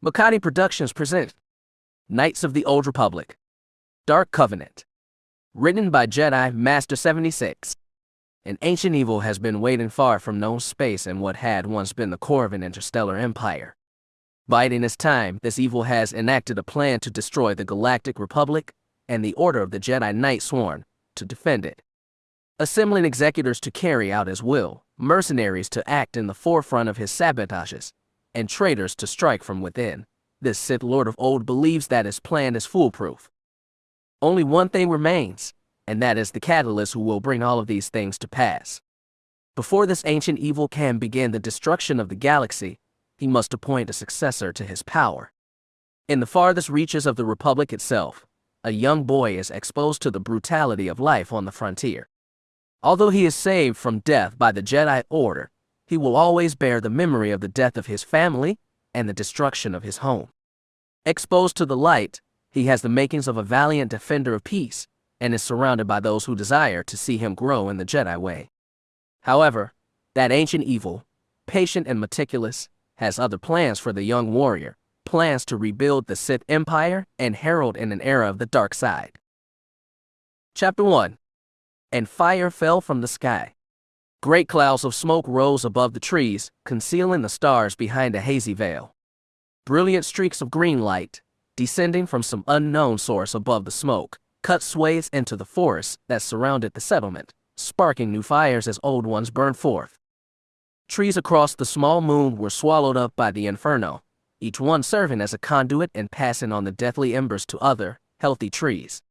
Makati Productions present Knights of the Old Republic, Dark Covenant. Written by Jedi Master 76. An ancient evil has been waiting far from known space in what had once been the core of an interstellar empire. Biding its time, this evil has enacted a plan to destroy the Galactic Republic and the Order of the Jedi Knight sworn to defend it. Assembling executors to carry out his will, mercenaries to act in the forefront of his sabotages, and traitors to strike from within, this Sith Lord of old believes that his plan is foolproof. Only one thing remains, and that is the catalyst who will bring all of these things to pass. Before this ancient evil can begin the destruction of the galaxy, he must appoint a successor to his power. In the farthest reaches of the Republic itself, a young boy is exposed to the brutality of life on the frontier. Although he is saved from death by the Jedi Order, he will always bear the memory of the death of his family and the destruction of his home. Exposed to the light, he has the makings of a valiant defender of peace and is surrounded by those who desire to see him grow in the Jedi way. However, that ancient evil, patient and meticulous, has other plans for the young warrior, plans to rebuild the Sith Empire and herald in an era of the dark side. Chapter 1. And fire fell from the sky. Great clouds of smoke rose above the trees, concealing the stars behind a hazy veil. Brilliant streaks of green light, descending from some unknown source above the smoke, cut swathes into the forests that surrounded the settlement, sparking new fires as old ones burned forth. Trees across the small moon were swallowed up by the inferno, each one serving as a conduit and passing on the deathly embers to other, healthy trees.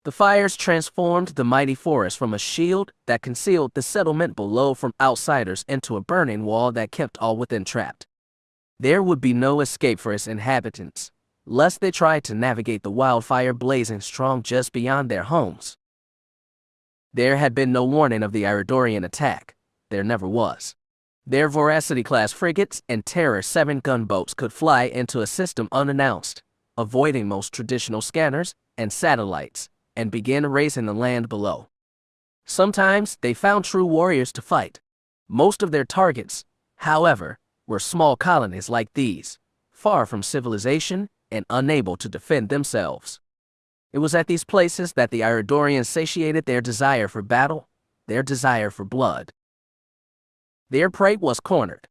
The fires transformed the mighty forest from a shield that concealed the settlement below from outsiders into a burning wall that kept all within trapped. There would be no escape for its inhabitants, lest they tried to navigate the wildfire blazing strong just beyond their homes. There had been no warning of the Iridorian attack. There never was. Their Voracity-class frigates and Terror 7 gunboats could fly into a system unannounced, avoiding most traditional scanners and satellites, and begin erasing the land below. Sometimes they found true warriors to fight. Most of their targets, however, were small colonies like these, far from civilization and unable to defend themselves. It was at these places that the Iridorians satiated their desire for battle, their desire for blood. Their prey was cornered.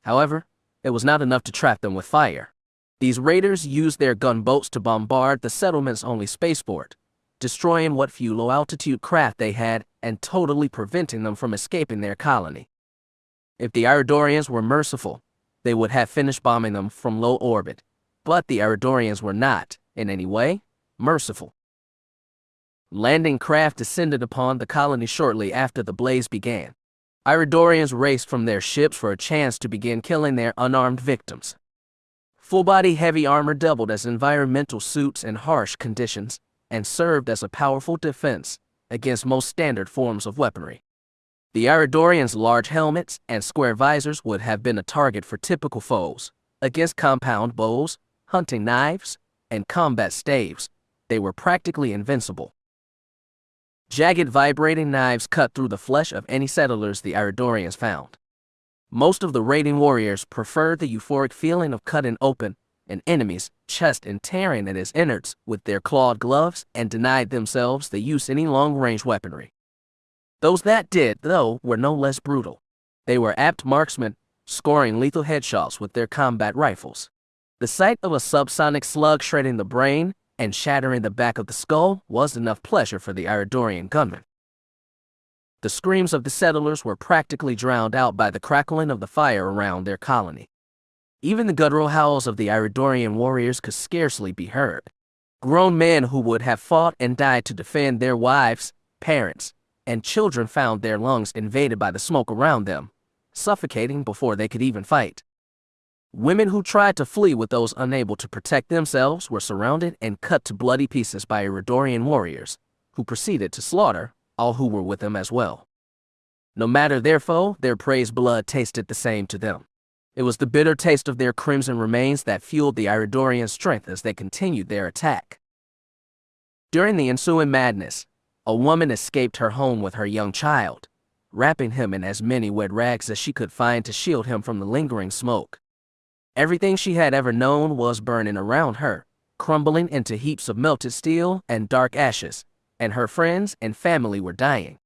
However, it was not enough to trap them with fire. These raiders used their gunboats to bombard the settlement's only spaceport, destroying what few low-altitude craft they had and totally preventing them from escaping their colony. If the Iridorians were merciful, they would have finished bombing them from low orbit, but the Iridorians were not, in any way, merciful. Landing craft descended upon the colony shortly after the blaze began. Iridorians raced from their ships for a chance to begin killing their unarmed victims. Full-body heavy armor doubled as environmental suits in harsh conditions, and served as a powerful defense against most standard forms of weaponry. The Iridorians' large helmets and square visors would have been a target for typical foes. Against compound bows, hunting knives, and combat staves, they were practically invincible. Jagged vibrating knives cut through the flesh of any settlers the Iridorians found. Most of the raiding warriors preferred the euphoric feeling of cutting open an enemy's chest and tearing at his innards with their clawed gloves and denied themselves the use of any long-range weaponry. Those that did, though, were no less brutal. They were apt marksmen, scoring lethal headshots with their combat rifles. The sight of a subsonic slug shredding the brain and shattering the back of the skull was enough pleasure for the Iridorian gunmen. The screams of the settlers were practically drowned out by the crackling of the fire around their colony. Even the guttural howls of the Iridorian warriors could scarcely be heard. Grown men who would have fought and died to defend their wives, parents, and children found their lungs invaded by the smoke around them, suffocating before they could even fight. Women who tried to flee with those unable to protect themselves were surrounded and cut to bloody pieces by Iridorian warriors, who proceeded to slaughter all who were with them as well. No matter their foe, their prey's blood tasted the same to them. It was the bitter taste of their crimson remains that fueled the Iridorian strength as they continued their attack. During the ensuing madness, a woman escaped her home with her young child, wrapping him in as many wet rags as she could find to shield him from the lingering smoke. Everything she had ever known was burning around her, crumbling into heaps of melted steel and dark ashes, and her friends and family were dying.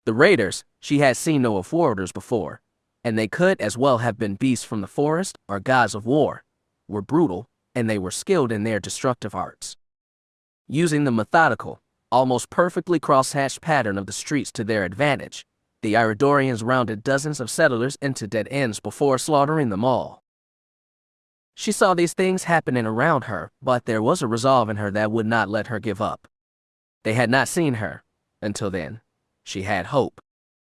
The raiders, she had seen no forwarders before, and they could as well have been beasts from the forest or gods of war, were brutal, and they were skilled in their destructive arts. Using the methodical, almost perfectly cross-hatched pattern of the streets to their advantage, the Iridorians rounded dozens of settlers into dead ends before slaughtering them all. She saw these things happening around her, but there was a resolve in her that would not let her give up. They had not seen her. Until then, she had hope.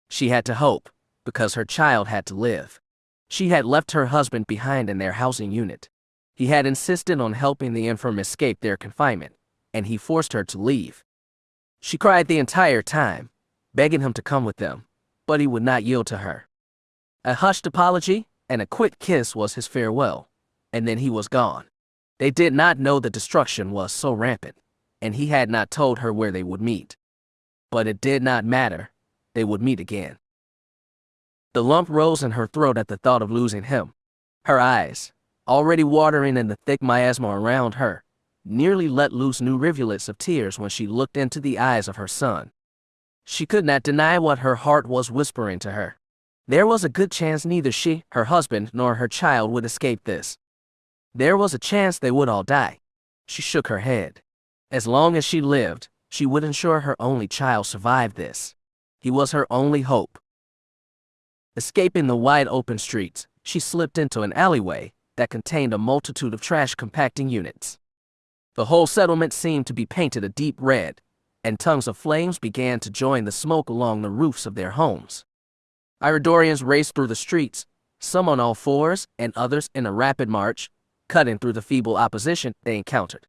She had to hope, because her child had to live. She had left her husband behind in their housing unit. He had insisted on helping the infirm escape their confinement, and he forced her to leave. She cried the entire time, begging him to come with them, but he would not yield to her. A hushed apology and a quick kiss was his farewell, and then he was gone. They did not know the destruction was so rampant, and he had not told her where they would meet. But it did not matter. They would meet again. The lump rose in her throat at the thought of losing him. Her eyes, already watering in the thick miasma around her, nearly let loose new rivulets of tears when she looked into the eyes of her son. She could not deny what her heart was whispering to her. There was a good chance neither she, her husband, nor her child would escape this. There was a chance they would all die. She shook her head. As long as she lived, she would ensure her only child survived this. He was her only hope. Escaping the wide open streets, she slipped into an alleyway that contained a multitude of trash compacting units. The whole settlement seemed to be painted a deep red, and tongues of flames began to join the smoke along the roofs of their homes. Iridorians raced through the streets, some on all fours and others in a rapid march, cutting through the feeble opposition they encountered.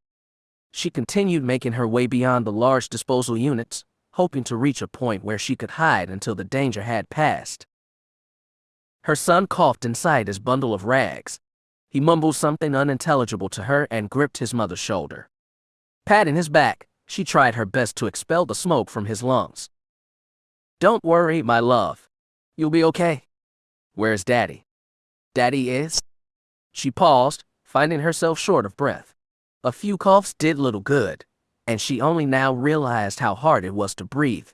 She continued making her way beyond the large disposal units, hoping to reach a point where she could hide until the danger had passed. Her son coughed inside his bundle of rags. He mumbled something unintelligible to her and gripped his mother's shoulder. Patting his back, she tried her best to expel the smoke from his lungs. "Don't worry, my love. You'll be okay. Where's Daddy?" "Daddy is?" She paused, finding herself short of breath. A few coughs did little good, and she only now realized how hard it was to breathe.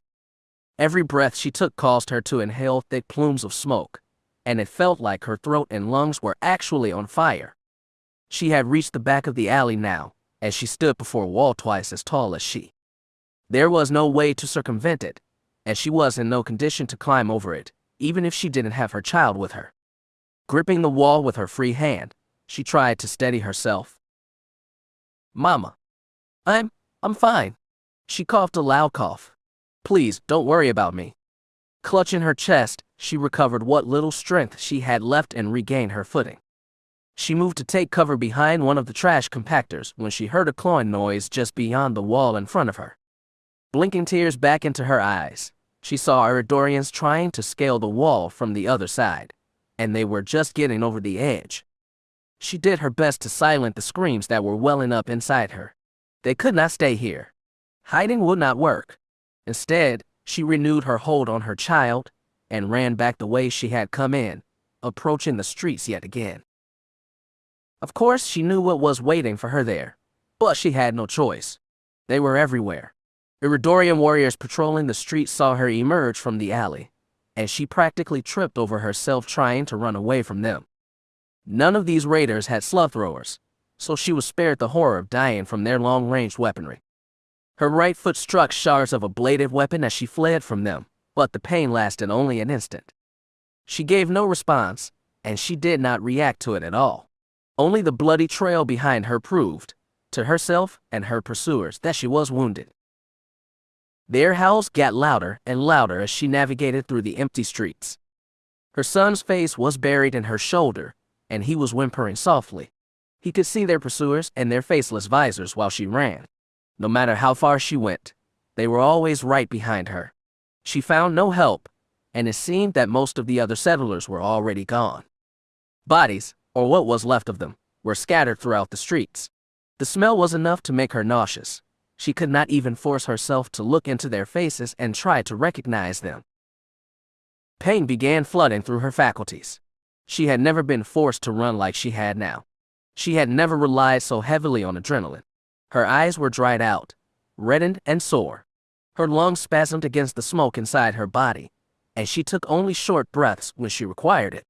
Every breath she took caused her to inhale thick plumes of smoke, and it felt like her throat and lungs were actually on fire. She had reached the back of the alley now, and she stood before a wall twice as tall as she. There was no way to circumvent it, and she was in no condition to climb over it, even if she didn't have her child with her. Gripping the wall with her free hand, she tried to steady herself. "Mama, I'm fine." She coughed a loud cough. "Please, don't worry about me." Clutching her chest, she recovered what little strength she had left and regained her footing. She moved to take cover behind one of the trash compactors when she heard a clawing noise just beyond the wall in front of her. Blinking tears back into her eyes, she saw Iridorians trying to scale the wall from the other side, and they were just getting over the edge. She did her best to silence the screams that were welling up inside her. They could not stay here. Hiding would not work. Instead, she renewed her hold on her child and ran back the way she had come in, approaching the streets yet again. Of course, she knew what was waiting for her there, but she had no choice. They were everywhere. Iridorian warriors patrolling the streets saw her emerge from the alley, and she practically tripped over herself trying to run away from them. None of these raiders had slug throwers, so she was spared the horror of dying from their long-range weaponry. Her right foot struck shards of a bladed weapon as she fled from them, but the pain lasted only an instant. She gave no response, and she did not react to it at all. Only the bloody trail behind her proved, to herself and her pursuers, that she was wounded. Their howls got louder and louder as she navigated through the empty streets. Her son's face was buried in her shoulder, and he was whimpering softly. He could see their pursuers and their faceless visors while she ran. No matter how far she went, they were always right behind her. She found no help, and it seemed that most of the other settlers were already gone. Bodies, or what was left of them, were scattered throughout the streets. The smell was enough to make her nauseous. She could not even force herself to look into their faces and try to recognize them. Pain began flooding through her faculties. She had never been forced to run like she had now. She had never relied so heavily on adrenaline. Her eyes were dried out, reddened and sore. Her lungs spasmed against the smoke inside her body, and she took only short breaths when she required it.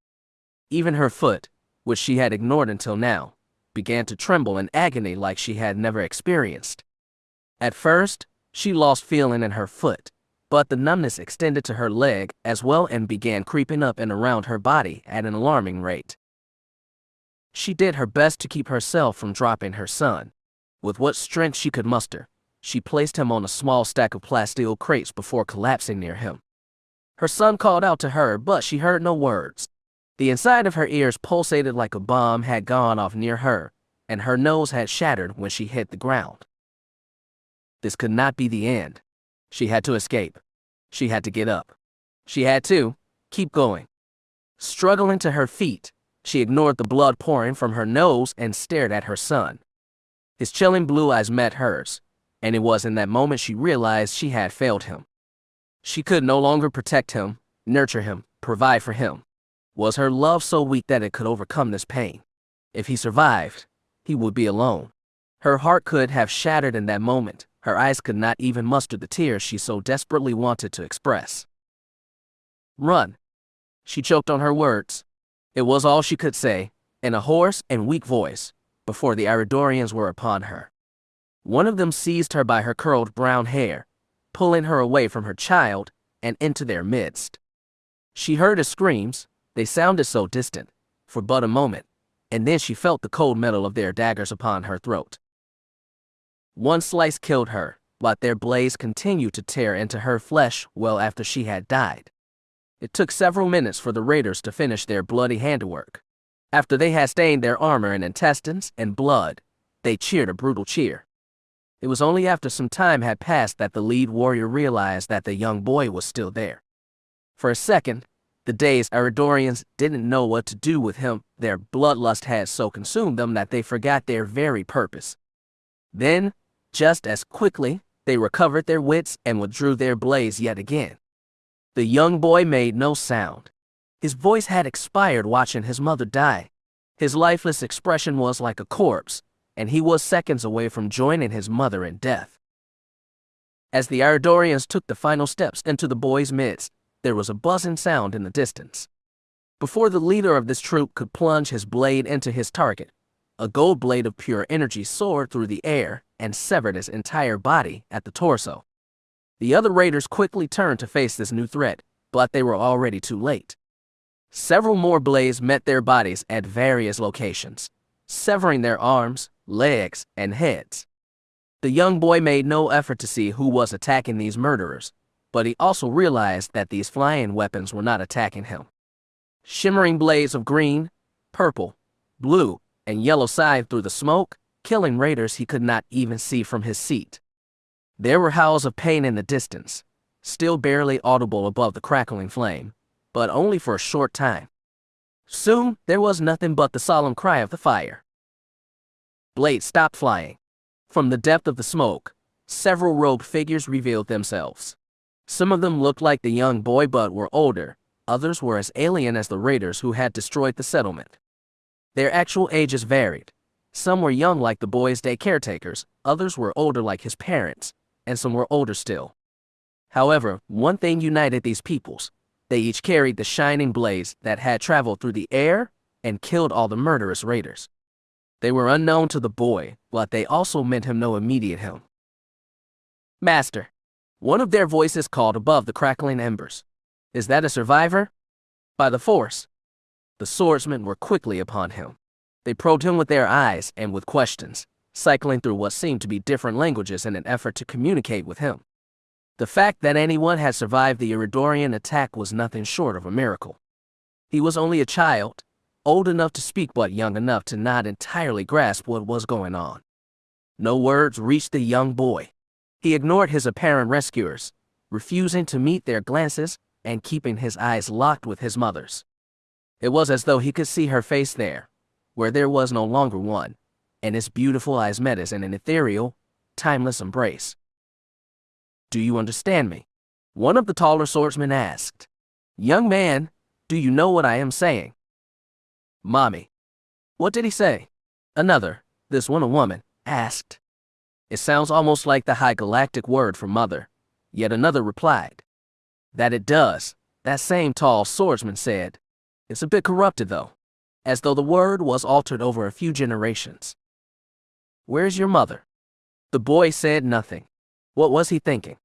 Even her foot, which she had ignored until now, began to tremble in agony like she had never experienced. At first, she lost feeling in her foot, but the numbness extended to her leg as well and began creeping up and around her body at an alarming rate. She did her best to keep herself from dropping her son. With what strength she could muster, she placed him on a small stack of plasteel crates before collapsing near him. Her son called out to her, but she heard no words. The inside of her ears pulsated like a bomb had gone off near her, and her nose had shattered when she hit the ground. This could not be the end. She had to escape. She had to get up. She had to keep going. Struggling to her feet, she ignored the blood pouring from her nose and stared at her son. His chilling blue eyes met hers, and it was in that moment she realized she had failed him. She could no longer protect him, nurture him, provide for him. Was her love so weak that it could overcome this pain? If he survived, he would be alone. Her heart could have shattered in that moment. Her eyes could not even muster the tears she so desperately wanted to express. Run. She choked on her words. It was all she could say, in a hoarse and weak voice, before the Iridorians were upon her. One of them seized her by her curled brown hair, pulling her away from her child and into their midst. She heard his screams. They sounded so distant, for but a moment, and then she felt the cold metal of their daggers upon her throat. One slice killed her, but their blades continued to tear into her flesh well after she had died. It took several minutes for the raiders to finish their bloody handiwork. After they had stained their armor in intestines and blood, they cheered a brutal cheer. It was only after some time had passed that the lead warrior realized that the young boy was still there. For a second, the dazed Iridorians didn't know what to do with him. Their bloodlust had so consumed them that they forgot their very purpose. Then, just as quickly, they recovered their wits and withdrew their blades yet again. The young boy made no sound. His voice had expired watching his mother die. His lifeless expression was like a corpse, and he was seconds away from joining his mother in death. As the Iridorians took the final steps into the boy's midst, there was a buzzing sound in the distance. Before the leader of this troop could plunge his blade into his target, a gold blade of pure energy soared through the air and severed his entire body at the torso. The other raiders quickly turned to face this new threat, but they were already too late. Several more blades met their bodies at various locations, severing their arms, legs, and heads. The young boy made no effort to see who was attacking these murderers, but he also realized that these flying weapons were not attacking him. Shimmering blades of green, purple, blue, and yellow scythed through the smoke, killing raiders he could not even see from his seat. There were howls of pain in the distance, still barely audible above the crackling flame, but only for a short time. Soon, there was nothing but the solemn cry of the fire. Blades stopped flying. From the depth of the smoke, several robed figures revealed themselves. Some of them looked like the young boy but were older, others were as alien as the raiders who had destroyed the settlement. Their actual ages varied. Some were young like the boy's day caretakers, others were older like his parents, and some were older still. However, one thing united these peoples. They each carried the shining blades that had traveled through the air and killed all the murderous raiders. They were unknown to the boy, but they also meant him no immediate harm. Master, one of their voices called above the crackling embers. Is that a survivor? By the Force. The swordsmen were quickly upon him. They probed him with their eyes and with questions, cycling through what seemed to be different languages in an effort to communicate with him. The fact that anyone had survived the Iridorian attack was nothing short of a miracle. He was only a child, old enough to speak but young enough to not entirely grasp what was going on. No words reached the young boy. He ignored his apparent rescuers, refusing to meet their glances and keeping his eyes locked with his mother's. It was as though he could see her face there, where there was no longer one, and his beautiful eyes met as in an ethereal, timeless embrace. Do you understand me? One of the taller swordsmen asked. Young man, do you know what I am saying? Mommy. What did he say? Another, this one a woman, asked. It sounds almost like the high galactic word for mother. Yet another replied. That it does, that same tall swordsman said. It's a bit corrupted though, as though the word was altered over a few generations. Where's your mother? The boy said nothing. What was he thinking?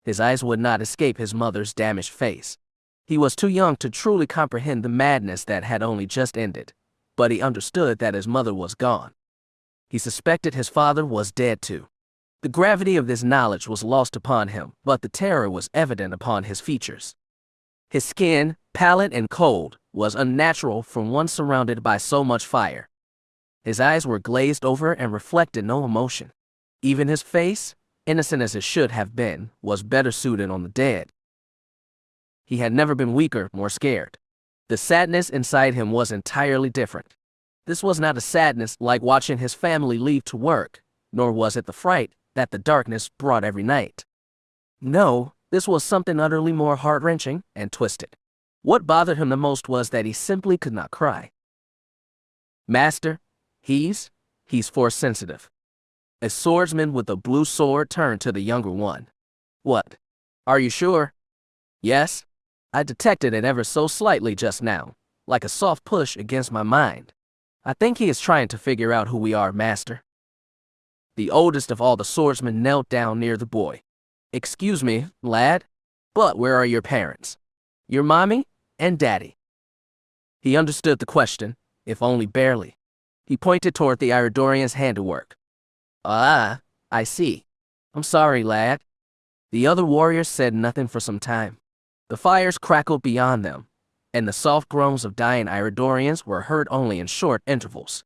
His eyes would not escape his mother's damaged face. He was too young to truly comprehend the madness that had only just ended, but he understood that his mother was gone. He suspected his father was dead too. The gravity of this knowledge was lost upon him, but the terror was evident upon his features. His skin, pallid and cold, was unnatural from one surrounded by so much fire. His eyes were glazed over and reflected no emotion. Even his face, innocent as it should have been, was better suited on the dead. He had never been weaker, more scared. The sadness inside him was entirely different. This was not a sadness like watching his family leave to work, nor was it the fright that the darkness brought every night. No, this was something utterly more heart-wrenching and twisted. What bothered him the most was that he simply could not cry. Master, he's force-sensitive. A swordsman with a blue sword turned to the younger one. What? Are you sure? Yes. I detected it ever so slightly just now, like a soft push against my mind. I think he is trying to figure out who we are, Master. The oldest of all the swordsmen knelt down near the boy. Excuse me, lad, but where are your parents? Your mommy and daddy? He understood the question, if only barely. He pointed toward the Iridorian's handiwork. Ah, I see. I'm sorry, lad. The other warriors said nothing for some time. The fires crackled beyond them, and the soft groans of dying Iridorians were heard only in short intervals.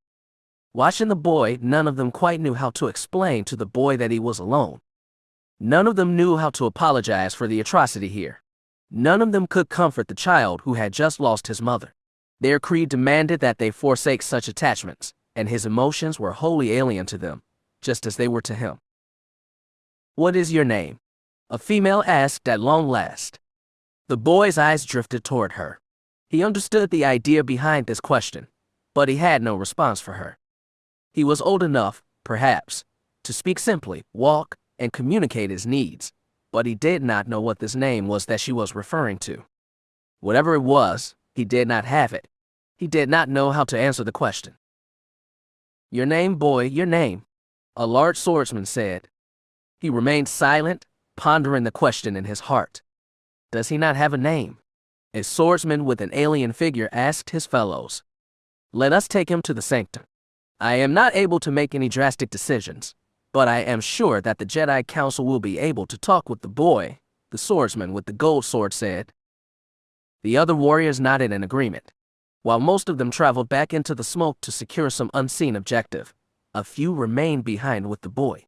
Watching the boy, none of them quite knew how to explain to the boy that he was alone. None of them knew how to apologize for the atrocity here. None of them could comfort the child who had just lost his mother. Their creed demanded that they forsake such attachments, and his emotions were wholly alien to them, just as they were to him. What is your name? A female asked at long last. The boy's eyes drifted toward her. He understood the idea behind this question, but he had no response for her. He was old enough, perhaps, to speak simply, walk, and communicate his needs, but he did not know what this name was that she was referring to. Whatever it was, he did not have it. He did not know how to answer the question. Your name, boy, your name, a large swordsman said. He remained silent, pondering the question in his heart. Does he not have a name? A swordsman with an alien figure asked his fellows. Let us take him to the sanctum. I am not able to make any drastic decisions, but I am sure that the Jedi Council will be able to talk with the boy, the swordsman with the gold sword said. The other warriors nodded in agreement. While most of them traveled back into the smoke to secure some unseen objective, a few remained behind with the boy.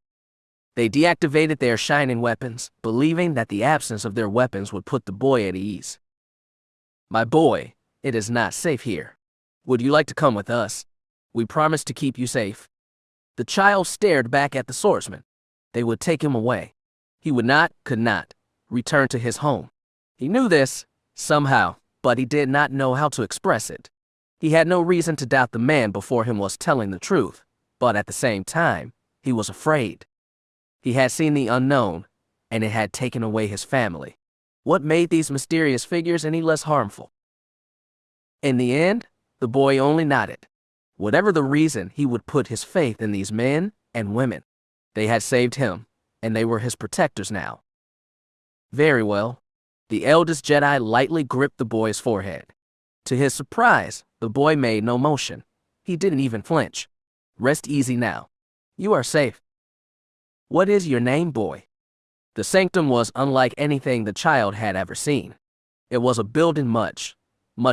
They deactivated their shining weapons, believing that the absence of their weapons would put the boy at ease. My boy, it is not safe here. Would you like to come with us? We promise to keep you safe. The child stared back at the swordsman. They would take him away. He would not, could not, return to his home. He knew this, somehow, but he did not know how to express it. He had no reason to doubt the man before him was telling the truth, but at the same time, he was afraid. He had seen the unknown, and it had taken away his family. What made these mysterious figures any less harmful? In the end, the boy only nodded. Whatever the reason, he would put his faith in these men and women. They had saved him, and they were his protectors now. Very well. The eldest Jedi lightly gripped the boy's forehead. To his surprise, the boy made no motion. He didn't even flinch. Rest easy now. You are safe. What is your name, boy? The sanctum was unlike anything the child had ever seen. It was a building much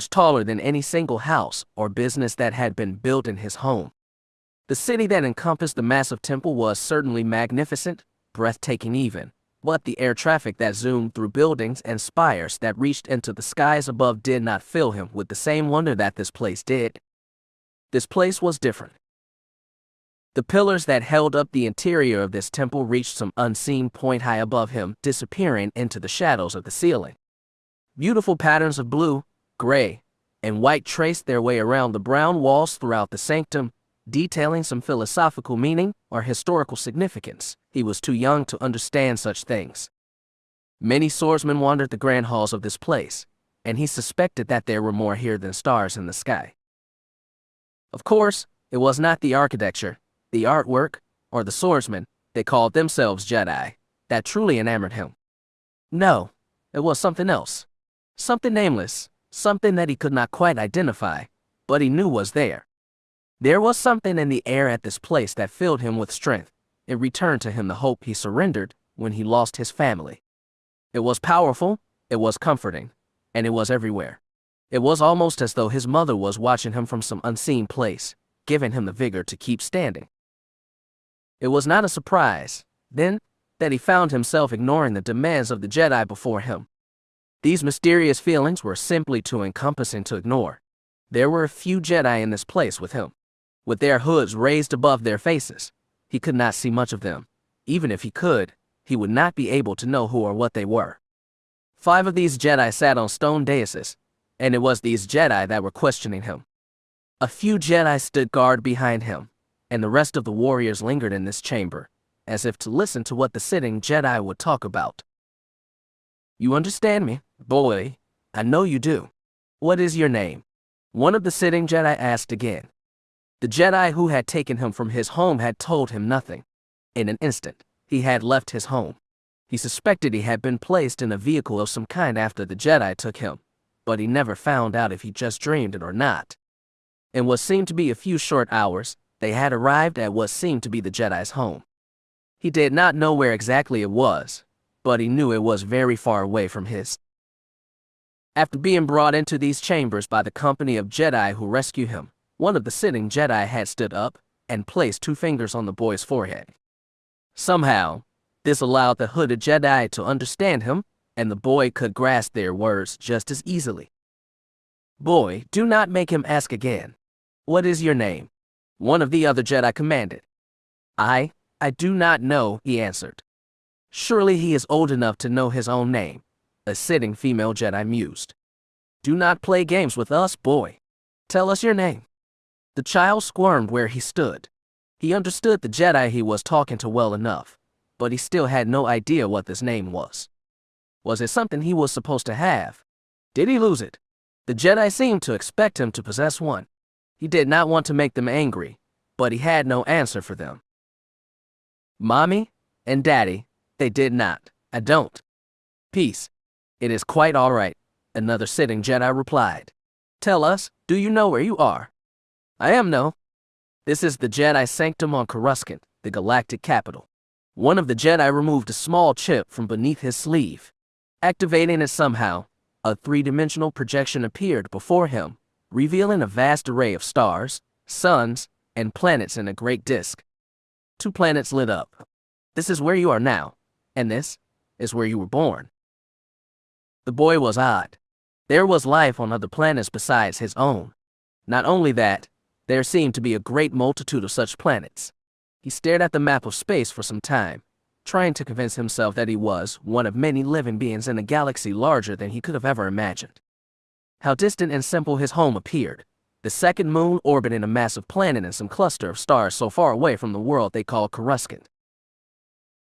taller than any single house or business that had been built in his home. The city that encompassed the massive temple was certainly magnificent, breathtaking even, but the air traffic that zoomed through buildings and spires that reached into the skies above did not fill him with the same wonder that this place did. This place was different. The pillars that held up the interior of this temple reached some unseen point high above him, disappearing into the shadows of the ceiling. Beautiful patterns of blue, gray, and white traced their way around the brown walls throughout the sanctum, detailing some philosophical meaning or historical significance. He was too young to understand such things. Many swordsmen wandered the grand halls of this place, and he suspected that there were more here than stars in the sky. Of course, it was not the architecture, the artwork, or the swordsmen, they called themselves Jedi, that truly enamored him. No, it was something else. Something nameless, something that he could not quite identify, but he knew was there. There was something in the air at this place that filled him with strength. It returned to him the hope he surrendered when he lost his family. It was powerful, it was comforting, and it was everywhere. It was almost as though his mother was watching him from some unseen place, giving him the vigor to keep standing. It was not a surprise, then, that he found himself ignoring the demands of the Jedi before him. These mysterious feelings were simply too encompassing to ignore. There were a few Jedi in this place with him. With their hoods raised above their faces, he could not see much of them. Even if he could, he would not be able to know who or what they were. 5 of these Jedi sat on stone daises, and it was these Jedi that were questioning him. A few Jedi stood guard behind him, and the rest of the warriors lingered in this chamber, as if to listen to what the sitting Jedi would talk about. You understand me, boy? I know you do. What is your name? One of the sitting Jedi asked again. The Jedi who had taken him from his home had told him nothing. In an instant, he had left his home. He suspected he had been placed in a vehicle of some kind after the Jedi took him, but he never found out if he just dreamed it or not. In what seemed to be a few short hours, they had arrived at what seemed to be the Jedi's home. He did not know where exactly it was, but he knew it was very far away from his. After being brought into these chambers by the company of Jedi who rescued him, one of the sitting Jedi had stood up and placed 2 fingers on the boy's forehead. Somehow, this allowed the hooded Jedi to understand him, and the boy could grasp their words just as easily. Boy, do not make him ask again. What is your name? One of the other Jedi commanded. I do not know, he answered. Surely he is old enough to know his own name, a sitting female Jedi mused. Do not play games with us, boy. Tell us your name. The child squirmed where he stood. He understood the Jedi he was talking to well enough, but he still had no idea what this name was. Was it something he was supposed to have? Did he lose it? The Jedi seemed to expect him to possess one. He did not want to make them angry, but he had no answer for them. Mommy and Daddy, they did not. I don't. Peace. It is quite all right, another sitting Jedi replied. Tell us, do you know where you are? I am no. This is the Jedi Sanctum on Coruscant, the galactic capital. One of the Jedi removed a small chip from beneath his sleeve. Activating it somehow, a 3-dimensional projection appeared before him, revealing a vast array of stars, suns, and planets in a great disk. 2 planets lit up. This is where you are now, and this is where you were born. The boy was odd. There was life on other planets besides his own. Not only that, there seemed to be a great multitude of such planets. He stared at the map of space for some time, trying to convince himself that he was one of many living beings in a galaxy larger than he could have ever imagined. How distant and simple his home appeared, the second moon orbiting a massive planet and some cluster of stars so far away from the world they called Coruscant.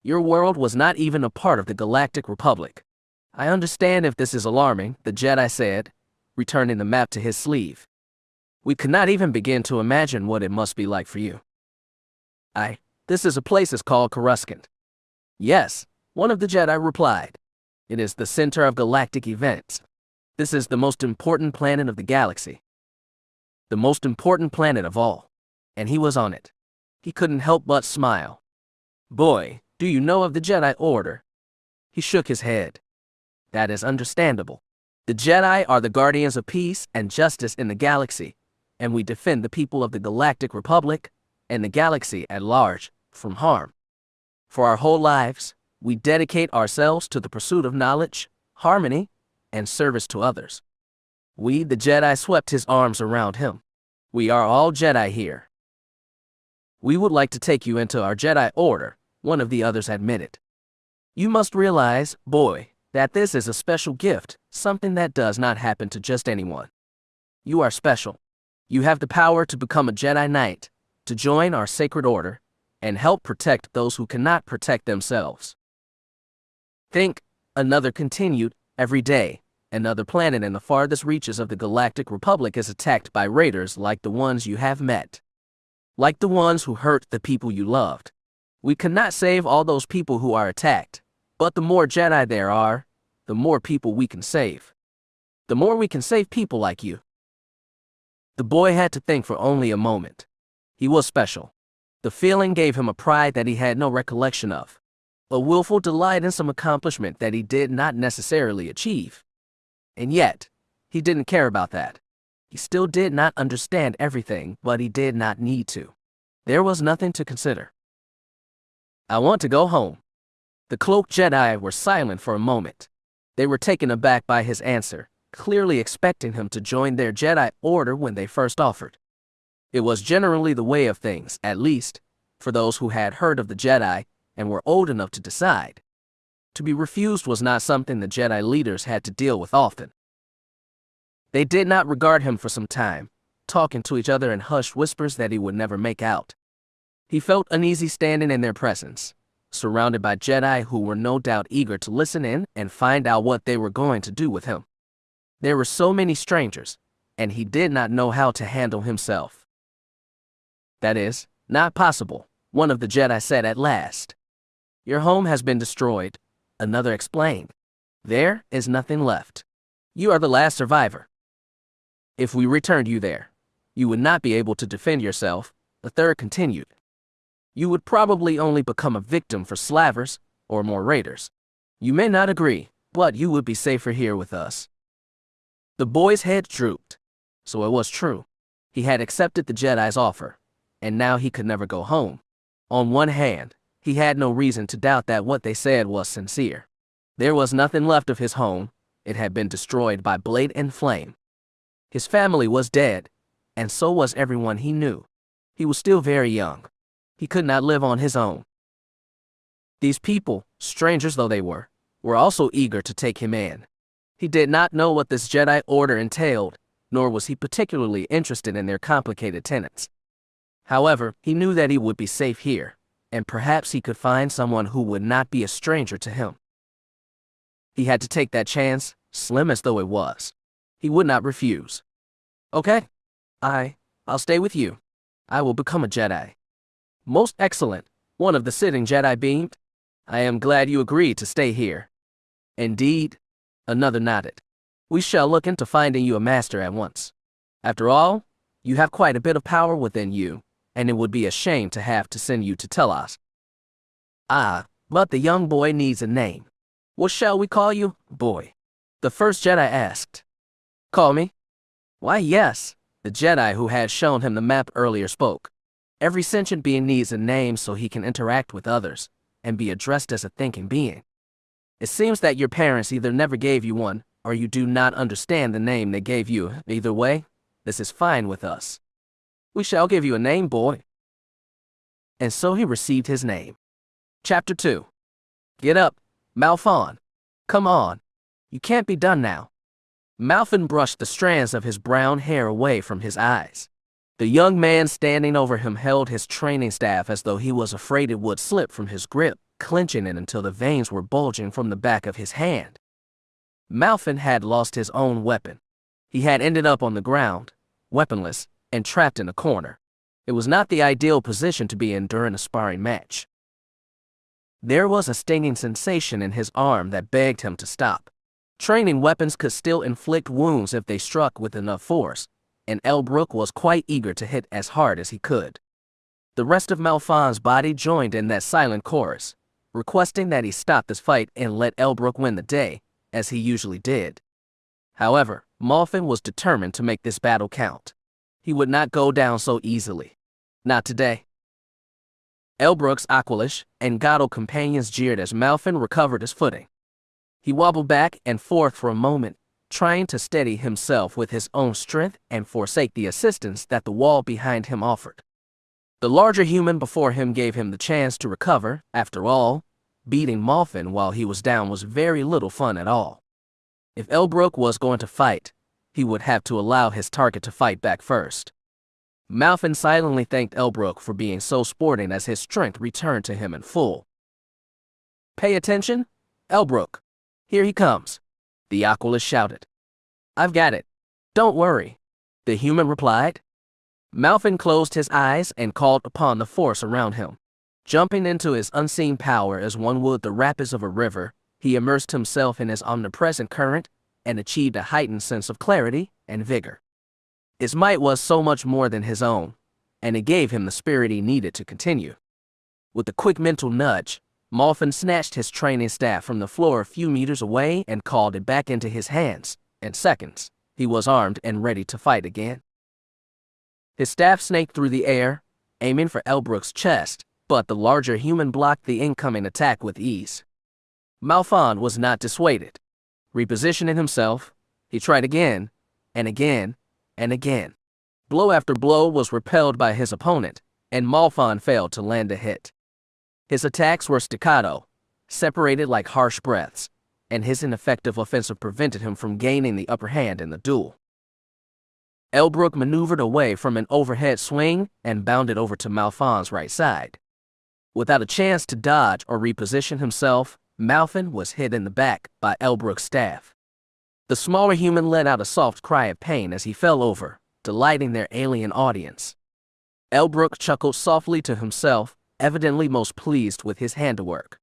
Your world was not even a part of the Galactic Republic. I understand if this is alarming, the Jedi said, returning the map to his sleeve. We could not even begin to imagine what it must be like for you. This is a place is called Coruscant. Yes, one of the Jedi replied. It is the center of galactic events. This is the most important planet of the galaxy. The most important planet of all. And he was on it. He couldn't help but smile. Boy, do you know of the Jedi Order? He shook his head. That is understandable. The Jedi are the guardians of peace and justice in the galaxy, and we defend the people of the Galactic Republic and the galaxy at large from harm. For our whole lives, we dedicate ourselves to the pursuit of knowledge, harmony, and service to others. We, the Jedi, swept his arms around him. We are all Jedi here. We would like to take you into our Jedi Order, one of the others admitted. You must realize, boy, that this is a special gift, something that does not happen to just anyone. You are special. You have the power to become a Jedi Knight, to join our sacred order, and help protect those who cannot protect themselves. Think, another continued, every day, another planet in the farthest reaches of the Galactic Republic is attacked by raiders like the ones you have met. Like the ones who hurt the people you loved. We cannot save all those people who are attacked, but the more Jedi there are, the more people we can save. The more we can save people like you. The boy had to think for only a moment. He was special. The feeling gave him a pride that he had no recollection of. A willful delight in some accomplishment that he did not necessarily achieve. And yet, he didn't care about that. He still did not understand everything, but he did not need to. There was nothing to consider. I want to go home. The cloaked Jedi were silent for a moment. They were taken aback by his answer, clearly expecting him to join their Jedi Order when they first offered. It was generally the way of things, at least, for those who had heard of the Jedi and were old enough to decide. To be refused was not something the Jedi leaders had to deal with often. They did not regard him for some time, talking to each other in hushed whispers that he would never make out. He felt uneasy standing in their presence, surrounded by Jedi who were no doubt eager to listen in and find out what they were going to do with him. There were so many strangers, and he did not know how to handle himself. That is, not possible, one of the Jedi said at last. Your home has been destroyed, another explained. There is nothing left. You are the last survivor. If we returned you there, you would not be able to defend yourself, the third continued. You would probably only become a victim for slavers or more raiders. You may not agree, but you would be safer here with us. The boy's head drooped. So it was true. He had accepted the Jedi's offer, and now he could never go home. On one hand, he had no reason to doubt that what they said was sincere. There was nothing left of his home. It had been destroyed by blade and flame. His family was dead, and so was everyone he knew. He was still very young. He could not live on his own. These people, strangers though they were also eager to take him in. He did not know what this Jedi Order entailed, nor was he particularly interested in their complicated tenets. However, he knew that he would be safe here, and perhaps he could find someone who would not be a stranger to him. He had to take that chance, slim as though it was. He would not refuse. Okay. I'll stay with you. I will become a Jedi. Most excellent, one of the sitting Jedi beamed. I am glad you agreed to stay here. Indeed, another nodded. We shall look into finding you a master at once. After all, you have quite a bit of power within you, and it would be a shame to have to send you to Telos. But the young boy needs a name. What shall we call you, boy? The first Jedi asked. Call me? Why, yes, the Jedi who had shown him the map earlier spoke. Every sentient being needs a name so he can interact with others and be addressed as a thinking being. It seems that your parents either never gave you one, or you do not understand the name they gave you. Either way, this is fine with us. We shall give you a name, boy. And so he received his name. Chapter 2. Get up, Malfon. Come on. You can't be done now. Malfon brushed the strands of his brown hair away from his eyes. The young man standing over him held his training staff as though he was afraid it would slip from his grip, clenching it until the veins were bulging from the back of his hand. Malfon had lost his own weapon. He had ended up on the ground, weaponless, and trapped in a corner. It was not the ideal position to be in during a sparring match. There was a stinging sensation in his arm that begged him to stop. Training weapons could still inflict wounds if they struck with enough force, and Elbrook was quite eager to hit as hard as he could. The rest of Malfon's body joined in that silent chorus, requesting that he stop this fight and let Elbrook win the day, as he usually did. However, Malfon was determined to make this battle count. He would not go down so easily. Not today. Elbrook's Aqualish and Godel companions jeered as Malfon recovered his footing. He wobbled back and forth for a moment, trying to steady himself with his own strength and forsake the assistance that the wall behind him offered. The larger human before him gave him the chance to recover. After all, beating Malfon while he was down was very little fun at all. If Elbrook was going to fight, he would have to allow his target to fight back first. Malfin silently thanked Elbrook for being so sporting as his strength returned to him in full. "Pay attention, Elbrook. Here he comes," the Oculus shouted. "I've got it. Don't worry," the human replied. Malfin closed his eyes and called upon the force around him. Jumping into his unseen power as one would the rapids of a river, he immersed himself in his omnipresent current and achieved a heightened sense of clarity and vigor. His might was so much more than his own, and it gave him the spirit he needed to continue. With a quick mental nudge, Malfin snatched his training staff from the floor a few meters away and called it back into his hands. In seconds, he was armed and ready to fight again. His staff snaked through the air, aiming for Elbrook's chest, but the larger human blocked the incoming attack with ease. Malfin was not dissuaded. Repositioning himself, he tried again, and again, and again. Blow after blow was repelled by his opponent, and Malfin failed to land a hit. His attacks were staccato, separated like harsh breaths, and his ineffective offensive prevented him from gaining the upper hand in the duel. Elbrook maneuvered away from an overhead swing and bounded over to Malfin's right side. Without a chance to dodge or reposition himself, Malfin was hit in the back by Elbrook's staff. The smaller human let out a soft cry of pain as he fell over, delighting their alien audience. Elbrook chuckled softly to himself, evidently most pleased with his handiwork.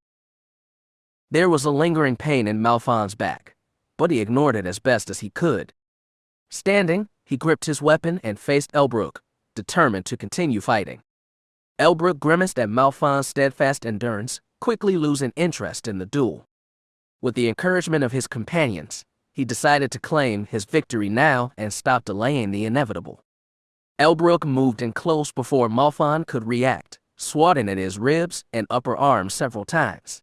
There was a lingering pain in Malfin's back, but he ignored it as best as he could. Standing, he gripped his weapon and faced Elbrook, determined to continue fighting. Elbrook grimaced at Malfin's steadfast endurance, quickly losing interest in the duel. With the encouragement of his companions, he decided to claim his victory now and stop delaying the inevitable. Elbrook moved in close before Malfin could react, swatting at his ribs and upper arm several times.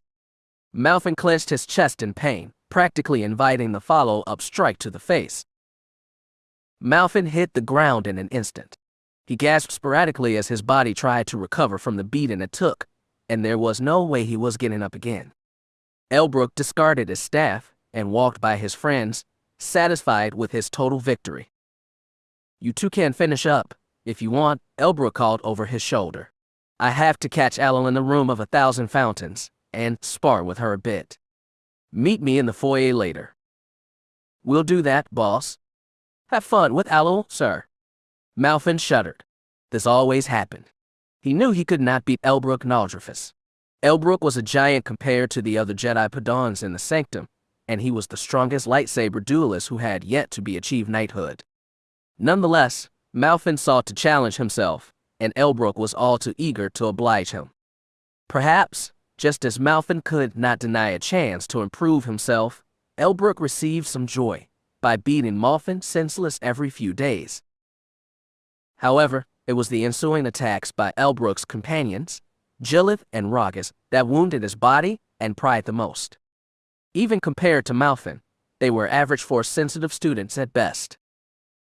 Malfin clenched his chest in pain, practically inviting the follow-up strike to the face. Malfin hit the ground in an instant. He gasped sporadically as his body tried to recover from the beating it took, and there was no way he was getting up again. Elbrook discarded his staff and walked by his friends, satisfied with his total victory. "You two can finish up, if you want," Elbrook called over his shoulder. "I have to catch Aloe in the Room of 1,000 Fountains and spar with her a bit. Meet me in the foyer later." "We'll do that, boss." "Have fun with Aloe, sir." Malfin shuddered. This always happened. He knew he could not beat Elbrook Naldrifus. Elbrook was a giant compared to the other Jedi Padawans in the Sanctum, and he was the strongest lightsaber duelist who had yet to be achieved knighthood. Nonetheless, Malfin sought to challenge himself, and Elbrook was all too eager to oblige him. Perhaps, just as Malfin could not deny a chance to improve himself, Elbrook received some joy by beating Malfin senseless every few days. However, it was the ensuing attacks by Elbrook's companions, Jillith and Ragas, that wounded his body and pride the most. Even compared to Malfin, they were average Force-sensitive students at best.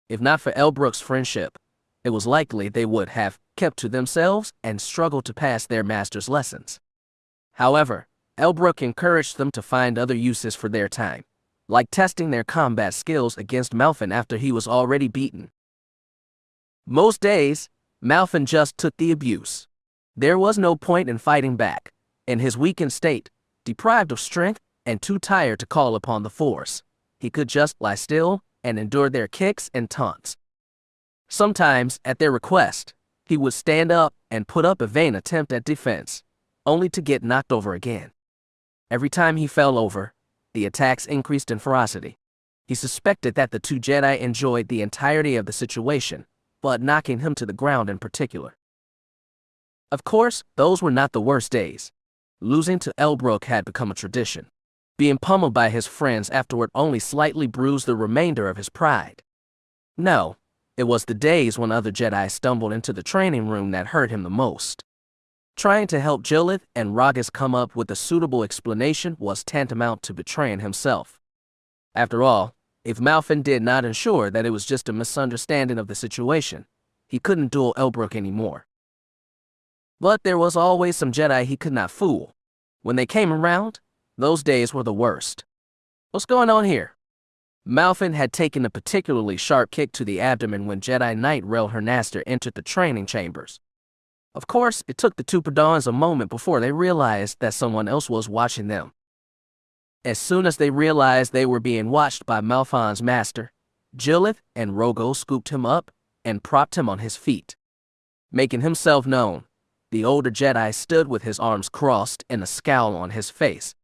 If not for Elbrook's friendship, it was likely they would have kept to themselves and struggled to pass their master's lessons. However, Elbrook encouraged them to find other uses for their time, like testing their combat skills against Malfin after he was already beaten. Most days, Malfin just took the abuse. There was no point in fighting back. In his weakened state, deprived of strength, and too tired to call upon the Force, he could just lie still and endure their kicks and taunts. Sometimes, at their request, he would stand up and put up a vain attempt at defense, only to get knocked over again. Every time he fell over, the attacks increased in ferocity. He suspected that the two Jedi enjoyed the entirety of the situation, but knocking him to the ground in particular. Of course, those were not the worst days. Losing to Elbrook had become a tradition. Being pummeled by his friends afterward only slightly bruised the remainder of his pride. No, it was the days when other Jedi stumbled into the training room that hurt him the most. Trying to help Jillith and Ragas come up with a suitable explanation was tantamount to betraying himself. After all, if Malfin did not ensure that it was just a misunderstanding of the situation, he couldn't duel Elbrook anymore. But there was always some Jedi he could not fool. When they came around, those days were the worst. "What's going on here?" Malfin had taken a particularly sharp kick to the abdomen when Jedi Knight Rel Hernaster entered the training chambers. Of course, it took the two Padawans a moment before they realized that someone else was watching them. As soon as they realized they were being watched by Malfin's master, Jillith and Rogo scooped him up and propped him on his feet. Making himself known, the older Jedi stood with his arms crossed and a scowl on his face.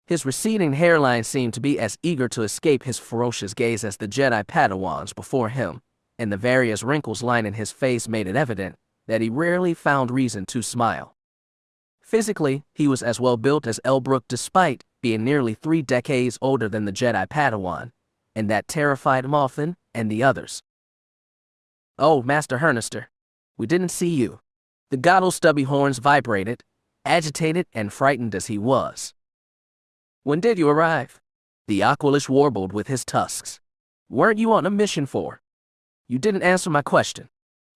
His receding hairline seemed to be as eager to escape his ferocious gaze as the Jedi Padawans before him, and the various wrinkles lining his face made it evident that he rarely found reason to smile. Physically, he was as well built as Elbrook despite being nearly 3 decades older than the Jedi Padawan, and that terrified Malfin and the others. "Oh, Master Hernaster, we didn't see you." The Goddle's stubby horns vibrated, agitated and frightened as he was. "When did you arrive?" The Aqualish warbled with his tusks. "Weren't you on a mission for?" "You didn't answer my question.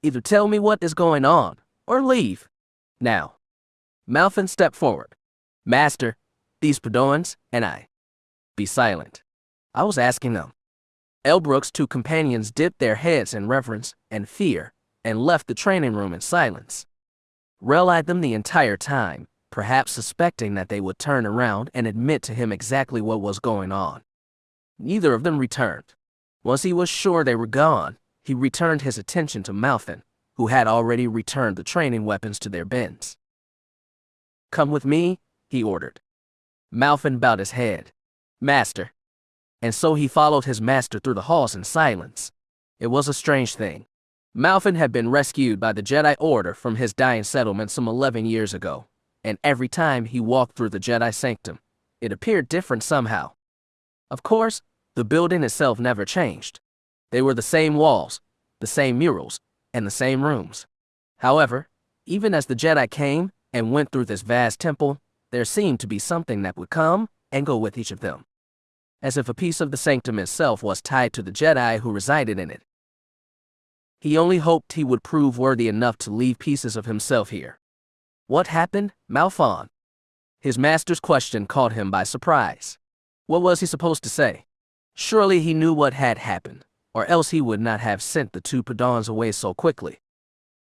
Either tell me what is going on, or leave. Now." Malfin stepped forward. "Master, these Padawans and I." "Be silent. I was asking them." Elbrook's 2 companions dipped their heads in reverence and fear and left the training room in silence. Rel eyed them the entire time, perhaps suspecting that they would turn around and admit to him exactly what was going on. Neither of them returned. Once he was sure they were gone, he returned his attention to Malfin, who had already returned the training weapons to their bins. "Come with me," he ordered. Malfin bowed his head. "Master." And so he followed his master through the halls in silence. It was a strange thing. Malfin had been rescued by the Jedi Order from his dying settlement some 11 years ago, and every time he walked through the Jedi Sanctum, it appeared different somehow. Of course, the building itself never changed. They were the same walls, the same murals, and the same rooms. However, even as the Jedi came and went through this vast temple, there seemed to be something that would come and go with each of them, as if a piece of the sanctum itself was tied to the Jedi who resided in it. He only hoped he would prove worthy enough to leave pieces of himself here. "What happened, Malfin?" His master's question caught him by surprise. What was he supposed to say? Surely he knew what had happened, or else he would not have sent the 2 Padawans away so quickly.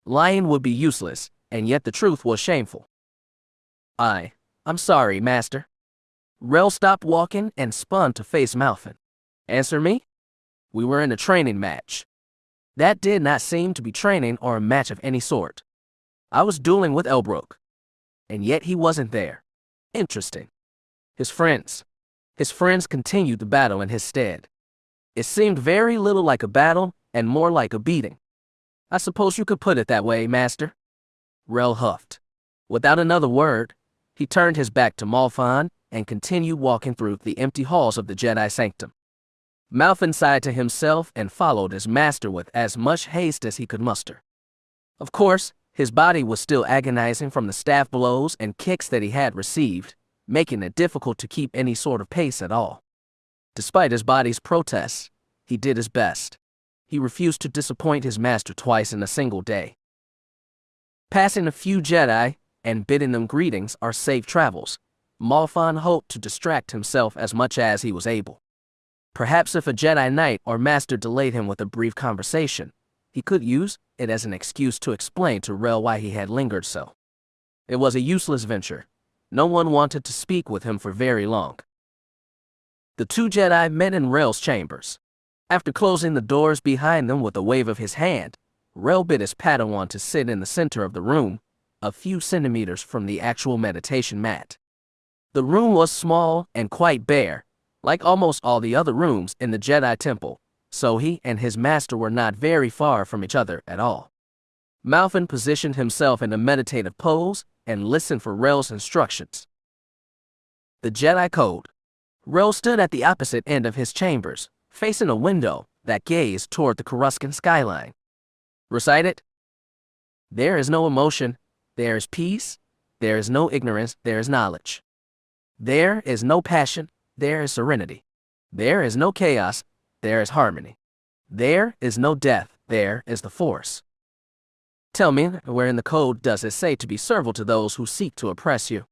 Lying would be useless, and yet the truth was shameful. I'm sorry, Master." Rel stopped walking and spun to face Malfin. "Answer me?" "We were in a training match." That did not seem to be training or a match of any sort. "I was dueling with Elbrook." And yet he wasn't there. Interesting. His friends continued the battle in his stead. It seemed very little like a battle and more like a beating. "I suppose you could put it that way, Master." Rel huffed. Without another word, he turned his back to Malfin and continued walking through the empty halls of the Jedi Sanctum. Malfin sighed to himself and followed his master with as much haste as he could muster. Of course, his body was still agonizing from the staff blows and kicks that he had received, making it difficult to keep any sort of pace at all. Despite his body's protests, he did his best. He refused to disappoint his master twice in a single day. Passing a few Jedi and bidding them greetings or safe travels, Malfin hoped to distract himself as much as he was able. Perhaps if a Jedi Knight or Master delayed him with a brief conversation, he could use it as an excuse to explain to Rel why he had lingered so. It was a useless venture. No one wanted to speak with him for very long. The 2 Jedi met in Rel's chambers. After closing the doors behind them with a wave of his hand, Rel bid his Padawan to sit in the center of the room, a few centimeters from the actual meditation mat. The room was small and quite bare, like almost all the other rooms in the Jedi Temple, so he and his master were not very far from each other at all. Malfin positioned himself in a meditative pose and listened for Rel's instructions. The Jedi Code. Rel stood at the opposite end of his chambers, facing a window that gazed toward the Coruscant skyline. "Recite it." "There is no emotion, there is peace. There is no ignorance, there is knowledge. There is no passion, there is serenity. There is no chaos, there is harmony. There is no death, there is the Force." Tell me, where in the code does it say to be servile to those who seek to oppress you?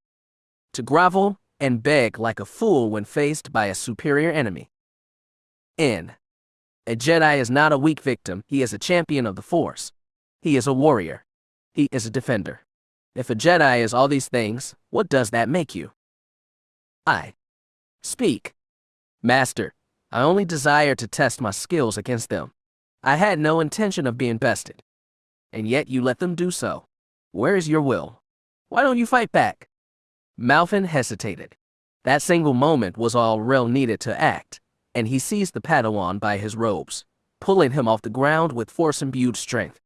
To grovel and beg like a fool when faced by a superior enemy? N. A Jedi is not a weak victim, he is a champion of the Force. He is a warrior. He is a defender. If a Jedi is all these things, what does that make you? I. Speak. Master, I only desire to test my skills against them. I had no intention of being bested. And yet you let them do so. Where is your will? Why don't you fight back? Malfin hesitated. That single moment was all Rel needed to act, and he seized the Padawan by his robes, pulling him off the ground with force-imbued strength.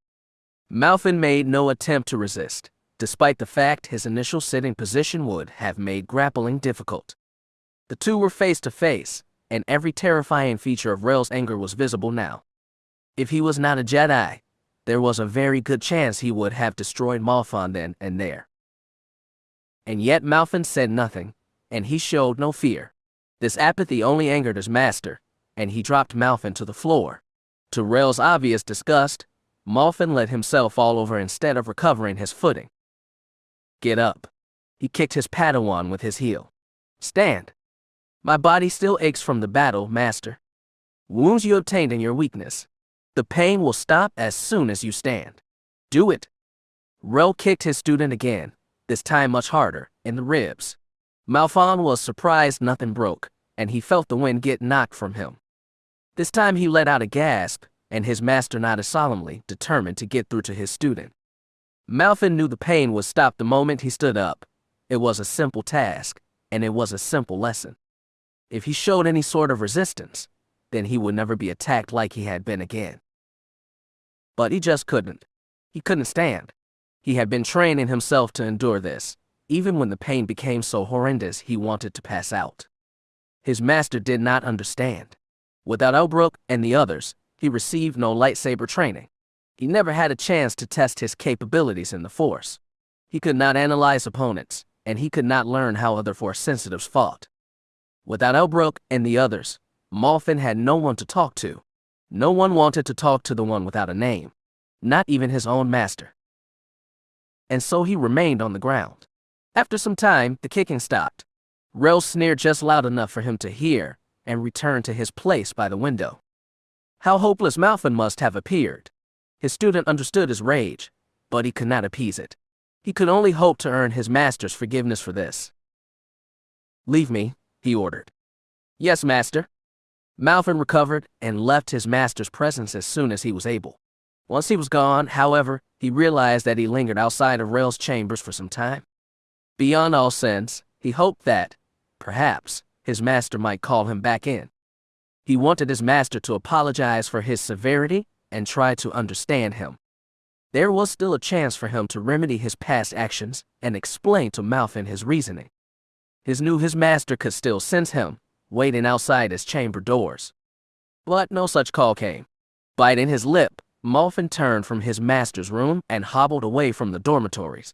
Malfin made no attempt to resist, despite the fact his initial sitting position would have made grappling difficult. The two were face to face, and every terrifying feature of Rel's anger was visible now. If he was not a Jedi, there was a very good chance he would have destroyed Malfin then and there. And yet Malfin said nothing, and he showed no fear. This apathy only angered his master, and he dropped Malfin to the floor. To Rel's obvious disgust, Malfin let himself fall over instead of recovering his footing. Get up. He kicked his Padawan with his heel. Stand. My body still aches from the battle, master. Wounds you obtained in your weakness. The pain will stop as soon as you stand. Do it. Rel kicked his student again, this time much harder, in the ribs. Malfin was surprised nothing broke, and he felt the wind get knocked from him. This time he let out a gasp, and his master nodded solemnly, determined to get through to his student. Malfin knew the pain would stop the moment he stood up. It was a simple task, and it was a simple lesson. If he showed any sort of resistance, then he would never be attacked like he had been again. But he just couldn't. He couldn't stand. He had been training himself to endure this, even when the pain became so horrendous he wanted to pass out. His master did not understand. Without Elbrook and the others, he received no lightsaber training. He never had a chance to test his capabilities in the Force. He could not analyze opponents, and he could not learn how other Force sensitives fought. Without Elbrook and the others, Malfin had no one to talk to. No one wanted to talk to the one without a name, not even his own master. And so he remained on the ground. After some time, the kicking stopped. Rel sneered just loud enough for him to hear, and returned to his place by the window. How hopeless Malfin must have appeared. His student understood his rage, but he could not appease it. He could only hope to earn his master's forgiveness for this. Leave me, he ordered. Yes, master. Malfin recovered and left his master's presence as soon as he was able. Once he was gone, however, he realized that he lingered outside of Rel's chambers for some time. Beyond all sense, he hoped that, perhaps, his master might call him back in. He wanted his master to apologize for his severity and try to understand him. There was still a chance for him to remedy his past actions and explain to Malfin his reasoning. He knew his master could still sense him, waiting outside his chamber doors. But no such call came. Biting his lip, Malfin turned from his master's room and hobbled away from the dormitories.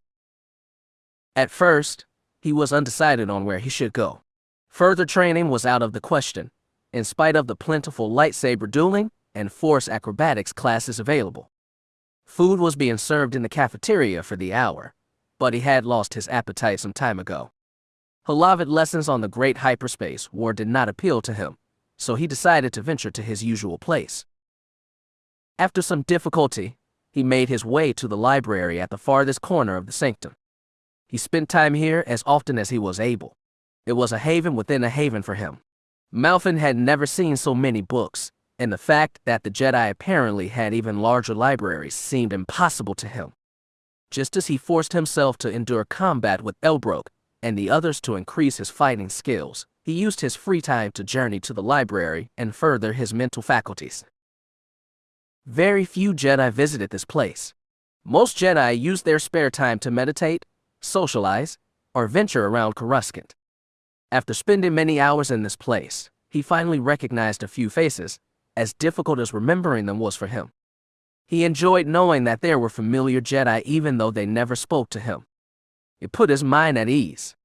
At first, he was undecided on where he should go. Further training was out of the question, in spite of the plentiful lightsaber dueling and force acrobatics classes available. Food was being served in the cafeteria for the hour, but he had lost his appetite some time ago. Halavid lessons on the great hyperspace war did not appeal to him, so he decided to venture to his usual place. After some difficulty, he made his way to the library at the farthest corner of the sanctum. He spent time here as often as he was able. It was a haven within a haven for him. Malfin had never seen so many books, and the fact that the Jedi apparently had even larger libraries seemed impossible to him. Just as he forced himself to endure combat with Elbrook and the others to increase his fighting skills, he used his free time to journey to the library and further his mental faculties. Very few Jedi visited this place. Most Jedi used their spare time to meditate, socialize, or venture around Coruscant. After spending many hours in this place, he finally recognized a few faces, as difficult as remembering them was for him. He enjoyed knowing that there were familiar Jedi even though they never spoke to him. It put his mind at ease.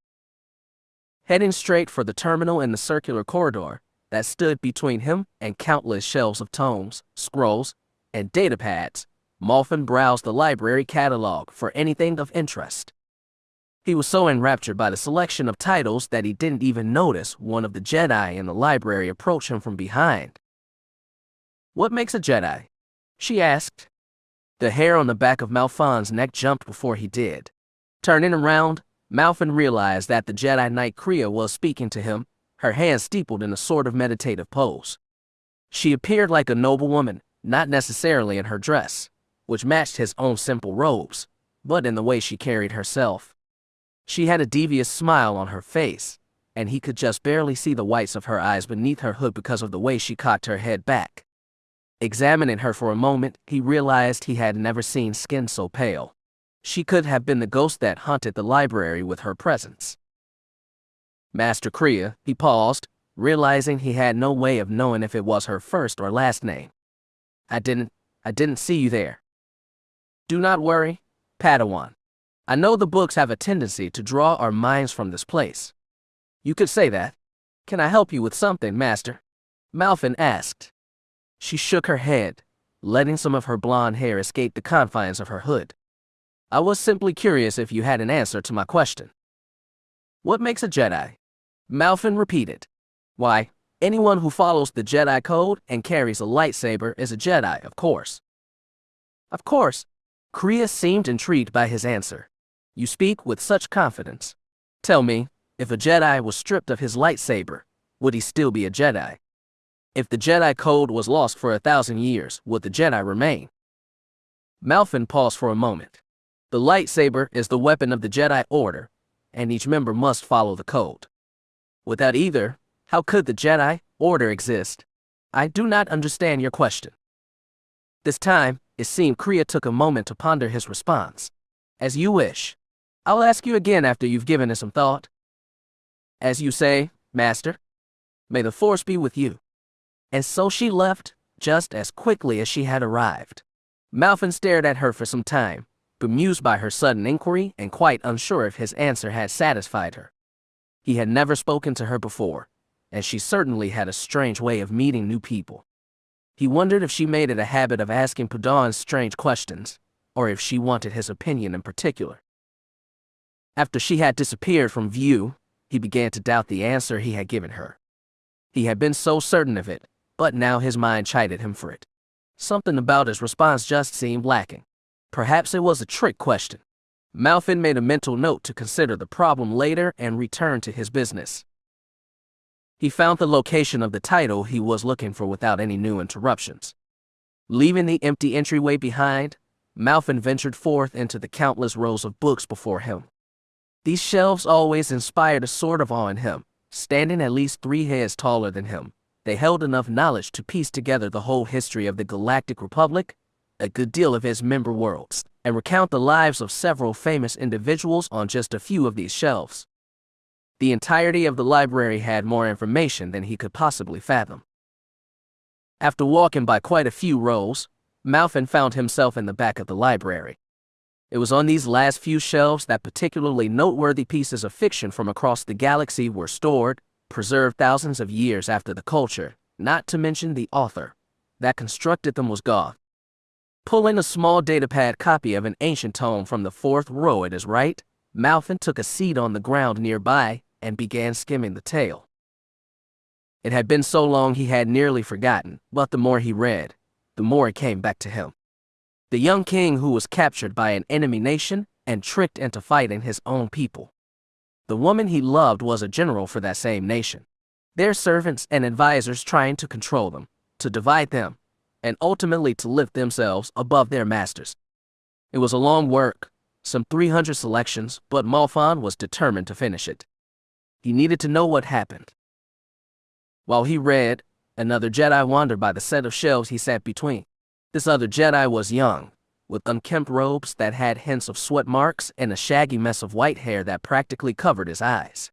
Heading straight for the terminal in the circular corridor that stood between him and countless shelves of tomes, scrolls, and datapads, Malfin browsed the library catalog for anything of interest. He was so enraptured by the selection of titles that he didn't even notice one of the Jedi in the library approach him from behind, What makes a Jedi? She asked. The hair on the back of Malfon's neck jumped before he did. Turning around, Malfon realized that the Jedi Knight Kriya was speaking to him, her hands steepled in a sort of meditative pose. She appeared like a noble woman, not necessarily in her dress, which matched his own simple robes, but in the way she carried herself. She had a devious smile on her face, and he could just barely see the whites of her eyes beneath her hood because of the way she cocked her head back. Examining her for a moment, he realized he had never seen skin so pale. She could have been the ghost that haunted the library with her presence. Master Kriya, he paused, realizing he had no way of knowing if it was her first or last name. I didn't see you there. Do not worry, Padawan. I know the books have a tendency to draw our minds from this place. You could say that. Can I help you with something, Master? Malfon asked. She shook her head, letting some of her blonde hair escape the confines of her hood. I was simply curious if you had an answer to my question. What makes a Jedi? Malfon repeated. Why, anyone who follows the Jedi Code and carries a lightsaber is a Jedi, of course. Of course. Kriya seemed intrigued by his answer. You speak with such confidence. Tell me, if a Jedi was stripped of his lightsaber, would he still be a Jedi? If the Jedi Code was lost for 1,000 years, would the Jedi remain? Malfon paused for a moment. The lightsaber is the weapon of the Jedi Order, and each member must follow the code. Without either, how could the Jedi Order exist? I do not understand your question. This time, it seemed Kriya took a moment to ponder his response. As you wish. I'll ask you again after you've given it some thought. As you say, Master. May the Force be with you. And so she left, just as quickly as she had arrived. Malfon stared at her for some time, bemused by her sudden inquiry and quite unsure if his answer had satisfied her. He had never spoken to her before, and she certainly had a strange way of meeting new people. He wondered if she made it a habit of asking Padawan strange questions, or if she wanted his opinion in particular. After she had disappeared from view, he began to doubt the answer he had given her. He had been so certain of it, but now his mind chided him for it. Something about his response just seemed lacking. Perhaps it was a trick question. Malfon made a mental note to consider the problem later and returned to his business. He found the location of the title he was looking for without any new interruptions. Leaving the empty entryway behind, Malfon ventured forth into the countless rows of books before him. These shelves always inspired a sort of awe in him. Standing at least 3 heads taller than him, they held enough knowledge to piece together the whole history of the Galactic Republic, a good deal of its member worlds, and recount the lives of several famous individuals on just a few of these shelves. The entirety of the library had more information than he could possibly fathom. After walking by quite a few rows, Malfon found himself in the back of the library. It was on these last few shelves that particularly noteworthy pieces of fiction from across the galaxy were stored, preserved thousands of years after the culture, not to mention the author that constructed them was gone. Pulling a small datapad copy of an ancient tome from the 4th row at his right, Malfon took a seat on the ground nearby and began skimming the tale. It had been so long he had nearly forgotten, but the more he read, the more it came back to him. The young king who was captured by an enemy nation and tricked into fighting his own people. The woman he loved was a general for that same nation. Their servants and advisors trying to control them, to divide them, and ultimately to lift themselves above their masters. It was a long work, some 300 selections, but Malfon was determined to finish it. He needed to know what happened. While he read, another Jedi wandered by the set of shelves he sat between. This other Jedi was young, with unkempt robes that had hints of sweat marks and a shaggy mess of white hair that practically covered his eyes.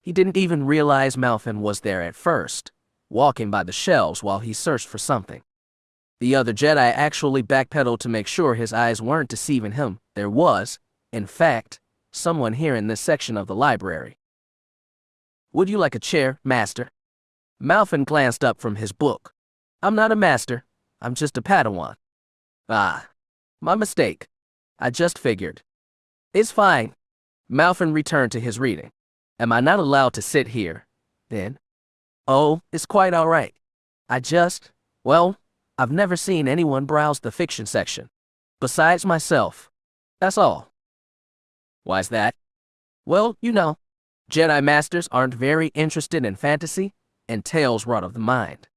He didn't even realize Malfon was there at first, walking by the shelves while he searched for something. The other Jedi actually backpedaled to make sure his eyes weren't deceiving him. There was, in fact, someone here in this section of the library. Would you like a chair, Master? Malfon glanced up from his book. I'm not a master. I'm just a Padawan. Ah, my mistake. I just figured. It's fine. Malfon returned to his reading. Am I not allowed to sit here, then? Oh, it's quite all right. Well, I've never seen anyone browse the fiction section. Besides myself. That's all. Why's that? Well, you know, Jedi Masters aren't very interested in fantasy and tales wrought of the mind.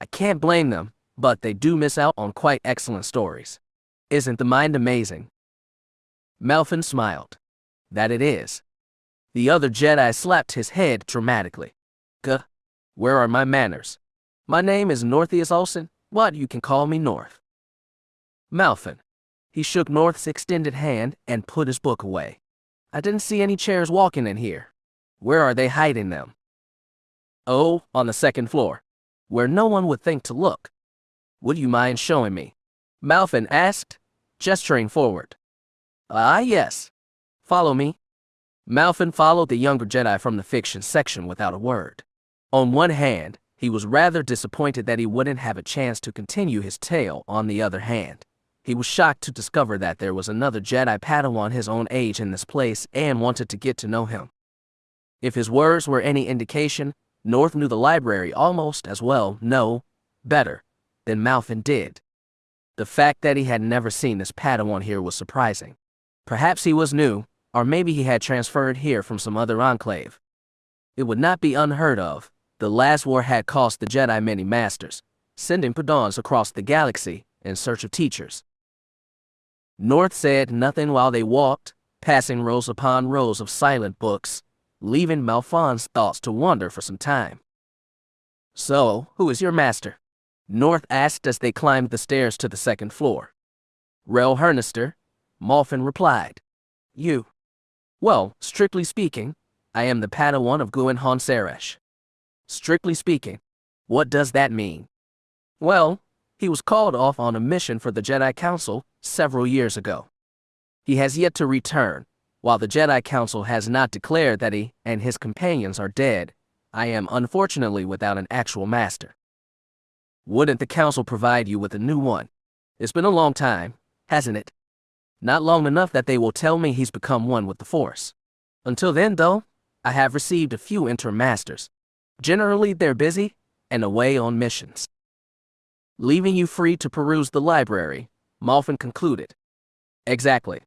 I can't blame them, but they do miss out on quite excellent stories. Isn't the mind amazing? Malfin smiled. That it is. The other Jedi slapped his head dramatically. Guh. Where are my manners? My name is Northeus Olsen, but you can call me North. Malfin. He shook North's extended hand and put his book away. I didn't see any chairs walking in here. Where are they hiding them? Oh, on the second floor, where no one would think to look. Would you mind showing me? Malfin asked, gesturing forward. Yes. Follow me. Malfin followed the younger Jedi from the fiction section without a word. On one hand, he was rather disappointed that he wouldn't have a chance to continue his tale. On the other hand, he was shocked to discover that there was another Jedi Padawan his own age in this place and wanted to get to know him. If his words were any indication, North knew the library almost as well, no, better, than Malfin did. The fact that he had never seen this Padawan here was surprising. Perhaps he was new, or maybe he had transferred here from some other enclave. It would not be unheard of. The last war had cost the Jedi many masters, sending Padawans across the galaxy in search of teachers. North said nothing while they walked, passing rows upon rows of silent books, leaving Malfin's thoughts to wander for some time. So, who is your master? North asked as they climbed the stairs to the second floor. Rel Hernister, Malfin replied. You. Well, strictly speaking, I am the Padawan of Guin Han Seresh. Strictly speaking, what does that mean? Well, he was called off on a mission for the Jedi Council several years ago. He has yet to return. While the Jedi Council has not declared that he and his companions are dead, I am unfortunately without an actual master. Wouldn't the Council provide you with a new one? It's been a long time, hasn't it? Not long enough that they will tell me he's become one with the Force. Until then, though, I have received a few interim masters. Generally, they're busy and away on missions. Leaving you free to peruse the library, Malfin concluded. Exactly.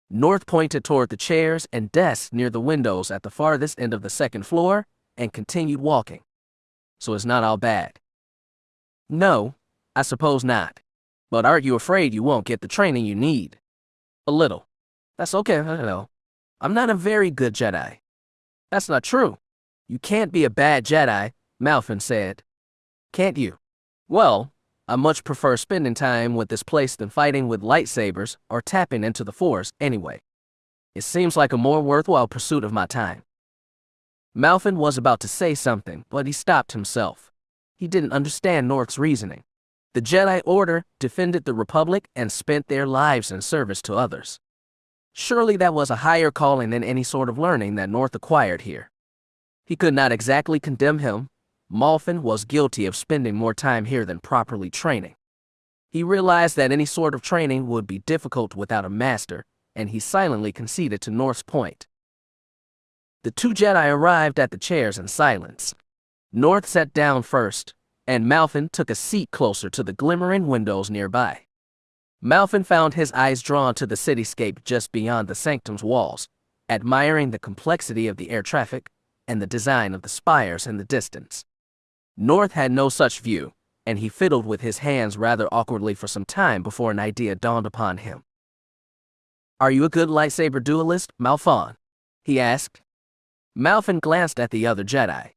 North pointed toward the chairs and desks near the windows at the farthest end of the second floor and continued walking. So it's not all bad. No, I suppose not. But aren't you afraid you won't get the training you need? A little. That's okay, I know. I'm not a very good Jedi. That's not true. You can't be a bad Jedi, Malfin said. Can't you? Well, I much prefer spending time with this place than fighting with lightsabers or tapping into the Force anyway. It seems like a more worthwhile pursuit of my time. Malfin was about to say something, but he stopped himself. He didn't understand North's reasoning. The Jedi Order defended the Republic and spent their lives in service to others. Surely that was a higher calling than any sort of learning that North acquired here. He could not exactly condemn him. Malfin was guilty of spending more time here than properly training. He realized that any sort of training would be difficult without a master, and he silently conceded to North's point. The two Jedi arrived at the chairs in silence. North sat down first, and Malfin took a seat closer to the glimmering windows nearby. Malfin found his eyes drawn to the cityscape just beyond the sanctum's walls, admiring the complexity of the air traffic and the design of the spires in the distance. North had no such view, and he fiddled with his hands rather awkwardly for some time before an idea dawned upon him. Are you a good lightsaber duelist, Malfin? He asked. Malfin glanced at the other Jedi.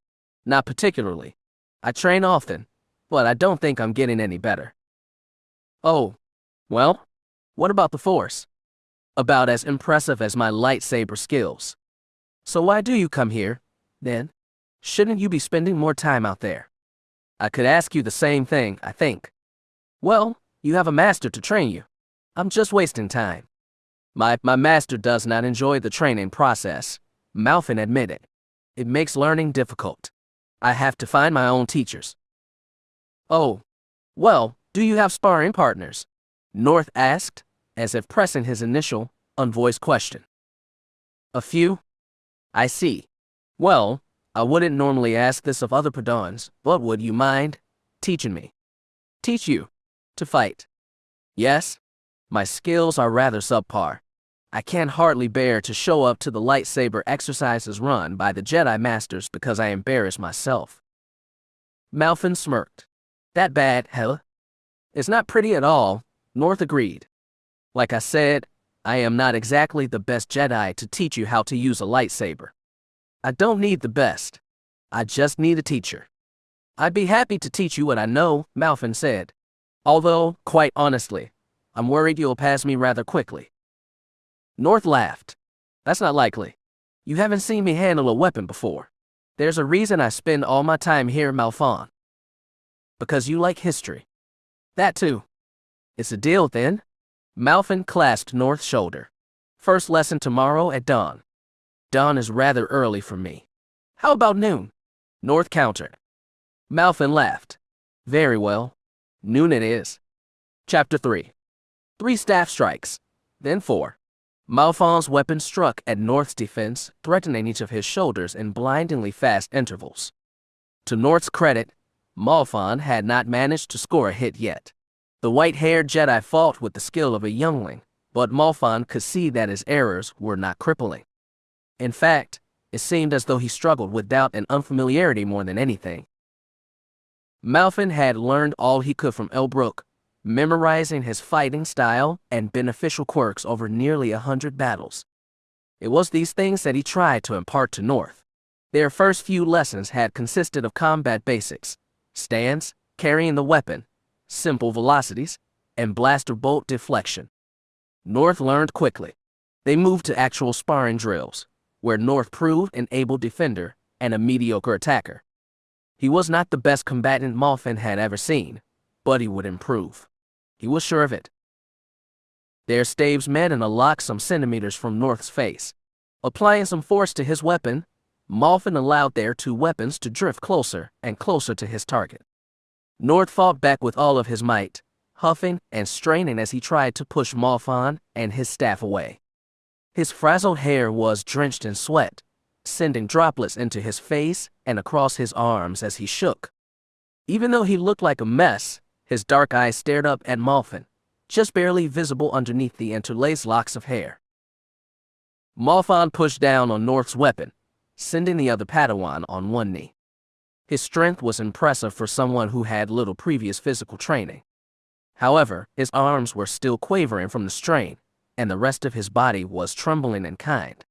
Not particularly. I train often, but I don't think I'm getting any better. Oh, well, what about the Force? About as impressive as my lightsaber skills. So why do you come here, then? Shouldn't you be spending more time out there? I could ask you the same thing, I think. Well, you have a master to train you. I'm just wasting time. My master does not enjoy the training process, Malfin admitted. It makes learning difficult. I have to find my own teachers. Oh, well, do you have sparring partners? North asked, as if pressing his initial, unvoiced question. A few? I see. Well, I wouldn't normally ask this of other Padawans, but would you mind teaching me? Teach you? to fight. Yes, my skills are rather subpar. I can hardly bear to show up to the lightsaber exercises run by the Jedi Masters because I embarrass myself. Malfin smirked. That bad, hell? It's not pretty at all, North agreed. Like I said, I am not exactly the best Jedi to teach you how to use a lightsaber. I don't need the best. I just need a teacher. I'd be happy to teach you what I know, Malfin said. Although, quite honestly, I'm worried you'll pass me rather quickly. North laughed. That's not likely. You haven't seen me handle a weapon before. There's a reason I spend all my time here, Malfon. Because you like history. That too. It's a deal then. Malfin clasped North's shoulder. First lesson tomorrow at dawn. Dawn is rather early for me. How about noon? North countered. Malfin laughed. Very well. Noon it is. Chapter 3. 3 staff strikes. Then 4. Malfon's weapon struck at North's defense, threatening each of his shoulders in blindingly fast intervals. To North's credit, Malfon had not managed to score a hit yet. The white-haired Jedi fought with the skill of a youngling, but Malfon could see that his errors were not crippling. In fact, it seemed as though he struggled with doubt and unfamiliarity more than anything. Malfin had learned all he could from Elbrook, memorizing his fighting style and beneficial quirks over nearly 100 battles. It was these things that he tried to impart to North. Their first few lessons had consisted of combat basics, stance, carrying the weapon, simple velocities, and blaster bolt deflection. North learned quickly. They moved to actual sparring drills, where North proved an able defender and a mediocre attacker. He was not the best combatant Malfin had ever seen, but he would improve. He was sure of it. Their staves met in a lock some centimeters from North's face. Applying some force to his weapon, Malfin allowed their 2 weapons to drift closer and closer to his target. North fought back with all of his might, huffing and straining as he tried to push Malfon and his staff away. His frazzled hair was drenched in sweat, sending droplets into his face and across his arms as he shook. Even though he looked like a mess, his dark eyes stared up at Malfin, just barely visible underneath the interlaced locks of hair. Malfon pushed down on North's weapon, sending the other Padawan on one knee. His strength was impressive for someone who had little previous physical training. However, his arms were still quavering from the strain, and the rest of his body was trembling in kind.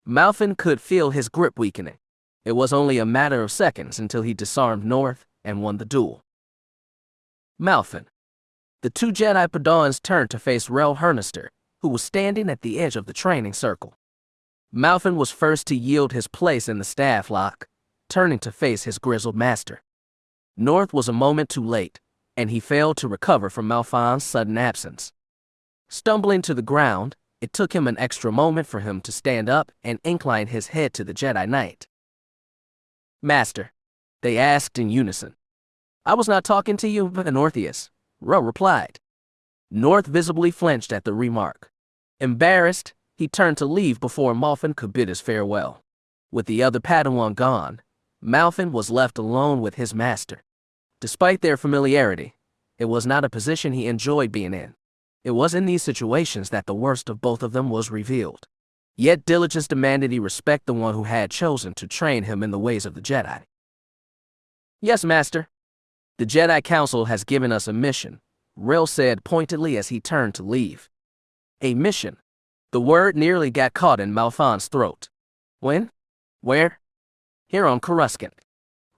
Malfin could feel his grip weakening. It was only a matter of seconds until he disarmed North and won the duel. Malfin. The 2 Jedi Padawans turned to face Rel Hernister, who was standing at the edge of the training circle. Malfin was first to yield his place in the staff lock, turning to face his grizzled master. North was a moment too late, and he failed to recover from Malfon's sudden absence. Stumbling to the ground, it took him an extra moment for him to stand up and incline his head to the Jedi Knight. Master, they asked in unison. I was not talking to you, but Northeus, Rel replied. North visibly flinched at the remark. Embarrassed, he turned to leave before Malfin could bid his farewell. With the other Padawan gone, Malfin was left alone with his master. Despite their familiarity, it was not a position he enjoyed being in. It was in these situations that the worst of both of them was revealed. Yet diligence demanded he respect the one who had chosen to train him in the ways of the Jedi. Yes, Master. The Jedi Council has given us a mission, Rel said pointedly as he turned to leave. A mission. The word nearly got caught in Malfon's throat. When? Where? Here on Coruscant.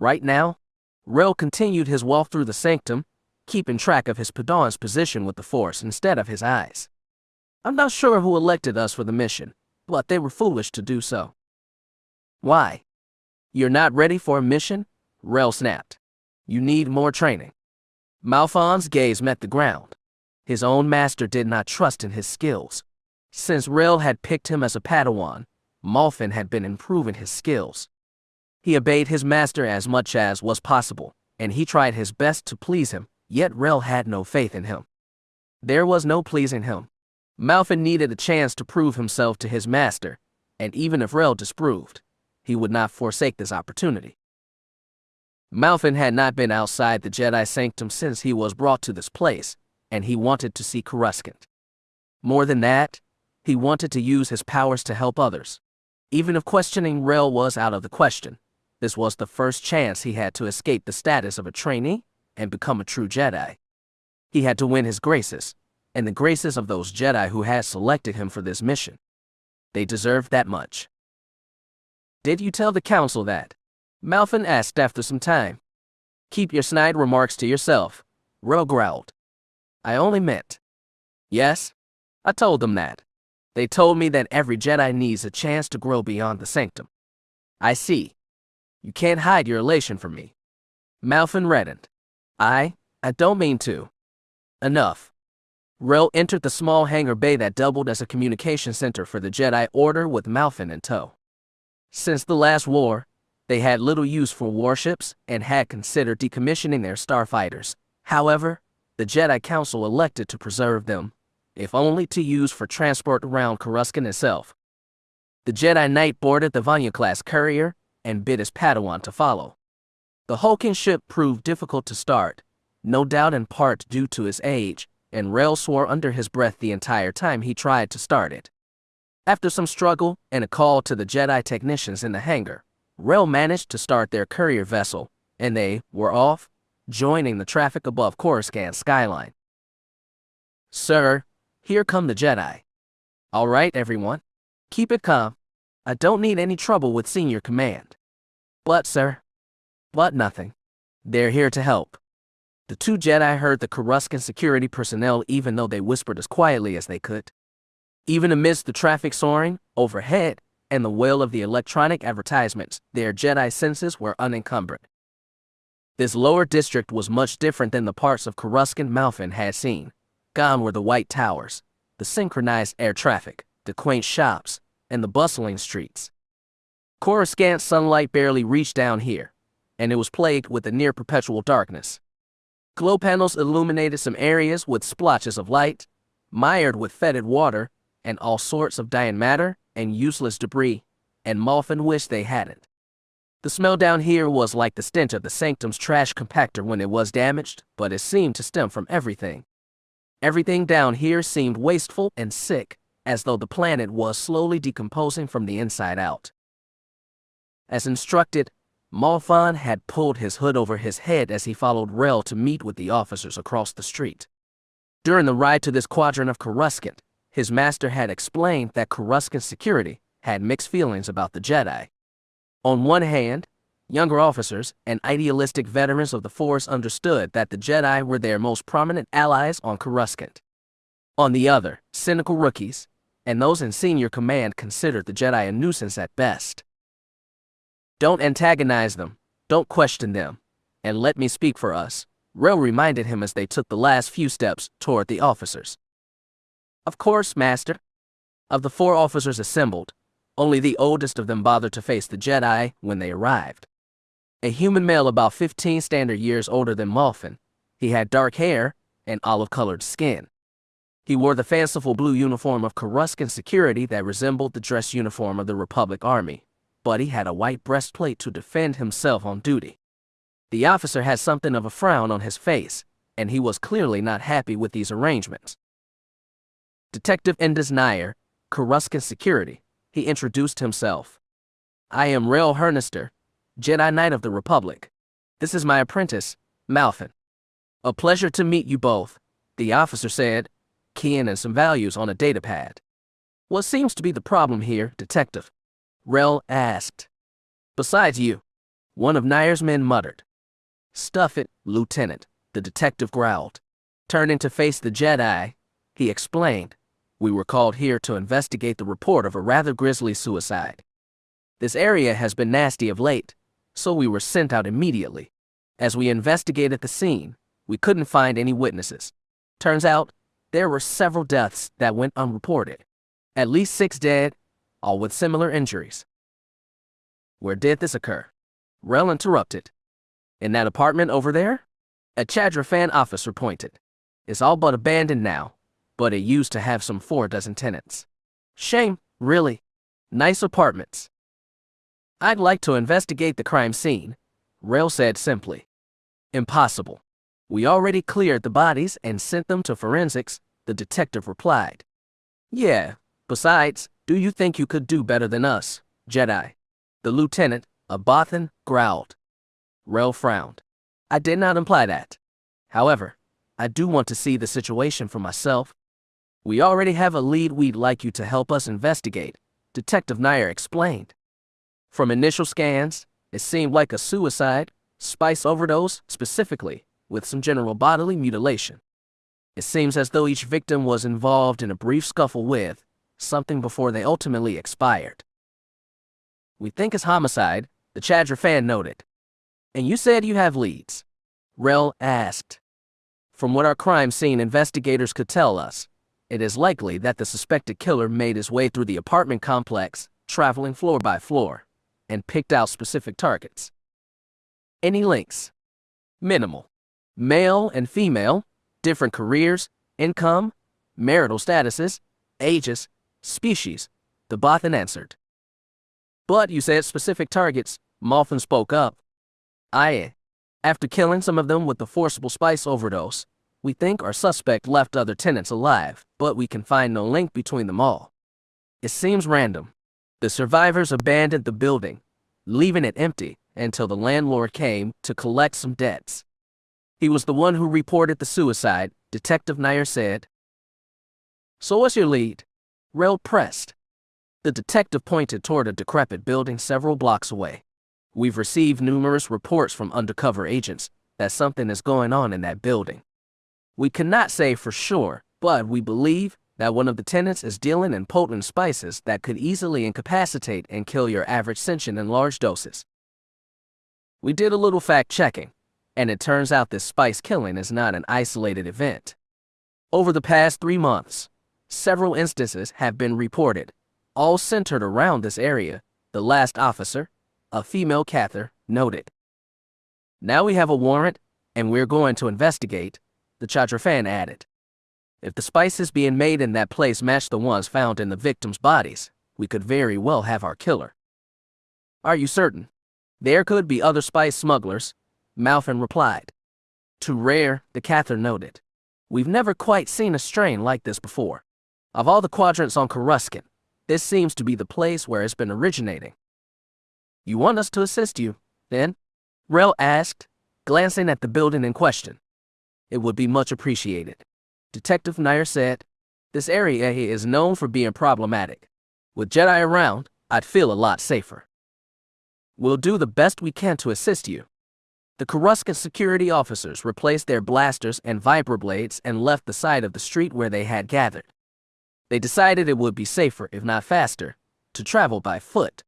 Right now? Rel continued his walk through the sanctum, keeping track of his Padawan's position with the Force instead of his eyes. I'm not sure who elected us for the mission, but they were foolish to do so. Why? You're not ready for a mission? Rel snapped. You need more training. Malfon's gaze met the ground. His own master did not trust in his skills. Since Rel had picked him as a Padawan, Malfin had been improving his skills. He obeyed his master as much as was possible, and he tried his best to please him, yet Rel had no faith in him. There was no pleasing him. Malfin needed a chance to prove himself to his master, and even if Rel disproved, he would not forsake this opportunity. Malfin had not been outside the Jedi Sanctum since he was brought to this place, and he wanted to see Coruscant. More than that, he wanted to use his powers to help others. Even if questioning Rel was out of the question, this was the first chance he had to escape the status of a trainee and become a true Jedi. He had to win his graces, and the graces of those Jedi who had selected him for this mission. They deserved that much. "Did you tell the council that?" Malfin asked after some time. "Keep your snide remarks to yourself," Rel growled. "I only meant." "Yes, I told them that. They told me that every Jedi needs a chance to grow beyond the sanctum." "I see. You can't hide your elation from me." Malfin reddened. I don't mean to." "Enough." Rel entered the small hangar bay that doubled as a communication center for the Jedi Order with Malfin in tow. Since the last war, they had little use for warships and had considered decommissioning their starfighters. However, the Jedi Council elected to preserve them, if only to use for transport around Coruscant itself. The Jedi Knight boarded the Vanya-class courier and bid his Padawan to follow. The hulking ship proved difficult to start, no doubt in part due to his age, and Rel swore under his breath the entire time he tried to start it. After some struggle and a call to the Jedi technicians in the hangar, Rel managed to start their courier vessel, and they were off, joining the traffic above Coruscant's skyline. "Sir, here come the Jedi." "All right, everyone. Keep it calm. I don't need any trouble with senior command." "But, sir." "But nothing. They're here to help." The two Jedi heard the Coruscant security personnel even though they whispered as quietly as they could. Even amidst the traffic soaring overhead and the wail of the electronic advertisements, their Jedi senses were unencumbered. This lower district was much different than the parts of Coruscant Malfin had seen. Gone were the white towers, the synchronized air traffic, the quaint shops, and the bustling streets. Coruscant's sunlight barely reached down here, and it was plagued with a near-perpetual darkness. Glow panels illuminated some areas with splotches of light, mired with fetid water, and all sorts of dying matter and useless debris, and Malfin wished they hadn't. The smell down here was like the stench of the Sanctum's trash compactor when it was damaged, but it seemed to stem from everything. Everything down here seemed wasteful and sick, as though the planet was slowly decomposing from the inside out. As instructed, Malfin had pulled his hood over his head as he followed Rel to meet with the officers across the street. During the ride to this quadrant of Coruscant, his master had explained that Coruscant security had mixed feelings about the Jedi. On one hand, younger officers and idealistic veterans of the Force understood that the Jedi were their most prominent allies on Coruscant. On the other, cynical rookies, and those in senior command considered the Jedi a nuisance at best. "Don't antagonize them, don't question them, and let me speak for us," Rel reminded him as they took the last few steps toward the officers. "Of course, Master." Of the 4 officers assembled, only the oldest of them bothered to face the Jedi when they arrived. A human male about 15 standard years older than Malfin, he had dark hair and olive-colored skin. He wore the fanciful blue uniform of Coruscant security that resembled the dress uniform of the Republic Army, but he had a white breastplate to defend himself on duty. The officer had something of a frown on his face, and he was clearly not happy with these arrangements. "Detective Endis Nair, Coruscant Security," he introduced himself. "I am Rel Hernister, Jedi Knight of the Republic. This is my apprentice, Malfin." "A pleasure to meet you both," the officer said, keying in some values on a datapad. "What seems to be the problem here, Detective?" Rel asked. "Besides you," one of Nair's men muttered. "Stuff it, Lieutenant," the detective growled. Turning to face the Jedi, he explained, "We were called here to investigate the report of a rather grisly suicide. This area has been nasty of late, so we were sent out immediately. As we investigated the scene, we couldn't find any witnesses. Turns out, there were several deaths that went unreported. At least 6 dead, all with similar injuries." "Where did this occur?" Rel interrupted. "In that apartment over there?" A Chadrafan officer pointed. "It's all but abandoned now, but it used to have some 4 dozen tenants. Shame, really. Nice apartments." "I'd like to investigate the crime scene," Rel said simply. Impossible. We already cleared the bodies and sent them to forensics, the detective replied. Yeah, besides, do you think you could do better than us, Jedi? The lieutenant, a Bothan, growled. Rel frowned. I did not imply that. However, I do want to see the situation for myself. We already have a lead we'd like you to help us investigate, Detective Nair explained. From initial scans, it seemed like a suicide, spice overdose specifically, with some general bodily mutilation. It seems as though each victim was involved in a brief scuffle with something before they ultimately expired. We think it's homicide, the Chadra fan noted. And you said you have leads? Rel asked. From what our crime scene investigators could tell us, it is likely that the suspected killer made his way through the apartment complex, traveling floor by floor, and picked out specific targets. Any links? Minimal. Male and female, different careers, income, marital statuses, ages, species, the Bothan answered. But you said specific targets, Malfin spoke up. After killing some of them with the forcible spice overdose, we think our suspect left other tenants alive, but we can find no link between them all. It seems random. The survivors abandoned the building, leaving it empty until the landlord came to collect some debts. He was the one who reported the suicide, Detective Nair said. So what's your lead? Rel pressed. The detective pointed toward a decrepit building several blocks away. We've received numerous reports from undercover agents that something is going on in that building. We cannot say for sure, but we believe that one of the tenants is dealing in potent spices that could easily incapacitate and kill your average sentient in large doses. We did a little fact-checking, and it turns out this spice killing is not an isolated event. Over the past 3 months, several instances have been reported, all centered around this area, the last officer, a female Cathar, noted. Now we have a warrant, and we're going to investigate, the Chadrafan added. If the spices being made in that place match the ones found in the victims' bodies, we could very well have our killer. Are you certain? There could be other spice smugglers, Malfin replied. Too rare, the Cathar noted. We've never quite seen a strain like this before. Of all the quadrants on Coruscant, this seems to be the place where it's been originating. You want us to assist you, then? Rel asked, glancing at the building in question. It would be much appreciated. Detective Nair said, this area is known for being problematic. With Jedi around, I'd feel a lot safer. We'll do the best we can to assist you. The Coruscant security officers replaced their blasters and vibroblades and left the side of the street where they had gathered. They decided it would be safer, if not faster, to travel by foot.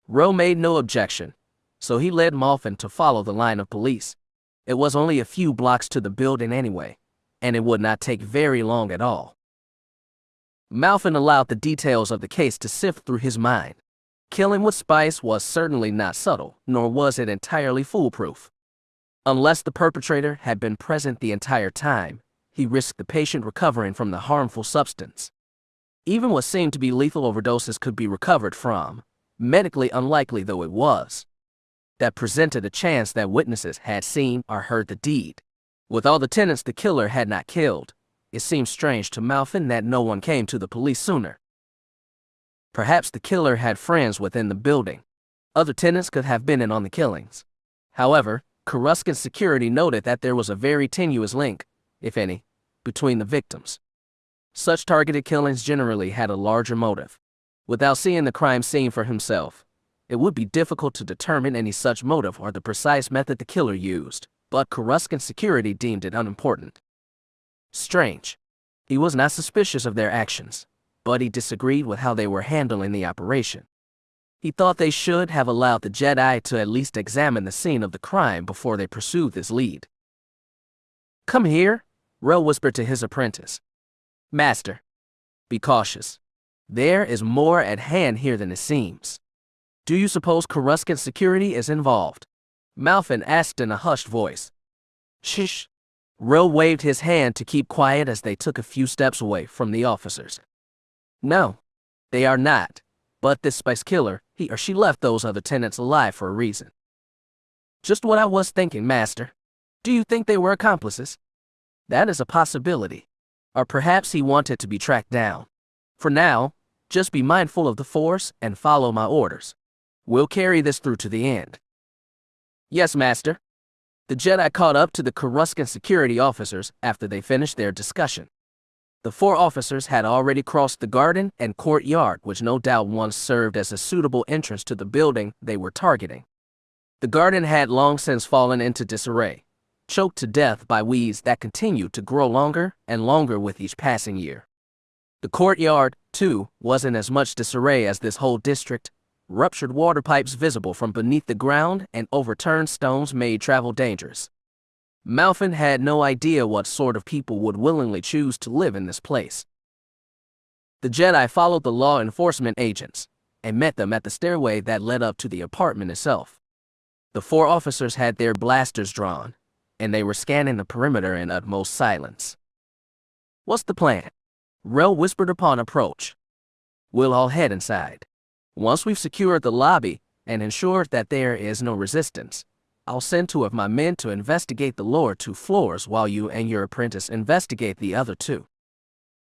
Rel made no objection, so he led Malfin to follow the line of police. It was only a few blocks to the building anyway, and it would not take very long at all. Malfin allowed the details of the case to sift through his mind. Killing with spice was certainly not subtle, nor was it entirely foolproof. Unless the perpetrator had been present the entire time, he risked the patient recovering from the harmful substance. Even what seemed to be lethal overdoses could be recovered from, medically unlikely though it was. That presented a chance that witnesses had seen or heard the deed. With all the tenants the killer had not killed, it seemed strange to Malfin that no one came to the police sooner. Perhaps the killer had friends within the building. Other tenants could have been in on the killings. However, Coruscant security noted that there was a very tenuous link, if any, between the victims. Such targeted killings generally had a larger motive. Without seeing the crime scene for himself, it would be difficult to determine any such motive or the precise method the killer used, but Coruscant security deemed it unimportant. Strange. He was not suspicious of their actions, but he disagreed with how they were handling the operation. He thought they should have allowed the Jedi to at least examine the scene of the crime before they pursued this lead. Come here, Rel whispered to his apprentice. Master, be cautious. There is more at hand here than it seems. Do you suppose Coruscant security is involved? Malfin asked in a hushed voice. Shh. Rel waved his hand to keep quiet as they took a few steps away from the officers. No, they are not. But this spice killer, he or she left those other tenants alive for a reason. Just what I was thinking, Master. Do you think they were accomplices? That is a possibility. Or perhaps he wanted to be tracked down. For now, just be mindful of the Force and follow my orders. We'll carry this through to the end. Yes, Master. The Jedi caught up to the Coruscant security officers after they finished their discussion. The 4 officers had already crossed the garden and courtyard, which no doubt once served as a suitable entrance to the building they were targeting. The garden had long since fallen into disarray, choked to death by weeds that continued to grow longer and longer with each passing year. The courtyard, too, was in as much disarray as this whole district. Ruptured water pipes visible from beneath the ground and overturned stones made travel dangerous. Malfin had no idea what sort of people would willingly choose to live in this place. The Jedi followed the law enforcement agents and met them at the stairway that led up to the apartment itself. The 4 officers had their blasters drawn, and they were scanning the perimeter in utmost silence. What's the plan? Rel whispered upon approach. We'll all head inside. Once we've secured the lobby and ensured that there is no resistance, I'll send 2 of my men to investigate the lower 2 floors while you and your apprentice investigate the other 2.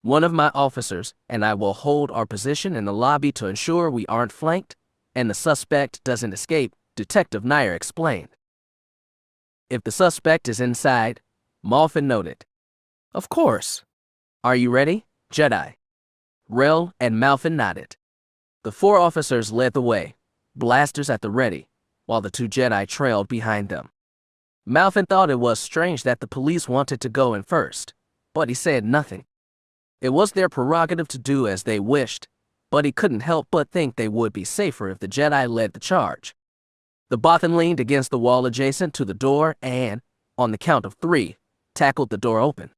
One of my officers and I will hold our position in the lobby to ensure we aren't flanked and the suspect doesn't escape, Detective Nair explained. If the suspect is inside, Malfin noted. Of course. Are you ready, Jedi? Rel and Malfin nodded. The 4 officers led the way, blasters at the ready, while the 2 Jedi trailed behind them. Malfin thought it was strange that the police wanted to go in first, but he said nothing. It was their prerogative to do as they wished, but he couldn't help but think they would be safer if the Jedi led the charge. The Bothan leaned against the wall adjacent to the door and, on the count of 3, tackled the door open.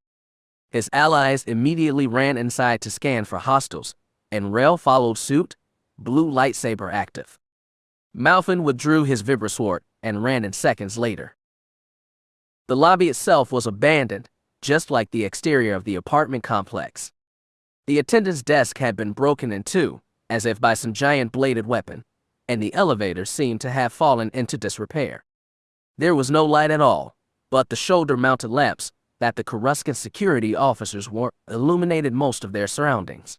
His allies immediately ran inside to scan for hostiles, and Rel followed suit, blue lightsaber active. Malfin withdrew his vibrasword and ran in seconds later. The lobby itself was abandoned, just like the exterior of the apartment complex. The attendant's desk had been broken in 2, as if by some giant bladed weapon, and the elevator seemed to have fallen into disrepair. There was no light at all, but the shoulder-mounted lamps that the Coruscant security officers wore illuminated most of their surroundings.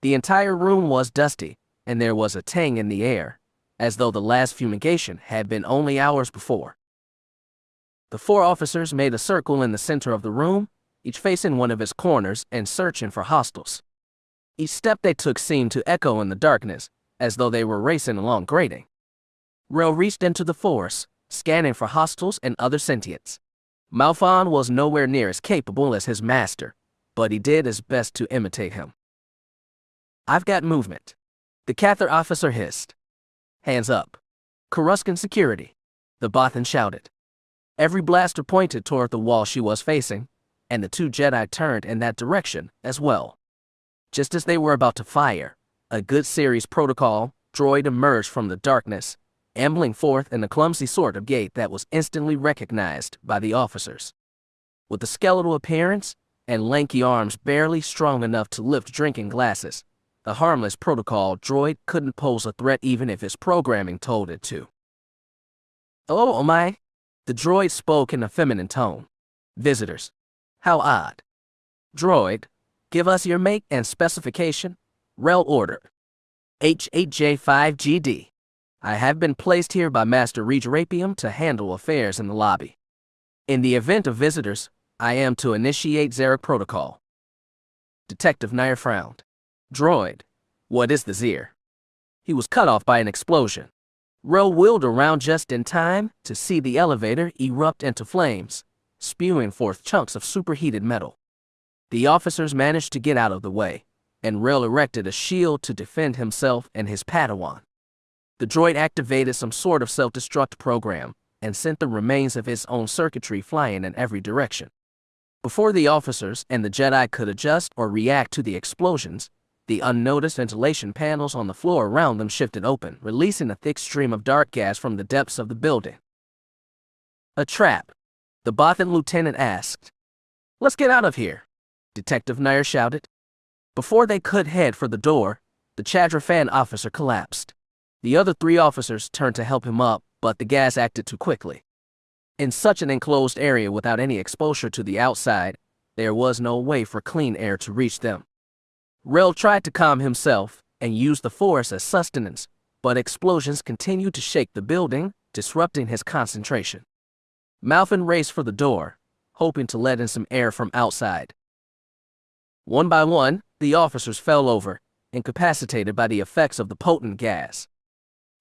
The entire room was dusty, and there was a tang in the air, as though the last fumigation had been only hours before. The 4 officers made a circle in the center of the room, each facing one of its corners and searching for hostiles. Each step they took seemed to echo in the darkness, as though they were racing along grating. Rel reached into the Force, scanning for hostiles and other sentients. Malfin was nowhere near as capable as his master, but he did his best to imitate him. I've got movement, the KOTOR officer hissed. Hands up. Coruscant security, the Bothan shouted. Every blaster pointed toward the wall she was facing, and the 2 Jedi turned in that direction as well. Just as they were about to fire, a good series protocol droid emerged from the darkness, ambling forth in a clumsy sort of gait that was instantly recognized by the officers. With a skeletal appearance and lanky arms barely strong enough to lift drinking glasses, the harmless protocol droid couldn't pose a threat even if its programming told it to. Oh my, the droid spoke in a feminine tone. Visitors. How odd. Droid, give us your make and specification. Rel order. H8J5GD. I have been placed here by Master Regrapium to handle affairs in the lobby. In the event of visitors, I am to initiate Zarek protocol. Detective Nair frowned. Droid, what is the Zir? He was cut off by an explosion. Rel wheeled around just in time to see the elevator erupt into flames, spewing forth chunks of superheated metal. The officers managed to get out of the way, and Rel erected a shield to defend himself and his Padawan. The droid activated some sort of self-destruct program and sent the remains of its own circuitry flying in every direction. Before the officers and the Jedi could adjust or react to the explosions, the unnoticed ventilation panels on the floor around them shifted open, releasing a thick stream of dark gas from the depths of the building. A trap, the Bothan lieutenant asked. Let's get out of here, Detective Nair shouted. Before they could head for the door, the Chadrafan officer collapsed. The other 3 officers turned to help him up, but the gas acted too quickly. In such an enclosed area without any exposure to the outside, there was no way for clean air to reach them. Rel tried to calm himself and use the force as sustenance, but explosions continued to shake the building, disrupting his concentration. Malfin raced for the door, hoping to let in some air from outside. One by one, the officers fell over, incapacitated by the effects of the potent gas.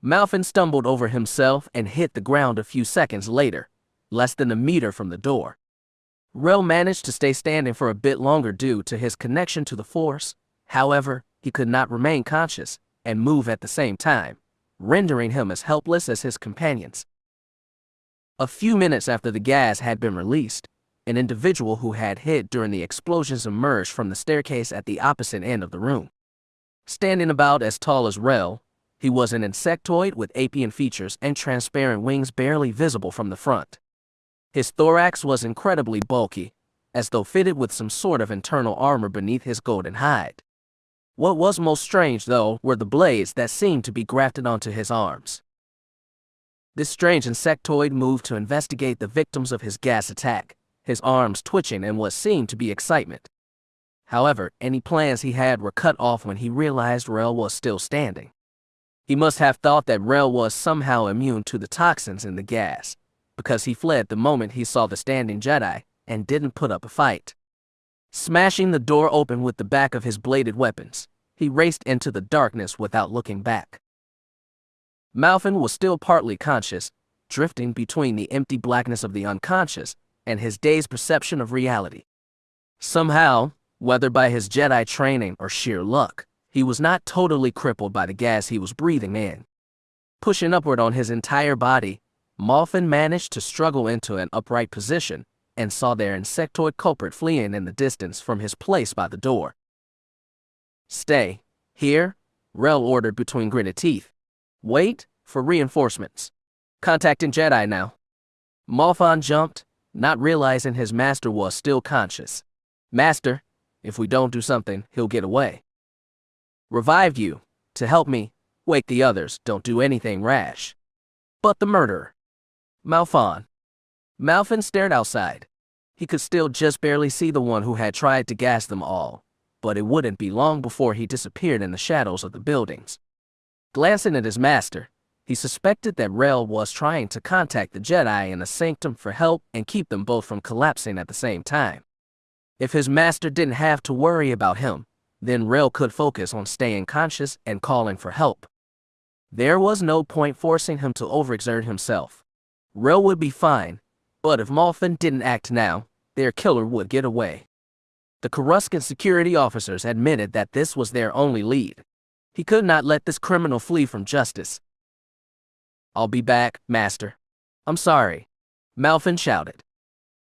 Malfin stumbled over himself and hit the ground a few seconds later, less than a meter from the door. Rel managed to stay standing for a bit longer due to his connection to the Force. However, he could not remain conscious and move at the same time, rendering him as helpless as his companions. A few minutes after the gas had been released, an individual who had hid during the explosions emerged from the staircase at the opposite end of the room. Standing about as tall as Rel, he was an insectoid with apian features and transparent wings barely visible from the front. His thorax was incredibly bulky, as though fitted with some sort of internal armor beneath his golden hide. What was most strange, though, were the blades that seemed to be grafted onto his arms. This strange insectoid moved to investigate the victims of his gas attack, his arms twitching in what seemed to be excitement. However, any plans he had were cut off when he realized Rel was still standing. He must have thought that Rel was somehow immune to the toxins in the gas, because he fled the moment he saw the standing Jedi and didn't put up a fight. Smashing the door open with the back of his bladed weapons, he raced into the darkness without looking back. Malfin was still partly conscious, drifting between the empty blackness of the unconscious and his dazed perception of reality. Somehow, whether by his Jedi training or sheer luck, he was not totally crippled by the gas he was breathing in. Pushing upward on his entire body, Malfin managed to struggle into an upright position and saw their insectoid culprit fleeing in the distance from his place by the door. "Stay here," Rel ordered between gritted teeth. "Wait for reinforcements. Contacting Jedi now." Malfin jumped, not realizing his master was still conscious. "Master, if we don't do something, he'll get away." "Revived you, to help me. Wake the others, don't do anything rash." "But the murderer." Malfin stared outside. He could still just barely see the one who had tried to gas them all, but it wouldn't be long before he disappeared in the shadows of the buildings. Glancing at his master, he suspected that Rel was trying to contact the Jedi in the sanctum for help and keep them both from collapsing at the same time. If his master didn't have to worry about him, then Rel could focus on staying conscious and calling for help. There was no point forcing him to overexert himself. Rel would be fine, but if Malfin didn't act now, their killer would get away. The Coruscant security officers admitted that this was their only lead. He could not let this criminal flee from justice. "I'll be back, Master." "I'm sorry," Malfin shouted.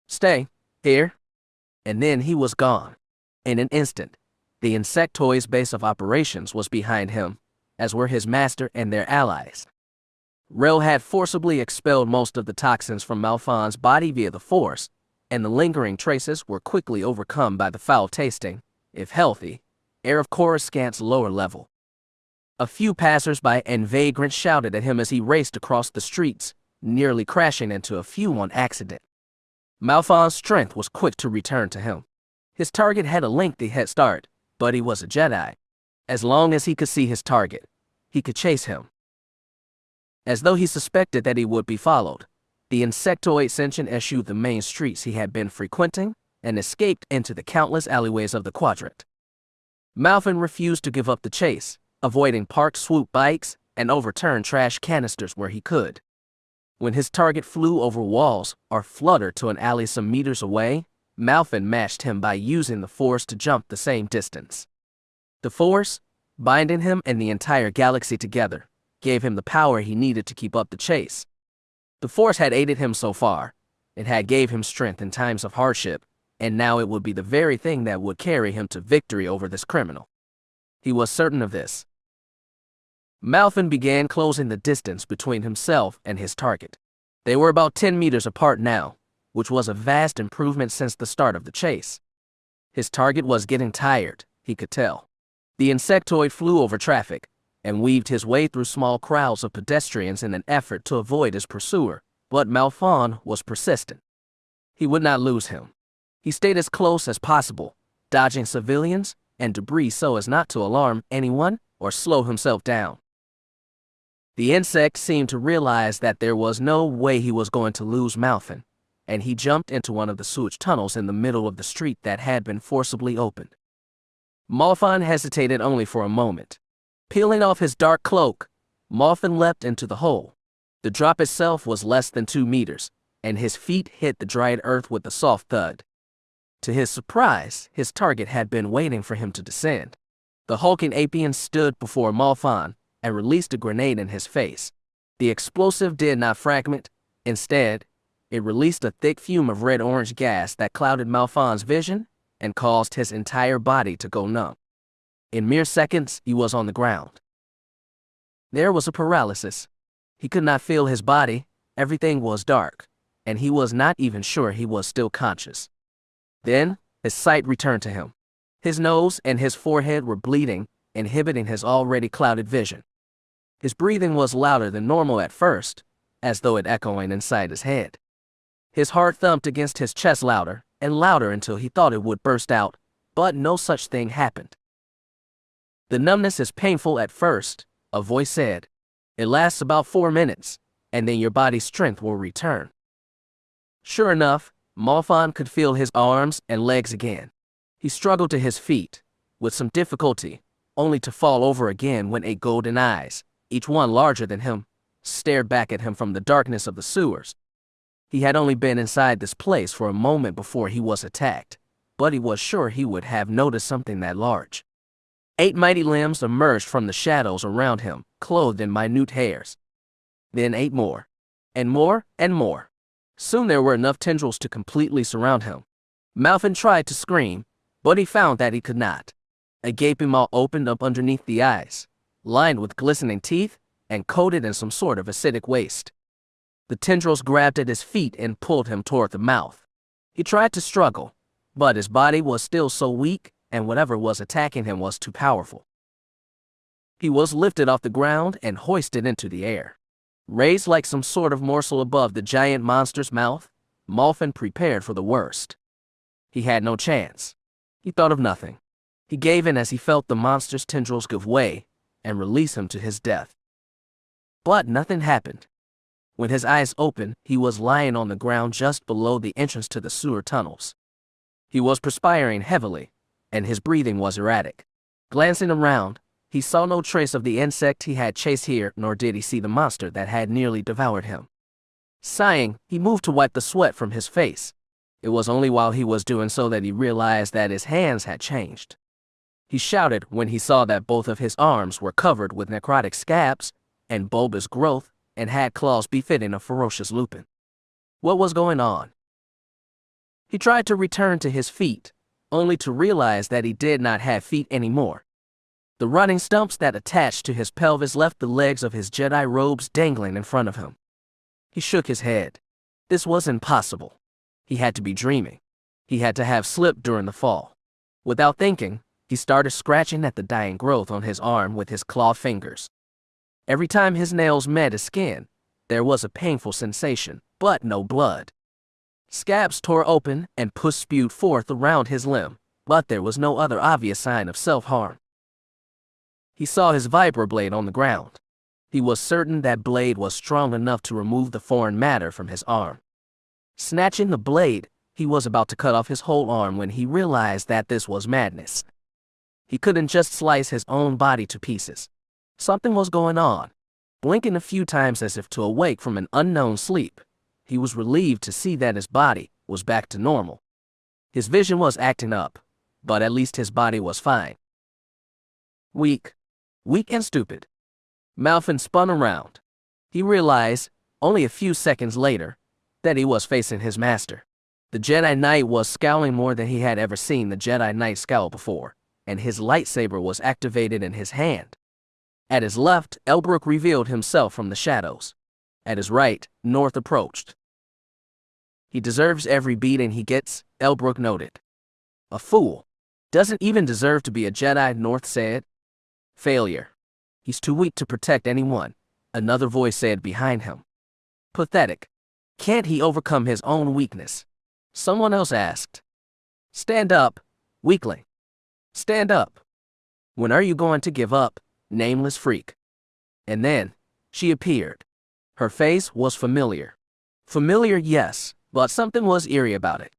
"Stay here." And then he was gone. In an instant, the insectoid's base of operations was behind him, as were his master and their allies. Rel had forcibly expelled most of the toxins from Malfin's body via the Force, and the lingering traces were quickly overcome by the foul-tasting, if healthy, air of Coruscant's lower level. A few passers-by and vagrants shouted at him as he raced across the streets, nearly crashing into a few on accident. Malfin's strength was quick to return to him. His target had a lengthy head start, but he was a Jedi. As long as he could see his target, he could chase him. As though he suspected that he would be followed, the insectoid sentient eschewed the main streets he had been frequenting and escaped into the countless alleyways of the quadrant. Malfin refused to give up the chase, avoiding parked swoop bikes and overturned trash canisters where he could. When his target flew over walls or fluttered to an alley some meters away, Malfin matched him by using the Force to jump the same distance. The Force, binding him and the entire galaxy together, gave him the power he needed to keep up the chase. The Force had aided him so far. It had gave him strength in times of hardship, and now it would be the very thing that would carry him to victory over this criminal. He was certain of this. Malfin began closing the distance between himself and his target. They were about 10 meters apart now, which was a vast improvement since the start of the chase. His target was getting tired, he could tell. The insectoid flew over traffic, and weaved his way through small crowds of pedestrians in an effort to avoid his pursuer, but Malphon was persistent. He would not lose him. He stayed as close as possible, dodging civilians and debris so as not to alarm anyone or slow himself down. The insect seemed to realize that there was no way he was going to lose Malphon, and he jumped into one of the sewage tunnels in the middle of the street that had been forcibly opened. Malphon hesitated only for a moment. Peeling off his dark cloak, Malphon leapt into the hole. The drop itself was less than 2 meters, and his feet hit the dried earth with a soft thud. To his surprise, his target had been waiting for him to descend. The hulking Apian stood before Malphon and released a grenade in his face. The explosive did not fragment. Instead, it released a thick fume of red-orange gas that clouded Malphon's vision and caused his entire body to go numb. In mere seconds, he was on the ground. There was a paralysis. He could not feel his body, everything was dark, and he was not even sure he was still conscious. Then, his sight returned to him. His nose and his forehead were bleeding, inhibiting his already clouded vision. His breathing was louder than normal at first, as though it echoing inside his head. His heart thumped against his chest louder and louder until he thought it would burst out, but no such thing happened. The numbness is painful at first, a voice said. It lasts about 4 minutes, and then your body's strength will return. Sure enough, Malphon could feel his arms and legs again. He struggled to his feet, with some difficulty, only to fall over again when 8 golden eyes, each one larger than him, stared back at him from the darkness of the sewers. He had only been inside this place for a moment before he was attacked, but he was sure he would have noticed something that large. 8 mighty limbs emerged from the shadows around him, clothed in minute hairs. Then 8 more, and more, and more. Soon there were enough tendrils to completely surround him. Malphon tried to scream, but he found that he could not. A gaping maw opened up underneath the eyes, lined with glistening teeth and coated in some sort of acidic waste. The tendrils grabbed at his feet and pulled him toward the mouth. He tried to struggle, but his body was still so weak, and whatever was attacking him was too powerful. He was lifted off the ground and hoisted into the air. Raised like some sort of morsel above the giant monster's mouth, Malphon prepared for the worst. He had no chance. He thought of nothing. He gave in as he felt the monster's tendrils give way and release him to his death. But nothing happened. When his eyes opened, he was lying on the ground just below the entrance to the sewer tunnels. He was perspiring heavily, and his breathing was erratic. Glancing around, he saw no trace of the insect he had chased here, nor did he see the monster that had nearly devoured him. Sighing, he moved to wipe the sweat from his face. It was only while he was doing so that he realized that his hands had changed. He shouted when he saw that both of his arms were covered with necrotic scabs and bulbous growth and had claws befitting a ferocious lupin. What was going on? He tried to return to his feet, only to realize that he did not have feet anymore. The rotting stumps that attached to his pelvis left the legs of his Jedi robes dangling in front of him. He shook his head. This was impossible. He had to be dreaming. He had to have slipped during the fall. Without thinking, he started scratching at the dying growth on his arm with his claw fingers. Every time his nails met his skin, there was a painful sensation, but no blood. Scabs tore open and pus spewed forth around his limb, but there was no other obvious sign of self-harm. He saw his vibroblade on the ground. He was certain that blade was strong enough to remove the foreign matter from his arm. Snatching the blade, he was about to cut off his whole arm when he realized that this was madness. He couldn't just slice his own body to pieces. Something was going on. Blinking a few times as if to awake from an unknown sleep, he was relieved to see that his body was back to normal. His vision was acting up, but at least his body was fine. Weak and stupid. Malphon spun around. He realized, only a few seconds later, that he was facing his master. The Jedi Knight was scowling more than he had ever seen the Jedi Knight scowl before, and his lightsaber was activated in his hand. At his left, Elbrook revealed himself from the shadows. At his right, North approached. He deserves every beating he gets, Elbrook noted. A fool. Doesn't even deserve to be a Jedi, North said. Failure. He's too weak to protect anyone, another voice said behind him. Pathetic. Can't he overcome his own weakness? Someone else asked. Stand up, weakling. Stand up. When are you going to give up, nameless freak? And then, she appeared. Her face was familiar. Familiar, yes, but something was eerie about it.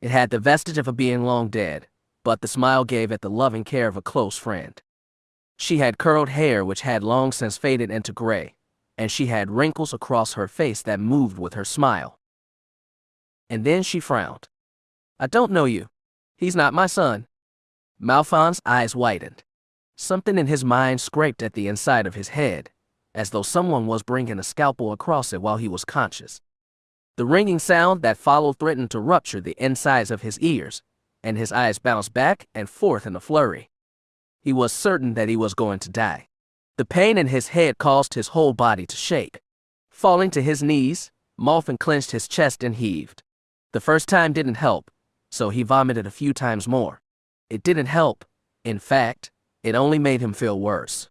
It had the vestige of a being long dead, but the smile gave it the loving care of a close friend. She had curled hair which had long since faded into gray, and she had wrinkles across her face that moved with her smile. And then she frowned. I don't know you. He's not my son. Malfon's eyes widened. Something in his mind scraped at the inside of his head, as though someone was bringing a scalpel across it while he was conscious. The ringing sound that followed threatened to rupture the insides of his ears, and his eyes bounced back and forth in a flurry. He was certain that he was going to die. The pain in his head caused his whole body to shake. Falling to his knees, Malfon clenched his chest and heaved. The first time didn't help, so he vomited a few times more. It didn't help. In fact, it only made him feel worse.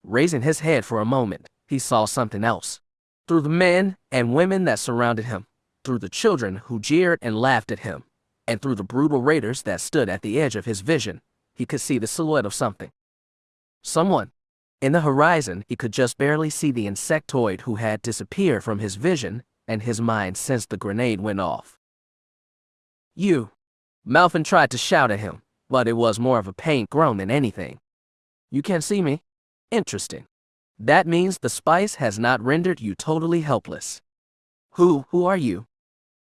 Raising his head for a moment, he saw something else. Through the men and women that surrounded him, through the children who jeered and laughed at him, and through the brutal raiders that stood at the edge of his vision, he could see the silhouette of something. Someone. In the horizon, he could just barely see the insectoid who had disappeared from his vision and his mind since the grenade went off. You. Malfon tried to shout at him, but it was more of a pained groan than anything. You can't see me? Interesting. That means the spice has not rendered you totally helpless. Who are you?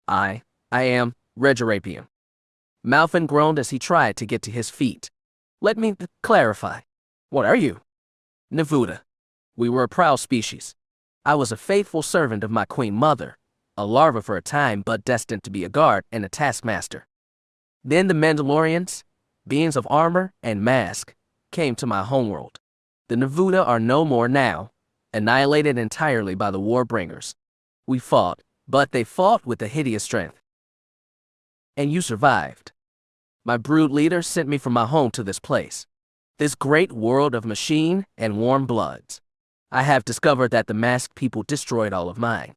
I am Resurgence. Malfon groaned as he tried to get to his feet. Let me clarify. What are you? Nevuda. We were a proud species. I was a faithful servant of my queen mother, a larva for a time but destined to be a guard and a taskmaster. Then the Mandalorians, beings of armor and mask, came to my homeworld. The Nevuda are no more now, annihilated entirely by the Warbringers. We fought, but they fought with a hideous strength. And you survived. My brood leader sent me from my home to this place, this great world of machine and warm bloods. I have discovered that the masked people destroyed all of mine.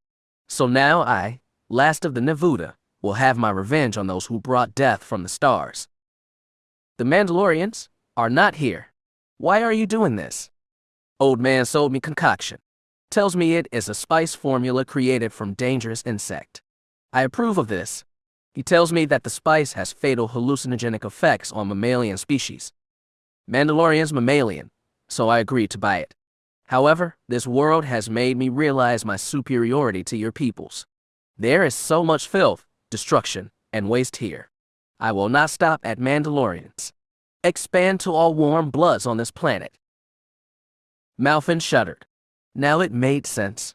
So now I, last of the Nevuda, will have my revenge on those who brought death from the stars. The Mandalorians are not here. Why are you doing this? Old man sold me concoction. Tells me it is a spice formula created from dangerous insect. I approve of this. He tells me that the spice has fatal hallucinogenic effects on mammalian species. Mandalorian's mammalian, so I agreed to buy it. However, this world has made me realize my superiority to your peoples. There is so much filth, destruction, and waste here. I will not stop at Mandalorians. Expand to all warm bloods on this planet. Malfon shuddered. Now it made sense.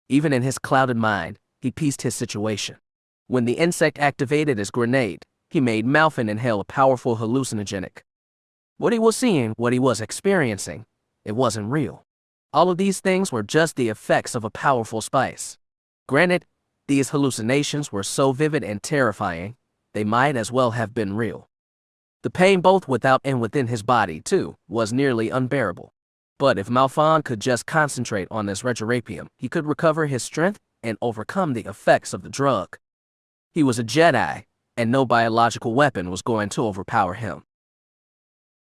Even in his clouded mind, he pieced his situation. When the insect activated his grenade, he made Malfon inhale a powerful hallucinogenic. What he was seeing, what he was experiencing, it wasn't real. All of these things were just the effects of a powerful spice. Granted, these hallucinations were so vivid and terrifying, they might as well have been real. The pain both without and within his body, too, was nearly unbearable. But if Malfon could just concentrate on this retrorapium, he could recover his strength and overcome the effects of the drug. He was a Jedi, and no biological weapon was going to overpower him.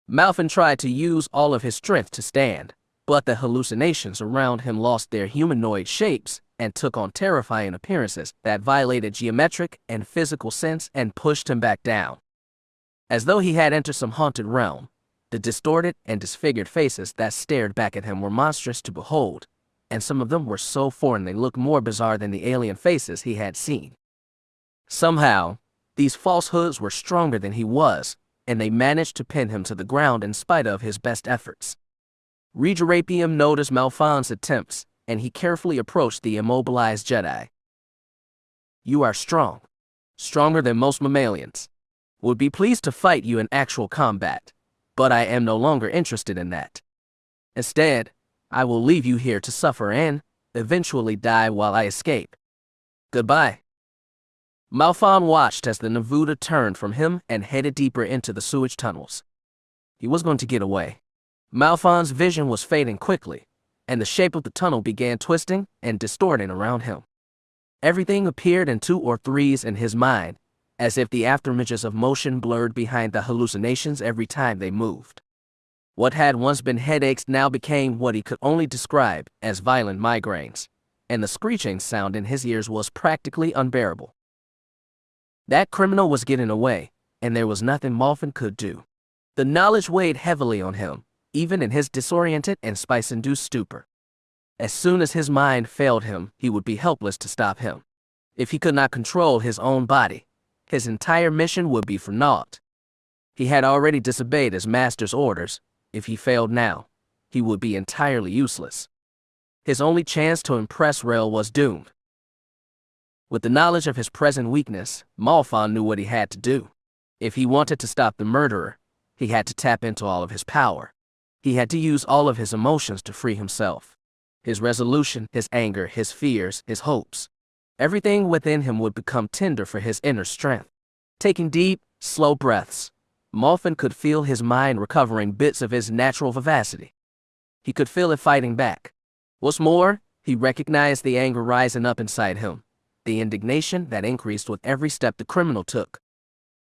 Malfon tried to use all of his strength to stand, but the hallucinations around him lost their humanoid shapes and took on terrifying appearances that violated geometric and physical sense and pushed him back down. As though he had entered some haunted realm, the distorted and disfigured faces that stared back at him were monstrous to behold, and some of them were so foreign they looked more bizarre than the alien faces he had seen. Somehow, these falsehoods were stronger than he was, and they managed to pin him to the ground in spite of his best efforts. Resurgence noticed Malfon's attempts, and he carefully approached the immobilized Jedi. You are strong. Stronger than most mammalians. Would be pleased to fight you in actual combat, but I am no longer interested in that. Instead, I will leave you here to suffer and eventually die while I escape. Goodbye. Malfon watched as the Nevuda turned from him and headed deeper into the sewage tunnels. He was going to get away. Malfon's vision was fading quickly, and the shape of the tunnel began twisting and distorting around him. Everything appeared in 2 or 3s in his mind, as if the afterimages of motion blurred behind the hallucinations every time they moved. What had once been headaches now became what he could only describe as violent migraines, and the screeching sound in his ears was practically unbearable. That criminal was getting away, and there was nothing Malfon could do. The knowledge weighed heavily on him, even in his disoriented and spice-induced stupor. As soon as his mind failed him, he would be helpless to stop him. If he could not control his own body, his entire mission would be for naught. He had already disobeyed his master's orders. If he failed now, he would be entirely useless. His only chance to impress Rel was doomed. With the knowledge of his present weakness, Malfon knew what he had to do. If he wanted to stop the murderer, he had to tap into all of his power. He had to use all of his emotions to free himself. His resolution, his anger, his fears, his hopes. Everything within him would become tender for his inner strength. Taking deep, slow breaths, Malfon could feel his mind recovering bits of his natural vivacity. He could feel it fighting back. What's more, he recognized the anger rising up inside him, the indignation that increased with every step the criminal took.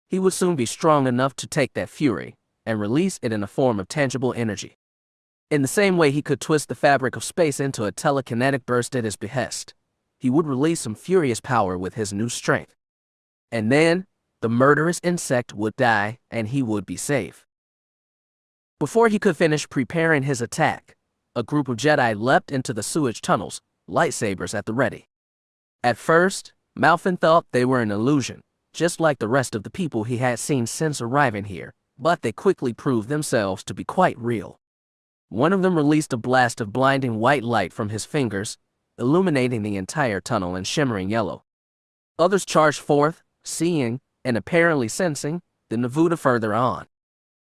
He would soon be strong enough to take that fury and release it in a form of tangible energy. In the same way he could twist the fabric of space into a telekinetic burst at his behest, he would release some furious power with his new strength. And then, the murderous insect would die and he would be safe. Before he could finish preparing his attack, a group of Jedi leapt into the sewage tunnels, lightsabers at the ready. At first, Malfon thought they were an illusion, just like the rest of the people he had seen since arriving here, but they quickly proved themselves to be quite real. One of them released a blast of blinding white light from his fingers, illuminating the entire tunnel in shimmering yellow. Others charged forth, seeing, and apparently sensing, the Navuta further on.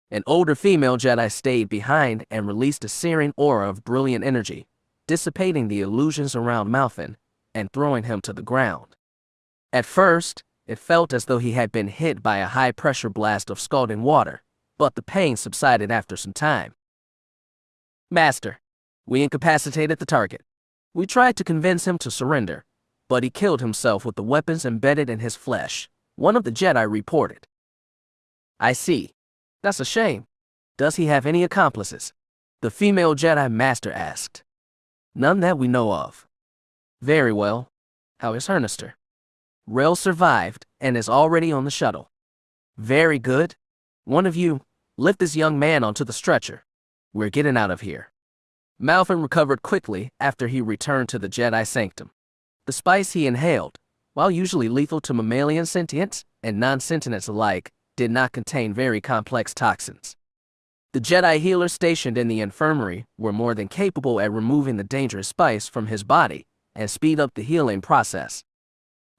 An older female Jedi stayed behind and released a searing aura of brilliant energy, dissipating the illusions around Malfon and throwing him to the ground. At first, it felt as though he had been hit by a high-pressure blast of scalding water, but the pain subsided after some time. Master, we incapacitated the target. We tried to convince him to surrender, but he killed himself with the weapons embedded in his flesh, one of the Jedi reported. I see. That's a shame. Does he have any accomplices? The female Jedi Master asked. None that we know of. Very well. How is Hernister? Rel survived and is already on the shuttle. Very good. One of you, lift this young man onto the stretcher. We're getting out of here. Malfon recovered quickly after he returned to the Jedi Sanctum. The spice he inhaled, while usually lethal to mammalian sentients and non-sentients alike, did not contain very complex toxins. The Jedi healers stationed in the infirmary were more than capable at removing the dangerous spice from his body and speed up the healing process.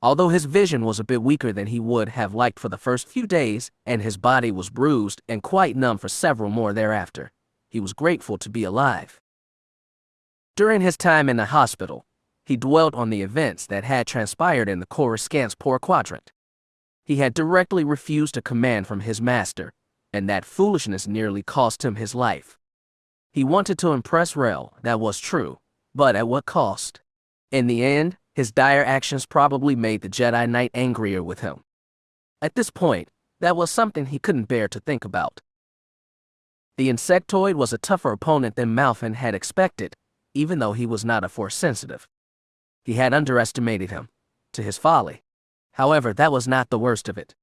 Although his vision was a bit weaker than he would have liked for the first few days, and his body was bruised and quite numb for several more thereafter, he was grateful to be alive. During his time in the hospital, he dwelt on the events that had transpired in the Coruscant's Poor Quadrant. He had directly refused a command from his master, and that foolishness nearly cost him his life. He wanted to impress Rel, that was true, but at what cost? In the end, his dire actions probably made the Jedi Knight angrier with him. At this point, that was something he couldn't bear to think about. The insectoid was a tougher opponent than Malfon had expected, even though he was not a Force sensitive. He had underestimated him, to his folly. However, that was not the worst of it.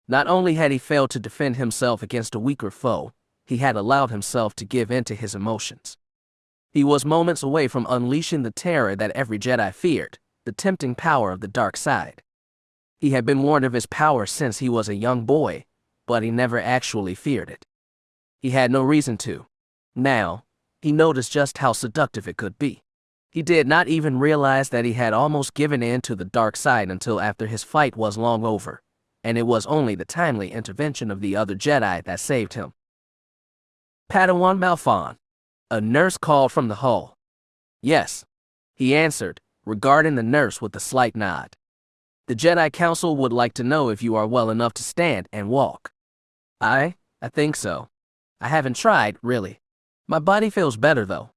Not only had he failed to defend himself against a weaker foe, he had allowed himself to give in to his emotions. He was moments away from unleashing the terror that every Jedi feared, the tempting power of the dark side. He had been warned of his power since he was a young boy, but he never actually feared it. He had no reason to. Now, he noticed just how seductive it could be. He did not even realize that he had almost given in to the dark side until after his fight was long over, and it was only the timely intervention of the other Jedi that saved him. Padawan Malfon, a nurse called from the hall. Yes, he answered, regarding the nurse with a slight nod. The Jedi Council would like to know if you are well enough to stand and walk. I think so. I haven't tried, really. My body feels better, though.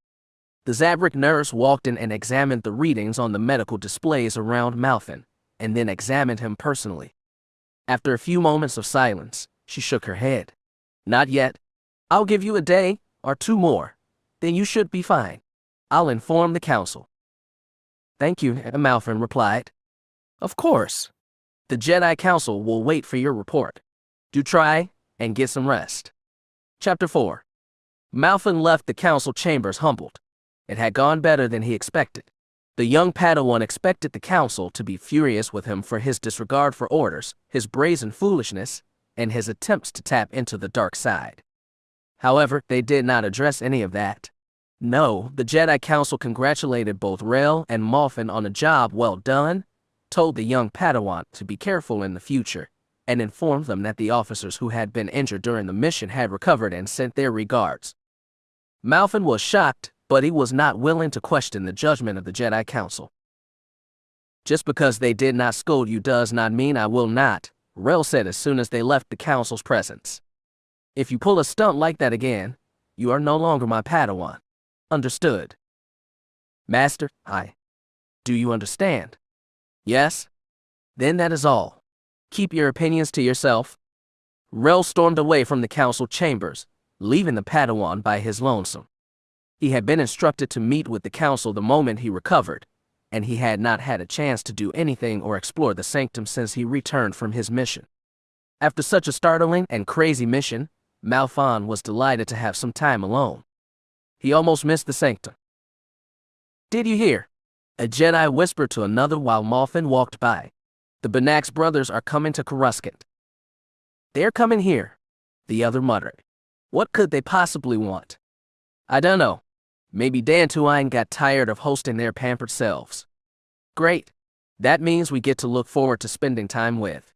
The Zabrak nurse walked in and examined the readings on the medical displays around Malfin, and then examined him personally. After a few moments of silence, she shook her head. Not yet. I'll give you a day or two more. Then you should be fine. I'll inform the council. Thank you, Malfin replied. Of course. The Jedi Council will wait for your report. Do try and get some rest. Chapter 4. Malfin left the council chambers humbled. It had gone better than he expected. The young Padawan expected the council to be furious with him for his disregard for orders, his brazen foolishness, and his attempts to tap into the dark side. However, they did not address any of that. No, the Jedi Council congratulated both Rel and Malfin on a job well done, told the young Padawan to be careful in the future, and informed them that the officers who had been injured during the mission had recovered and sent their regards. Malfin was shocked, but he was not willing to question the judgment of the Jedi Council. Just because they did not scold you does not mean I will not, Rel said as soon as they left the council's presence. If you pull a stunt like that again, you are no longer my Padawan. Understood? Master, do you understand? Yes? Then that is all. Keep your opinions to yourself. Rel stormed away from the council chambers, leaving the Padawan by his lonesome. He had been instructed to meet with the council the moment he recovered, and he had not had a chance to do anything or explore the sanctum since he returned from his mission. After such a startling and crazy mission, Malfin was delighted to have some time alone. He almost missed the sanctum. Did you hear? A Jedi whispered to another while Malfin walked by. The Benax brothers are coming to Coruscant. They're coming here, the other muttered. What could they possibly want? I don't know. Maybe Dantooine got tired of hosting their pampered selves. Great. That means we get to look forward to spending time with.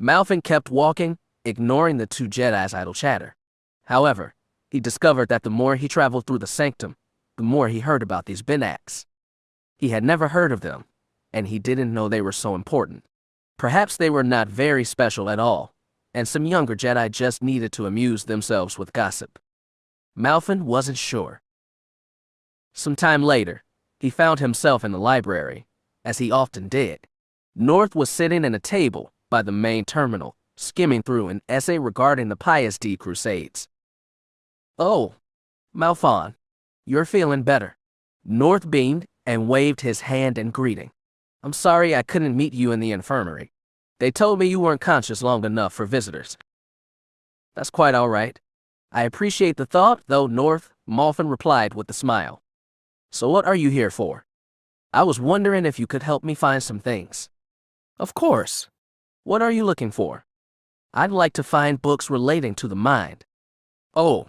Malfin kept walking, ignoring the two Jedi's idle chatter. However, he discovered that the more he traveled through the sanctum, the more he heard about these Benax. He had never heard of them, and he didn't know they were so important. Perhaps they were not very special at all, and some younger Jedi just needed to amuse themselves with gossip. Malfin wasn't sure. Some time later, he found himself in the library, as he often did. North was sitting at a table by the main terminal, skimming through an essay regarding the Pious D Crusades. Oh, Malfin, you're feeling better. North beamed and waved his hand in greeting. I'm sorry I couldn't meet you in the infirmary. They told me you weren't conscious long enough for visitors. That's quite all right. I appreciate the thought, though, North, Malfin replied with a smile. So what are you here for? I was wondering if you could help me find some things. Of course. What are you looking for? I'd like to find books relating to the mind. Oh.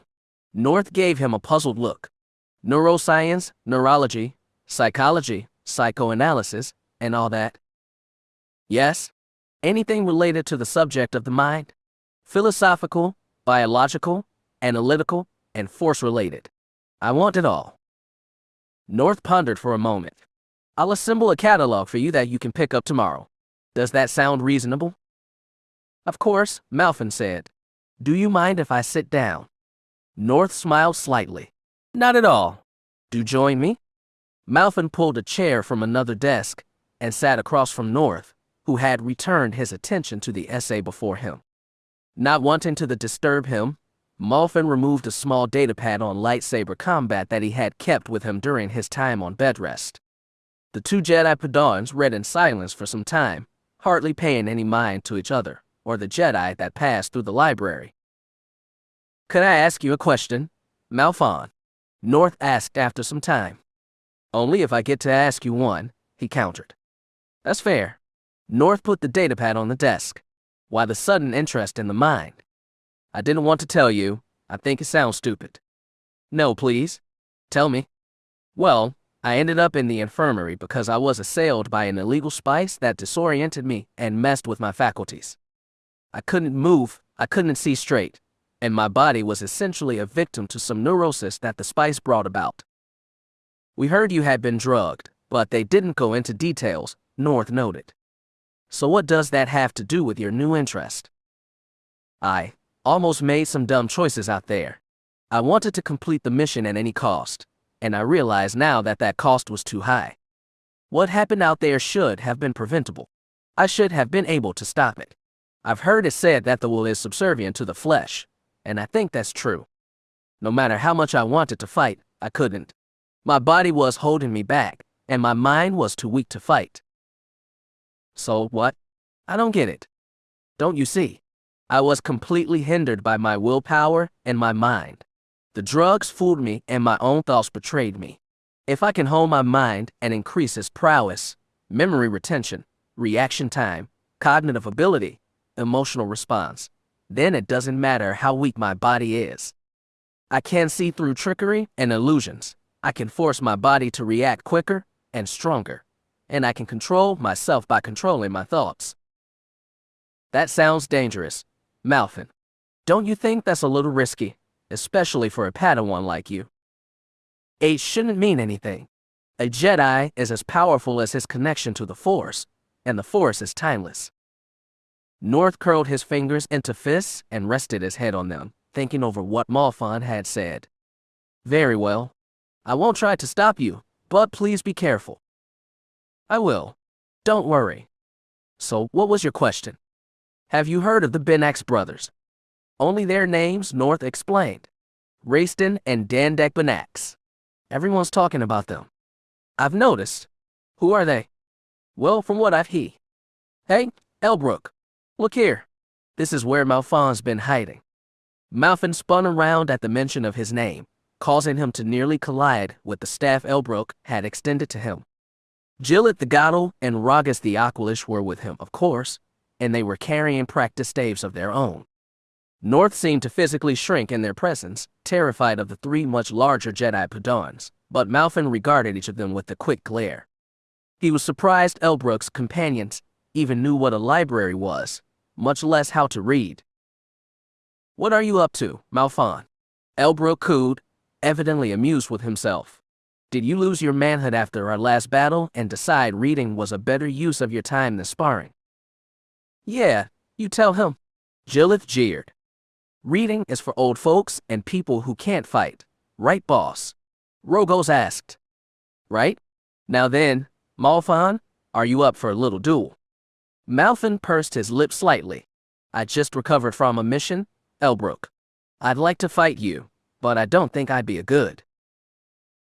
North gave him a puzzled look. Neuroscience, neurology, psychology, psychoanalysis, and all that. Yes. Anything related to the subject of the mind? Philosophical, biological, analytical, and force-related. I want it all. North pondered for a moment. I'll assemble a catalog for you that you can pick up tomorrow. Does that sound reasonable? Of course, Malfin said. Do you mind if I sit down? North smiled slightly. Not at all. Do join me? Malfin pulled a chair from another desk and sat across from North, who had returned his attention to the essay before him. Not wanting to disturb him, Malfin removed a small datapad on lightsaber combat that he had kept with him during his time on bed rest. The two Jedi Padawans read in silence for some time, hardly paying any mind to each other or the Jedi that passed through the library. Could I ask you a question, Malfin? North asked after some time. Only if I get to ask you one, he countered. That's fair. North put the datapad on the desk. Why the sudden interest in the mind? I didn't want to tell you. I think it sounds stupid. No, please. Tell me. Well, I ended up in the infirmary because I was assailed by an illegal spice that disoriented me and messed with my faculties. I couldn't move, I couldn't see straight, and my body was essentially a victim to some neurosis that the spice brought about. We heard you had been drugged, but they didn't go into details, North noted. So what does that have to do with your new interest? I almost made some dumb choices out there. I wanted to complete the mission at any cost, and I realize now that that cost was too high. What happened out there should have been preventable. I should have been able to stop it. I've heard it said that the will is subservient to the flesh, and I think that's true. No matter how much I wanted to fight, I couldn't. My body was holding me back, and my mind was too weak to fight. So what? I don't get it. Don't you see? I was completely hindered by my willpower and my mind. The drugs fooled me and my own thoughts betrayed me. If I can hold my mind and increase its prowess, memory retention, reaction time, cognitive ability, emotional response, then it doesn't matter how weak my body is. I can see through trickery and illusions. I can force my body to react quicker and stronger, and I can control myself by controlling my thoughts. That sounds dangerous, Malfin. Don't you think that's a little risky, especially for a Padawan like you? Age shouldn't mean anything. A Jedi is as powerful as his connection to the Force, and the Force is timeless. North curled his fingers into fists and rested his head on them, thinking over what Malfin had said. Very well. I won't try to stop you, but please be careful. I will. Don't worry. So, what was your question? Have you heard of the Benax brothers? Only their names, North explained. Rayston and Dandek Benax. Everyone's talking about them. I've noticed. Who are they? Well, from what I've heard. Hey, Elbrook. Look here. This is where Malfin's been hiding. Malfin spun around at the mention of his name, causing him to nearly collide with the staff Elbrook had extended to him. Jillet the Gottle and Ragas the Aqualish were with him, of course, and they were carrying practice staves of their own. North seemed to physically shrink in their presence, terrified of the three much larger Jedi Padawans, but Malfin regarded each of them with a quick glare. He was surprised Elbrook's companions even knew what a library was, much less how to read. What are you up to, Malfin? Elbrook cooed, evidently amused with himself. Did you lose your manhood after our last battle and decide reading was a better use of your time than sparring? Yeah, you tell him. Jillith jeered. Reading is for old folks and people who can't fight, right, boss? Rogos asked. Right? Now then, Malfin, are you up for a little duel? Malfin pursed his lips slightly. I just recovered from a mission, Elbrook. I'd like to fight you, but I don't think I'd be a good.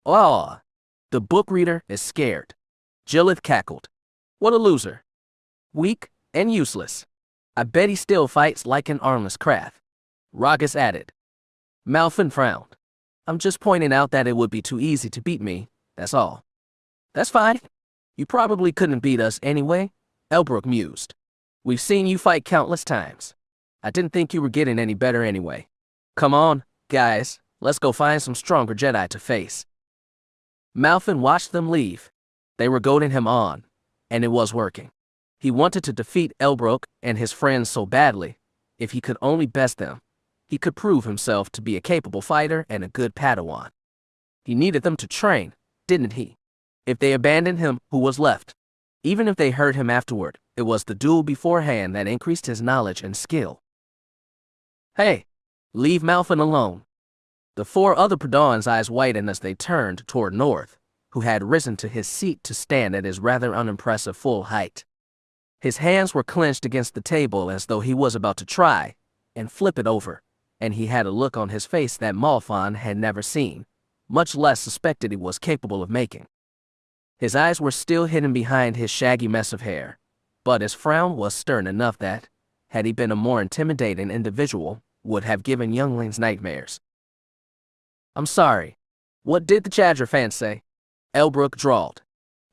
Oh, the book reader is scared. Jillith cackled. What a loser. Weak and useless. I bet he still fights like an armless craft. Ragas added. Malfin frowned. I'm just pointing out that it would be too easy to beat me, that's all. That's fine. You probably couldn't beat us anyway, Elbrook mused. We've seen you fight countless times. I didn't think you were getting any better anyway. Come on, guys, let's go find some stronger Jedi to face. Malfin watched them leave. They were goading him on, and it was working. He wanted to defeat Elbrook and his friends so badly. If he could only best them, he could prove himself to be a capable fighter and a good Padawan. He needed them to train, didn't he? If they abandoned him, who was left? Even if they hurt him afterward, it was the duel beforehand that increased his knowledge and skill. Hey, leave Malfin alone. The four other Padawans' eyes widened as they turned toward North, who had risen to his seat to stand at his rather unimpressive full height. His hands were clenched against the table as though he was about to try and flip it over, and he had a look on his face that Malfin had never seen, much less suspected he was capable of making. His eyes were still hidden behind his shaggy mess of hair, but his frown was stern enough that, had he been a more intimidating individual, would have given younglings nightmares. I'm sorry. What did the Chadra fan say? Elbrook drawled.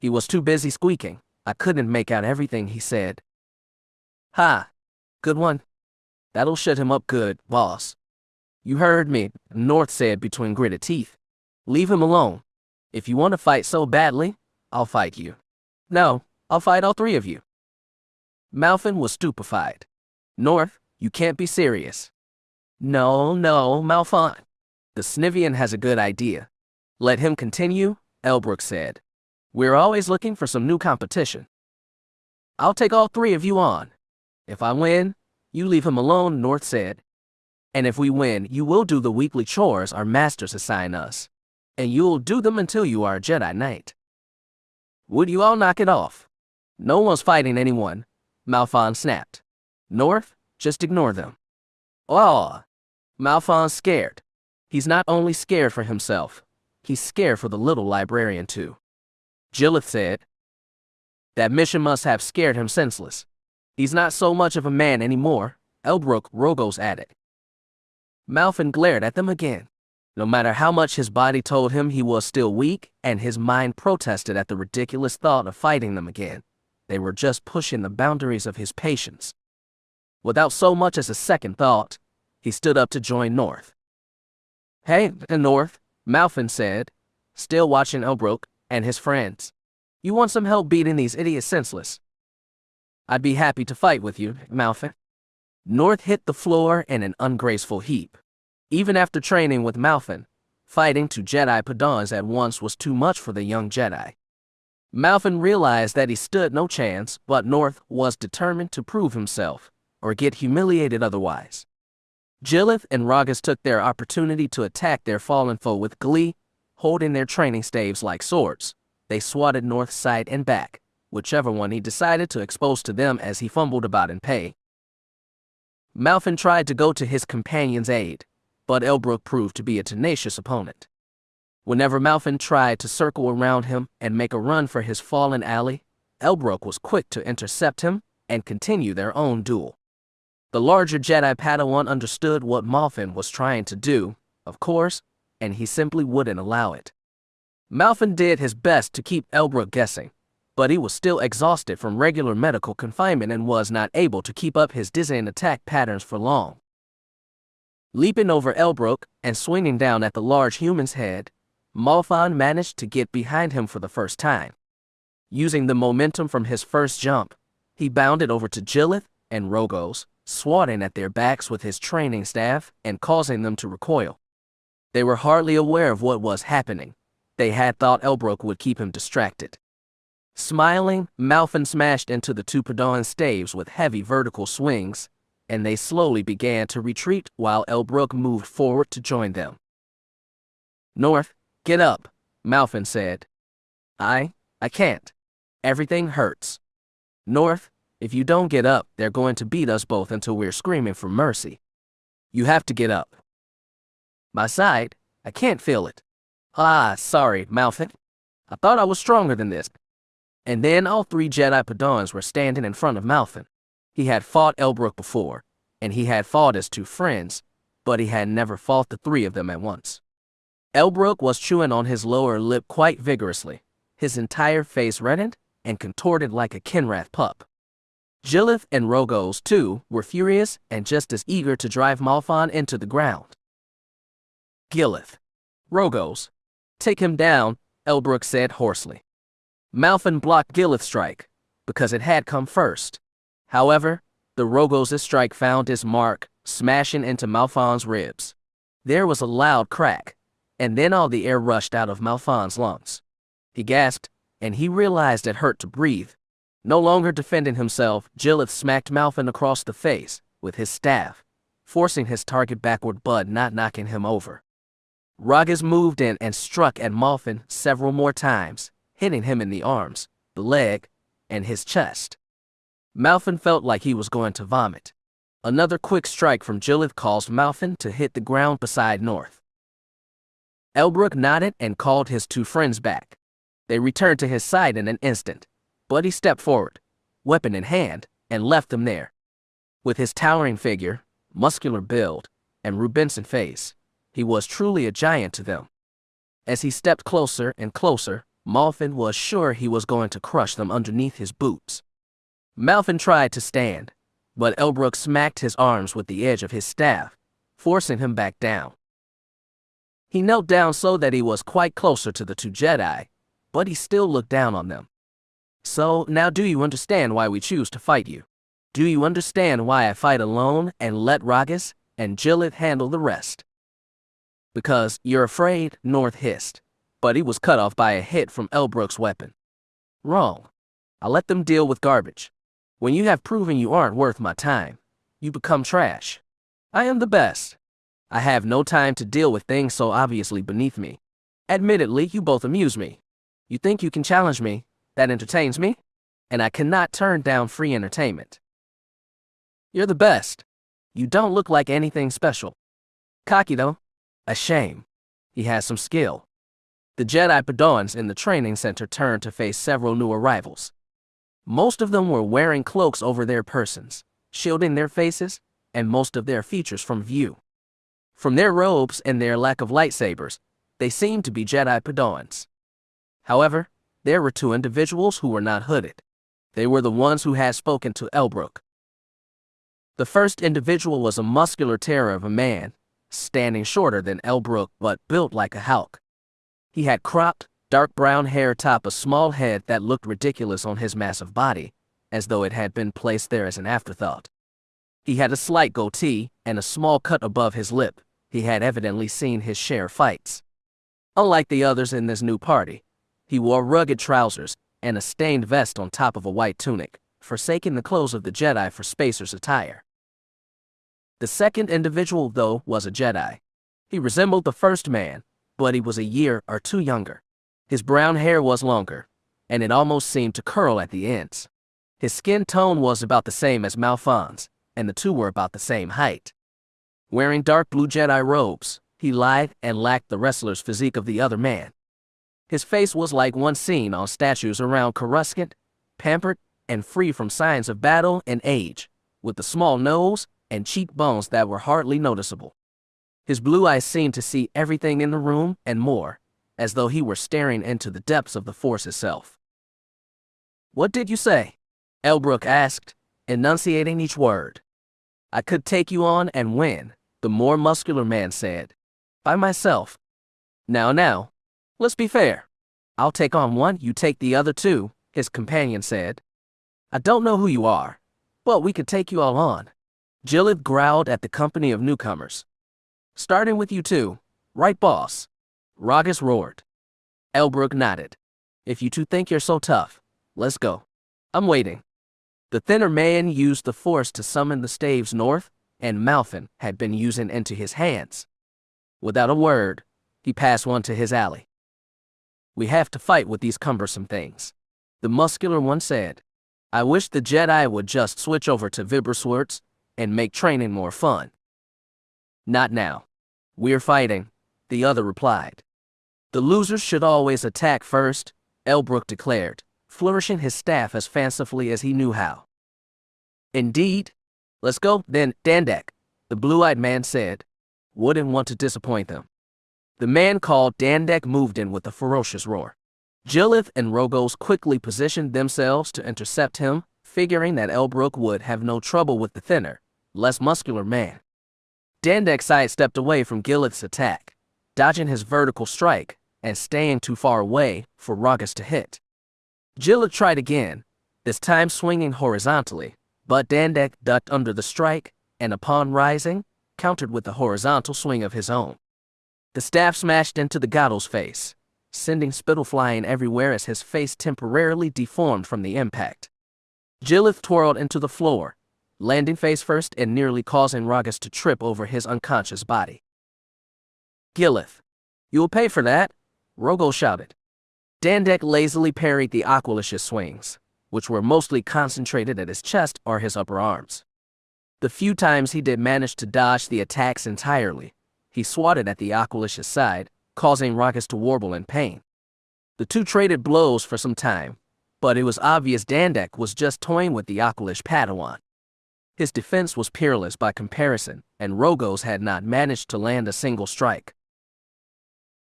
He was too busy squeaking. I couldn't make out everything he said. Ha! Good one. That'll shut him up good, boss. You heard me, North said between gritted teeth. Leave him alone. If you want to fight so badly, I'll fight you. No, I'll fight all three of you. Malfin was stupefied. North, you can't be serious. No, Malfin. The Snivian has a good idea. Let him continue, Elbrook said. We're always looking for some new competition. I'll take all three of you on. If I win, you leave him alone, North said. And if we win, you will do the weekly chores our masters assign us. And you'll do them until you are a Jedi Knight. Would you all knock it off? No one's fighting anyone, Malphon snapped. North, just ignore them. Oh, Malphon's scared. He's not only scared for himself, he's scared for the little librarian too. Jillith said. That mission must have scared him senseless. He's not so much of a man anymore, Elbrook Rogos added. Malphon glared at them again. No matter how much his body told him he was still weak, and his mind protested at the ridiculous thought of fighting them again, they were just pushing the boundaries of his patience. Without so much as a second thought, he stood up to join North. Hey, North, Malphon said, still watching Elbrook and his friends. You want some help beating these idiots senseless? I'd be happy to fight with you, Malphon. North hit the floor in an ungraceful heap. Even after training with Malphon, fighting two Jedi Padawans at once was too much for the young Jedi. Malphon realized that he stood no chance, but North was determined to prove himself, or get humiliated otherwise. Jillith and Ragas took their opportunity to attack their fallen foe with glee, holding their training staves like swords. They swatted North's side and back, whichever one he decided to expose to them as he fumbled about in pay. Malphon tried to go to his companion's aid, but Elbrook proved to be a tenacious opponent. Whenever Malphon tried to circle around him and make a run for his fallen ally, Elbrook was quick to intercept him and continue their own duel. The larger Jedi Padawan understood what Malphon was trying to do, of course, and he simply wouldn't allow it. Malphon did his best to keep Elbrook guessing, but he was still exhausted from regular medical confinement and was not able to keep up his dizzying attack patterns for long. Leaping over Elbrook and swinging down at the large human's head, Malphon managed to get behind him for the first time. Using the momentum from his first jump, he bounded over to Jillith and Rogos, swatting at their backs with his training staff and causing them to recoil. They were hardly aware of what was happening. They had thought Elbrook would keep him distracted. Smiling, Malphon smashed into the two Padawan staves with heavy vertical swings, and they slowly began to retreat while Elbrook moved forward to join them. North, get up, Malphon said. I can't. Everything hurts. North, if you don't get up, they're going to beat us both until we're screaming for mercy. You have to get up. My side, I can't feel it. Sorry, Malphon. I thought I was stronger than this. And then all three Jedi Padawans were standing in front of Malphon. He had fought Elbrook before, and he had fought his two friends, but he had never fought the three of them at once. Elbrook was chewing on his lower lip quite vigorously, his entire face reddened and contorted like a Kinrath pup. Jillith and Rogos, too, were furious and just as eager to drive Malphon into the ground. Gillith. Rogos. Take him down, Elbrook said hoarsely. Malphon blocked Gillith's strike, because it had come first. However, the Rogos' strike found its mark, smashing into Malphon's ribs. There was a loud crack, and then all the air rushed out of Malphon's lungs. He gasped, and he realized it hurt to breathe. No longer defending himself, Jillith smacked Malphon across the face with his staff, forcing his target backward but not knocking him over. Ragas moved in and struck at Malphon several more times, hitting him in the arms, the leg, and his chest. Malphon felt like he was going to vomit. Another quick strike from Jillith caused Malphon to hit the ground beside North. Elbrook nodded and called his two friends back. They returned to his side in an instant, but he stepped forward, weapon in hand, and left them there. With his towering figure, muscular build, and Rubinson face, he was truly a giant to them. As he stepped closer and closer, Malphon was sure he was going to crush them underneath his boots. Malphon tried to stand, but Elbrook smacked his arms with the edge of his staff, forcing him back down. He knelt down so that he was quite closer to the two Jedi, but he still looked down on them. So, now do you understand why we choose to fight you? Do you understand why I fight alone and let Ragas and Jillith handle the rest? Because you're afraid, North hissed, but he was cut off by a hit from Elbrook's weapon. Wrong. I let them deal with garbage. When you have proven you aren't worth my time, you become trash. I am the best, I have no time to deal with things so obviously beneath me. Admittedly, you both amuse me. You think you can challenge me? That entertains me? And I cannot turn down free entertainment. You're the best. You don't look like anything special. Cocky though? A shame. He has some skill. The Jedi Padawans in the training center turned to face several new arrivals. Most of them were wearing cloaks over their persons, shielding their faces and most of their features from view. From their robes and their lack of lightsabers, they seemed to be Jedi Padawans. However, there were two individuals who were not hooded. They were the ones who had spoken to Elbrook. The first individual was a muscular terror of a man, standing shorter than Elbrook but built like a Hulk. He had cropped, dark brown hair atop a small head that looked ridiculous on his massive body, as though it had been placed there as an afterthought. He had a slight goatee and a small cut above his lip. He had evidently seen his share of fights. Unlike the others in this new party, he wore rugged trousers and a stained vest on top of a white tunic, forsaking the clothes of the Jedi for spacer's attire. The second individual, though, was a Jedi. He resembled the first man, but he was a year or two younger. His brown hair was longer, and it almost seemed to curl at the ends. His skin tone was about the same as Malfon's, and the two were about the same height. Wearing dark blue Jedi robes, he lithe and lacked the wrestler's physique of the other man. His face was like one seen on statues around Coruscant, pampered and free from signs of battle and age, with a small nose and cheekbones that were hardly noticeable. His blue eyes seemed to see everything in the room and more, as though he were staring into the depths of the Force itself. "What did you say?" Elbrook asked, enunciating each word. "I could take you on and win," the more muscular man said. "By myself. Now, let's be fair. I'll take on one, you take the other two," his companion said. "I don't know who you are, but we could take you all on." Jillith growled at the company of newcomers. "Starting with you two, right, boss?" Ragas roared. Elbrook nodded. "If you two think you're so tough, let's go. I'm waiting." The thinner man used the Force to summon the staves north, and Malfin had been using into his hands. Without a word, he passed one to his ally. "We have to fight with these cumbersome things," the muscular one said. "I wish the Jedi would just switch over to Vibra-swords and make training more fun." "Not now. We're fighting," the other replied. "The losers should always attack first," Elbrook declared, flourishing his staff as fancifully as he knew how. "Indeed. Let's go, then, Dandek," the blue-eyed man said. "Wouldn't want to disappoint them." The man called Dandek moved in with a ferocious roar. Jillith and Rogos quickly positioned themselves to intercept him, figuring that Elbrook would have no trouble with the thinner, less muscular man. Dandek sidestepped away from Gillith's attack, dodging his vertical strike and staying too far away for Ragas to hit. Jillith tried again, this time swinging horizontally, but Dandek ducked under the strike and upon rising, countered with a horizontal swing of his own. The staff smashed into the Gado's face, sending spittle flying everywhere as his face temporarily deformed from the impact. Jillith twirled into the floor, landing face first and nearly causing Ragas to trip over his unconscious body. "Gillith, you'll pay for that," Rogo shouted. Dandek lazily parried the Aqualish's swings, which were mostly concentrated at his chest or his upper arms. The few times he did manage to dodge the attacks entirely, he swatted at the Aqualish's side, causing Ragas to warble in pain. The two traded blows for some time, but it was obvious Dandek was just toying with the Aqualish Padawan. His defense was peerless by comparison, and Rogos had not managed to land a single strike.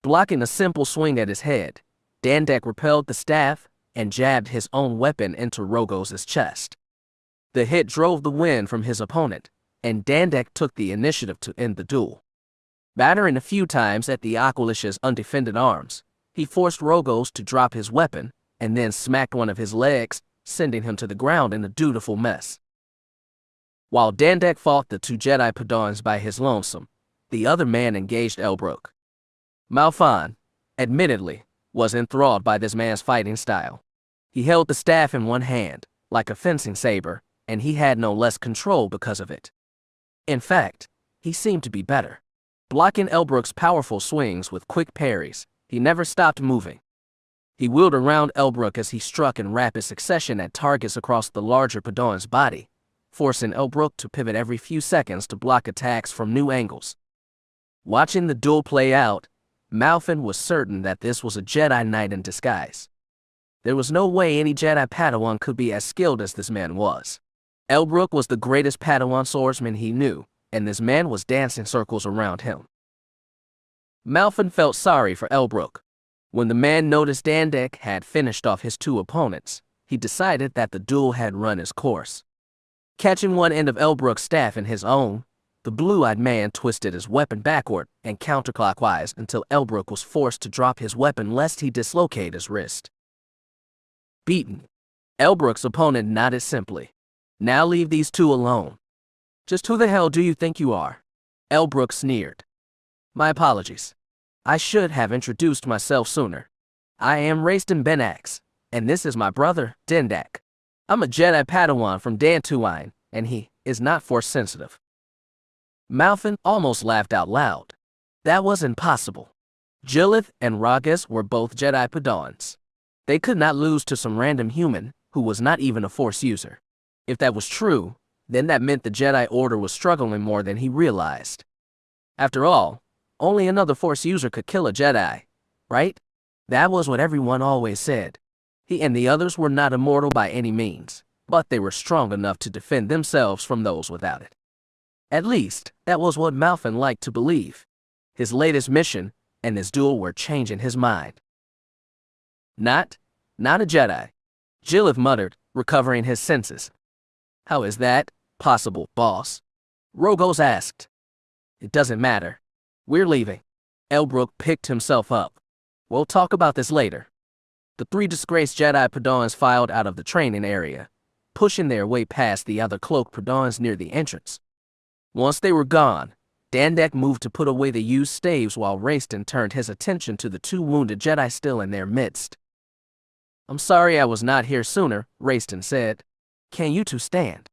Blocking a simple swing at his head, Dandek repelled the staff and jabbed his own weapon into Rogos' chest. The hit drove the wind from his opponent, and Dandek took the initiative to end the duel. Battering a few times at the Aqualish's undefended arms, he forced Rogos to drop his weapon and then smacked one of his legs, sending him to the ground in a dutiful mess. While Dandek fought the two Jedi Padawans by his lonesome, the other man engaged Elbrook. Malfon, admittedly, was enthralled by this man's fighting style. He held the staff in one hand, like a fencing saber, and he had no less control because of it. In fact, he seemed to be better. blocking Elbrook's powerful swings with quick parries. He never stopped moving. He wheeled around Elbrook as he struck in rapid succession at targets across the larger Padawan's body, forcing Elbrook to pivot every few seconds to block attacks from new angles. Watching the duel play out, Malfin was certain that this was a Jedi Knight in disguise. There was no way any Jedi Padawan could be as skilled as this man was. Elbrook was the greatest Padawan swordsman he knew, and this man was dancing circles around him. Malfin felt sorry for Elbrook. When the man noticed Dandek had finished off his two opponents, he decided that the duel had run its course. Catching one end of Elbrook's staff in his own, the blue-eyed man twisted his weapon backward and counterclockwise until Elbrook was forced to drop his weapon lest he dislocate his wrist. Beaten, Elbrook's opponent nodded simply. Now leave these two alone. Just who the hell do you think you are? Elbrook sneered. My apologies. I should have introduced myself sooner. I am Raistin Benax, and this is my brother, Dendak. I'm a Jedi Padawan from Dantooine, and he is not force sensitive. Malfin almost laughed out loud. That was impossible. Jillith and Ragas were both Jedi Padawans. They could not lose to some random human who was not even a force user. If that was true, then that meant the Jedi Order was struggling more than he realized. After all, only another force user could kill a Jedi, right? That was what everyone always said. He and the others were not immortal by any means, but they were strong enough to defend themselves from those without it. At least, that was what Malfin liked to believe. His latest mission and this duel were changing his mind. Not a Jedi, Jillith muttered, recovering his senses. How is that possible, boss? Rogos asked. It doesn't matter. We're leaving. Elbrook picked himself up. We'll talk about this later. The three disgraced Jedi Padawans filed out of the training area, pushing their way past the other cloaked Padawans near the entrance. Once they were gone, Dandek moved to put away the used staves while Raistin turned his attention to the two wounded Jedi still in their midst. I'm sorry I was not here sooner, Raistin said. Can you two stand?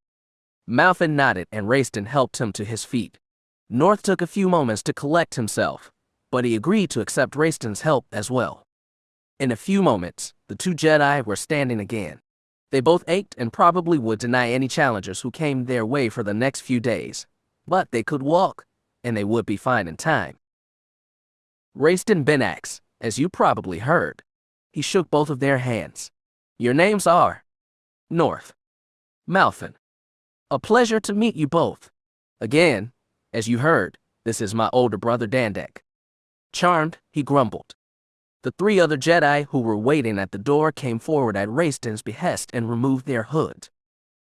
Malfin nodded and Raistin helped him to his feet. North took a few moments to collect himself, but he agreed to accept Raistin's help as well. In a few moments, the two Jedi were standing again. They both ached and probably would deny any challengers who came their way for the next few days, but they could walk, and they would be fine in time. Raistin Benax, as you probably heard. He shook both of their hands. Your names are North. Malfin. A pleasure to meet you both. Again, as you heard, this is my older brother Dandek. Charmed, he grumbled. The three other Jedi who were waiting at the door came forward at Raistin's behest and removed their hood.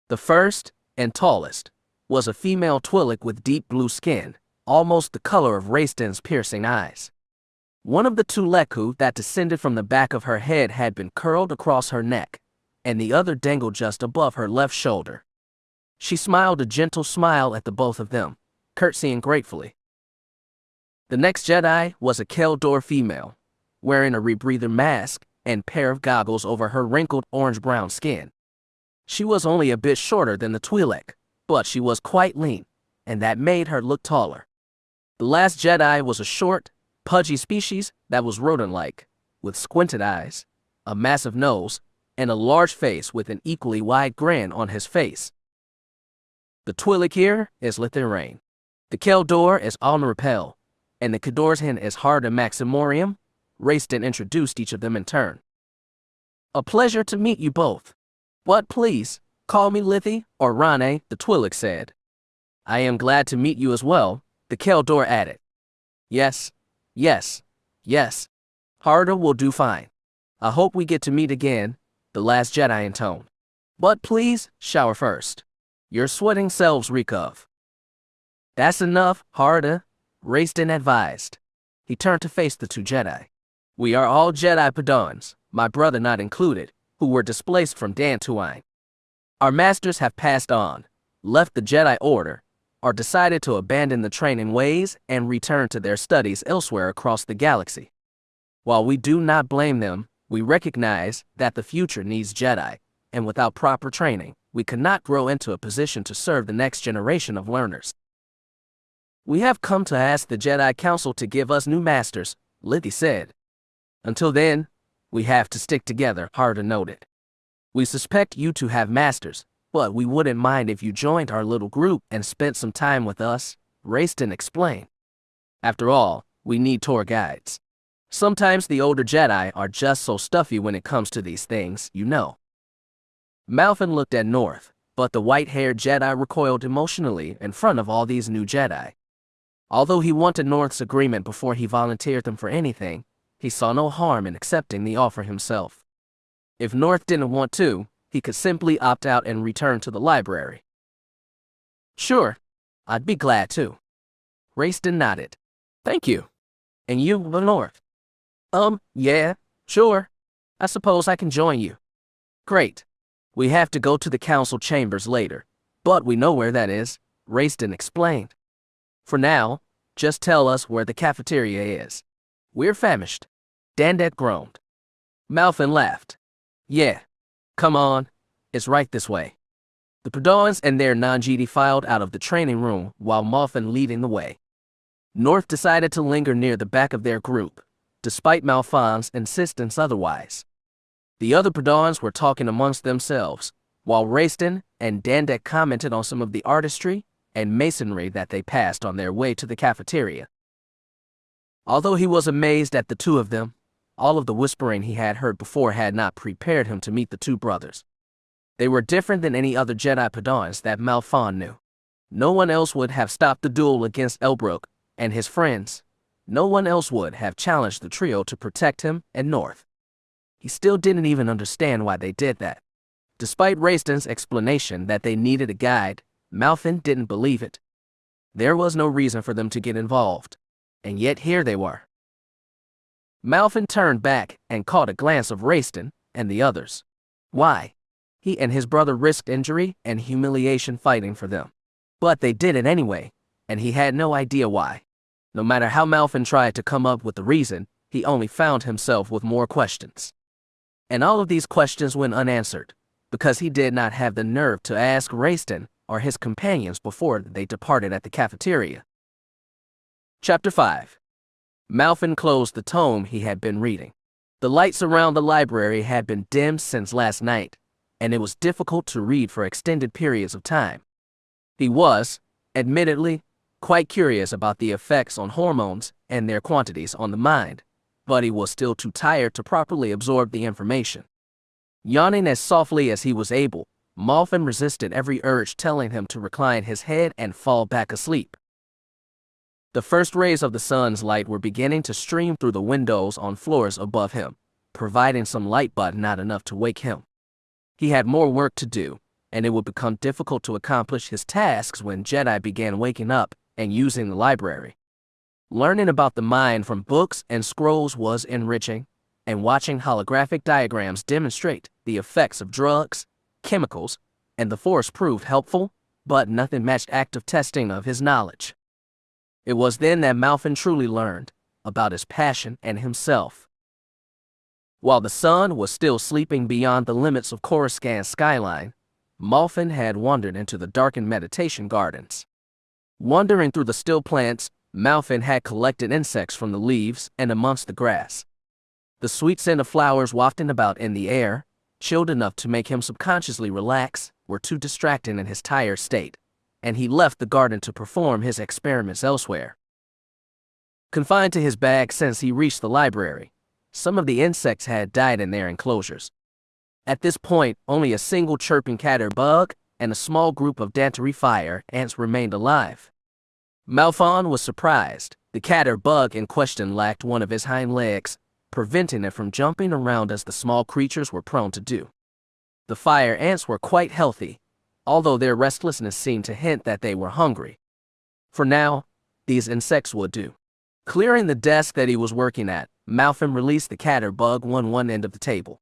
The first, and tallest, was a female Twi'lek with deep blue skin, almost the color of Raistin's piercing eyes. One of the two Leku that descended from the back of her head had been curled across her neck, and the other dangled just above her left shoulder. She smiled a gentle smile at the both of them, curtsying gratefully. The next Jedi was a KOTOR female, wearing a rebreather mask and pair of goggles over her wrinkled orange-brown skin. She was only a bit shorter than the Twi'lek, but she was quite lean, and that made her look taller. The last Jedi was a short, pudgy species that was rodent-like, with squinted eyes, a massive nose, and a large face with an equally wide grin on his face. The Twi'lek here is Lithirain. The KOTOR is Alnarapel, and the Cadorshan is Harda Maximorium. Raistin introduced each of them in turn. A pleasure to meet you both. But please, call me Lithi or Rane, the Twi'lek said. I am glad to meet you as well, the KOTOR added. Yes. Harda will do fine. I hope we get to meet again, the last Jedi intoned. But please, shower first. Your sweating selves reek of. That's enough, Harda, Raistin advised. He turned to face the two Jedi. We are all Jedi Padawans, my brother not included, who were displaced from Dantooine. Our masters have passed on, left the Jedi Order, or decided to abandon the training ways and return to their studies elsewhere across the galaxy. While we do not blame them, we recognize that the future needs Jedi, and without proper training, we cannot grow into a position to serve the next generation of learners. We have come to ask the Jedi Council to give us new masters, Lithy said. Until then, we have to stick together, Harder noted. We suspect you to have masters, but we wouldn't mind if you joined our little group and spent some time with us, Rayston explained. After all, we need tour guides. Sometimes the older Jedi are just so stuffy when it comes to these things, you know. Malfin looked at North, but the white-haired Jedi recoiled emotionally in front of all these new Jedi. Although he wanted North's agreement before he volunteered them for anything, he saw no harm in accepting the offer himself. If North didn't want to, he could simply opt out and return to the library. Sure, I'd be glad to. Rayston nodded. Thank you. And you, North? Yeah, sure. I suppose I can join you. Great. We have to go to the council chambers later, but we know where that is, Rayston explained. For now, just tell us where the cafeteria is. We're famished. Dandek groaned. Malfin laughed. Yeah. Come on. It's right this way. The Padawans and their non-Jedi filed out of the training room while Malfin leading the way. North decided to linger near the back of their group, despite Malfin's insistence otherwise. The other Padawans were talking amongst themselves, while Rayston and Dandek commented on some of the artistry and masonry that they passed on their way to the cafeteria. Although he was amazed at the two of them, all of the whispering he had heard before had not prepared him to meet the two brothers. They were different than any other Jedi Padawans that Malfin knew. No one else would have stopped the duel against Elbrook and his friends. No one else would have challenged the trio to protect him and North. He still didn't even understand why they did that. Despite Rayston's explanation that they needed a guide, Malfin didn't believe it. There was no reason for them to get involved, and yet here they were. Malfin turned back and caught a glance of Rayston and the others. Why? He and his brother risked injury and humiliation fighting for them. But they did it anyway, and he had no idea why. No matter how Malfin tried to come up with the reason, he only found himself with more questions. And all of these questions went unanswered, because he did not have the nerve to ask Rayston or his companions before they departed at the cafeteria. Chapter 5. Malfin closed the tome he had been reading. The lights around the library had been dimmed since last night, and it was difficult to read for extended periods of time. He was, admittedly, quite curious about the effects on hormones and their quantities on the mind, but he was still too tired to properly absorb the information. Yawning as softly as he was able, Malfin resisted every urge telling him to recline his head and fall back asleep. The first rays of the sun's light were beginning to stream through the windows on floors above him, providing some light but not enough to wake him. He had more work to do, and it would become difficult to accomplish his tasks when Jedi began waking up and using the library. Learning about the mind from books and scrolls was enriching, and watching holographic diagrams demonstrate the effects of drugs, chemicals, and the Force proved helpful, but nothing matched active testing of his knowledge. It was then that Malfin truly learned about his passion and himself. While the sun was still sleeping beyond the limits of Coruscant's skyline, Malfin had wandered into the darkened meditation gardens. Wandering through the still plants, Malfin had collected insects from the leaves and amongst the grass. The sweet scent of flowers wafting about in the air, chilled enough to make him subconsciously relax, were too distracting in his tired state, and he left the garden to perform his experiments elsewhere. Confined to his bag since he reached the library, some of the insects had died in their enclosures. At this point, only a single chirping KOTOR bug and a small group of Dantary fire ants remained alive. Malfin was surprised. The KOTOR bug in question lacked one of his hind legs, preventing it from jumping around as the small creatures were prone to do. The fire ants were quite healthy, although their restlessness seemed to hint that they were hungry. For now, these insects would do. Clearing the desk that he was working at, Malfin released the KOTOR bug on one end of the table.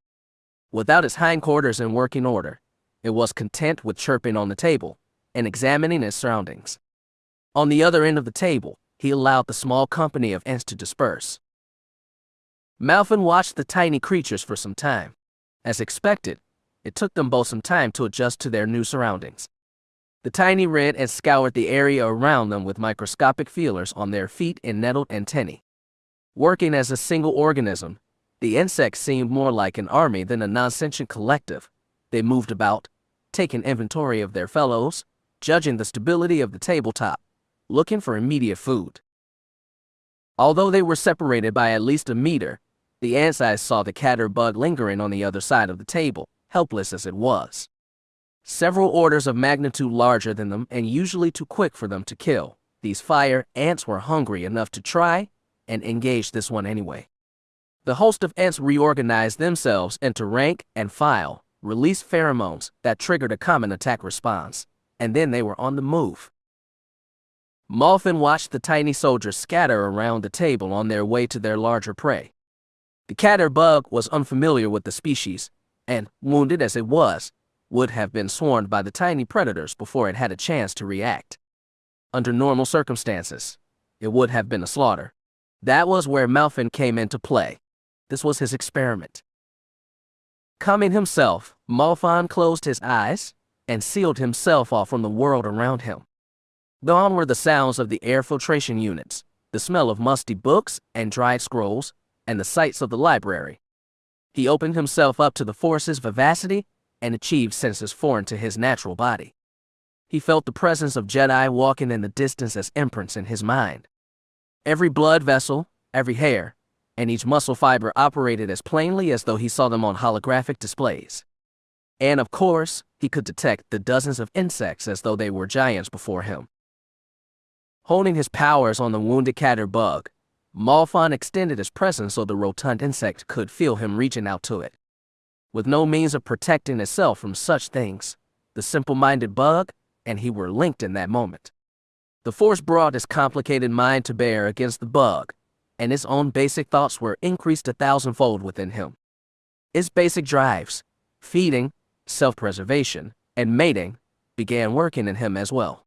Without its hindquarters in working order, it was content with chirping on the table and examining its surroundings. On the other end of the table, he allowed the small company of ants to disperse. Malfin watched the tiny creatures for some time. As expected, it took them both some time to adjust to their new surroundings. The tiny red ants scoured the area around them with microscopic feelers on their feet and nettled antennae. Working as a single organism, the insects seemed more like an army than a non-sentient collective. They moved about, taking inventory of their fellows, judging the stability of the tabletop, looking for immediate food. Although they were separated by at least a meter, the ants' eyes saw the KOTOR bug lingering on the other side of the table, helpless as it was. Several orders of magnitude larger than them and usually too quick for them to kill, these fire ants were hungry enough to try and engage this one anyway. The host of ants reorganized themselves into rank and file, released pheromones that triggered a common attack response, and then they were on the move. Malfin watched the tiny soldiers scatter around the table on their way to their larger prey. The KOTOR bug was unfamiliar with the species, and, wounded as it was, would have been swarmed by the tiny predators before it had a chance to react. Under normal circumstances, it would have been a slaughter. That was where Malfin came into play. This was his experiment. Calming himself, Malfin closed his eyes and sealed himself off from the world around him. Gone were the sounds of the air filtration units, the smell of musty books and dried scrolls, and the sights of the library. He opened himself up to the Force's vivacity and achieved senses foreign to his natural body. He felt the presence of Jedi walking in the distance as imprints in his mind. Every blood vessel, every hair, and each muscle fiber operated as plainly as though he saw them on holographic displays. And of course, he could detect the dozens of insects as though they were giants before him. Honing his powers on the wounded KOTOR bug, Malfin extended his presence so the rotund insect could feel him reaching out to it. With no means of protecting itself from such things, the simple-minded bug and he were linked in that moment. The Force brought his complicated mind to bear against the bug, and his own basic thoughts were increased 1,000-fold within him. His basic drives, feeding, self-preservation, and mating, began working in him as well.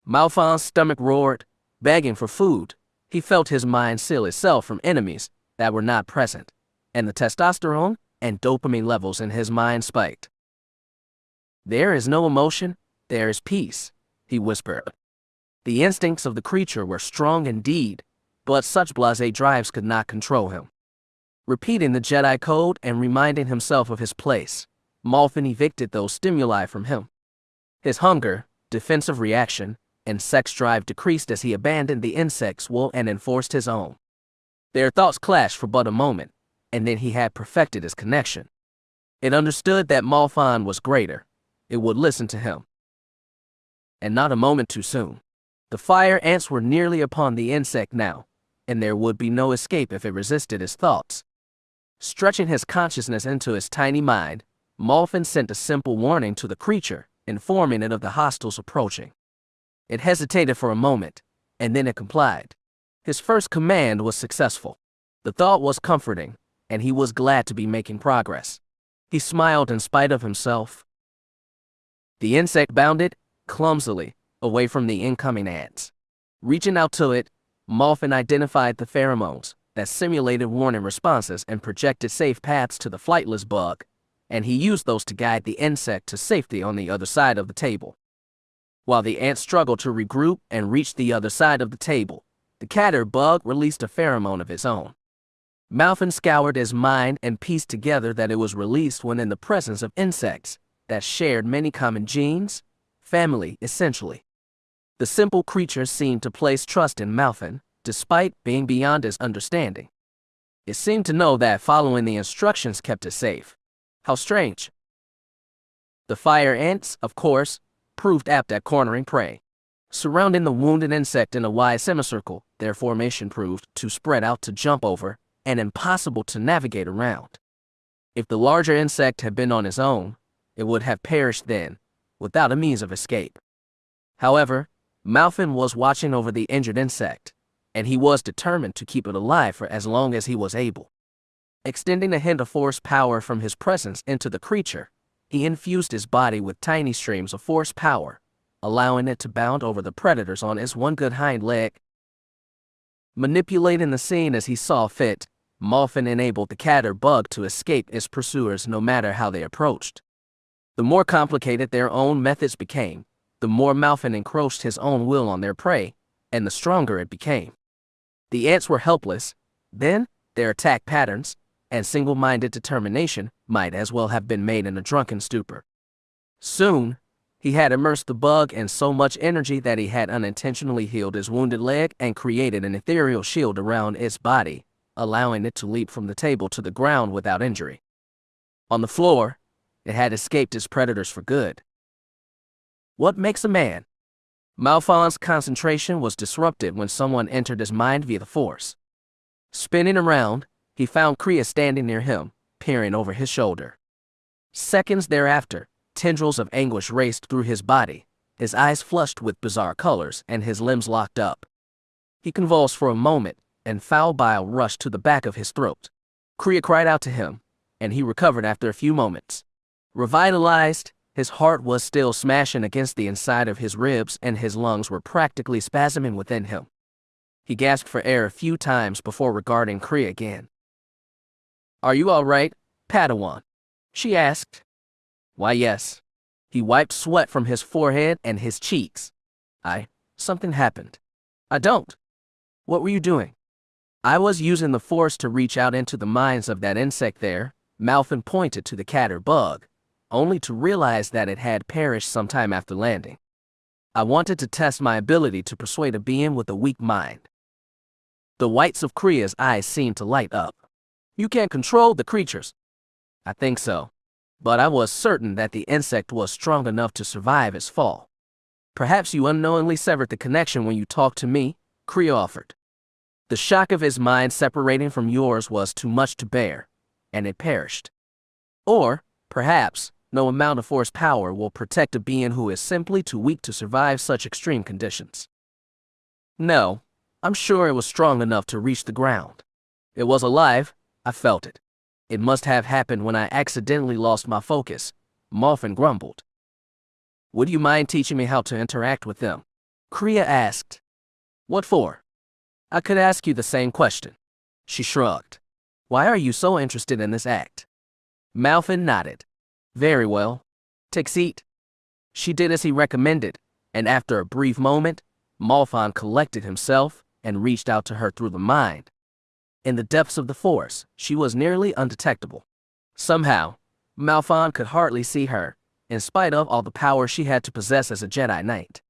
Malfin's stomach roared, begging for food. He felt his mind seal itself from enemies that were not present, and the testosterone and dopamine levels in his mind spiked. "There is no emotion, there is peace," he whispered. The instincts of the creature were strong indeed, but such blasé drives could not control him. Repeating the Jedi code and reminding himself of his place, Malfin evicted those stimuli from him. His hunger, defensive reaction, and sex drive decreased as he abandoned the insect's will and enforced his own. Their thoughts clashed for but a moment, and then he had perfected his connection. It understood that Malfin was greater. It would listen to him. And not a moment too soon. The fire ants were nearly upon the insect now, and there would be no escape if it resisted his thoughts. Stretching his consciousness into his tiny mind, Malfin sent a simple warning to the creature, informing it of the hostiles approaching. It hesitated for a moment, and then it complied. His first command was successful. The thought was comforting, and he was glad to be making progress. He smiled in spite of himself. The insect bounded, clumsily, away from the incoming ants. Reaching out to it, Malfin identified the pheromones that simulated warning responses and projected safe paths to the flightless bug, and he used those to guide the insect to safety on the other side of the table. While the ant struggled to regroup and reach the other side of the table, the KOTOR bug released a pheromone of its own. Malfin scoured his mind and pieced together that it was released when in the presence of insects that shared many common genes, family essentially. The simple creature seemed to place trust in Malfin, despite being beyond his understanding. It seemed to know that following the instructions kept it safe. How strange. The fire ants, of course, proved apt at cornering prey. Surrounding the wounded insect in a wide semicircle, their formation proved too spread out to jump over and impossible to navigate around. If the larger insect had been on his own, it would have perished then, without a means of escape. However, Malfin was watching over the injured insect, and he was determined to keep it alive for as long as he was able. Extending a hint of force power from his presence into the creature, he infused his body with tiny streams of force power, allowing it to bound over the predators on its one good hind leg. Manipulating the scene as he saw fit, Malfin enabled the KOTOR bug to escape its pursuers no matter how they approached. The more complicated their own methods became, the more Malfin encroached his own will on their prey, and the stronger it became. The ants were helpless. Then, their attack patterns and single-minded determination might as well have been made in a drunken stupor. Soon, he had immersed the bug in so much energy that he had unintentionally healed his wounded leg and created an ethereal shield around its body, allowing it to leap from the table to the ground without injury. On the floor, it had escaped its predators for good. What makes a man? Malfin's concentration was disrupted when someone entered his mind via the Force. Spinning around, he found Kriya standing near him, peering over his shoulder. Seconds thereafter, tendrils of anguish raced through his body, his eyes flushed with bizarre colors and his limbs locked up. He convulsed for a moment, and foul bile rushed to the back of his throat. Kriya cried out to him, and he recovered after a few moments. Revitalized, his heart was still smashing against the inside of his ribs and his lungs were practically spasming within him. He gasped for air a few times before regarding Kriya again. "Are you all right, Padawan?" she asked. "Why, yes." He wiped sweat from his forehead and his cheeks. Something happened." "I don't." "What were you doing?" "I was using the Force to reach out into the minds of that insect there." Malfin pointed to the KOTOR bug, only to realize that it had perished sometime after landing. "I wanted to test my ability to persuade a being with a weak mind." The whites of Kriya's eyes seemed to light up. "You can't control the creatures." "I think so. But I was certain that the insect was strong enough to survive its fall." "Perhaps you unknowingly severed the connection when you talked to me," Kriya offered. "The shock of his mind separating from yours was too much to bear, and it perished. Or, perhaps, no amount of Force power will protect a being who is simply too weak to survive such extreme conditions." "No, I'm sure it was strong enough to reach the ground. It was alive, I felt it. It must have happened when I accidentally lost my focus," Malfin grumbled. "Would you mind teaching me how to interact with them?" Kriya asked. "What for?" "I could ask you the same question." She shrugged. "Why are you so interested in this act?" Malfin nodded. "Very well. Take a seat." She did as he recommended, and after a brief moment, Malfin collected himself and reached out to her through the mind. In the depths of the Force, she was nearly undetectable. Somehow, Malfin could hardly see her, in spite of all the power she had to possess as a Jedi Knight.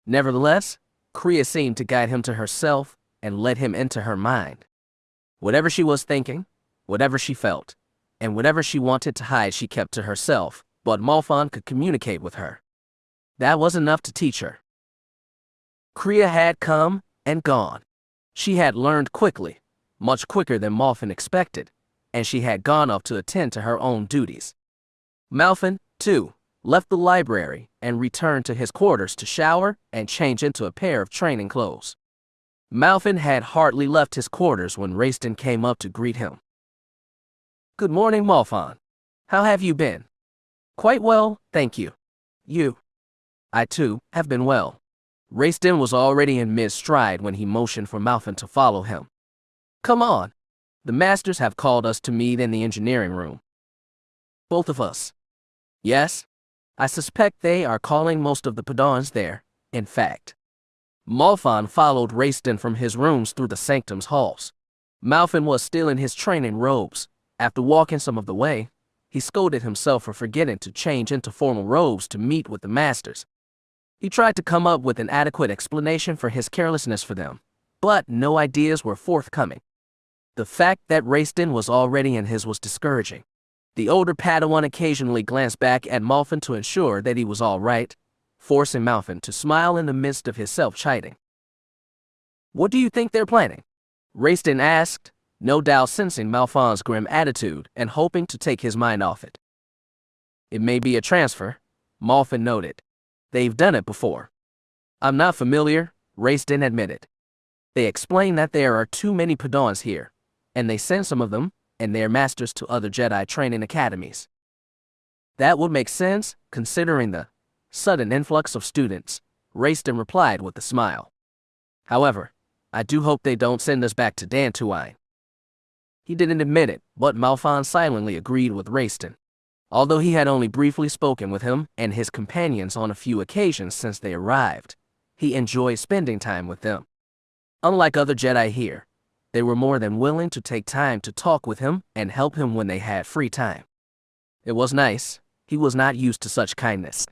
Nevertheless, Kriya seemed to guide him to herself and led him into her mind. Whatever she was thinking, whatever she felt, and whatever she wanted to hide she kept to herself, but Malfin could communicate with her. That was enough to teach her. Kriya had come and gone. She had learned quickly, much quicker than Malfin expected, and she had gone off to attend to her own duties. Malfin, too, left the library and returned to his quarters to shower and change into a pair of training clothes. Malfin had hardly left his quarters when Raistin came up to greet him. "Good morning, Malfin. How have you been?" "Quite well, thank you." "You?" "I too have been well." Raistin was already in mid-stride when he motioned for Malfin to follow him. "Come on. The masters have called us to meet in the engineering room." "Both of us?" "Yes. I suspect they are calling most of the Padawans there, in fact." Malfin followed Raistin from his rooms through the sanctum's halls. Malfin was still in his training robes. After walking some of the way, he scolded himself for forgetting to change into formal robes to meet with the masters. He tried to come up with an adequate explanation for his carelessness for them, but no ideas were forthcoming. The fact that Raistin was already in his was discouraging. The older Padawan occasionally glanced back at Malfin to ensure that he was all right, forcing Malfin to smile in the midst of his self-chiding. "What do you think they're planning?" Raistin asked, no doubt sensing Malfin's grim attitude and hoping to take his mind off it. "It may be a transfer," Malfin noted. "They've done it before." "I'm not familiar," Raistin admitted. "They explain that there are too many Padawans here, and they send some of them and their masters to other Jedi training academies." "That would make sense, considering the sudden influx of students," Raistin replied with a smile. "However, I do hope they don't send us back to Dantooine." He didn't admit it, but Malfin silently agreed with Raistin. Although he had only briefly spoken with him and his companions on a few occasions since they arrived, he enjoyed spending time with them. Unlike other Jedi here, they were more than willing to take time to talk with him and help him when they had free time. It was nice. He was not used to such kindness.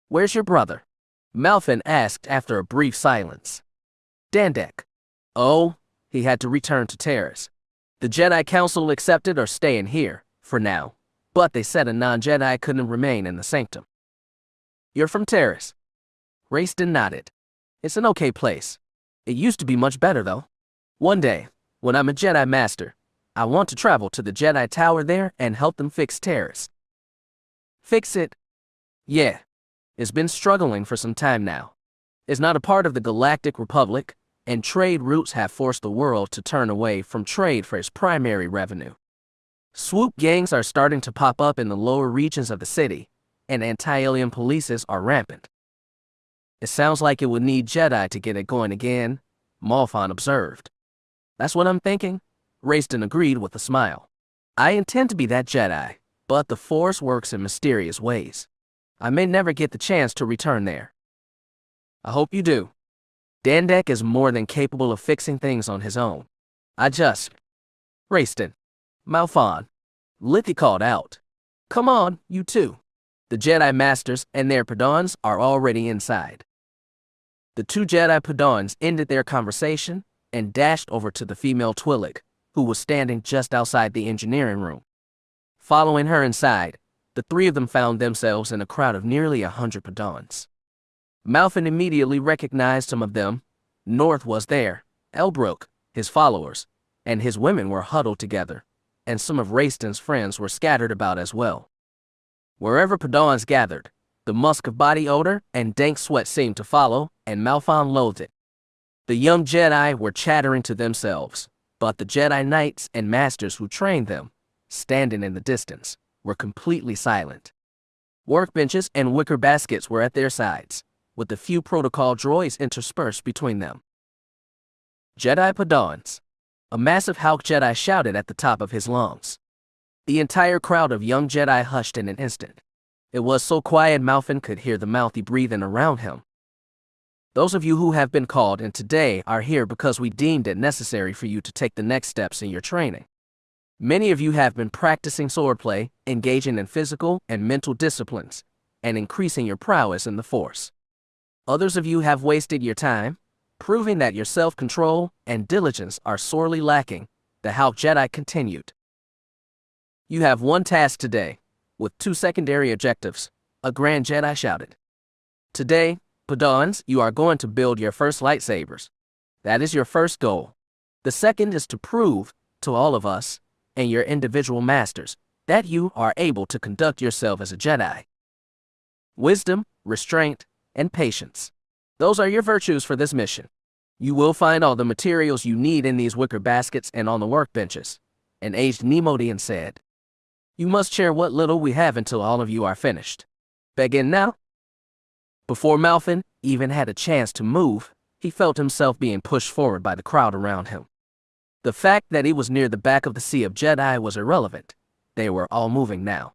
"Where's your brother?" Malfin asked after a brief silence. "Dandek." "Oh, he had to return to Terrace. The Jedi Council accepted our staying here, for now, but they said a non-Jedi couldn't remain in the sanctum." "You're from Terrace?" Raiston nodded. "It's an okay place. It used to be much better, though. One day, when I'm a Jedi Master, I want to travel to the Jedi Tower there and help them fix Terrace." "Fix it?" "Yeah. It's been struggling for some time now. It's not a part of the Galactic Republic, and trade routes have forced the world to turn away from trade for its primary revenue. Swoop gangs are starting to pop up in the lower regions of the city, and anti-alien polices are rampant." "It sounds like it would need Jedi to get it going again," Malfon observed. "That's what I'm thinking," Raiston agreed with a smile. "I intend to be that Jedi, but the Force works in mysterious ways. I may never get the chance to return there." "I hope you do. Dandek is more than capable of fixing things on his own. Raiston." "Malfon," Lithy called out. "Come on, you two. The Jedi Masters and their Padawans are already inside." The two Jedi Padawans ended their conversation and dashed over to the female Twi'lek, who was standing just outside the engineering room. Following her inside, the three of them found themselves in a crowd of nearly 100 Padawans. Malfin immediately recognized some of them. North was there, Elbrook, his followers, and his women were huddled together, and some of Raiston's friends were scattered about as well. Wherever Padawans gathered, the musk of body odor and dank sweat seemed to follow, and Malfon loathed it. The young Jedi were chattering to themselves, but the Jedi Knights and Masters who trained them, standing in the distance, were completely silent. Workbenches and wicker baskets were at their sides, with a few protocol droids interspersed between them. "Jedi Padawans," a massive Hulk Jedi shouted at the top of his lungs. The entire crowd of young Jedi hushed in an instant. It was so quiet Malfin could hear the mouthy breathing around him. "Those of you who have been called in today are here because we deemed it necessary for you to take the next steps in your training. Many of you have been practicing swordplay, engaging in physical and mental disciplines, and increasing your prowess in the Force. Others of you have wasted your time, proving that your self-control and diligence are sorely lacking," the Hulk Jedi continued. "You have one task today, with 2 secondary objectives," a Grand Jedi shouted. "Today, Padawans, you are going to build your first lightsabers. That is your first goal. The second is to prove, to all of us, and your individual masters, that you are able to conduct yourself as a Jedi. Wisdom, restraint, and patience. Those are your virtues for this mission. You will find all the materials you need in these wicker baskets and on the workbenches," an aged Nemodian said. "You must share what little we have until all of you are finished. Begin now." Before Malfin even had a chance to move, he felt himself being pushed forward by the crowd around him. The fact that he was near the back of the sea of Jedi was irrelevant. They were all moving now.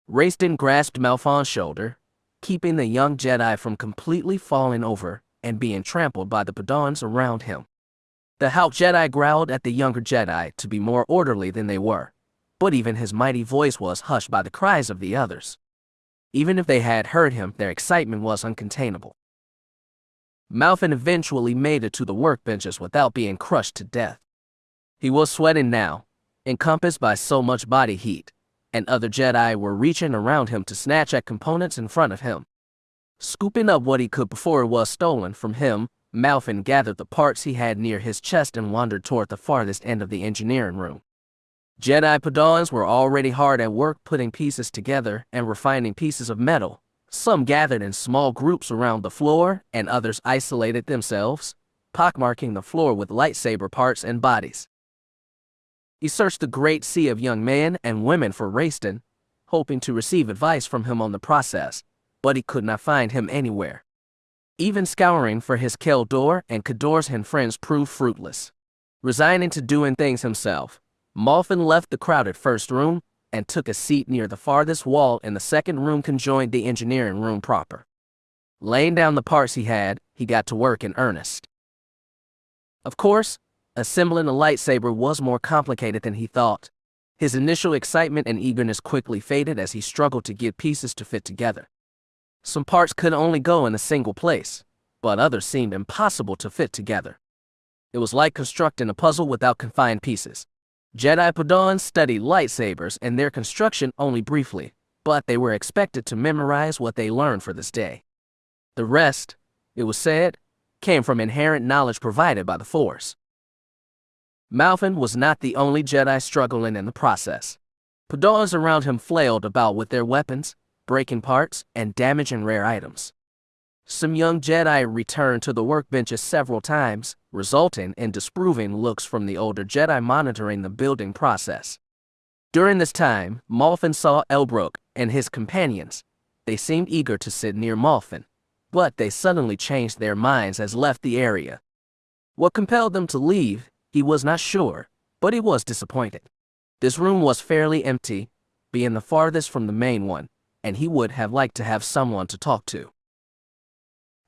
Raiston grasped Malfon's shoulder, keeping the young Jedi from completely falling over and being trampled by the Padawans around him. The Hulk Jedi growled at the younger Jedi to be more orderly than they were, but even his mighty voice was hushed by the cries of the others. Even if they had heard him, their excitement was uncontainable. Malfin eventually made it to the workbenches without being crushed to death. He was sweating now, encompassed by so much body heat, and other Jedi were reaching around him to snatch at components in front of him. Scooping up what he could before it was stolen from him, Malfin gathered the parts he had near his chest and wandered toward the farthest end of the engineering room. Jedi Padawans were already hard at work putting pieces together and refining pieces of metal. Some gathered in small groups around the floor, and others isolated themselves, pockmarking the floor with lightsaber parts and bodies. He searched the great sea of young men and women for Raiston, hoping to receive advice from him on the process, but he could not find him anywhere. Even scouring for his KOTOR and Kadorsian friends proved fruitless. Resigning to doing things himself, Malfin left the crowded first room and took a seat near the farthest wall in the second room conjoined the engineering room proper. Laying down the parts he had, he got to work in earnest. Of course, assembling a lightsaber was more complicated than he thought. His initial excitement and eagerness quickly faded as he struggled to get pieces to fit together. Some parts could only go in a single place, but others seemed impossible to fit together. It was like constructing a puzzle without confined pieces. Jedi Padawans studied lightsabers and their construction only briefly, but they were expected to memorize what they learned for this day. The rest, it was said, came from inherent knowledge provided by the Force. Malfin was not the only Jedi struggling in the process. Padawans around him flailed about with their weapons, breaking parts, and damaging rare items. Some young Jedi returned to the workbenches several times, resulting in disapproving looks from the older Jedi monitoring the building process. During this time, Malfin saw Elbrook and his companions. They seemed eager to sit near Malfin, but they suddenly changed their minds as left the area. What compelled them to leave, he was not sure, but he was disappointed. This room was fairly empty, being the farthest from the main one, and he would have liked to have someone to talk to.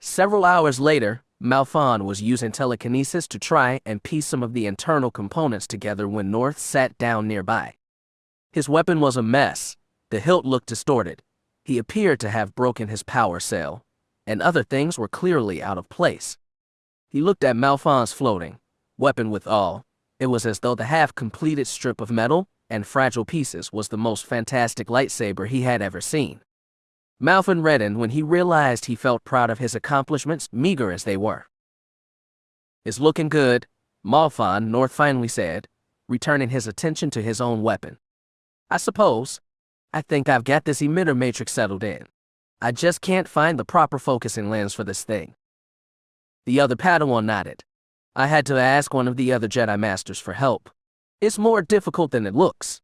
Several hours later, Malfin was using telekinesis to try and piece some of the internal components together when North sat down nearby. His weapon was a mess. The hilt looked distorted. He appeared to have broken his power cell, and other things were clearly out of place. He looked at Malfin's floating weapon with awe. It was as though the half-completed strip of metal and fragile pieces was the most fantastic lightsaber he had ever seen. Malfin reddened when he realized he felt proud of his accomplishments, meager as they were. "It's looking good," Malfin, North finally said, returning his attention to his own weapon. "I think I've got this emitter matrix settled in. I just can't find the proper focusing lens for this thing." The other Padawan nodded. "I had to ask one of the other Jedi Masters for help. It's more difficult than it looks."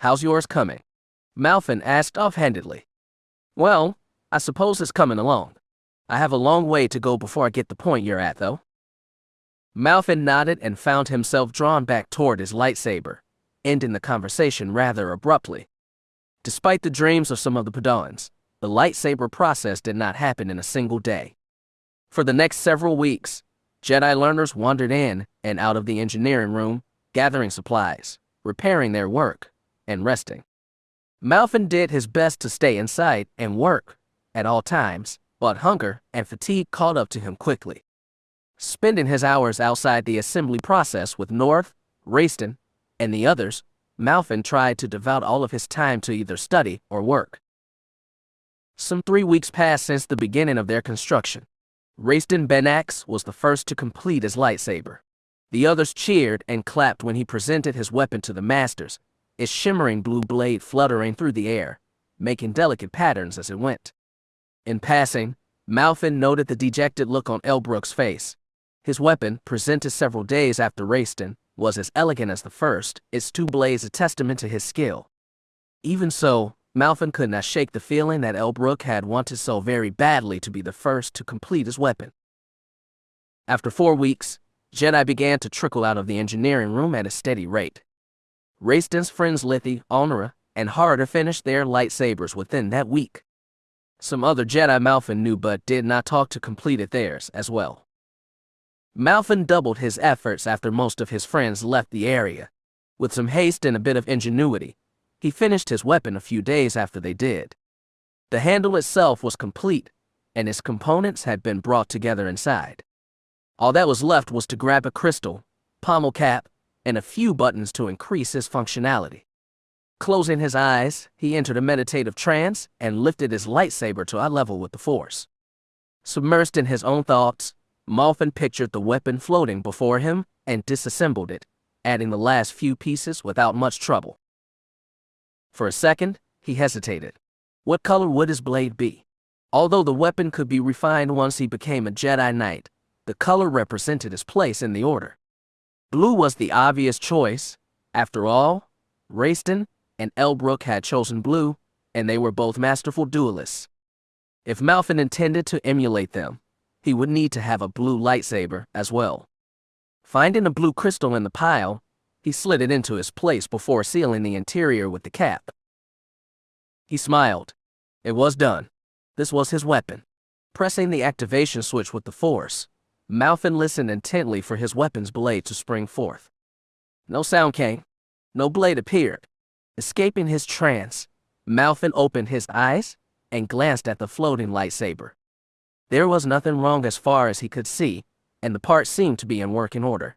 "How's yours coming?" Malfin asked offhandedly. "Well, I suppose it's coming along. I have a long way to go before I get the point you're at, though." Malfin nodded and found himself drawn back toward his lightsaber, ending the conversation rather abruptly. Despite the dreams of some of the Padawans, the lightsaber process did not happen in a single day. For the next several weeks, Jedi learners wandered in and out of the engineering room, gathering supplies, repairing their work, and resting. Malfin did his best to stay inside and work at all times, but hunger and fatigue caught up to him quickly. Spending his hours outside the assembly process with North, Rayston, and the others, Malfin tried to devote all of his time to either study or work. Some 3 weeks passed since the beginning of their construction. Rayston Benax was the first to complete his lightsaber. The others cheered and clapped when he presented his weapon to the masters, its shimmering blue blade fluttering through the air, making delicate patterns as it went. In passing, Malfin noted the dejected look on Elbrook's face. His weapon, presented several days after Rayston, was as elegant as the first, its 2 blades a testament to his skill. Even so, Malfin could not shake the feeling that Elbrook had wanted so very badly to be the first to complete his weapon. After 4 weeks, Jedi began to trickle out of the engineering room at a steady rate. Rayston's friends Lithi, Onara, and Harder finished their lightsabers within that week. Some other Jedi Malfin knew but did not talk to completed theirs as well. Malfin doubled his efforts after most of his friends left the area. With some haste and a bit of ingenuity, he finished his weapon a few days after they did. The handle itself was complete, and its components had been brought together inside. All that was left was to grab a crystal, pommel cap, and a few buttons to increase his functionality. Closing his eyes, he entered a meditative trance and lifted his lightsaber to eye level with the Force. Submersed in his own thoughts, Malfin pictured the weapon floating before him and disassembled it, adding the last few pieces without much trouble. For a second, he hesitated. What color would his blade be? Although the weapon could be refined once he became a Jedi Knight, the color represented his place in the Order. Blue was the obvious choice. After all, Rayston and Elbrook had chosen blue, and they were both masterful duelists. If Malfin intended to emulate them, he would need to have a blue lightsaber as well. Finding a blue crystal in the pile, He slid it into its place before sealing the interior with the cap. He smiled. It was done. This was his weapon. Pressing the activation switch with the force, Malfin listened intently for his weapon's blade to spring forth. No sound came. No blade appeared. Escaping his trance, Malfin opened his eyes and glanced at the floating lightsaber. There was nothing wrong as far as he could see, and the part seemed to be in working order.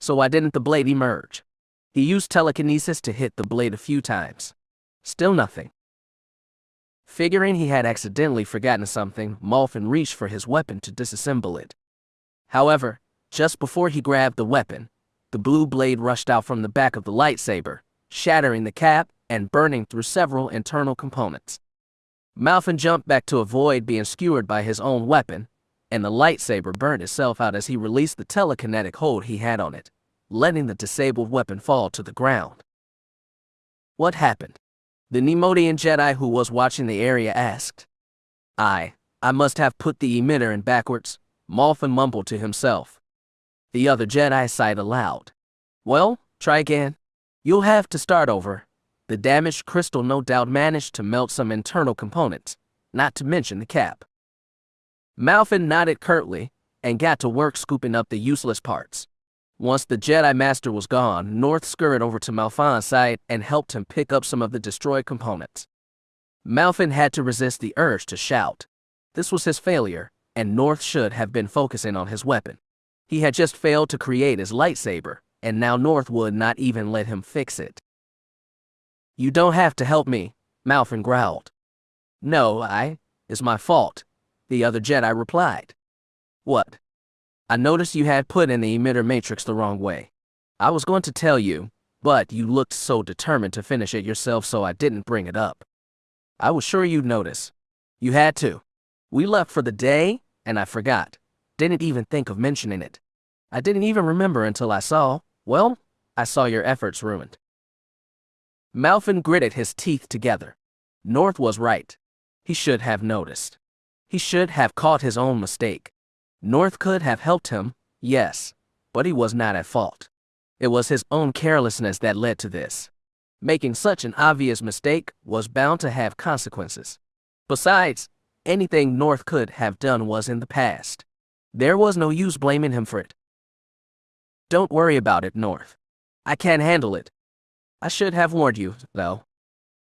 So why didn't the blade emerge? He used telekinesis to hit the blade a few times. Still nothing. Figuring he had accidentally forgotten something, Malfin reached for his weapon to disassemble it. However, just before he grabbed the weapon, the blue blade rushed out from the back of the lightsaber, shattering the cap and burning through several internal components. Malfin jumped back to avoid being skewered by his own weapon, and the lightsaber burned itself out as he released the telekinetic hold he had on it, letting the disabled weapon fall to the ground. What happened? The Neimoidian Jedi who was watching the area asked. I must have put the emitter in backwards, Malfin mumbled to himself. The other Jedi sighed aloud. Well, try again. You'll have to start over. The damaged crystal no doubt managed to melt some internal components, not to mention the cap. Malfin nodded curtly and got to work scooping up the useless parts. Once the Jedi Master was gone, North scurried over to Malfin's side and helped him pick up some of the destroyed components. Malfin had to resist the urge to shout. This was his failure, and North should have been focusing on his weapon. He had just failed to create his lightsaber, and now North would not even let him fix it. You don't have to help me, Malfin growled. No, it's my fault, the other Jedi replied. What? I noticed you had put in the emitter matrix the wrong way. I was going to tell you, but you looked so determined to finish it yourself, so I didn't bring it up. I was sure you'd notice. You had to. We left for the day, and I forgot. Didn't even think of mentioning it. I didn't even remember until I saw your efforts ruined. Malfin gritted his teeth together. North was right. He should have noticed. He should have caught his own mistake. North could have helped him, yes, but he was not at fault. It was his own carelessness that led to this. Making such an obvious mistake was bound to have consequences. Besides, anything North could have done was in the past. There was no use blaming him for it. Don't worry about it, North. I can't handle it. I should have warned you, though.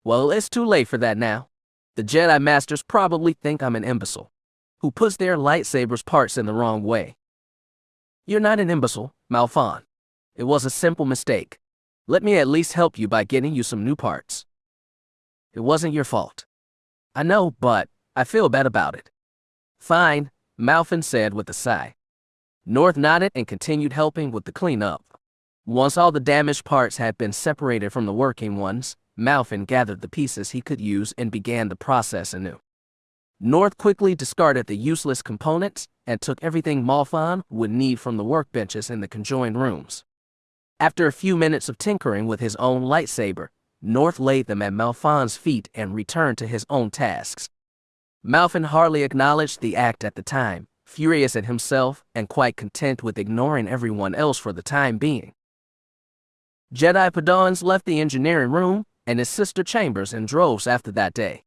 Well, it's too late for that now. The Jedi Masters probably think I'm an imbecile who puts their lightsabers' parts in the wrong way. You're not an imbecile, Malfin. It was a simple mistake. Let me at least help you by getting you some new parts. It wasn't your fault. I know, but I feel bad about it. Fine, Malfin said with a sigh. North nodded and continued helping with the cleanup. Once all the damaged parts had been separated from the working ones, Malfin gathered the pieces he could use and began the process anew. North quickly discarded the useless components and took everything Malfin would need from the workbenches in the conjoined rooms. After a few minutes of tinkering with his own lightsaber, North laid them at Malfin's feet and returned to his own tasks. Malfin hardly acknowledged the act at the time, furious at himself and quite content with ignoring everyone else for the time being. Jedi Padawans left the engineering room and his sister chambers in droves after that day.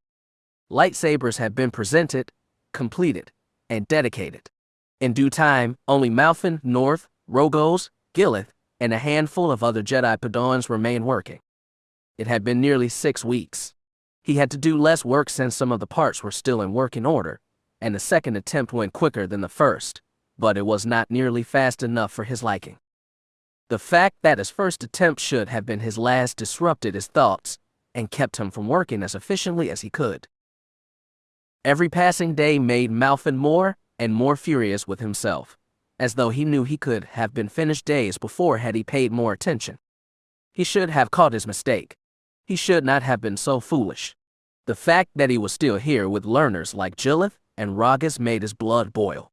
Lightsabers had been presented, completed, and dedicated. In due time, only Malfin, North, Rogos, Gillith, and a handful of other Jedi Padawans remained working. It had been nearly 6 weeks. He had to do less work since some of the parts were still in working order, and the second attempt went quicker than the first, but it was not nearly fast enough for his liking. The fact that his first attempt should have been his last disrupted his thoughts and kept him from working as efficiently as he could. Every passing day made Malfin more and more furious with himself, as though he knew he could have been finished days before had he paid more attention. He should have caught his mistake. He should not have been so foolish. The fact that he was still here with learners like Gillith and Ragas made his blood boil.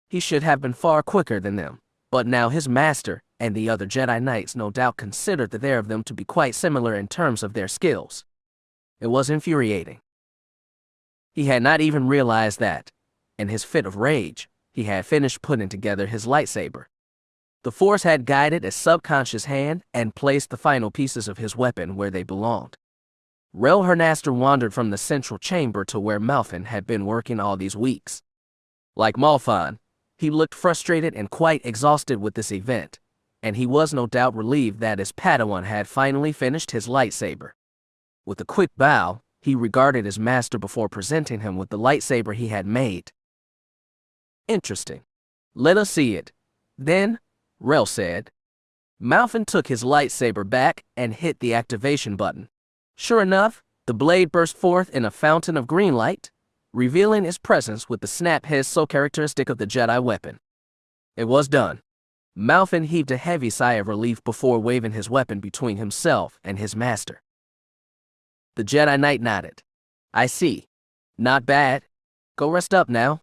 He should have been far quicker than them, but now his master and the other Jedi Knights no doubt considered the pair of them to be quite similar in terms of their skills. It was infuriating. He had not even realized that, in his fit of rage, he had finished putting together his lightsaber. The Force had guided a subconscious hand and placed the final pieces of his weapon where they belonged. Rel Hernaster wandered from the central chamber to where Malfin had been working all these weeks. Like Malfin, he looked frustrated and quite exhausted with this event, and he was no doubt relieved that his Padawan had finally finished his lightsaber. With a quick bow, he regarded his master before presenting him with the lightsaber he had made. Interesting. Let us see it. Then, Rel said. Malfin took his lightsaber back and hit the activation button. Sure enough, the blade burst forth in a fountain of green light, revealing its presence with the snap hiss so characteristic of the Jedi weapon. It was done. Malfin heaved a heavy sigh of relief before waving his weapon between himself and his master. The Jedi Knight nodded. I see. Not bad. Go rest up now.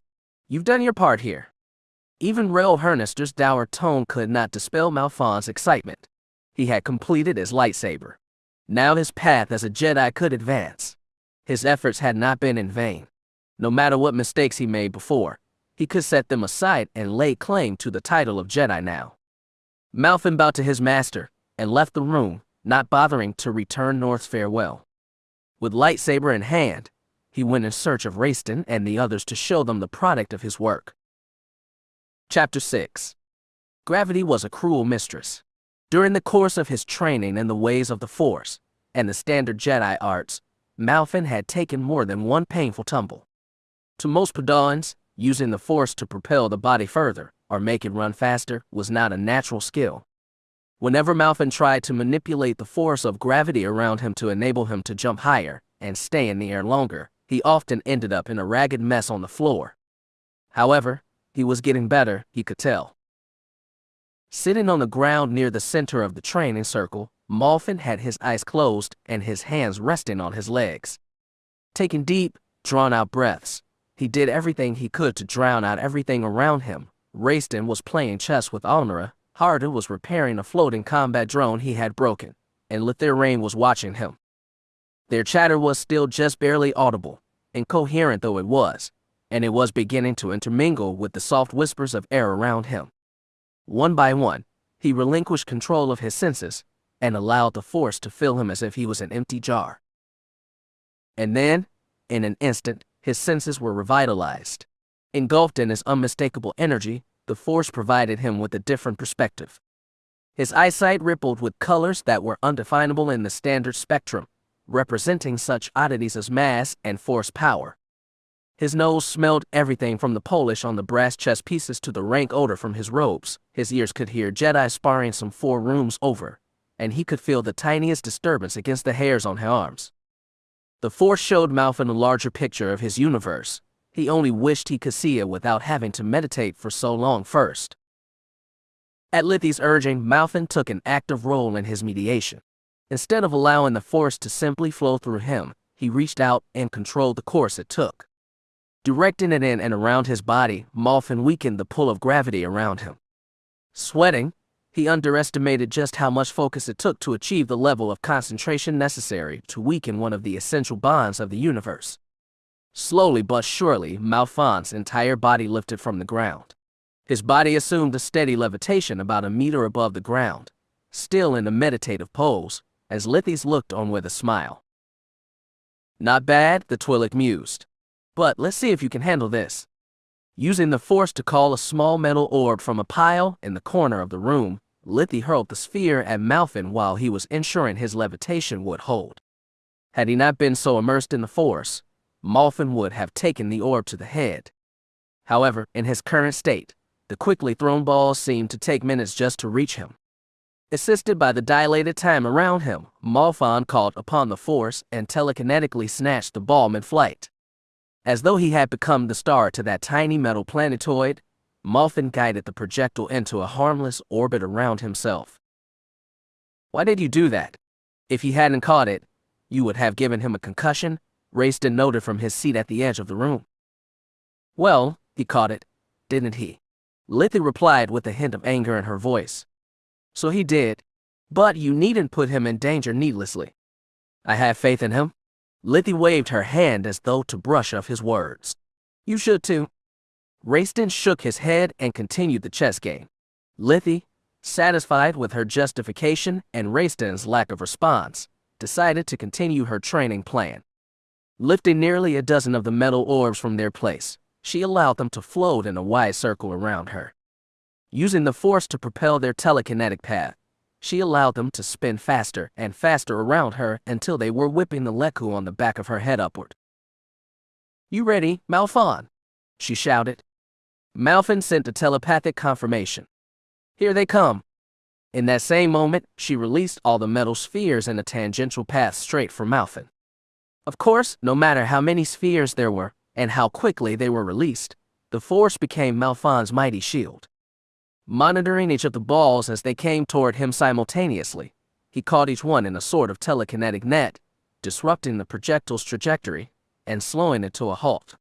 You've done your part here. Even Rel Hernaster's dour tone could not dispel Malfin's excitement. He had completed his lightsaber. Now his path as a Jedi could advance. His efforts had not been in vain. No matter what mistakes he made before, he could set them aside and lay claim to the title of Jedi now. Malfin bowed to his master and left the room, not bothering to return North's farewell. With lightsaber in hand, he went in search of Raistin and the others to show them the product of his work. Chapter 6. Gravity was a cruel mistress. During the course of his training in the ways of the Force and the standard Jedi arts, Malfin had taken more than one painful tumble. To most Padawans, using the Force to propel the body further or make it run faster was not a natural skill. Whenever Malfin tried to manipulate the force of gravity around him to enable him to jump higher and stay in the air longer, he often ended up in a ragged mess on the floor. However, he was getting better, he could tell. Sitting on the ground near the center of the training circle, Malfin had his eyes closed and his hands resting on his legs. Taking deep, drawn-out breaths, he did everything he could to drown out everything around him. Raistin was playing chess with Alnara, Harda was repairing a floating combat drone he had broken, and Lithirain was watching him. Their chatter was still just barely audible, incoherent though it was, and it was beginning to intermingle with the soft whispers of air around him. One by one, he relinquished control of his senses and allowed the Force to fill him as if he was an empty jar. And then, in an instant, his senses were revitalized. Engulfed in his unmistakable energy, the Force provided him with a different perspective. His eyesight rippled with colors that were undefinable in the standard spectrum, representing such oddities as mass and force power. His nose smelled everything from the polish on the brass chess pieces to the rank odor from his robes. His ears could hear Jedi sparring some 4 rooms over, and he could feel the tiniest disturbance against the hairs on his arms. The Force showed Malfin a larger picture of his universe. He only wished he could see it without having to meditate for so long first. At Lithi's urging, Malfin took an active role in his mediation. Instead of allowing the Force to simply flow through him, he reached out and controlled the course it took. Directing it in and around his body, Malfin weakened the pull of gravity around him. Sweating, he underestimated just how much focus it took to achieve the level of concentration necessary to weaken one of the essential bonds of the universe. Slowly but surely, Malfin's entire body lifted from the ground. His body assumed a steady levitation about a meter above the ground, still in a meditative pose, as Lithis looked on with a smile. Not bad, the Twi'lek mused. But let's see if you can handle this. Using the Force to call a small metal orb from a pile in the corner of the room, Lithi hurled the sphere at Malfin while he was ensuring his levitation would hold. Had he not been so immersed in the Force, Malfin would have taken the orb to the head. However, in his current state, the quickly thrown balls seemed to take minutes just to reach him. Assisted by the dilated time around him, Malfin called upon the Force and telekinetically snatched the ball mid-flight. As though he had become the star to that tiny metal planetoid, Malfin guided the projectile into a harmless orbit around himself. Why did you do that? If he hadn't caught it, you would have given him a concussion, Raistin noted from his seat at the edge of the room. Well, he caught it, didn't he? Lithi replied with a hint of anger in her voice. So he did, but you needn't put him in danger needlessly. I have faith in him. Lithi waved her hand as though to brush off his words. You should too. Raistin shook his head and continued the chess game. Lithi, satisfied with her justification and Rayston's lack of response, decided to continue her training plan. Lifting nearly a dozen of the metal orbs from their place, she allowed them to float in a wide circle around her. Using the force to propel their telekinetic path, she allowed them to spin faster and faster around her until they were whipping the Leku on the back of her head upward. "You ready, Malfon?" she shouted. Malfon sent a telepathic confirmation. "Here they come." In that same moment, she released all the metal spheres in a tangential path straight for Malfon. Of course, no matter how many spheres there were and how quickly they were released, the force became Malfon's mighty shield. Monitoring each of the balls as they came toward him simultaneously, he caught each one in a sort of telekinetic net, disrupting the projectile's trajectory and slowing it to a halt.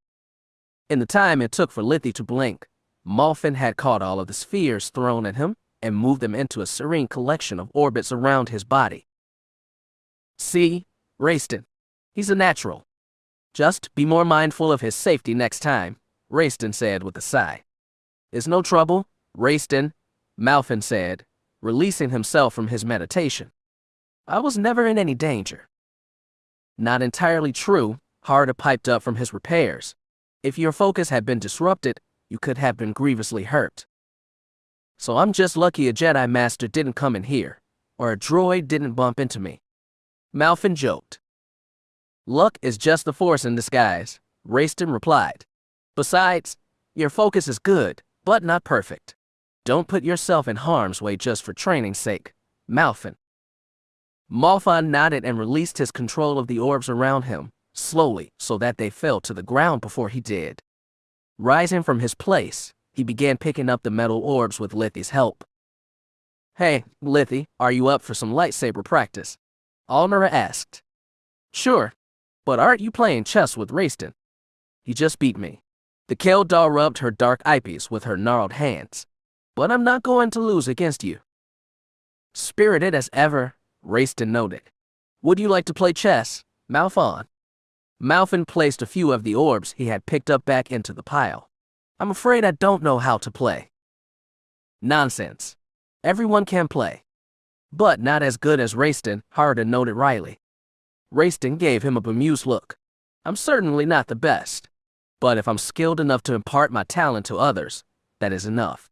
In the time it took for Lithy to blink, Malfon had caught all of the spheres thrown at him and moved them into a serene collection of orbits around his body. "See, Rayston, he's a natural. Just be more mindful of his safety next time," Rayston said with a sigh. "It's no trouble, Rayston," Malfon said, releasing himself from his meditation. "I was never in any danger." "Not entirely true," Harda piped up from his repairs. "If your focus had been disrupted, you could have been grievously hurt. So I'm just lucky a Jedi Master didn't come in here, or a droid didn't bump into me," Malfon joked. "Luck is just the Force in disguise," Rayston replied. "Besides, your focus is good, but not perfect. Don't put yourself in harm's way just for training's sake, Malfon." Malfon nodded and released his control of the orbs around him, slowly so that they fell to the ground before he did. Rising from his place, he began picking up the metal orbs with Lithy's help. "Hey, Lithy, are you up for some lightsaber practice?" Alnora asked. "Sure, but aren't you playing chess with Rayston? He just beat me." The KOTOR rubbed her dark eyepiece with her gnarled hands. "But I'm not going to lose against you." "Spirited as ever," Rayston noted. "Would you like to play chess, Malfon?" Malfon placed a few of the orbs he had picked up back into the pile. "I'm afraid I don't know how to play." "Nonsense. Everyone can play. But not as good as Rayston," Harda noted wryly. Rayston gave him a bemused look. "I'm certainly not the best. But if I'm skilled enough to impart my talent to others, that is enough."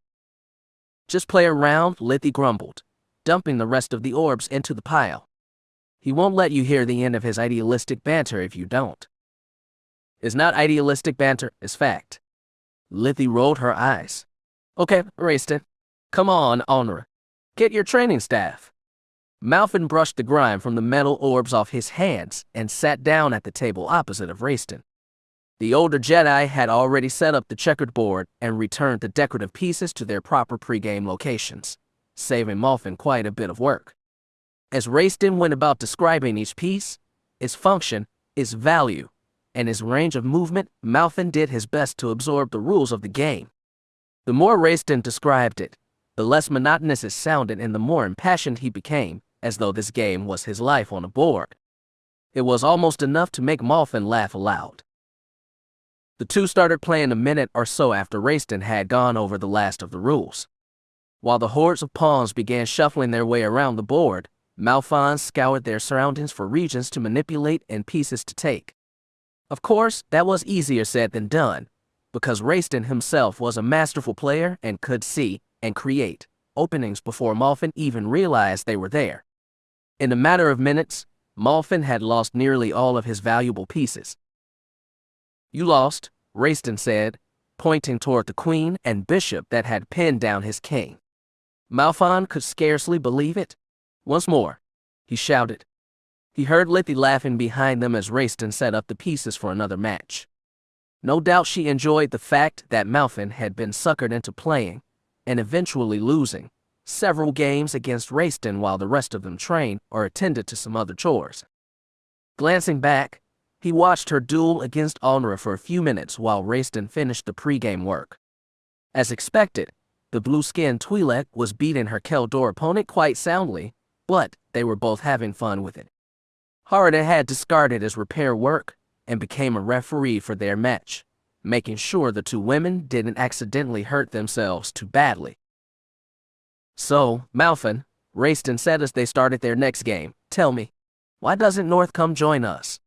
"Just play around," Lithy grumbled, dumping the rest of the orbs into the pile. "He won't let you hear the end of his idealistic banter if you don't." "It's not idealistic banter, it's fact." Lithy rolled her eyes. "Okay, Rayston. Come on, Alnora. Get your training staff." Malfon brushed the grime from the metal orbs off his hands and sat down at the table opposite of Rayston. The older Jedi had already set up the checkered board and returned the decorative pieces to their proper pregame locations, saving Malfon quite a bit of work. As Rayston went about describing each piece, its function, its value, and its range of movement, Malfon did his best to absorb the rules of the game. The more Rayston described it, the less monotonous it sounded and the more impassioned he became, as though this game was his life on a board. It was almost enough to make Malfon laugh aloud. The two started playing a minute or so after Rayston had gone over the last of the rules. While the hordes of pawns began shuffling their way around the board, Malfon scoured their surroundings for regions to manipulate and pieces to take. Of course, that was easier said than done, because Rayston himself was a masterful player and could see and create openings before Malfon even realized they were there. In a matter of minutes, Malfon had lost nearly all of his valuable pieces. "You lost," Rayston said, pointing toward the queen and bishop that had pinned down his king. Malfon could scarcely believe it. "Once more," he shouted. He heard Lithy laughing behind them as Rayston set up the pieces for another match. No doubt she enjoyed the fact that Malfon had been suckered into playing, and eventually losing, several games against Rayston while the rest of them trained or attended to some other chores. Glancing back, he watched her duel against Alnora for a few minutes while Rayston finished the pregame work. As expected, the blue-skinned Twi'lek was beating her KOTOR opponent quite soundly, but they were both having fun with it. Harda had discarded his repair work and became a referee for their match, making sure the two women didn't accidentally hurt themselves too badly. So, Malfin, Rayston said as they started their next game, tell me, why doesn't North come join us?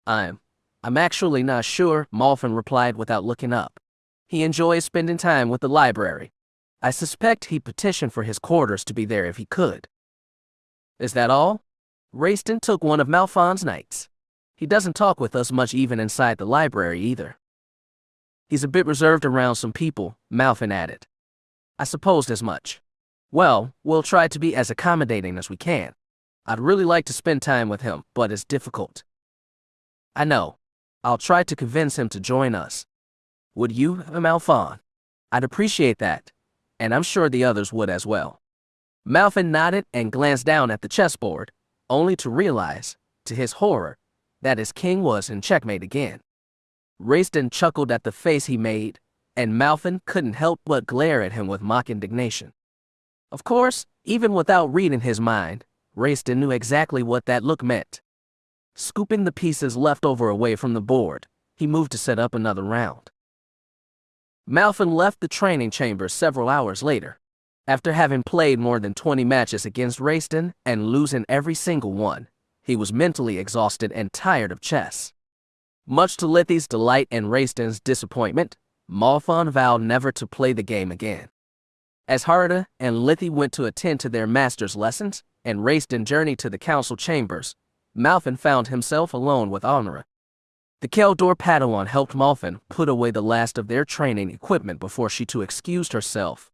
I'm actually not sure, Malfin replied without looking up. He enjoys spending time with the library. I suspect he petitioned for his quarters to be there if he could. Is that all? Rayston took one of Malfin's knights. He doesn't talk with us much even inside the library either. He's a bit reserved around some people, Malfin added. I supposed as much. Well, we'll try to be as accommodating as we can. I'd really like to spend time with him, but it's difficult. I know. I'll try to convince him to join us. Would you, Malfin? I'd appreciate that, and I'm sure the others would as well. Malfin nodded and glanced down at the chessboard, only to realize, to his horror, that his king was in checkmate again. Rayston chuckled at the face he made, and Malfin couldn't help but glare at him with mock indignation. Of course, even without reading his mind, Rayston knew exactly what that look meant. Scooping the pieces left over away from the board, he moved to set up another round. Malfin left the training chamber several hours later, after having played more than 20 matches against Rayston and losing every single one. He was mentally exhausted and tired of chess. Much to Lithy's delight and Rayston's disappointment, Malfin vowed never to play the game again. As Harada and Lithy went to attend to their master's lessons, and Rayston journeyed to the council chambers, Malfin found himself alone with Honora. The KOTOR Padawan helped Malfin put away the last of their training equipment before she too excused herself.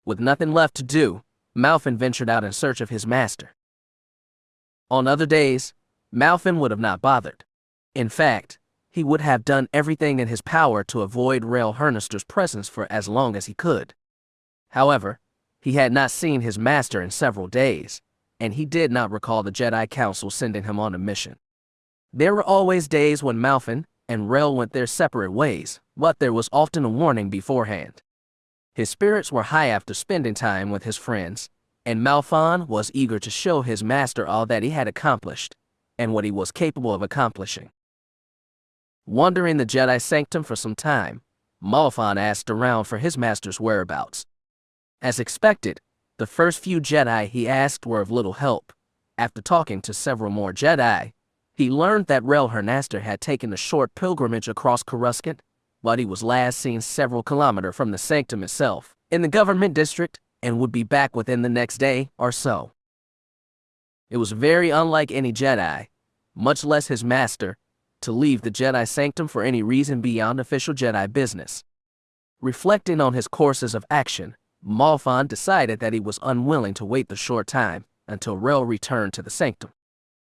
With nothing left to do, Malfin ventured out in search of his master. On other days, Malfin would have not bothered. In fact, he would have done everything in his power to avoid Rael Hernister's presence for as long as he could. However, he had not seen his master in several days, and he did not recall the Jedi Council sending him on a mission. There were always days when Malfin and Rael went their separate ways, but there was often a warning beforehand. His spirits were high after spending time with his friends, and Malfin was eager to show his master all that he had accomplished, and what he was capable of accomplishing. Wandering the Jedi Sanctum for some time, Malfin asked around for his master's whereabouts. As expected, the first few Jedi he asked were of little help. After talking to several more Jedi, he learned that Rael Hernister had taken a short pilgrimage across Coruscant, but he was last seen several kilometers from the sanctum itself, in the government district, and would be back within the next day or so. It was very unlike any Jedi, much less his master, to leave the Jedi Sanctum for any reason beyond official Jedi business. Reflecting on his courses of action, Malfin decided that he was unwilling to wait the short time until Rael returned to the sanctum.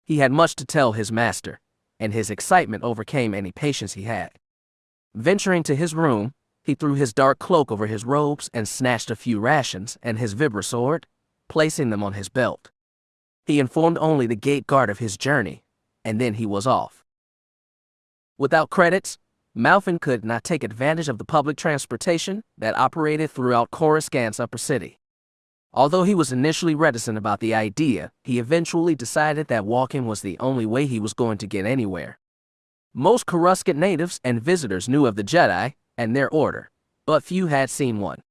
He had much to tell his master, and his excitement overcame any patience he had. Venturing to his room, he threw his dark cloak over his robes and snatched a few rations and his vibrasword, placing them on his belt. He informed only the gate guard of his journey, and then he was off. Without credits, Malfin could not take advantage of the public transportation that operated throughout Coruscant's upper city. Although he was initially reticent about the idea, he eventually decided that walking was the only way he was going to get anywhere. Most Coruscant natives and visitors knew of the Jedi and their order, but few had seen one.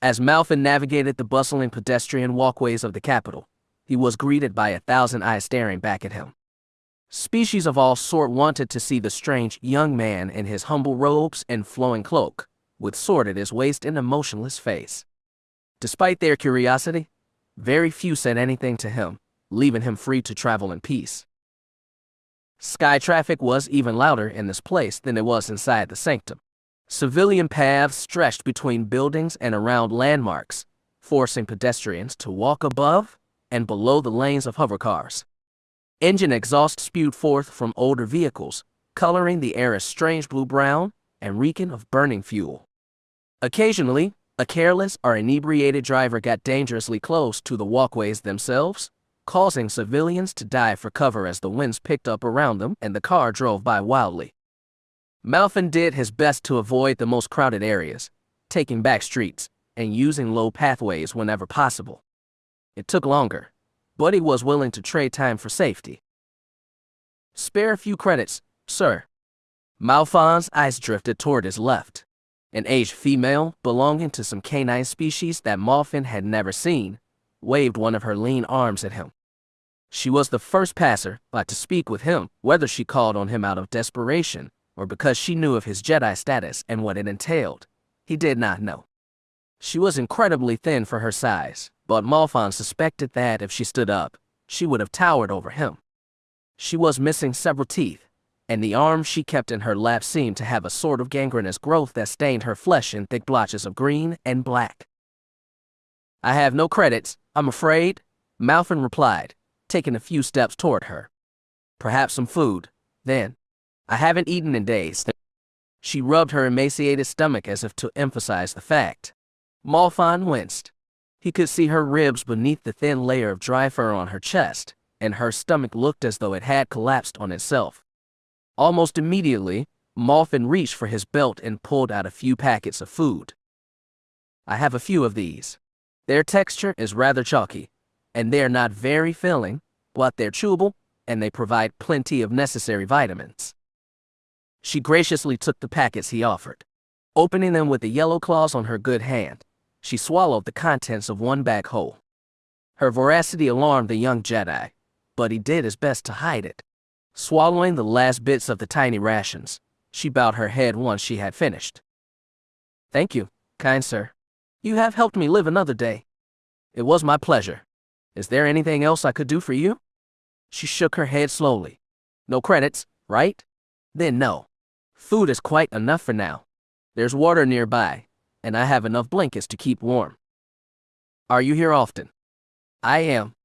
As Malfin navigated the bustling pedestrian walkways of the capital, he was greeted by 1,000 eyes staring back at him. Species of all sort wanted to see the strange young man in his humble robes and flowing cloak, with sword at his waist and a motionless face. Despite their curiosity, very few said anything to him, leaving him free to travel in peace. Sky traffic was even louder in this place than it was inside the sanctum. Civilian paths stretched between buildings and around landmarks, forcing pedestrians to walk above and below the lanes of hovercars. Engine exhaust spewed forth from older vehicles, coloring the air a strange blue-brown and reeking of burning fuel. Occasionally, a careless or inebriated driver got dangerously close to the walkways themselves, causing civilians to dive for cover as the winds picked up around them and the car drove by wildly. Malfin did his best to avoid the most crowded areas, taking back streets and using low pathways whenever possible. It took longer, but he was willing to trade time for safety. Spare a few credits, sir. Malfin's eyes drifted toward his left. An aged female, belonging to some canine species that Malfin had never seen, waved one of her lean arms at him. She was the first passer by to speak with him, whether she called on him out of desperation or because she knew of his Jedi status and what it entailed. He did not know. She was incredibly thin for her size, but Malfin suspected that if she stood up, she would have towered over him. She was missing several teeth, and the arm she kept in her lap seemed to have a sort of gangrenous growth that stained her flesh in thick blotches of green and black. "I have no credits, I'm afraid," Malfin replied, taking a few steps toward her. "Perhaps some food, then. I haven't eaten in days." She rubbed her emaciated stomach as if to emphasize the fact. Malfin winced. He could see her ribs beneath the thin layer of dry fur on her chest, and her stomach looked as though it had collapsed on itself. Almost immediately, Malfin reached for his belt and pulled out a few packets of food. "I have a few of these. Their texture is rather chalky, and they're not very filling, but they're chewable, and they provide plenty of necessary vitamins." She graciously took the packets he offered. Opening them with the yellow claws on her good hand, she swallowed the contents of one bag whole. Her voracity alarmed the young Jedi, but he did his best to hide it. Swallowing the last bits of the tiny rations, she bowed her head once she had finished. "Thank you, kind sir. You have helped me live another day. It was my pleasure. Is there anything else I could do for you?" She shook her head slowly. "No credits, right? Then no. Food is quite enough for now. There's water nearby, and I have enough blankets to keep warm." "Are you here often?" "I am.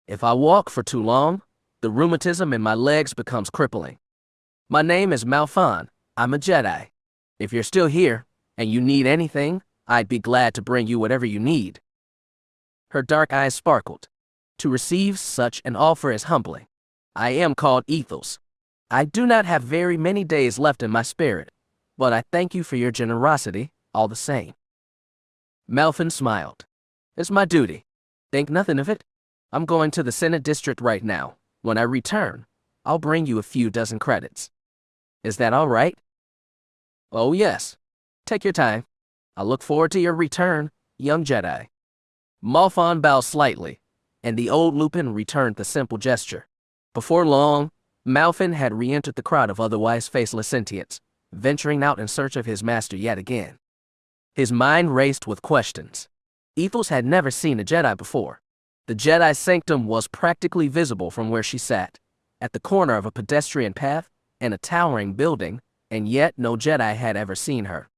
If I walk for too long, the rheumatism in my legs becomes crippling. My name is Malfin. I'm a Jedi. If you're still here, and you need anything, I'd be glad to bring you whatever you need." Her dark eyes sparkled. To receive such an offer is humbling. "I am called Ethos. I do not have very many days left in my spirit, but I thank you for your generosity, all the same." Malfin smiled. "It's my duty. Think nothing of it. I'm going to the Senate District right now. When I return, I'll bring you a few dozen credits. Is that all right?" "Oh yes. Take your time. I look forward to your return, young Jedi." Malfin bowed slightly, and the old Lupin returned the simple gesture. Before long, Malfin had re-entered the crowd of otherwise faceless sentients, venturing out in search of his master yet again. His mind raced with questions. Ethos had never seen a Jedi before. The Jedi sanctum was practically visible from where she sat, at the corner of a pedestrian path and a towering building, and yet no Jedi had ever seen her.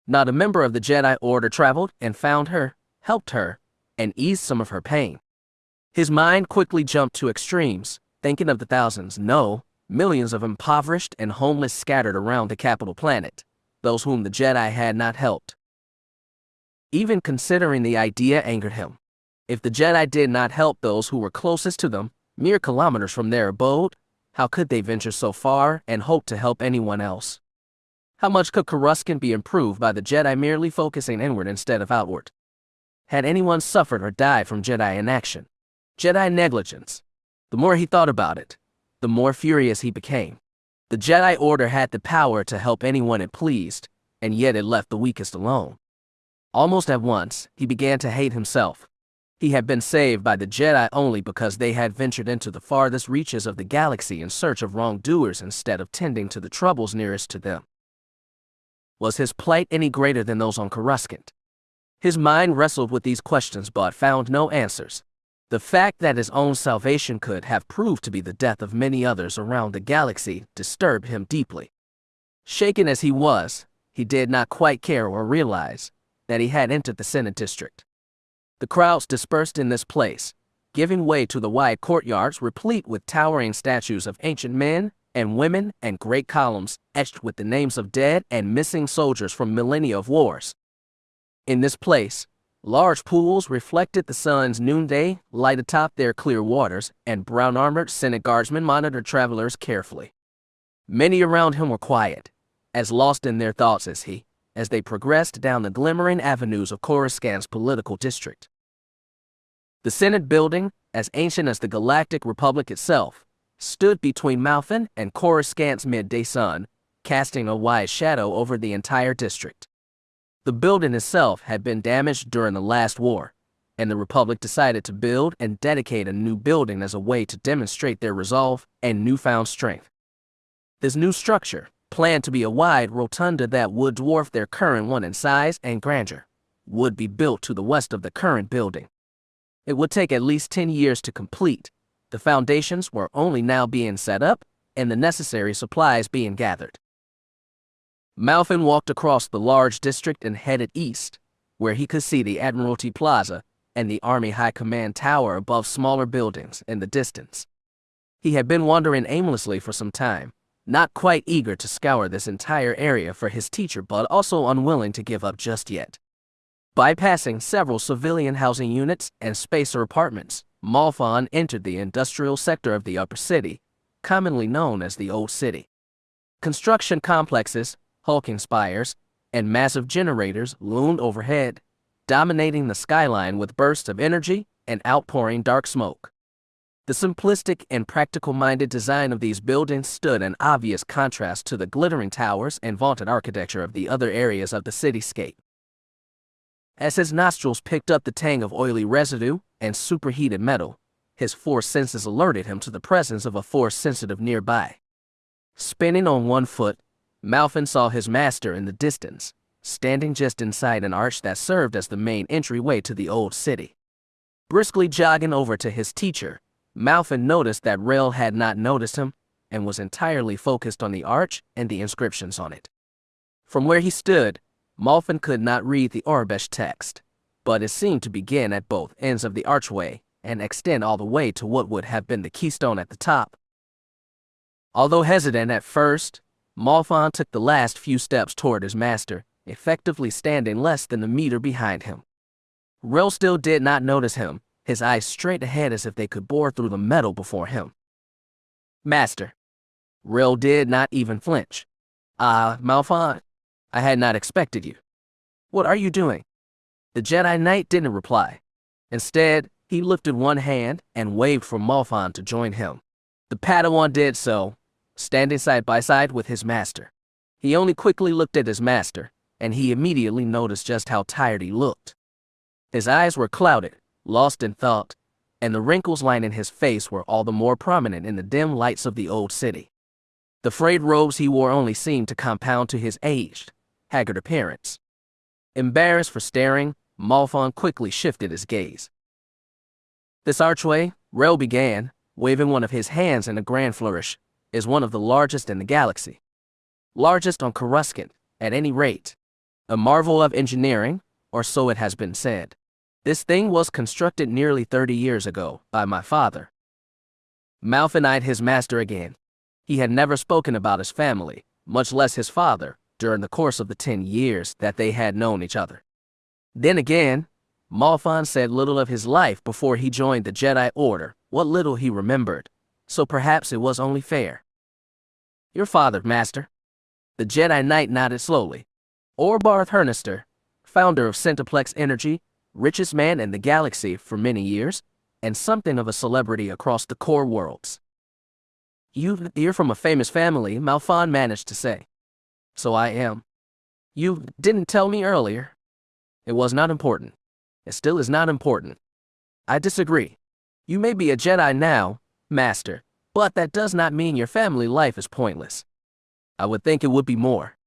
Not a member of the Jedi Order traveled and found her, helped her, and eased some of her pain. His mind quickly jumped to extremes, thinking of the thousands, no, millions of impoverished and homeless scattered around the capital planet, those whom the Jedi had not helped. Even considering the idea angered him. If the Jedi did not help those who were closest to them, mere kilometers from their abode, how could they venture so far and hope to help anyone else? How much could Coruscant be improved by the Jedi merely focusing inward instead of outward? Had anyone suffered or died from Jedi inaction? Jedi negligence? The more he thought about it, the more furious he became. The Jedi Order had the power to help anyone it pleased, and yet it left the weakest alone. Almost at once, he began to hate himself. He had been saved by the Jedi only because they had ventured into the farthest reaches of the galaxy in search of wrongdoers instead of tending to the troubles nearest to them. Was his plight any greater than those on Coruscant? His mind wrestled with these questions but found no answers. The fact that his own salvation could have proved to be the death of many others around the galaxy disturbed him deeply. Shaken as he was, he did not quite care or realize that he had entered the Senate District. The crowds dispersed in this place, giving way to the wide courtyards replete with towering statues of ancient men and women and great columns etched with the names of dead and missing soldiers from millennia of wars. In this place, large pools reflected the sun's noonday light atop their clear waters, and brown-armored Senate guardsmen monitored travelers carefully. Many around him were quiet, as lost in their thoughts as he, as they progressed down the glimmering avenues of Coruscant's political district. The Senate building, as ancient as the Galactic Republic itself, stood between Malfin and Coruscant's midday sun, casting a wide shadow over the entire district. The building itself had been damaged during the last war, and the Republic decided to build and dedicate a new building as a way to demonstrate their resolve and newfound strength. This new structure, planned to be a wide rotunda that would dwarf their current one in size and grandeur, would be built to the west of the current building. It would take at least 10 years to complete. The foundations were only now being set up and the necessary supplies being gathered. Malfin walked across the large district and headed east, where he could see the Admiralty Plaza and the Army High Command Tower above smaller buildings in the distance. He had been wandering aimlessly for some time, not quite eager to scour this entire area for his teacher, but also unwilling to give up just yet. Bypassing several civilian housing units and spacer apartments, Malfin entered the industrial sector of the upper city, commonly known as the Old City. Construction complexes, hulking spires, and massive generators loomed overhead, dominating the skyline with bursts of energy and outpouring dark smoke. The simplistic and practical-minded design of these buildings stood in obvious contrast to the glittering towers and vaunted architecture of the other areas of the cityscape. As his nostrils picked up the tang of oily residue and superheated metal, his four senses alerted him to the presence of a force sensitive nearby. Spinning on one foot, Malfin saw his master in the distance, standing just inside an arch that served as the main entryway to the Old City. Briskly jogging over to his teacher, Malfin noticed that Rel had not noticed him and was entirely focused on the arch and the inscriptions on it. From where he stood, Malfin could not read the Orabesh text, but it seemed to begin at both ends of the archway and extend all the way to what would have been the keystone at the top. Although hesitant at first, Malfin took the last few steps toward his master, effectively standing less than a meter behind him. Rel still did not notice him, his eyes straight ahead as if they could bore through the metal before him. "Master." Rel did not even flinch. Malfin, I had not expected you. What are you doing?" The Jedi Knight didn't reply. Instead, he lifted one hand and waved for Malfin to join him. The Padawan did so, standing side by side with his master. He only quickly looked at his master, and he immediately noticed just how tired he looked. His eyes were clouded, lost in thought, and the wrinkles lining his face were all the more prominent in the dim lights of the Old City. The frayed robes he wore only seemed to compound to his aged, haggard appearance. Embarrassed for staring, Malfin quickly shifted his gaze. "This archway," Rel began, waving one of his hands in a grand flourish, "is one of the largest in the galaxy. Largest on Coruscant, at any rate. A marvel of engineering, or so it has been said. This thing was constructed nearly 30 years ago by my father." Malfin eyed his master again. He had never spoken about his family, much less his father, during the course of the 10 years that they had known each other. Then again, Malfin said little of his life before he joined the Jedi Order, what little he remembered, so perhaps it was only fair. "Your father, master." The Jedi Knight nodded slowly. "Orbarth Hernister, founder of Centiplex Energy, richest man in the galaxy for many years, and something of a celebrity across the core worlds." You're from a famous family," Malfin managed to say. "So I am." "You didn't tell me earlier." "It was not important. It still is not important." "I disagree. You may be a Jedi now, master, but that does not mean your family life is pointless. I would think it would be more."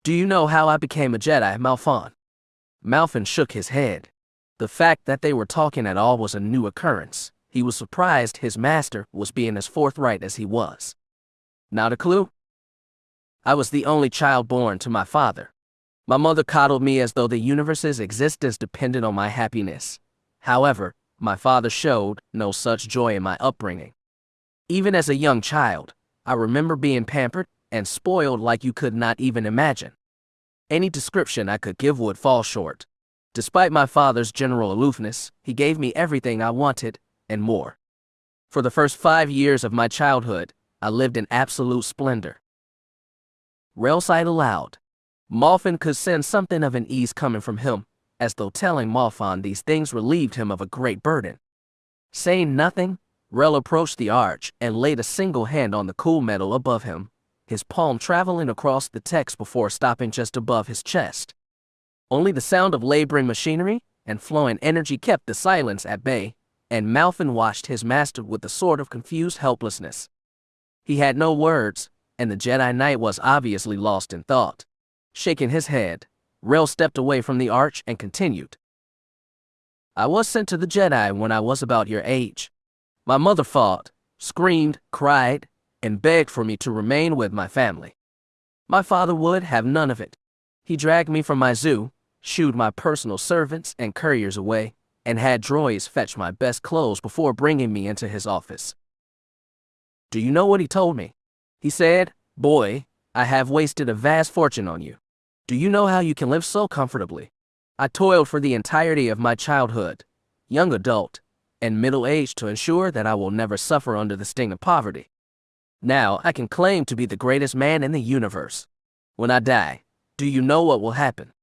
"Do you know how I became a Jedi, Malfin?" Malfin shook his head. The fact that they were talking at all was a new occurrence. He was surprised his master was being as forthright as he was. "Not a clue." "I was the only child born to my father. My mother coddled me as though the universe's existence depended on my happiness. However, my father showed no such joy in my upbringing. Even as a young child, I remember being pampered and spoiled like you could not even imagine. Any description I could give would fall short. Despite my father's general aloofness, he gave me everything I wanted, and more. For the first 5 years of my childhood, I lived in absolute splendor." Rel sighed aloud. Malfin could sense something of an ease coming from him, as though telling Malfin these things relieved him of a great burden. Saying nothing, Rel approached the arch and laid a single hand on the cool metal above him, his palm traveling across the text before stopping just above his chest. Only the sound of laboring machinery and flowing energy kept the silence at bay, and Malfin watched his master with a sort of confused helplessness. He had no words, and the Jedi Knight was obviously lost in thought. Shaking his head, Rel stepped away from the arch and continued. I was sent to the Jedi when I was about your age. My mother fought, screamed, cried, and begged for me to remain with my family. My father would have none of it. He dragged me from my zoo, shooed my personal servants and couriers away, and had droids fetch my best clothes before bringing me into his office. Do you know what he told me? He said, "Boy, I have wasted a vast fortune on you. Do you know how you can live so comfortably? I toiled for the entirety of my childhood, young adult, and middle age to ensure that I will never suffer under the sting of poverty. Now I can claim to be the greatest man in the universe. When I die, do you know what will happen?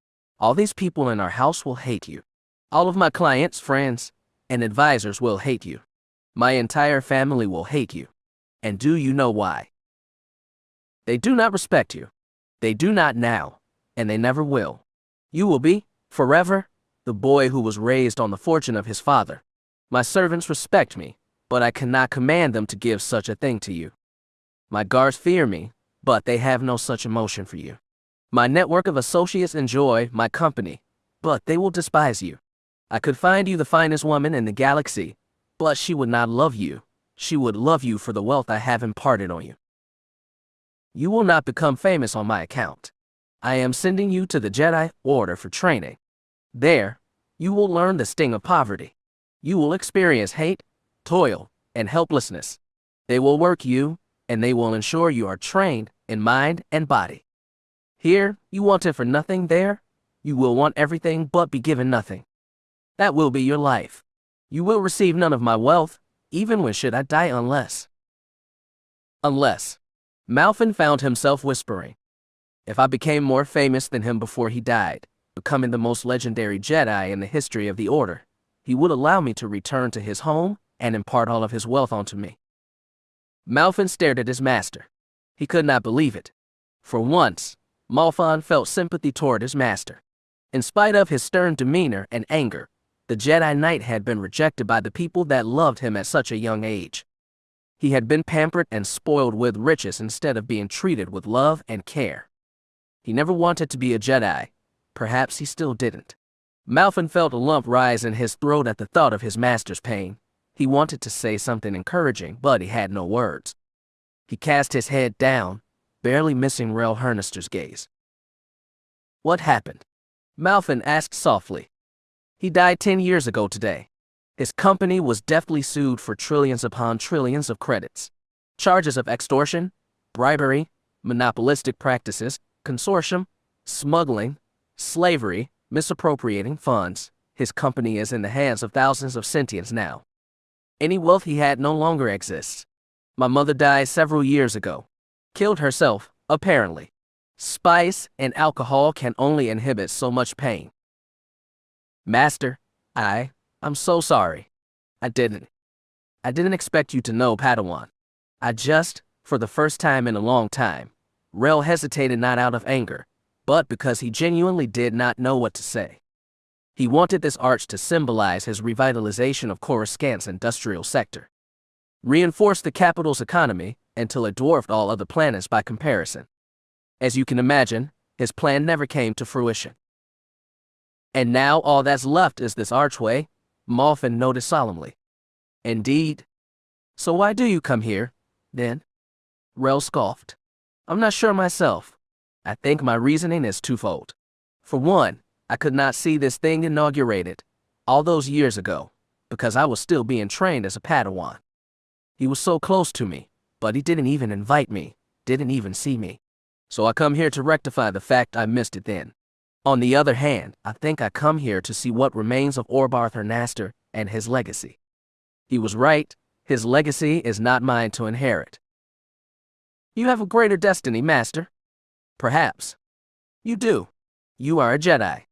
All these people in our house will hate you. All of my clients, friends, and advisors will hate you. My entire family will hate you. And do you know why? They do not respect you. They do not now, and they never will. You will be, forever, the boy who was raised on the fortune of his father. My servants respect me, but I cannot command them to give such a thing to you. My guards fear me, but they have no such emotion for you. My network of associates enjoy my company, but they will despise you. I could find you the finest woman in the galaxy, but she would not love you. She would love you for the wealth I have imparted on you. You will not become famous on my account. I am sending you to the Jedi Order for training. There, you will learn the sting of poverty. You will experience hate, toil, and helplessness. They will work you, and they will ensure you are trained in mind and body. Here, you wanted for nothing. There, you will want everything but be given nothing. That will be your life. You will receive none of my wealth, even when should I die unless. Malfin found himself whispering. If I became more famous than him before he died, becoming the most legendary Jedi in the history of the Order, he would allow me to return to his home and impart all of his wealth onto me. Malfin stared at his master. He could not believe it. For once, Malfin felt sympathy toward his master. In spite of his stern demeanor and anger, the Jedi Knight had been rejected by the people that loved him at such a young age. He had been pampered and spoiled with riches instead of being treated with love and care. He never wanted to be a Jedi. Perhaps he still didn't. Malfin felt a lump rise in his throat at the thought of his master's pain. He wanted to say something encouraging, but he had no words. He cast his head down, barely missing Rel Hernister's gaze. What happened? Malfin asked softly. He died 10 years ago today. His company was deftly sued for trillions upon trillions of credits. Charges of extortion, bribery, monopolistic practices, consortium, smuggling, slavery, misappropriating funds. His company is in the hands of thousands of sentients now. Any wealth he had no longer exists. My mother died several years ago. Killed herself, apparently. Spice and alcohol can only inhibit so much pain. Master, I'm so sorry. I didn't expect you to know, Padawan. I just, for the first time in a long time, Rel hesitated not out of anger, but because he genuinely did not know what to say. He wanted this arch to symbolize his revitalization of Coruscant's industrial sector. Reinforce the capital's economy until it dwarfed all other planets by comparison. As you can imagine, his plan never came to fruition. And now all that's left is this archway, Malfin noted solemnly. Indeed. So why do you come here, then? Rel scoffed. I'm not sure myself. I think my reasoning is twofold. For one, I could not see this thing inaugurated, all those years ago, because I was still being trained as a Padawan. He was so close to me, but he didn't even invite me, didn't even see me. So I come here to rectify the fact I missed it then. On the other hand, I think I come here to see what remains of Orbarth Hernaster and his legacy. He was right, his legacy is not mine to inherit. You have a greater destiny, Master. Perhaps. You do. You are a Jedi.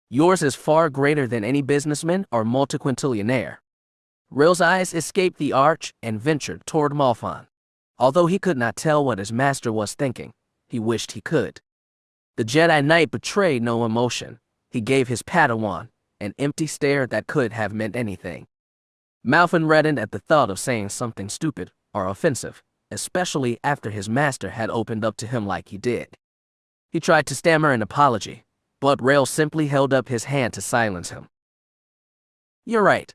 Yours is far greater than any businessman or multiquintillionaire. Rel's eyes escaped the arch and ventured toward Malfin. Although he could not tell what his master was thinking, he wished he could. The Jedi Knight betrayed no emotion. He gave his Padawan an empty stare that could have meant anything. Malfin reddened at the thought of saying something stupid or offensive, especially after his master had opened up to him like he did. He tried to stammer an apology, but Rel simply held up his hand to silence him. "You're right.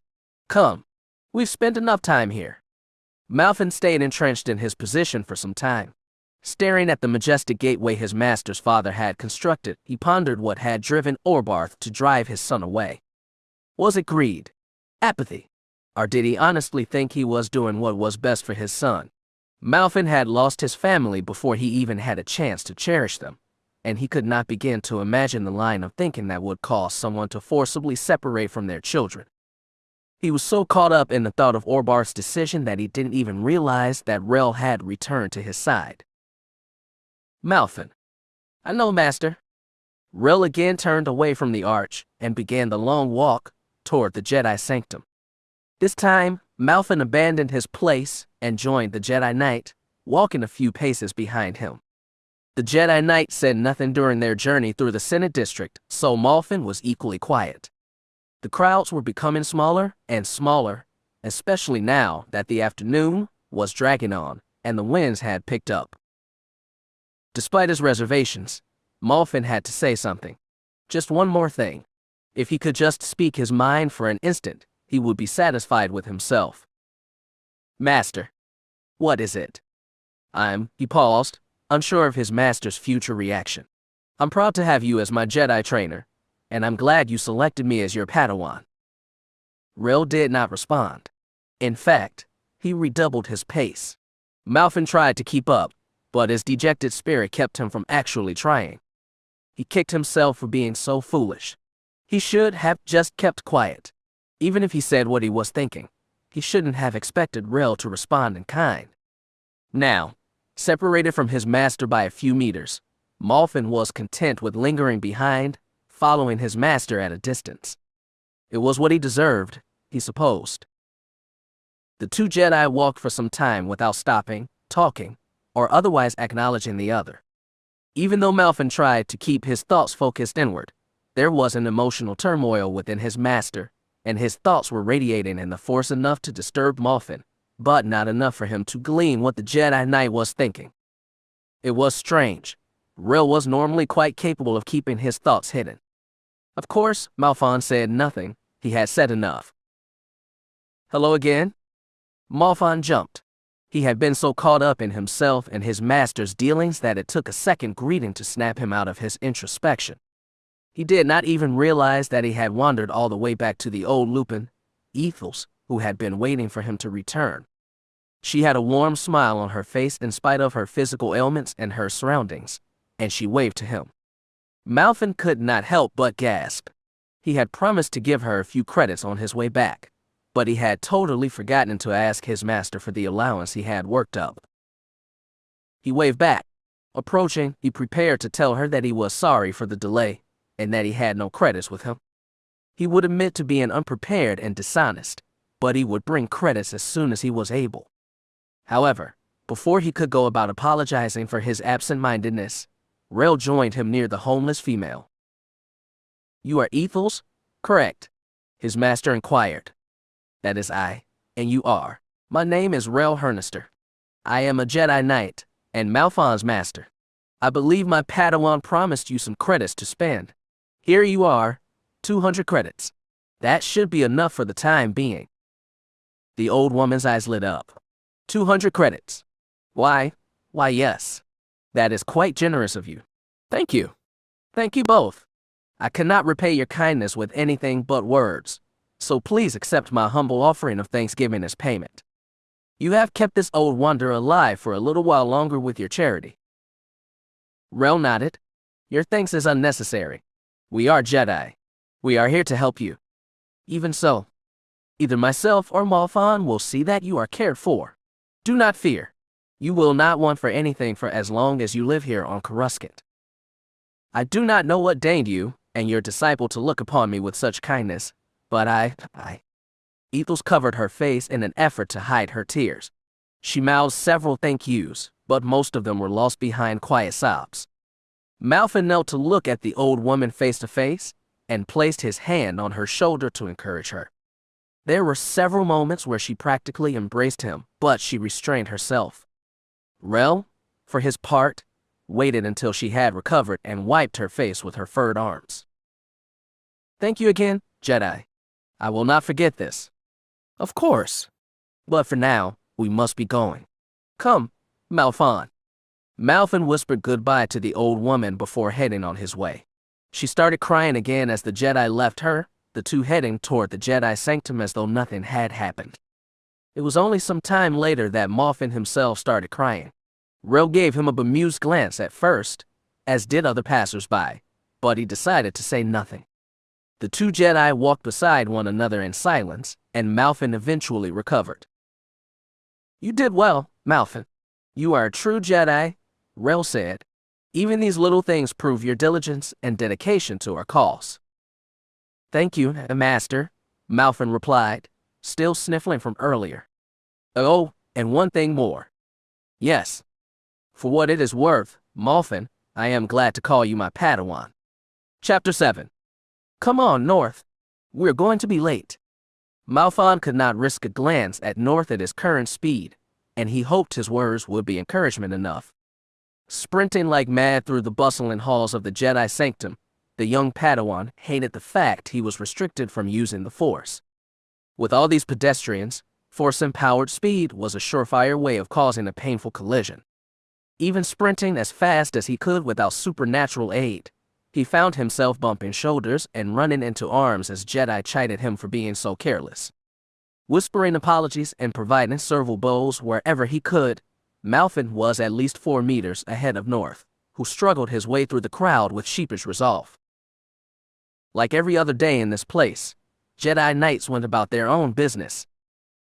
Come. We've spent enough time here." Malfin stayed entrenched in his position for some time. Staring at the majestic gateway his master's father had constructed, he pondered what had driven Orbarth to drive his son away. Was it greed? Apathy? Or did he honestly think he was doing what was best for his son? Malfin had lost his family before he even had a chance to cherish them, and he could not begin to imagine the line of thinking that would cause someone to forcibly separate from their children. He was so caught up in the thought of Orbarth's decision that he didn't even realize that Rel had returned to his side. "Malfin." "I know, Master." Rel again turned away from the arch and began the long walk toward the Jedi Sanctum. This time, Malfin abandoned his place and joined the Jedi Knight, walking a few paces behind him. The Jedi Knight said nothing during their journey through the Senate District, so Malfin was equally quiet. The crowds were becoming smaller and smaller, especially now that the afternoon was dragging on and the winds had picked up. Despite his reservations, Malfin had to say something. Just one more thing. If he could just speak his mind for an instant, he would be satisfied with himself. "Master." "What is it?" He paused, unsure of his master's future reaction. "I'm proud to have you as my Jedi trainer, and I'm glad you selected me as your Padawan." Rel did not respond. In fact, he redoubled his pace. Malfin tried to keep up, but his dejected spirit kept him from actually trying. He kicked himself for being so foolish. He should have just kept quiet. Even if he said what he was thinking, he shouldn't have expected Rel to respond in kind. Now, separated from his master by a few meters, Malfin was content with lingering behind, following his master at a distance. It was what he deserved, he supposed. The two Jedi walked for some time without stopping, talking, or otherwise acknowledging the other. Even though Malfin tried to keep his thoughts focused inward, there was an emotional turmoil within his master, and his thoughts were radiating in the force enough to disturb Malfin, but not enough for him to glean what the Jedi Knight was thinking. It was strange. Rel was normally quite capable of keeping his thoughts hidden. Of course, Malfin said nothing. He had said enough. "Hello again?" Malfin jumped. He had been so caught up in himself and his master's dealings that it took a second greeting to snap him out of his introspection. He did not even realize that he had wandered all the way back to the old Lupin, Ethels, who had been waiting for him to return. She had a warm smile on her face in spite of her physical ailments and her surroundings, and she waved to him. Malfin could not help but gasp. He had promised to give her a few credits on his way back, but he had totally forgotten to ask his master for the allowance he had worked up. He waved back. Approaching, he prepared to tell her that he was sorry for the delay, and that he had no credits with him. He would admit to being unprepared and dishonest, but he would bring credits as soon as he was able. However, before he could go about apologizing for his absent-mindedness, Rel joined him near the homeless female. "You are Ethels?" "Correct," his master inquired. "That is I, and you are." "My name is Rel Hernister. I am a Jedi Knight, and Malfin's master. I believe my Padawan promised you some credits to spend. Here you are, 200 credits. That should be enough for the time being." The old woman's eyes lit up. 200 credits. Why, yes. That is quite generous of you. Thank you. Thank you both. I cannot repay your kindness with anything but words, so please accept my humble offering of thanksgiving as payment. You have kept this old wanderer alive for a little while longer with your charity. Rel nodded. Your thanks is unnecessary. We are Jedi. We are here to help you. Even so, either myself or Malfin will see that you are cared for. Do not fear. You will not want for anything for as long as you live here on Coruscant. I do not know what deigned you and your disciple to look upon me with such kindness, but I... Ethels covered her face in an effort to hide her tears. She mouthed several thank yous, but most of them were lost behind quiet sobs. Malfin knelt to look at the old woman face to face, and placed his hand on her shoulder to encourage her. There were several moments where she practically embraced him, but she restrained herself. Rel, for his part, waited until she had recovered and wiped her face with her furred arms. "Thank you again, Jedi. I will not forget this." "Of course. But for now, we must be going. Come, Malfon." Malfon whispered goodbye to the old woman before heading on his way. She started crying again as the Jedi left her, the two heading toward the Jedi Sanctum as though nothing had happened. It was only some time later that Malfon himself started crying. Rel gave him a bemused glance at first, as did other passers-by, but he decided to say nothing. The two Jedi walked beside one another in silence, and Malfon eventually recovered. "You did well, Malfon. You are a true Jedi," Rel said. "Even these little things prove your diligence and dedication to our cause." "Thank you, Master," Malfon replied, still sniffling from earlier. "Oh, and one thing more." "Yes. For what it is worth, Malfon, I am glad to call you my Padawan." Chapter 7. "Come on, North. We're going to be late." Malfon could not risk a glance at North at his current speed, and he hoped his words would be encouragement enough. Sprinting like mad through the bustling halls of the Jedi Sanctum, the young Padawan hated the fact he was restricted from using the Force. With all these pedestrians, Force-empowered speed was a surefire way of causing a painful collision. Even sprinting as fast as he could without supernatural aid, he found himself bumping shoulders and running into arms as Jedi chided him for being so careless. Whispering apologies and providing serval blows wherever he could, Malfon was at least 4 meters ahead of North, who struggled his way through the crowd with sheepish resolve. Like every other day in this place, Jedi Knights went about their own business.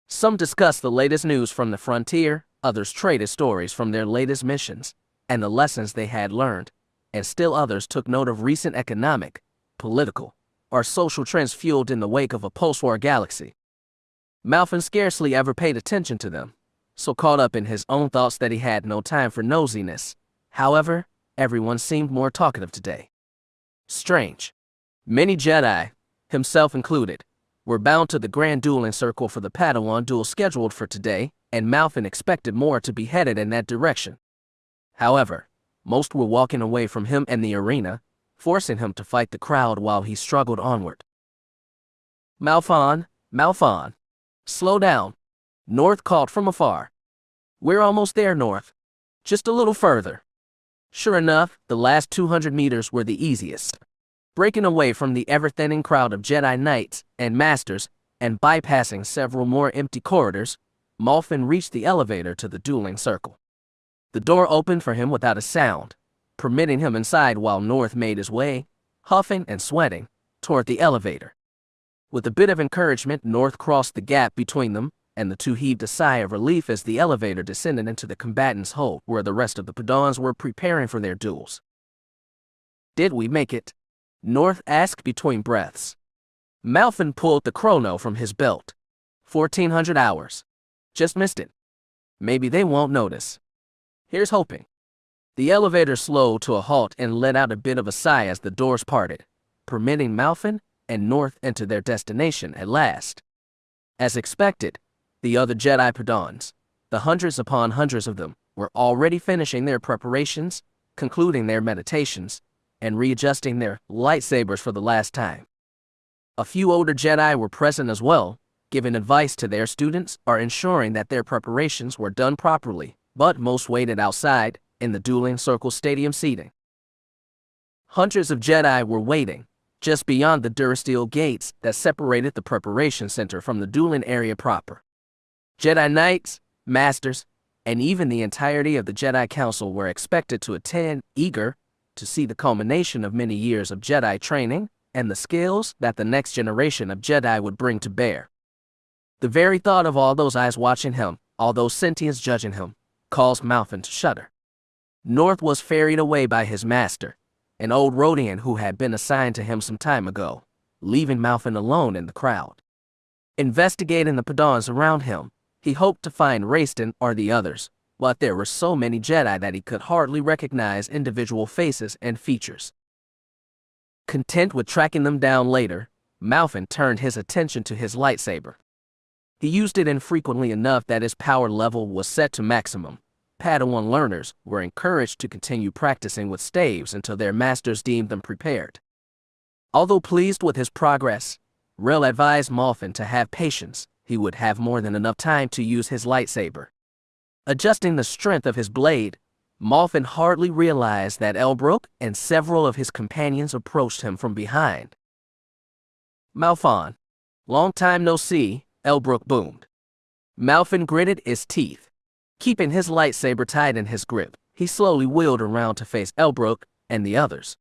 Some discussed the latest news from the frontier, others traded stories from their latest missions and the lessons they had learned, and still others took note of recent economic, political, or social trends fueled in the wake of a post-war galaxy. Malfon scarcely ever paid attention to them, so caught up in his own thoughts that he had no time for nosiness. However, everyone seemed more talkative today. Strange. Many Jedi, himself included, were bound to the grand dueling circle for the Padawan duel scheduled for today, and Malfon expected more to be headed in that direction. However, most were walking away from him and the arena, forcing him to fight the crowd while he struggled onward. "Malfon, Malfon. Slow down," North called from afar. "We're almost there, North. Just a little further." Sure enough, the last 200 meters were the easiest. Breaking away from the ever-thinning crowd of Jedi Knights and Masters and bypassing several more empty corridors, Malfon reached the elevator to the dueling circle. The door opened for him without a sound, permitting him inside while North made his way, huffing and sweating, toward the elevator. With a bit of encouragement, North crossed the gap between them, and the two heaved a sigh of relief as the elevator descended into the combatants' hold where the rest of the Padawans were preparing for their duels. "Did we make it?" North asked between breaths. Malfon pulled the chrono from his belt. 1,400 hours. Just missed it. Maybe they won't notice. Here's hoping. The elevator slowed to a halt and let out a bit of a sigh as the doors parted, permitting Malfon and North into their destination at last. As expected, the other Jedi Padawans, the hundreds upon hundreds of them, were already finishing their preparations, concluding their meditations, and readjusting their lightsabers for the last time. A few older Jedi were present as well, giving advice to their students or ensuring that their preparations were done properly, but most waited outside, in the dueling circle stadium seating. Hundreds of Jedi were waiting, just beyond the durasteel gates that separated the preparation center from the dueling area proper. Jedi Knights, Masters, and even the entirety of the Jedi Council were expected to attend, eager to see the culmination of many years of Jedi training and the skills that the next generation of Jedi would bring to bear. The very thought of all those eyes watching him, all those sentients judging him, caused Malfon to shudder. North was ferried away by his master, an old Rodian who had been assigned to him some time ago, leaving Malfon alone in the crowd. Investigating the Padawans around him, he hoped to find Rayston or the others, but there were so many Jedi that he could hardly recognize individual faces and features. Content with tracking them down later, Malfin turned his attention to his lightsaber. He used it infrequently enough that his power level was set to maximum. Padawan learners were encouraged to continue practicing with staves until their masters deemed them prepared. Although pleased with his progress, Rel advised Malfin to have patience. He would have more than enough time to use his lightsaber. Adjusting the strength of his blade, Malfin hardly realized that Elbrook and several of his companions approached him from behind. "Malfon, long time no see," Elbrook boomed. Malfin gritted his teeth. Keeping his lightsaber tight in his grip, he slowly wheeled around to face Elbrook and the others.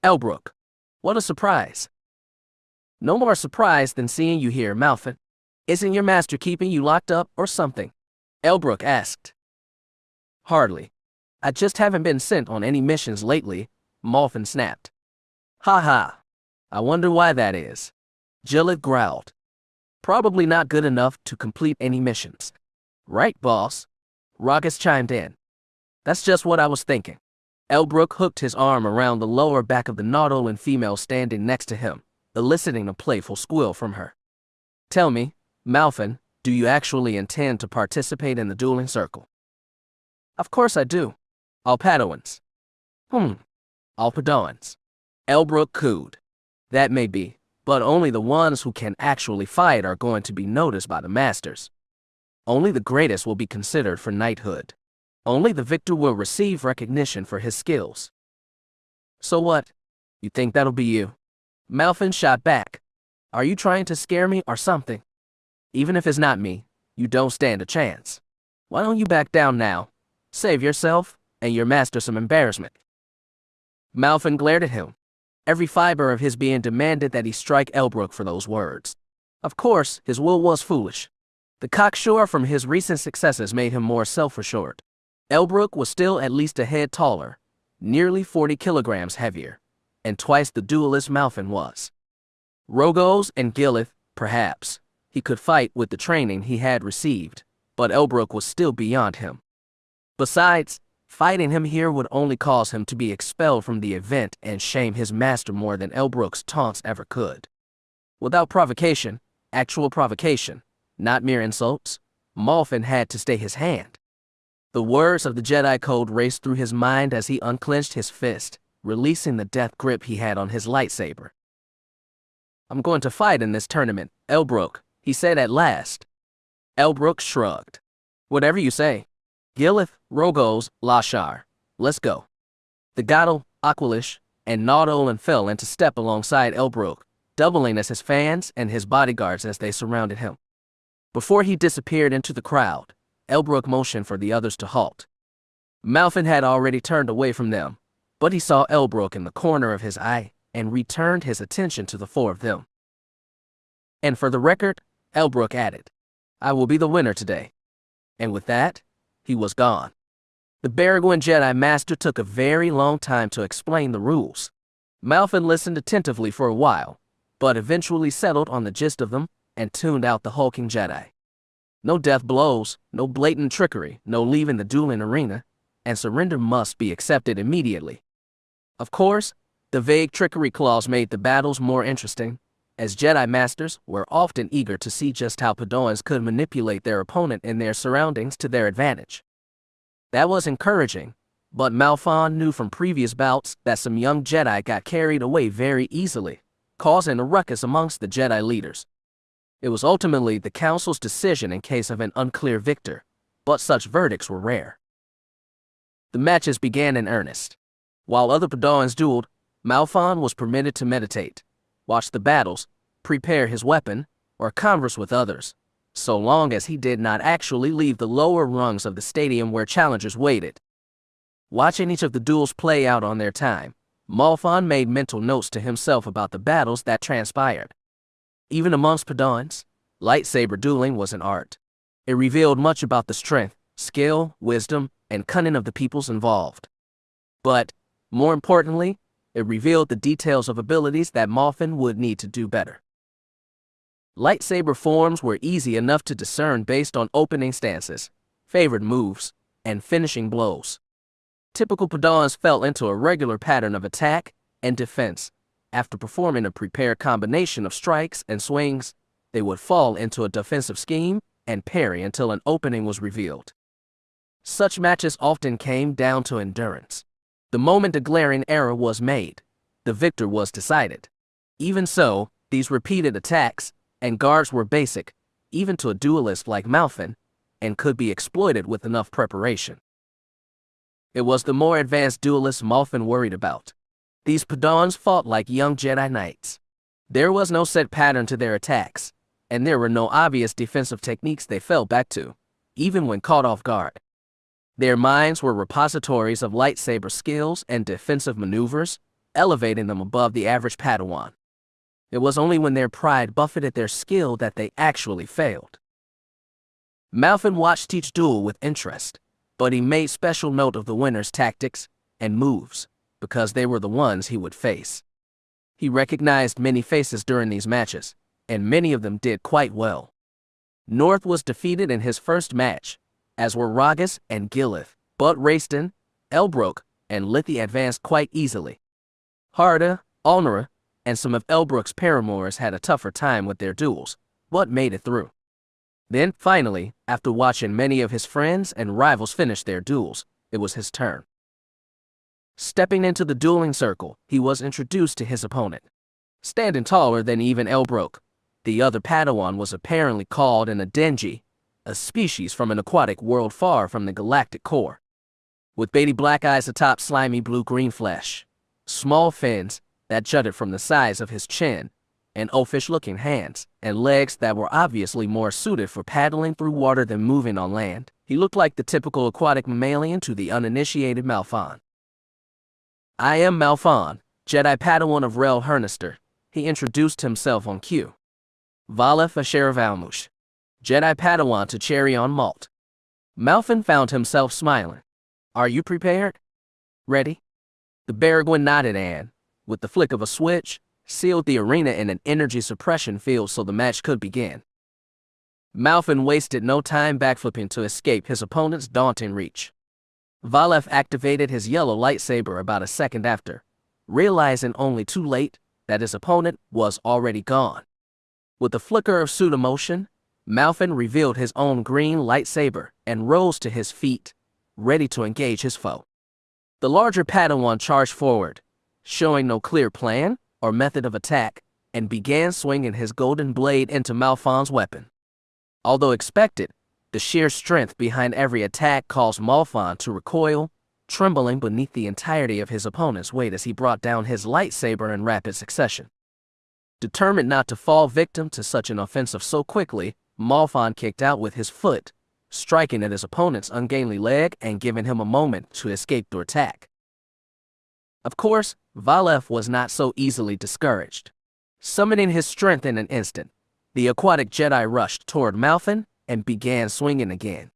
"Elbrook, what a surprise." "No more surprise than seeing you here, Malfin. Isn't your master keeping you locked up or something?" Elbrook asked. "Hardly. I just haven't been sent on any missions lately," Malfin snapped. "Ha ha. I wonder why that is." Jillith growled. "Probably not good enough to complete any missions." "Right, boss," Rogus chimed in. "That's just what I was thinking." Elbrook hooked his arm around the lower back of the Nautolan female standing next to him, eliciting a playful squeal from her. "Tell me, Malfin, do you actually intend to participate in the dueling circle?" "Of course I do. All Padawans." "All Padawans," Elbrook cooed. "That may be, but only the ones who can actually fight are going to be noticed by the masters. Only the greatest will be considered for knighthood. Only the victor will receive recognition for his skills." "So what? You think that'll be you?" Malfin shot back. "Are you trying to scare me or something? Even if it's not me, you don't stand a chance. Why don't you back down now? Save yourself and your master some embarrassment." Malfin glared at him. Every fiber of his being demanded that he strike Elbrook for those words. Of course, his will was foolish. The cocksure from his recent successes made him more self-assured. Elbrook was still at least a head taller, nearly 40 kilograms heavier, and twice the duelist Malfin was. Rogos and Gillith, perhaps, he could fight with the training he had received, but Elbrook was still beyond him. Besides, fighting him here would only cause him to be expelled from the event and shame his master more than Elbrook's taunts ever could. Without provocation, actual provocation, not mere insults, Malfin had to stay his hand. The words of the Jedi Code raced through his mind as he unclenched his fist, releasing the death grip he had on his lightsaber. "I'm going to fight in this tournament, Elbrook," he said at last. Elbrook shrugged. "Whatever you say. Gillith, Rogos, Lashar, let's go." The Gaddle, Aqualish, and Nautolan fell into step alongside Elbrook, doubling as his fans and his bodyguards as they surrounded him. Before he disappeared into the crowd, Elbrook motioned for the others to halt. Malfin had already turned away from them, but he saw Elbrook in the corner of his eye and returned his attention to the four of them. "And for the record," Elbrook added, "I will be the winner today." And with that, he was gone. The Baraguan Jedi Master took a very long time to explain the rules. Malfin listened attentively for a while, but eventually settled on the gist of them and tuned out the hulking Jedi. No death blows, no blatant trickery, no leaving the dueling arena, and surrender must be accepted immediately. Of course, the vague trickery clause made the battles more interesting, as Jedi Masters were often eager to see just how Padawans could manipulate their opponent and their surroundings to their advantage. That was encouraging, but Malfin knew from previous bouts that some young Jedi got carried away very easily, causing a ruckus amongst the Jedi leaders. It was ultimately the Council's decision in case of an unclear victor, but such verdicts were rare. The matches began in earnest. While other Padawans dueled, Malfin was permitted to meditate, watch the battles, prepare his weapon, or converse with others, so long as he did not actually leave the lower rungs of the stadium where challengers waited. Watching each of the duels play out on their time, Malfin made mental notes to himself about the battles that transpired. Even amongst Padawans, lightsaber dueling was an art. It revealed much about the strength, skill, wisdom, and cunning of the peoples involved. But, more importantly, it revealed the details of abilities that Malfin would need to do better. Lightsaber forms were easy enough to discern based on opening stances, favored moves, and finishing blows. Typical Padawans fell into a regular pattern of attack and defense, After performing a prepared combination of strikes and swings, they would fall into a defensive scheme and parry until an opening was revealed. Such matches often came down to endurance. The moment a glaring error was made, the victor was decided. Even so, these repeated attacks and guards were basic, even to a duelist like Malfin, and could be exploited with enough preparation. It was the more advanced duelists Malfin worried about. These Padawans fought like young Jedi Knights. There was no set pattern to their attacks, and there were no obvious defensive techniques they fell back to, even when caught off guard. Their minds were repositories of lightsaber skills and defensive maneuvers, elevating them above the average Padawan. It was only when their pride buffeted their skill that they actually failed. Malfin watched each duel with interest, but he made special note of the winner's tactics and moves, because they were the ones he would face. He recognized many faces during these matches, and many of them did quite well. North was defeated in his first match, as were Ragas and Gilith, but Rayston, Elbrook, and Lithi advanced quite easily. Harda, Alnora, and some of Elbrook's paramours had a tougher time with their duels, but made it through. Then, finally, after watching many of his friends and rivals finish their duels, it was his turn. Stepping into the dueling circle, he was introduced to his opponent. Standing taller than even Elbrook, the other Padawan was apparently called an Adenji, a species from an aquatic world far from the galactic core. With beady black eyes atop slimy blue-green flesh, small fins that jutted from the sides of his chin, and oafish-looking hands and legs that were obviously more suited for paddling through water than moving on land, he looked like the typical aquatic mammalian to the uninitiated Malfon. "I am Malfon, Jedi Padawan of Rel Hernister," he introduced himself on cue. "Valef Asher Valmush, Jedi Padawan to Cherry on Malt." Malfin found himself smiling. "Are you prepared? Ready?" The Baragwin nodded and, with the flick of a switch, sealed the arena in an energy suppression field so the match could begin. Malfin wasted no time backflipping to escape his opponent's daunting reach. Valef activated his yellow lightsaber about a second after, realizing only too late that his opponent was already gone. With a flicker of pseudo-motion, Malfin revealed his own green lightsaber and rose to his feet, ready to engage his foe. The larger Padawan charged forward, showing no clear plan or method of attack, and began swinging his golden blade into Malfon's weapon. Although expected, the sheer strength behind every attack caused Malfon to recoil, trembling beneath the entirety of his opponent's weight as he brought down his lightsaber in rapid succession. Determined not to fall victim to such an offensive so quickly, Malfon kicked out with his foot, striking at his opponent's ungainly leg and giving him a moment to escape the attack. Of course, Valef was not so easily discouraged. Summoning his strength in an instant, the aquatic Jedi rushed toward Malfin and began swinging again.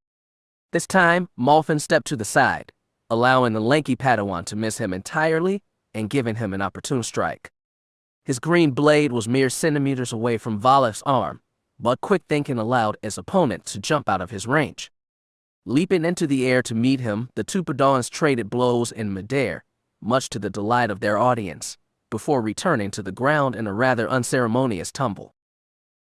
This time, Malfin stepped to the side, allowing the lanky Padawan to miss him entirely and giving him an opportune strike. His green blade was mere centimeters away from Valef's arm, but quick thinking allowed his opponent to jump out of his range. Leaping into the air to meet him, the two Padawans traded blows in midair, much to the delight of their audience, before returning to the ground in a rather unceremonious tumble.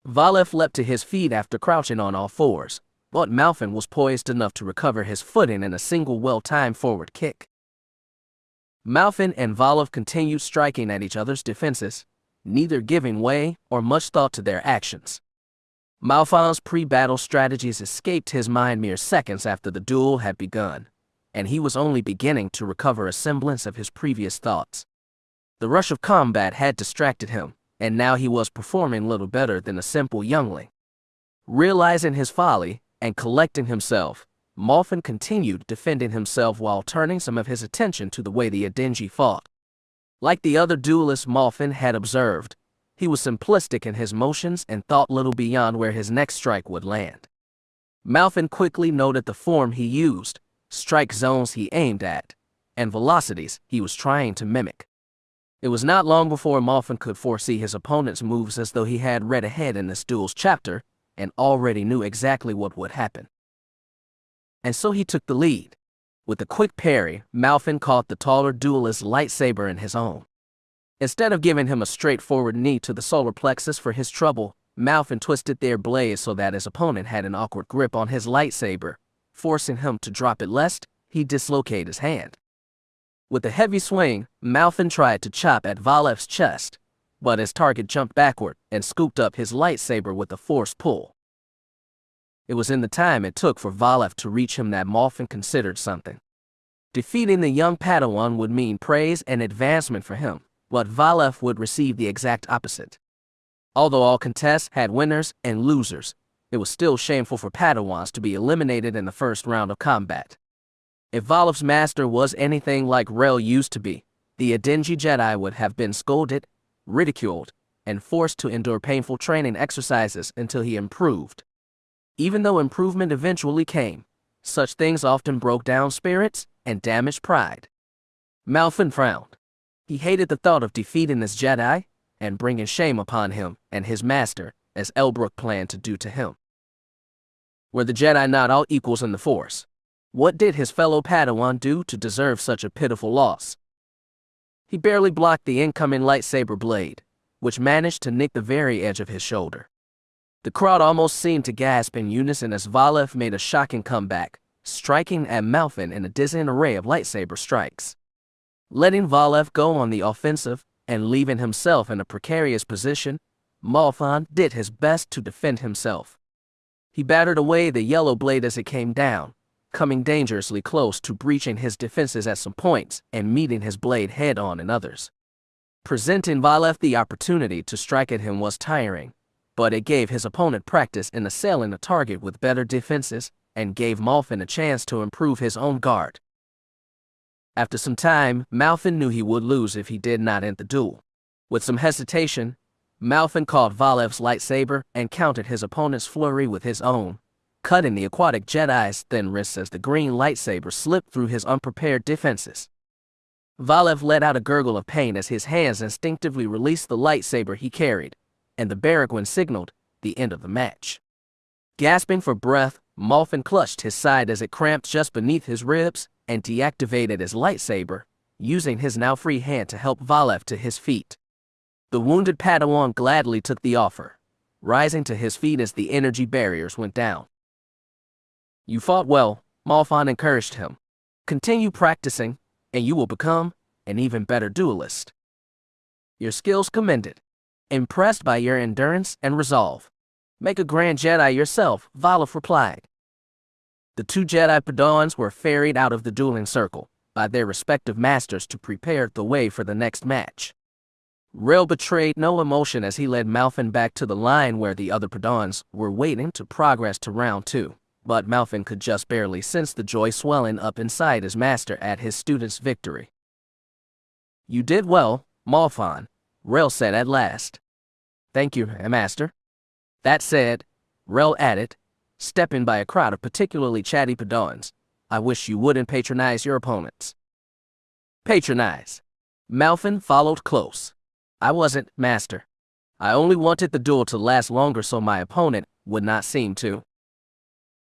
Valef leapt to his feet after crouching on all fours, but Malfin was poised enough to recover his footing in a single well-timed forward kick. Malfin and Valef continued striking at each other's defenses, neither giving way or much thought to their actions. Malfon's pre-battle strategies escaped his mind mere seconds after the duel had begun, and he was only beginning to recover a semblance of his previous thoughts. The rush of combat had distracted him, and now he was performing little better than a simple youngling. Realizing his folly and collecting himself, Malfin continued defending himself while turning some of his attention to the way the Adenji fought. Like the other duelists Malfin had observed, he was simplistic in his motions and thought little beyond where his next strike would land. Malfin quickly noted the form he used, strike zones he aimed at, and velocities he was trying to mimic. It was not long before Malfin could foresee his opponent's moves as though he had read ahead in this duel's chapter and already knew exactly what would happen. And so he took the lead. With a quick parry, Malfin caught the taller duelist's lightsaber in his own. Instead of giving him a straightforward knee to the solar plexus for his trouble, Malfin twisted their blades so that his opponent had an awkward grip on his lightsaber, forcing him to drop it lest he dislocate his hand. With a heavy swing, Malfin tried to chop at Valev's chest, but his target jumped backward and scooped up his lightsaber with a forced pull. It was in the time it took for Valev to reach him that Malfin considered something. Defeating the young Padawan would mean praise and advancement for him, but Valev would receive the exact opposite. Although all contests had winners and losers, it was still shameful for Padawans to be eliminated in the first round of combat. If Valev's master was anything like Rel used to be, the Adenji Jedi would have been scolded, ridiculed, and forced to endure painful training exercises until he improved. Even though improvement eventually came, such things often broke down spirits and damaged pride. Malfin frowned. He hated the thought of defeating this Jedi and bringing shame upon him and his master, as Elbrook planned to do to him. Were the Jedi not all equals in the Force? What did his fellow Padawan do to deserve such a pitiful loss? He barely blocked the incoming lightsaber blade, which managed to nick the very edge of his shoulder. The crowd almost seemed to gasp in unison as Valev made a shocking comeback, striking at Malfin in a dizzying array of lightsaber strikes. Letting Valev go on the offensive and leaving himself in a precarious position, Malfin did his best to defend himself. He battered away the yellow blade as it came down, coming dangerously close to breaching his defenses at some points and meeting his blade head-on in others. Presenting Valev the opportunity to strike at him was tiring, but it gave his opponent practice in assailing a target with better defenses and gave Malfin a chance to improve his own guard. After some time, Malfin knew he would lose if he did not end the duel. With some hesitation, Malfin caught Valev's lightsaber and countered his opponent's flurry with his own, cutting the aquatic Jedi's thin wrists as the green lightsaber slipped through his unprepared defenses. Valev let out a gurgle of pain as his hands instinctively released the lightsaber he carried, and the Baragwin signaled the end of the match. Gasping for breath, Malfin clutched his side as it cramped just beneath his ribs and deactivated his lightsaber, using his now free hand to help Valev to his feet. The wounded Padawan gladly took the offer, rising to his feet as the energy barriers went down. "You fought well," Malfin encouraged him. "Continue practicing, and you will become an even better duelist." "Your skills commended. Impressed by your endurance and resolve. Make a grand Jedi yourself," Valev replied. The two Jedi Padawans were ferried out of the dueling circle by their respective masters to prepare the way for the next match. Rel betrayed no emotion as he led Malfin back to the line where the other Padawans were waiting to progress to round 2, but Malfin could just barely sense the joy swelling up inside his master at his student's victory. "You did well, Malfin," Rel said at last. "Thank you, Master." That said, Rel added, stepping by a crowd of particularly chatty Padawans, "I wish you wouldn't patronize your opponents." "Patronize?" Malfin followed close. "I wasn't, Master. I only wanted the duel to last longer so my opponent would not seem too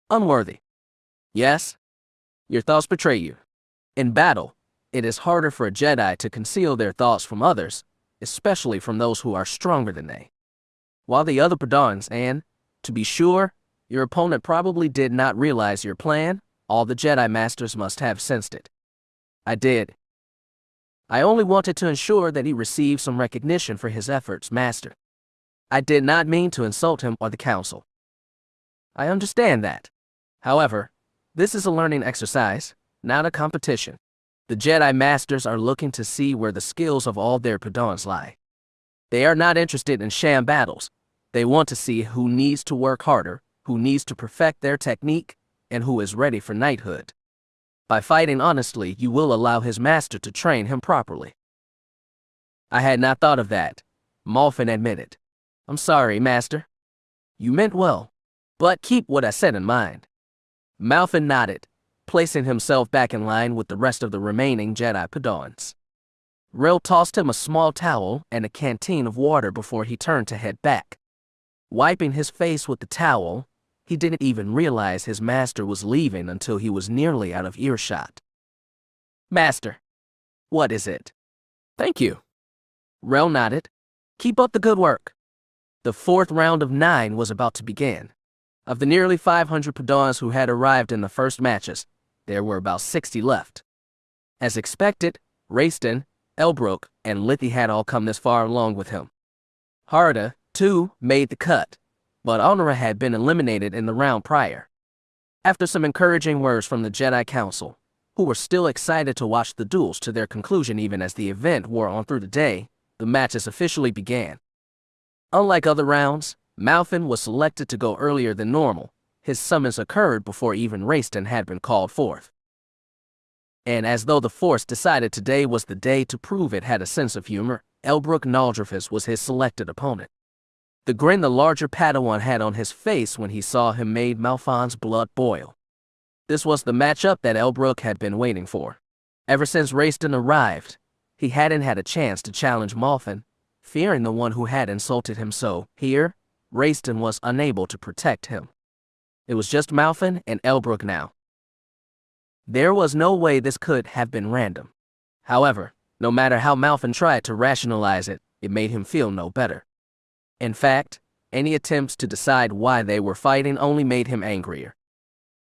unworthy." "Yes? Your thoughts betray you. In battle, it is harder for a Jedi to conceal their thoughts from others, especially from those who are stronger than they. While the other Padawans, and, to be sure, your opponent probably did not realize your plan, all the Jedi Masters must have sensed it. I did. I only wanted to ensure that he received some recognition for his efforts, Master. I did not mean to insult him or the Council. I understand that. However, this is a learning exercise, not a competition. The Jedi Masters are looking to see where the skills of all their Padawans lie. They are not interested in sham battles. They want to see who needs to work harder, who needs to perfect their technique, and who is ready for knighthood. By fighting honestly, you will allow his master to train him properly." "I had not thought of that," Malfin admitted. "I'm sorry, Master. You meant well, but keep what I said in mind." Malfin nodded, placing himself back in line with the rest of the remaining Jedi Padawans. Rel tossed him a small towel and a canteen of water before he turned to head back. Wiping his face with the towel, he didn't even realize his master was leaving until he was nearly out of earshot. "Master, what is it?" "Thank you." Rel nodded. Keep up the good work. The fourth round of 9 was about to begin. Of the nearly 500 Padawans who had arrived in the first matches, there were about 60 left. As expected, Raiston, Elbrook, and Lithy had all come this far along with him. Harda, too, made the cut, but Honora had been eliminated in the round prior. After some encouraging words from the Jedi Council, who were still excited to watch the duels to their conclusion even as the event wore on through the day, the matches officially began. Unlike other rounds, Malfin was selected to go earlier than normal. His summons occurred before even Raiston had been called forth. And as though the Force decided today was the day to prove it had a sense of humor, Elbrook Naldrifus was his selected opponent. The grin the larger Padawan had on his face when he saw him made Malfin's blood boil. This was the matchup that Elbrook had been waiting for. Ever since Raiston arrived, he hadn't had a chance to challenge Malfin, fearing the one who had insulted him, so here, Raiston was unable to protect him. It was just Malfin and Elbrook now. There was no way this could have been random. However, no matter how Malfin tried to rationalize it, it made him feel no better. In fact, any attempts to decide why they were fighting only made him angrier.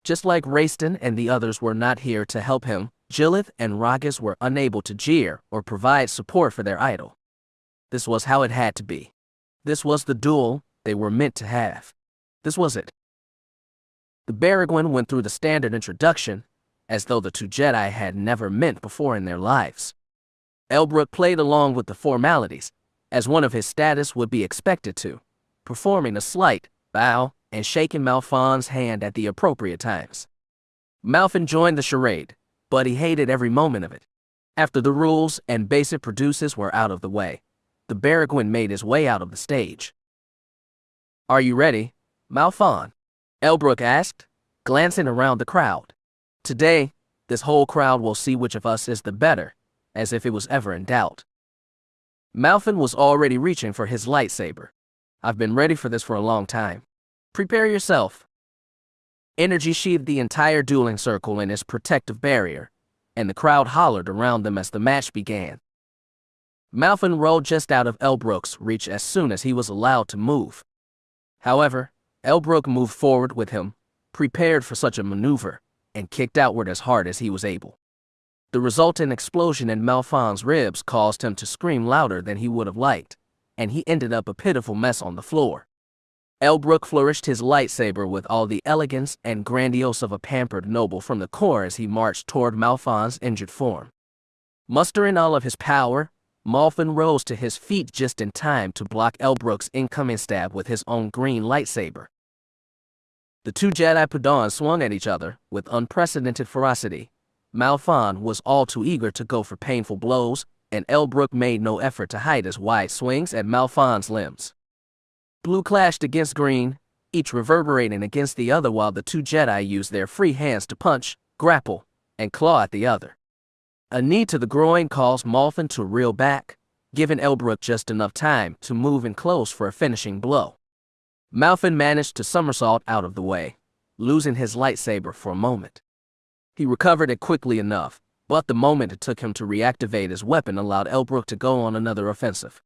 Just like Raiston and the others were not here to help him, Jillith and Ragas were unable to jeer or provide support for their idol. This was how it had to be. This was the duel they were meant to have. This was it. The Baragwin went through the standard introduction, as though the two Jedi had never met before in their lives. Elbrook played along with the formalities, as one of his status would be expected to, performing a slight bow and shaking Malfin's hand at the appropriate times. Malfin joined the charade, but he hated every moment of it. After the rules and basic produces were out of the way, the Baragwin made his way out of the stage. "Are you ready, Malfin?" Elbrook asked, glancing around the crowd. "Today, this whole crowd will see which of us is the better, as if it was ever in doubt." Malfin was already reaching for his lightsaber. "I've been ready for this for a long time. Prepare yourself." Energy sheathed the entire dueling circle in its protective barrier, and the crowd hollered around them as the match began. Malfin rolled just out of Elbrook's reach as soon as he was allowed to move. However, Elbrook moved forward with him, prepared for such a maneuver, and kicked outward as hard as he was able. The resultant explosion in Malfin's ribs caused him to scream louder than he would have liked, and he ended up a pitiful mess on the floor. Elbrook flourished his lightsaber with all the elegance and grandiose of a pampered noble from the core as he marched toward Malfin's injured form. Mustering all of his power, Malfin rose to his feet just in time to block Elbrook's incoming stab with his own green lightsaber. The two Jedi Padawans swung at each other with unprecedented ferocity. Malfin was all too eager to go for painful blows, and Elbrook made no effort to hide his wide swings at Malfin's limbs. Blue clashed against green, each reverberating against the other while the two Jedi used their free hands to punch, grapple, and claw at the other. A knee to the groin caused Malfin to reel back, giving Elbrook just enough time to move in close for a finishing blow. Malfin managed to somersault out of the way, losing his lightsaber for a moment. He recovered it quickly enough, but the moment it took him to reactivate his weapon allowed Elbrook to go on another offensive.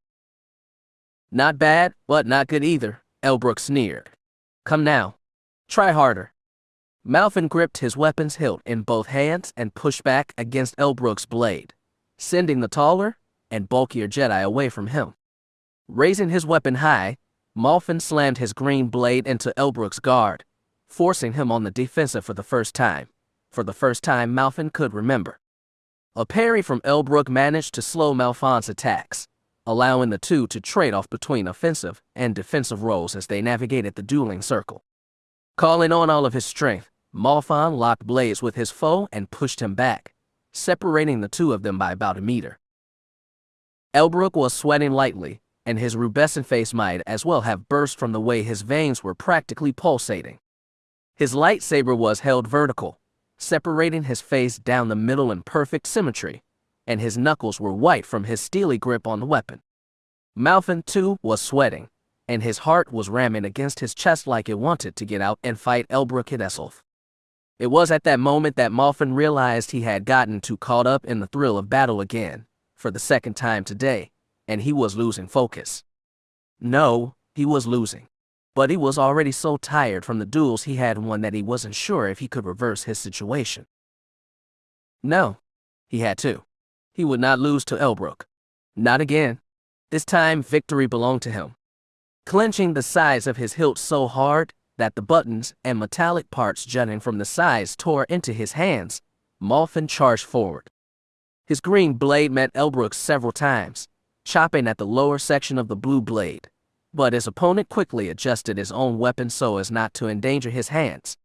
"Not bad, but not good either," Elbrook sneered. "Come now. Try harder." Malfin gripped his weapon's hilt in both hands and pushed back against Elbrook's blade, sending the taller and bulkier Jedi away from him. Raising his weapon high, Malfin slammed his green blade into Elbrook's guard, forcing him on the defensive for the first time Malfin could remember. A parry from Elbrook managed to slow Malfin's attacks, allowing the two to trade off between offensive and defensive roles as they navigated the dueling circle. Calling on all of his strength, Malfin locked blades with his foe and pushed him back, separating the two of them by about a meter. Elbrook was sweating lightly, and his rubescent face might as well have burst from the way his veins were practically pulsating. His lightsaber was held vertical, separating his face down the middle in perfect symmetry, and his knuckles were white from his steely grip on the weapon. Malfin, too, was sweating, and his heart was ramming against his chest like it wanted to get out and fight Elbrook himself. It was at that moment that Malfin realized he had gotten too caught up in the thrill of battle again, for the second time today, and he was losing focus. No, he was losing. But he was already so tired from the duels he had won that he wasn't sure if he could reverse his situation. No, he had to. He would not lose to Elbrook. Not again. This time, victory belonged to him. Clenching the sides of his hilt so hard that the buttons and metallic parts jutting from the sides tore into his hands, Malfin charged forward. His green blade met Elbrook's several times, chopping at the lower section of the blue blade, but his opponent quickly adjusted his own weapon so as not to endanger his hands.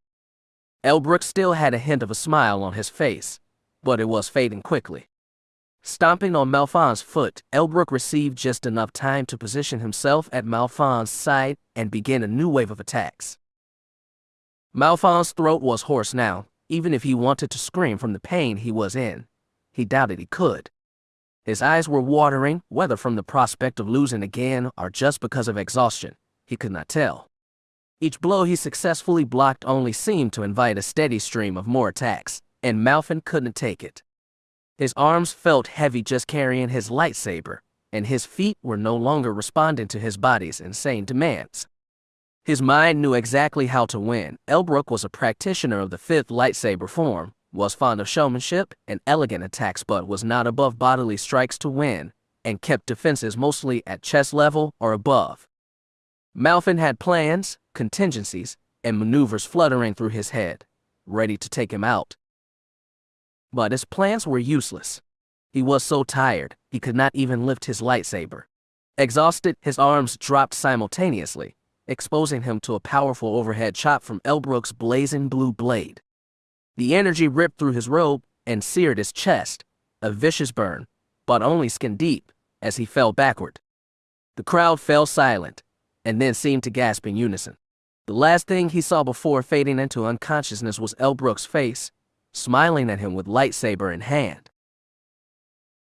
Elbrook still had a hint of a smile on his face, but it was fading quickly. Stomping on Malfin's foot, Elbrook received just enough time to position himself at Malfin's side and begin a new wave of attacks. Malfin's throat was hoarse now. Even if he wanted to scream from the pain he was in, he doubted he could. His eyes were watering, whether from the prospect of losing again or just because of exhaustion, he could not tell. Each blow he successfully blocked only seemed to invite a steady stream of more attacks, and Malfin couldn't take it. His arms felt heavy just carrying his lightsaber, and his feet were no longer responding to his body's insane demands. His mind knew exactly how to win. Elbrook was a practitioner of the fifth lightsaber form, was fond of showmanship and elegant attacks but was not above bodily strikes to win, and kept defenses mostly at chest level or above. Malfin had plans, contingencies, and maneuvers fluttering through his head, ready to take him out. But his plans were useless. He was so tired, he could not even lift his lightsaber. Exhausted, his arms dropped simultaneously, exposing him to a powerful overhead chop from Elbrook's blazing blue blade. The energy ripped through his robe and seared his chest, a vicious burn, but only skin deep, as he fell backward. The crowd fell silent, and then seemed to gasp in unison. The last thing he saw before fading into unconsciousness was Elbrook's face, smiling at him with lightsaber in hand.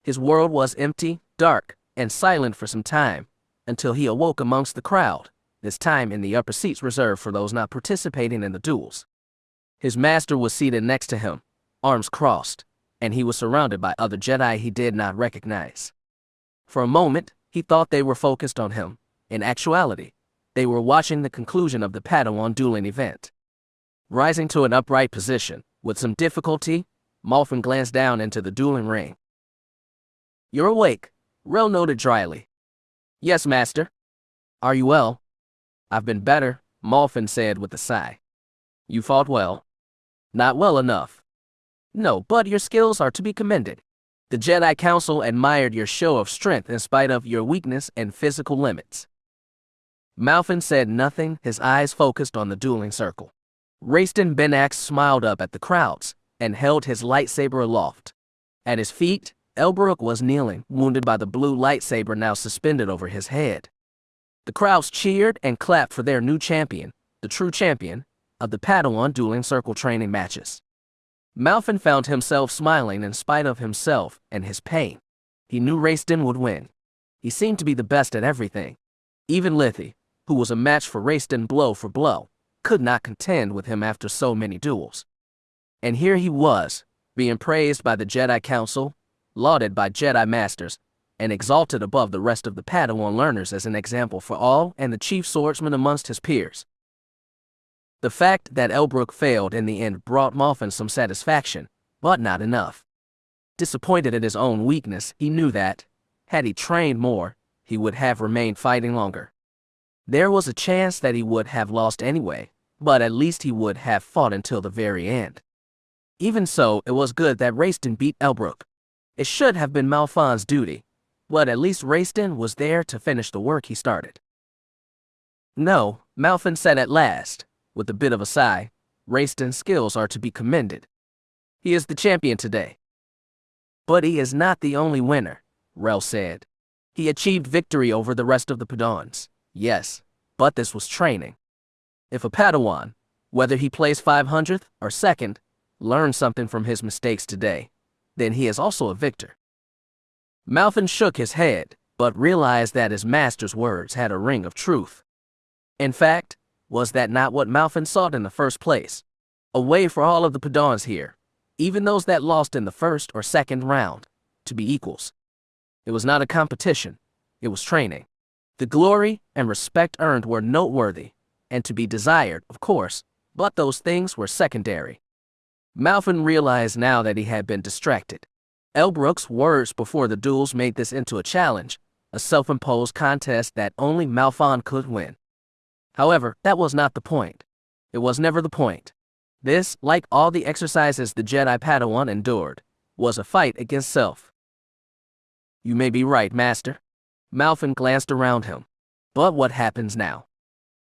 His world was empty, dark, and silent for some time, until he awoke amongst the crowd, this time in the upper seats reserved for those not participating in the duels. His master was seated next to him, arms crossed, and he was surrounded by other Jedi he did not recognize. For a moment, he thought they were focused on him. In actuality, they were watching the conclusion of the Padawan dueling event. Rising to an upright position, with some difficulty, Malfin glanced down into the dueling ring. "You're awake," Rel noted dryly. "Yes, master." "Are you well?" "I've been better," Malfin said with a sigh. "You fought well." "Not well enough." "No, but your skills are to be commended. The Jedi Council admired your show of strength in spite of your weakness and physical limits." Malfin said nothing, his eyes focused on the dueling circle. Raistin Benax smiled up at the crowds and held his lightsaber aloft. At his feet, Elbrook was kneeling, wounded by the blue lightsaber now suspended over his head. The crowds cheered and clapped for their new champion, the true champion of the Padawan dueling circle training matches. Malfin found himself smiling in spite of himself and his pain. He knew Raistin would win. He seemed to be the best at everything. Even Lithy, who was a match for Raistin blow for blow, could not contend with him after so many duels. And here he was, being praised by the Jedi Council, lauded by Jedi Masters, and exalted above the rest of the Padawan learners as an example for all and the chief swordsman amongst his peers. The fact that Elbrook failed in the end brought Malfin some satisfaction, but not enough. Disappointed at his own weakness, he knew that, had he trained more, he would have remained fighting longer. There was a chance that he would have lost anyway, but at least he would have fought until the very end. Even so, it was good that Raistin beat Elbrook. It should have been Malfin's duty, but at least Raistin was there to finish the work he started. "No," Malfin said at last, with a bit of a sigh, "Raistin's skills are to be commended. He is the champion today." "But he is not the only winner," Rel said. "He achieved victory over the rest of the Padawans. Yes, but this was training. If a Padawan, whether he placed 500th or 2nd, learned something from his mistakes today, then he is also a victor." Malfin shook his head, but realized that his master's words had a ring of truth. In fact, was that not what Malfin sought in the first place? A way for all of the Padawans here, even those that lost in the first or second round, to be equals. It was not a competition. it was training. The glory and respect earned were noteworthy, and to be desired, of course, but those things were secondary. Malfin realized now that he had been distracted. Elbrook's words before the duels made this into a challenge, a self-imposed contest that only Malfin could win. However, that was not the point. It was never the point. This, like all the exercises the Jedi Padawan endured, was a fight against self. You may be right, Master. Malfin glanced around him. But what happens now?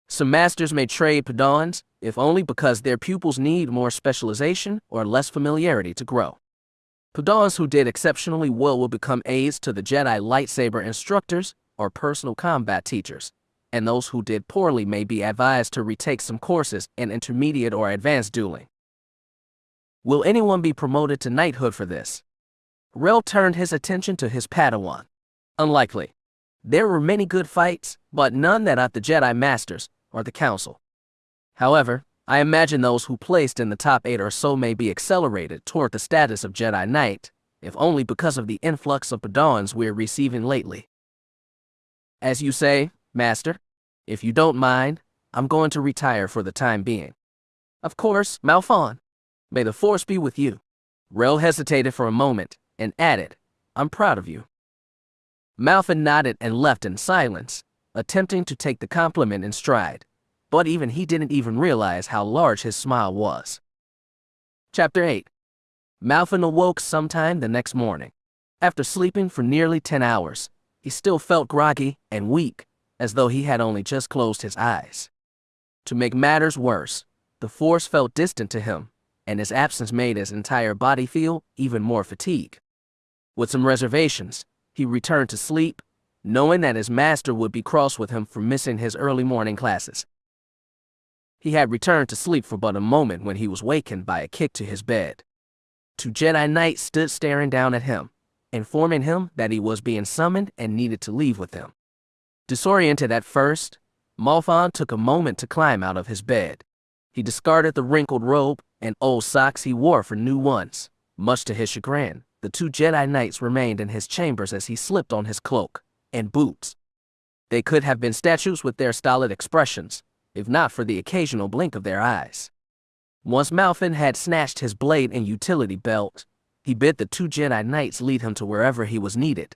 Some masters may trade Padawans, if only because their pupils need more specialization or less familiarity to grow. Padawans who did exceptionally well will become aides to the Jedi lightsaber instructors or personal combat teachers, and those who did poorly may be advised to retake some courses in intermediate or advanced dueling. Will anyone be promoted to knighthood for this? Rel turned his attention to his Padawan. Unlikely. There were many good fights, but none that at the Jedi Masters or the Council. However, I imagine those who placed in the top 8 or so may be accelerated toward the status of Jedi Knight, if only because of the influx of Padawans we're receiving lately. As you say, Master, if you don't mind, I'm going to retire for the time being. Of course, Malfin. May the Force be with you. Rel hesitated for a moment and added, I'm proud of you. Malfin nodded and left in silence, attempting to take the compliment in stride, but even he didn't even realize how large his smile was. Chapter 8. Malfin awoke sometime the next morning. After sleeping for nearly 10 hours, he still felt groggy and weak, as though he had only just closed his eyes. To make matters worse, the Force felt distant to him, and his absence made his entire body feel even more fatigued. With some reservations, he returned to sleep, knowing that his master would be cross with him for missing his early morning classes. He had returned to sleep for but a moment when he was wakened by a kick to his bed. 2 Jedi Knights stood staring down at him, informing him that he was being summoned and needed to leave with them. Disoriented at first, Malfin took a moment to climb out of his bed. He discarded the wrinkled robe and old socks he wore for new ones. Much to his chagrin, the 2 Jedi Knights remained in his chambers as he slipped on his cloak and boots. They could have been statues with their stolid expressions, if not for the occasional blink of their eyes. Once Malfin had snatched his blade and utility belt, he bid the 2 Jedi Knights lead him to wherever he was needed.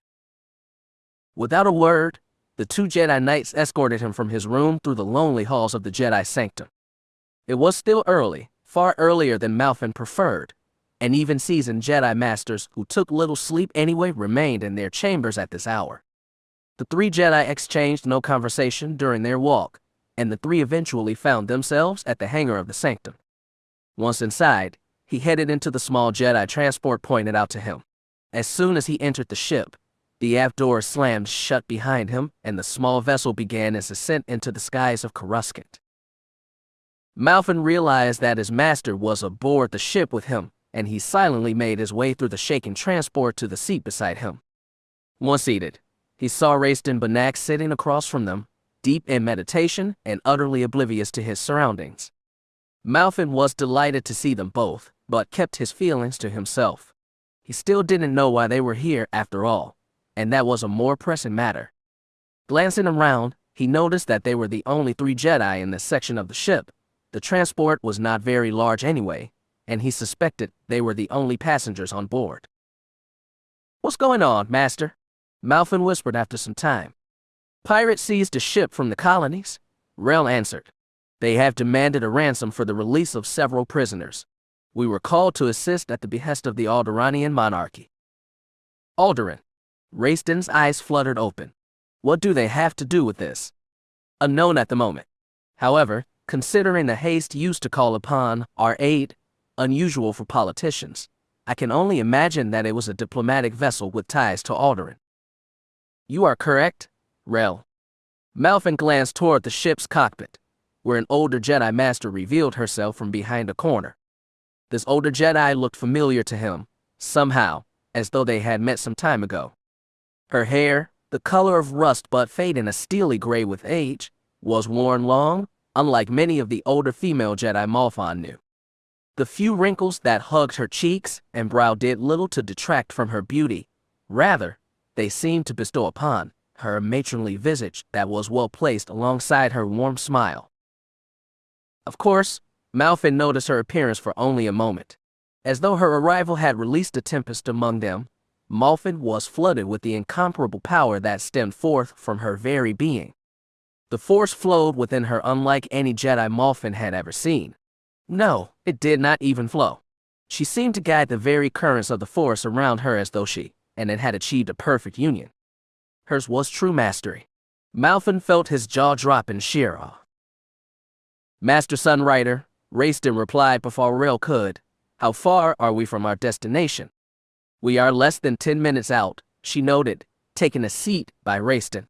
Without a word, the 2 Jedi Knights escorted him from his room through the lonely halls of the Jedi Sanctum. It was still early, far earlier than Malfin preferred, and even seasoned Jedi Masters who took little sleep anyway remained in their chambers at this hour. The 3 Jedi exchanged no conversation during their walk, and the 3 eventually found themselves at the hangar of the Sanctum. Once inside, he headed into the small Jedi transport pointed out to him. As soon as he entered the ship, the aft door slammed shut behind him and the small vessel began its ascent into the skies of Coruscant. Malfin realized that his master was aboard the ship with him, and he silently made his way through the shaking transport to the seat beside him. Once seated, he saw Raistin Banak sitting across from them, deep in meditation and utterly oblivious to his surroundings. Malfin was delighted to see them both, but kept his feelings to himself. He still didn't know why they were here after all, and that was a more pressing matter. Glancing around, he noticed that they were the only 3 Jedi in this section of the ship. The transport was not very large anyway, and he suspected they were the only passengers on board. What's going on, Master? Malfin whispered after some time. Pirates seized a ship from the colonies, Rel answered. They have demanded a ransom for the release of several prisoners. We were called to assist at the behest of the Alderaanian monarchy. Alderaan. Raistin's eyes fluttered open. What do they have to do with this? Unknown at the moment. However, considering the haste used to call upon our aid, unusual for politicians, I can only imagine that it was a diplomatic vessel with ties to Alderaan. You are correct, Rel. Malfin glanced toward the ship's cockpit, where an older Jedi Master revealed herself from behind a corner. This older Jedi looked familiar to him, somehow, as though they had met some time ago. Her hair, the color of rust but fading a steely gray with age, was worn long, unlike many of the older female Jedi Malfin knew. The few wrinkles that hugged her cheeks and brow did little to detract from her beauty. Rather, they seemed to bestow upon her matronly visage that was well placed alongside her warm smile. Of course, Malfin noticed her appearance for only a moment. As though her arrival had released a tempest among them, Malfin was flooded with the incomparable power that stemmed forth from her very being. The Force flowed within her unlike any Jedi Malfin had ever seen. No, it did not even flow. She seemed to guide the very currents of the Force around her as though she and it had achieved a perfect union. Hers was true mastery. Malfin felt his jaw drop in sheer awe. Master Sunrider, Raistin replied before Rel could. How far are we from our destination? We are less than 10 minutes out, she noted, taking a seat by Raistin.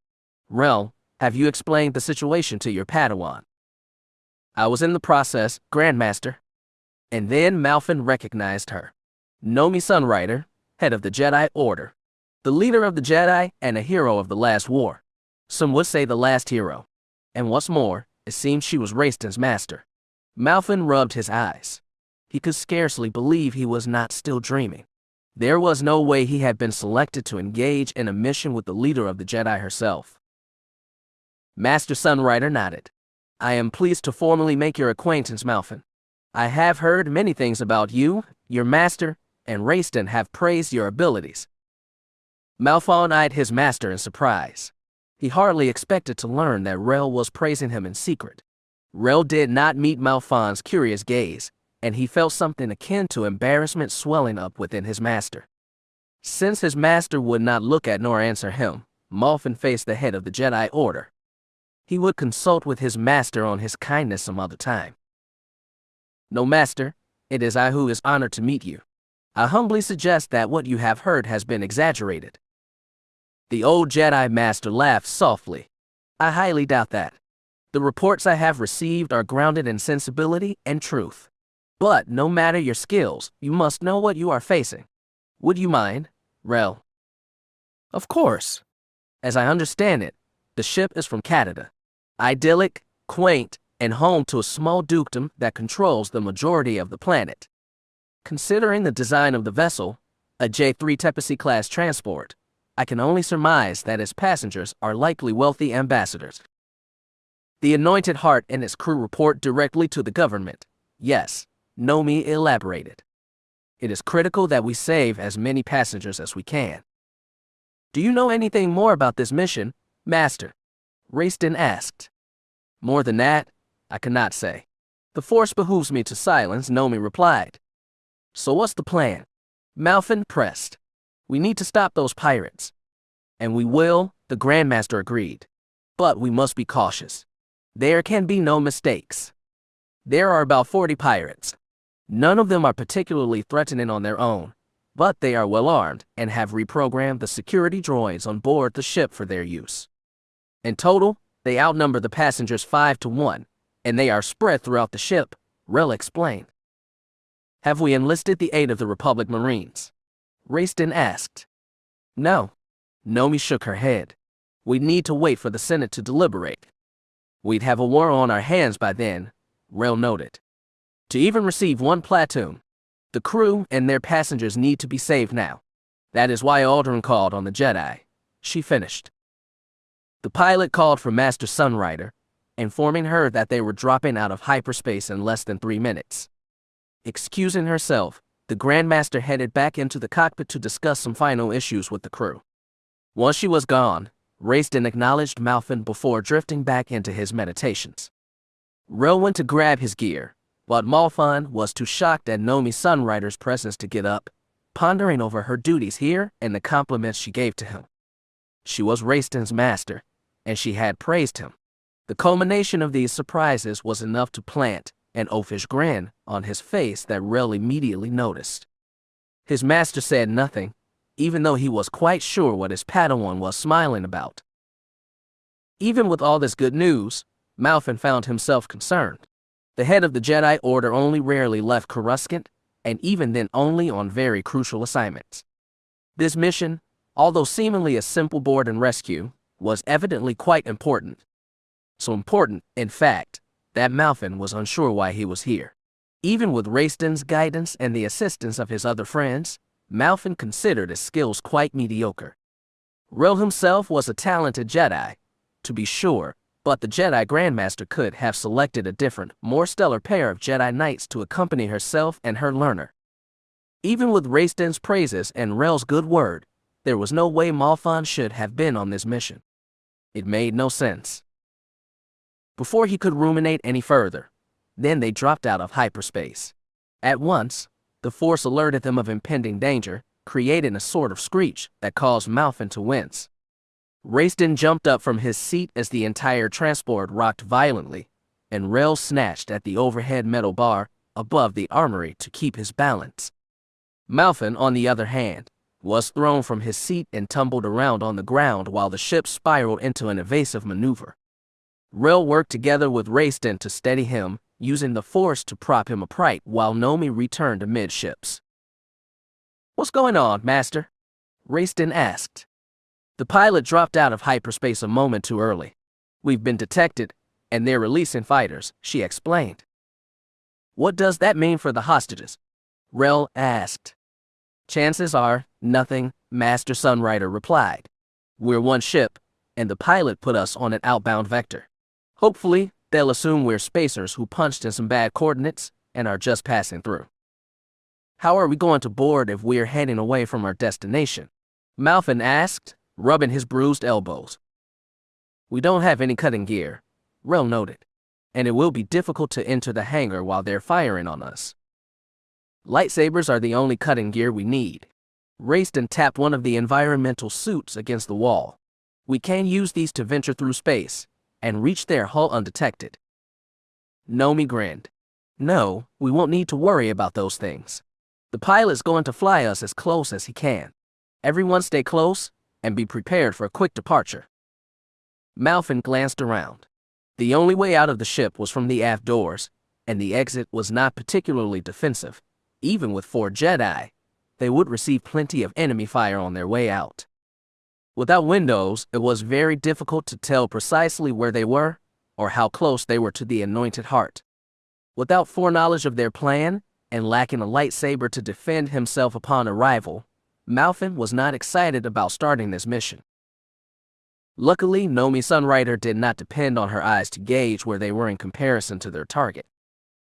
Rel, have you explained the situation to your Padawan? I was in the process, Grandmaster. And then Malfin recognized her. Nomi Sunrider, head of the Jedi Order, the leader of the Jedi and a hero of the last war. Some would say the last hero. And what's more, it seemed she was Raistin's master. Malfin rubbed his eyes. He could scarcely believe he was not still dreaming. There was no way he had been selected to engage in a mission with the leader of the Jedi herself. Master Sunrider nodded. I am pleased to formally make your acquaintance, Malfin. I have heard many things about you, your master, and Raistin have praised your abilities. Malfin eyed his master in surprise. He hardly expected to learn that Rel was praising him in secret. Rel did not meet Malfin's curious gaze, and he felt something akin to embarrassment swelling up within his master. Since his master would not look at nor answer him, Malfin faced the head of the Jedi Order. He would consult with his master on his kindness some other time. No, master, it is I who is honored to meet you. I humbly suggest that what you have heard has been exaggerated. The old Jedi Master laughed softly. I highly doubt that. The reports I have received are grounded in sensibility and truth. But no matter your skills, you must know what you are facing. Would you mind, Rel? Of course. As I understand it, the ship is from Canada. Idyllic, quaint, and home to a small dukedom that controls the majority of the planet. Considering the design of the vessel, a J3 Tepacy-class transport, I can only surmise that its passengers are likely wealthy ambassadors. The Anointed Heart and its crew report directly to the government. Yes, Nomi elaborated. It is critical that we save as many passengers as we can. Do you know anything more about this mission, Master? Raistin asked. More than that, I cannot say. The Force behooves me to silence, Nomi replied. So what's the plan? Malfin pressed. We need to stop those pirates. And we will, the Grandmaster agreed. But we must be cautious. There can be no mistakes. There are about 40 pirates. None of them are particularly threatening on their own, but they are well armed and have reprogrammed the security droids on board the ship for their use. In total, they outnumber the passengers 5 to 1, and they are spread throughout the ship, Rel explained. Have we enlisted the aid of the Republic Marines? Raistin asked. No. Nomi shook her head. We'd need to wait for the Senate to deliberate. We'd have a war on our hands by then, Rel noted. To even receive one platoon, the crew and their passengers need to be saved now. That is why Alderaan called on the Jedi, she finished. The pilot called for Master Sunrider, informing her that they were dropping out of hyperspace in less than 3 minutes. Excusing herself, the Grandmaster headed back into the cockpit to discuss some final issues with the crew. Once she was gone, Raistin acknowledged Malfin before drifting back into his meditations. Rel went to grab his gear, but Malfin was too shocked at Nomi Sunrider's presence to get up, pondering over her duties here and the compliments she gave to him. She was Raistin's master, and she had praised him. The culmination of these surprises was enough to plant an oafish grin on his face that Rel immediately noticed. His master said nothing, even though he was quite sure what his Padawan was smiling about. Even with all this good news, Malfin found himself concerned. The head of the Jedi Order only rarely left Coruscant, and even then only on very crucial assignments. This mission, although seemingly a simple board and rescue, was evidently quite important. So important, in fact, that Malfin was unsure why he was here. Even with Raistin's guidance and the assistance of his other friends, Malfin considered his skills quite mediocre. Rel himself was a talented Jedi, to be sure, but the Jedi Grandmaster could have selected a different, more stellar pair of Jedi Knights to accompany herself and her learner. Even with Raistin's praises and Rel's good word, there was no way Malphon should have been on this mission. It made no sense. Before he could ruminate any further, then they dropped out of hyperspace. At once, the Force alerted them of impending danger, creating a sort of screech that caused Malphon to wince. Raistin jumped up from his seat as the entire transport rocked violently, and Rel snatched at the overhead metal bar above the armory to keep his balance. Malphon, on the other hand, was thrown from his seat and tumbled around on the ground while the ship spiraled into an evasive maneuver. Rel worked together with Raistin to steady him, using the Force to prop him upright while Nomi returned amidships. "What's going on, Master?" Raistin asked. The pilot dropped out of hyperspace a moment too early. "We've been detected, and they're releasing fighters," she explained. "What does that mean for the hostages?" Rel asked. "Chances are nothing," Master Sunrider replied. "We're one ship, and the pilot put us on an outbound vector. Hopefully, they'll assume we're spacers who punched in some bad coordinates and are just passing through." "How are we going to board if we're heading away from our destination?" Malphon asked, rubbing his bruised elbows. "We don't have any cutting gear," Rel noted, "and it will be difficult to enter the hangar while they're firing on us." "Lightsabers are the only cutting gear we need." Raistin tapped one of the environmental suits against the wall. "We can use these to venture through space and reach their hull undetected." Nomi grinned. "No, we won't need to worry about those things. The pilot's going to fly us as close as he can. Everyone stay close and be prepared for a quick departure." Malphon glanced around. The only way out of the ship was from the aft doors, and the exit was not particularly defensive. Even with 4 Jedi, they would receive plenty of enemy fire on their way out. Without windows, it was very difficult to tell precisely where they were or how close they were to the Anointed Heart. Without foreknowledge of their plan and lacking a lightsaber to defend himself upon arrival, Malphon was not excited about starting this mission. Luckily, Nomi Sunrider did not depend on her eyes to gauge where they were in comparison to their target.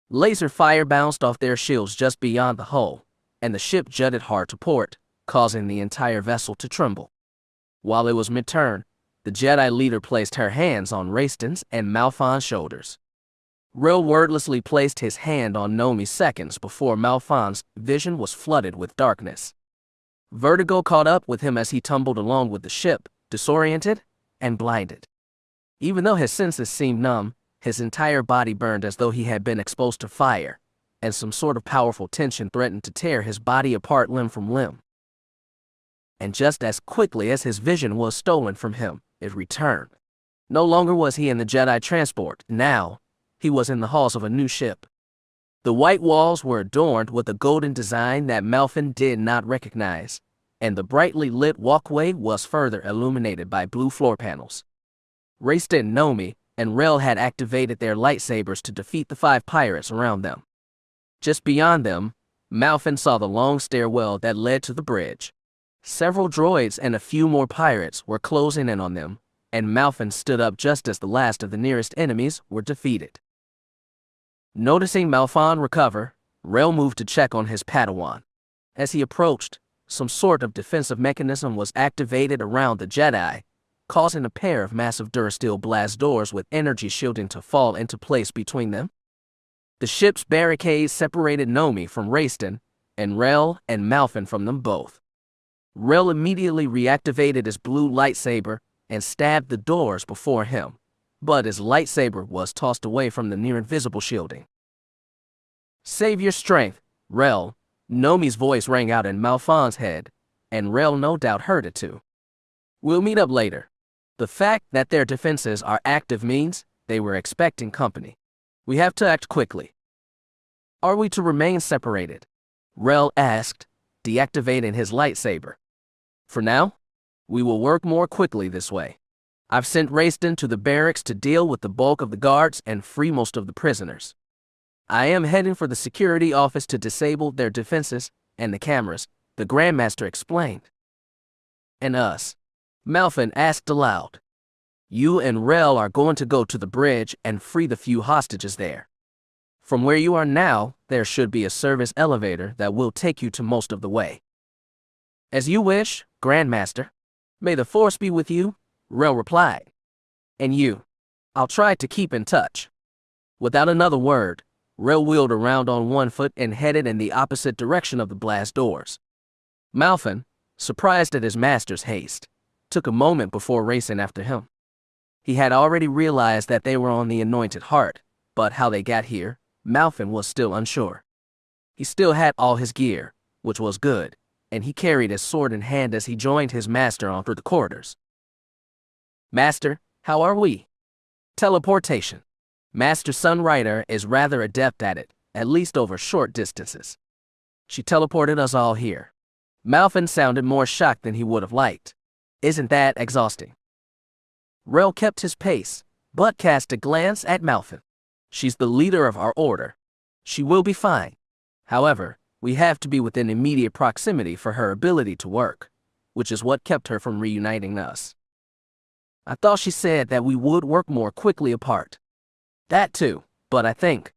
Laser fire bounced off their shields just beyond the hull, and the ship jutted hard to port, causing the entire vessel to tremble. While it was mid-turn, the Jedi leader placed her hands on Raistin's and Malphon's shoulders. Rel wordlessly placed his hand on Nomi seconds before Malphon's vision was flooded with darkness. Vertigo caught up with him as he tumbled along with the ship, disoriented and blinded. Even though his senses seemed numb, his entire body burned as though he had been exposed to fire, and some sort of powerful tension threatened to tear his body apart limb from limb. And just as quickly as his vision was stolen from him, it returned. No longer was he in the Jedi transport. Now, he was in the halls of a new ship. The white walls were adorned with a golden design that Malphon did not recognize, and the brightly lit walkway was further illuminated by blue floor panels. Raistin, Nomi, and Rel had activated their lightsabers to defeat the 5 pirates around them. Just beyond them, Malphon saw the long stairwell that led to the bridge. Several droids and a few more pirates were closing in on them, and Malphon stood up just as the last of the nearest enemies were defeated. Noticing Malphon recover, Rel moved to check on his Padawan. As he approached, some sort of defensive mechanism was activated around the Jedi, causing a pair of massive durasteel blast doors with energy shielding to fall into place between them. The ship's barricades separated Nomi from Raistin, and Rel and Malphon from them both. Rel immediately reactivated his blue lightsaber and stabbed the doors before him, but his lightsaber was tossed away from the near-invisible shielding. "Save your strength, Rel," Nomi's voice rang out in Malphon's head, and Rel no doubt heard it too. "We'll meet up later." The fact that their defenses are active means they were expecting company. We have to act quickly. "Are we to remain separated?" Rel asked, deactivating his lightsaber. "For now, we will work more quickly this way. I've sent Raistin to the barracks to deal with the bulk of the guards and free most of the prisoners. I am heading for the security office to disable their defenses and the cameras," the Grandmaster explained. "And us. Malfin asked aloud. You and Rel are going to go to the bridge and free the few hostages there. From where you are now, there should be a service elevator that will take you to most of the way. As you wish, Grandmaster. May the Force be with you, Rel replied. And you. I'll try to keep in touch. Without another word, Rel wheeled around on one foot and headed in the opposite direction of the blast doors. Malfin, surprised at his master's haste, took a moment before racing after him. He had already realized that they were on the Anointed Heart, but how they got here, Malfin was still unsure. He still had all his gear, which was good, and he carried his sword in hand as he joined his master onto the corridors. Master, how are we? Teleportation. Master Sunrider is rather adept at least over short distances. She teleported us all here. Malfin sounded more shocked than he would have liked. Isn't that exhausting? Rel kept his pace, but cast a glance at Malfin. She's the leader of our order. She will be fine. However, we have to be within immediate proximity for her ability to work, which is what kept her from reuniting us. I thought she said that we would work more quickly apart. That too, but I think.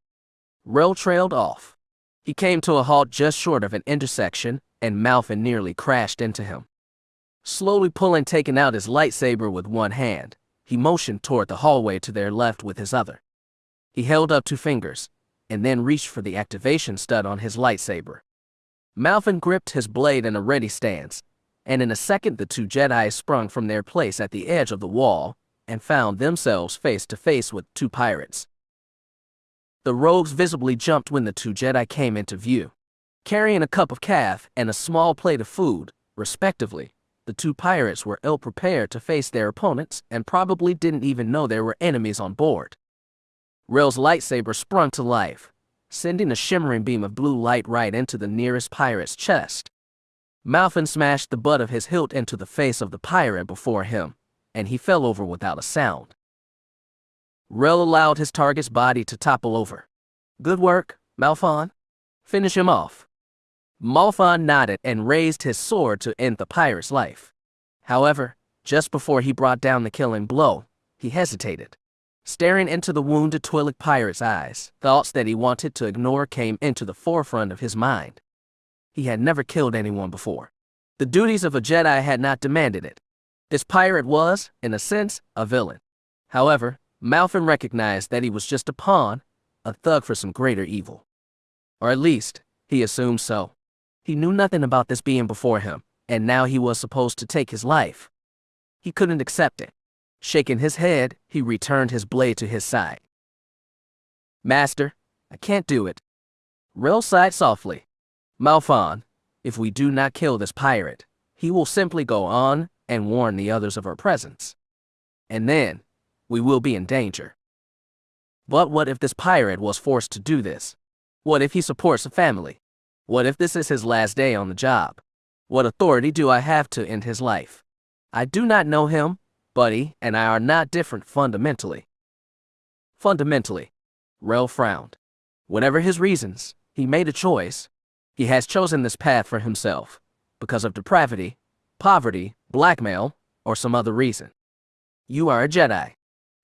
Rel trailed off. He came to a halt just short of an intersection, and Malfin nearly crashed into him. Slowly taking out his lightsaber with one hand, he motioned toward the hallway to their left with his other. He held up 2 fingers, and then reached for the activation stud on his lightsaber. Malfin gripped his blade in a ready stance, and in a second the 2 Jedi sprung from their place at the edge of the wall and found themselves face to face with 2 pirates. The rogues visibly jumped when the 2 Jedi came into view. Carrying a cup of kaf and a small plate of food, respectively, the 2 pirates were ill-prepared to face their opponents and probably didn't even know there were enemies on board. Rel's lightsaber sprung to life, sending a shimmering beam of blue light right into the nearest pirate's chest. Malfin smashed the butt of his hilt into the face of the pirate before him, and he fell over without a sound. Rel allowed his target's body to topple over. Good work, Malfin. Finish him off. Malfin nodded and raised his sword to end the pirate's life. However, just before he brought down the killing blow, he hesitated. Staring into the wounded Twi'lek pirate's eyes, thoughts that he wanted to ignore came into the forefront of his mind. He had never killed anyone before. The duties of a Jedi had not demanded it. This pirate was, in a sense, a villain. However, Malfin recognized that he was just a pawn, a thug for some greater evil. Or at least, he assumed so. He knew nothing about this being before him, and now he was supposed to take his life. He couldn't accept it. Shaking his head, he returned his blade to his side. Master, I can't do it. Rel sighed softly. Malfin, if we do not kill this pirate, he will simply go on and warn the others of our presence. And then, we will be in danger. But what if this pirate was forced to do this? What if he supports a family? What if this is his last day on the job? What authority do I have to end his life? I do not know him, but he and I are not different fundamentally. Fundamentally, Rel frowned. Whatever his reasons, he made a choice. He has chosen this path for himself, because of depravity, poverty, blackmail, or some other reason. You are a Jedi.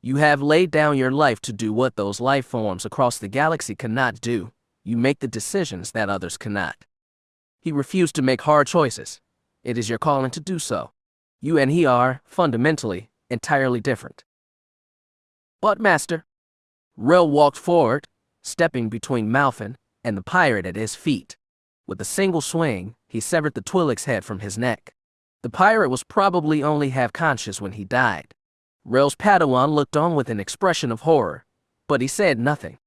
You have laid down your life to do what those life forms across the galaxy cannot do. You make the decisions that others cannot. He refused to make hard choices. It is your calling to do so. You and he are, fundamentally, entirely different. But, Master. Rel walked forward, stepping between Malfin and the pirate at his feet. With a single swing, he severed the Twi'lek's head from his neck. The pirate was probably only half conscious when he died. Rel's Padawan looked on with an expression of horror, but he said nothing.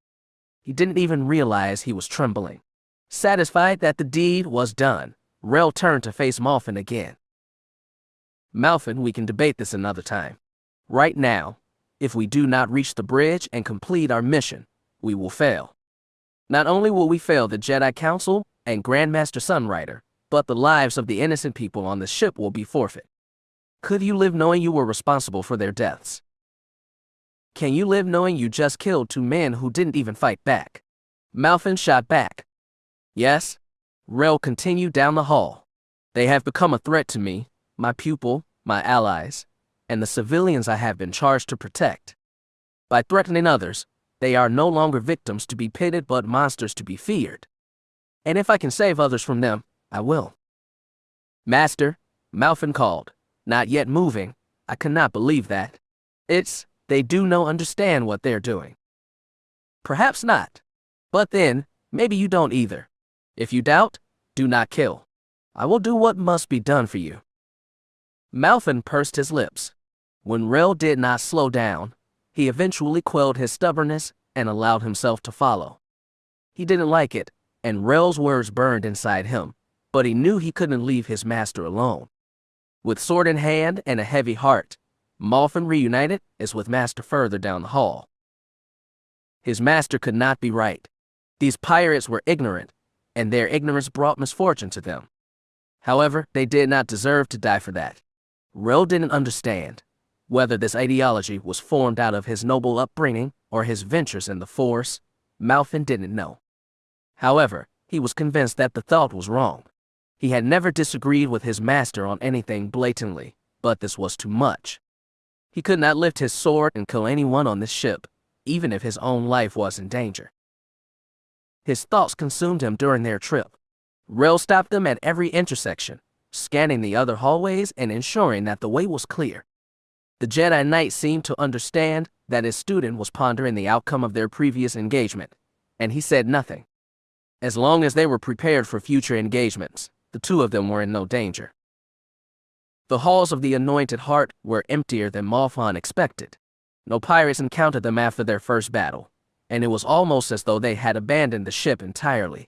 He didn't even realize he was trembling. Satisfied that the deed was done, Rel turned to face Malfin again. Malfin, we can debate this another time. Right now, if we do not reach the bridge and complete our mission, we will fail. Not only will we fail the Jedi Council and Grandmaster Sunrider, but the lives of the innocent people on the ship will be forfeit. Could you live knowing you were responsible for their deaths? Can you live knowing you just killed 2 men who didn't even fight back? Malfin shot back. Yes. Rel continued down the hall. They have become a threat to me, my pupil, my allies, and the civilians I have been charged to protect. By threatening others, they are no longer victims to be pitied but monsters to be feared. And if I can save others from them, I will. Master, Malfin called, not yet moving. I cannot believe that. They do not understand what they're doing. Perhaps not. But then, maybe you don't either. If you doubt, do not kill. I will do what must be done for you. Malfin pursed his lips. When Rel did not slow down, he eventually quelled his stubbornness and allowed himself to follow. He didn't like it, and Rel's words burned inside him, but he knew he couldn't leave his master alone. With sword in hand and a heavy heart, Malfin reunited as with Master further down the hall. His master could not be right. These pirates were ignorant, and their ignorance brought misfortune to them. However, they did not deserve to die for that. Rel didn't understand whether this ideology was formed out of his noble upbringing or his ventures in the Force. Malfin didn't know. However, he was convinced that the thought was wrong. He had never disagreed with his master on anything blatantly, but this was too much. He could not lift his sword and kill anyone on this ship, even if his own life was in danger. His thoughts consumed him during their trip. Rel stopped them at every intersection, scanning the other hallways and ensuring that the way was clear. The Jedi Knight seemed to understand that his student was pondering the outcome of their previous engagement, and he said nothing. As long as they were prepared for future engagements, the two of them were in no danger. The halls of the Anointed Heart were emptier than Malfin expected. No pirates encountered them after their first battle, and it was almost as though they had abandoned the ship entirely.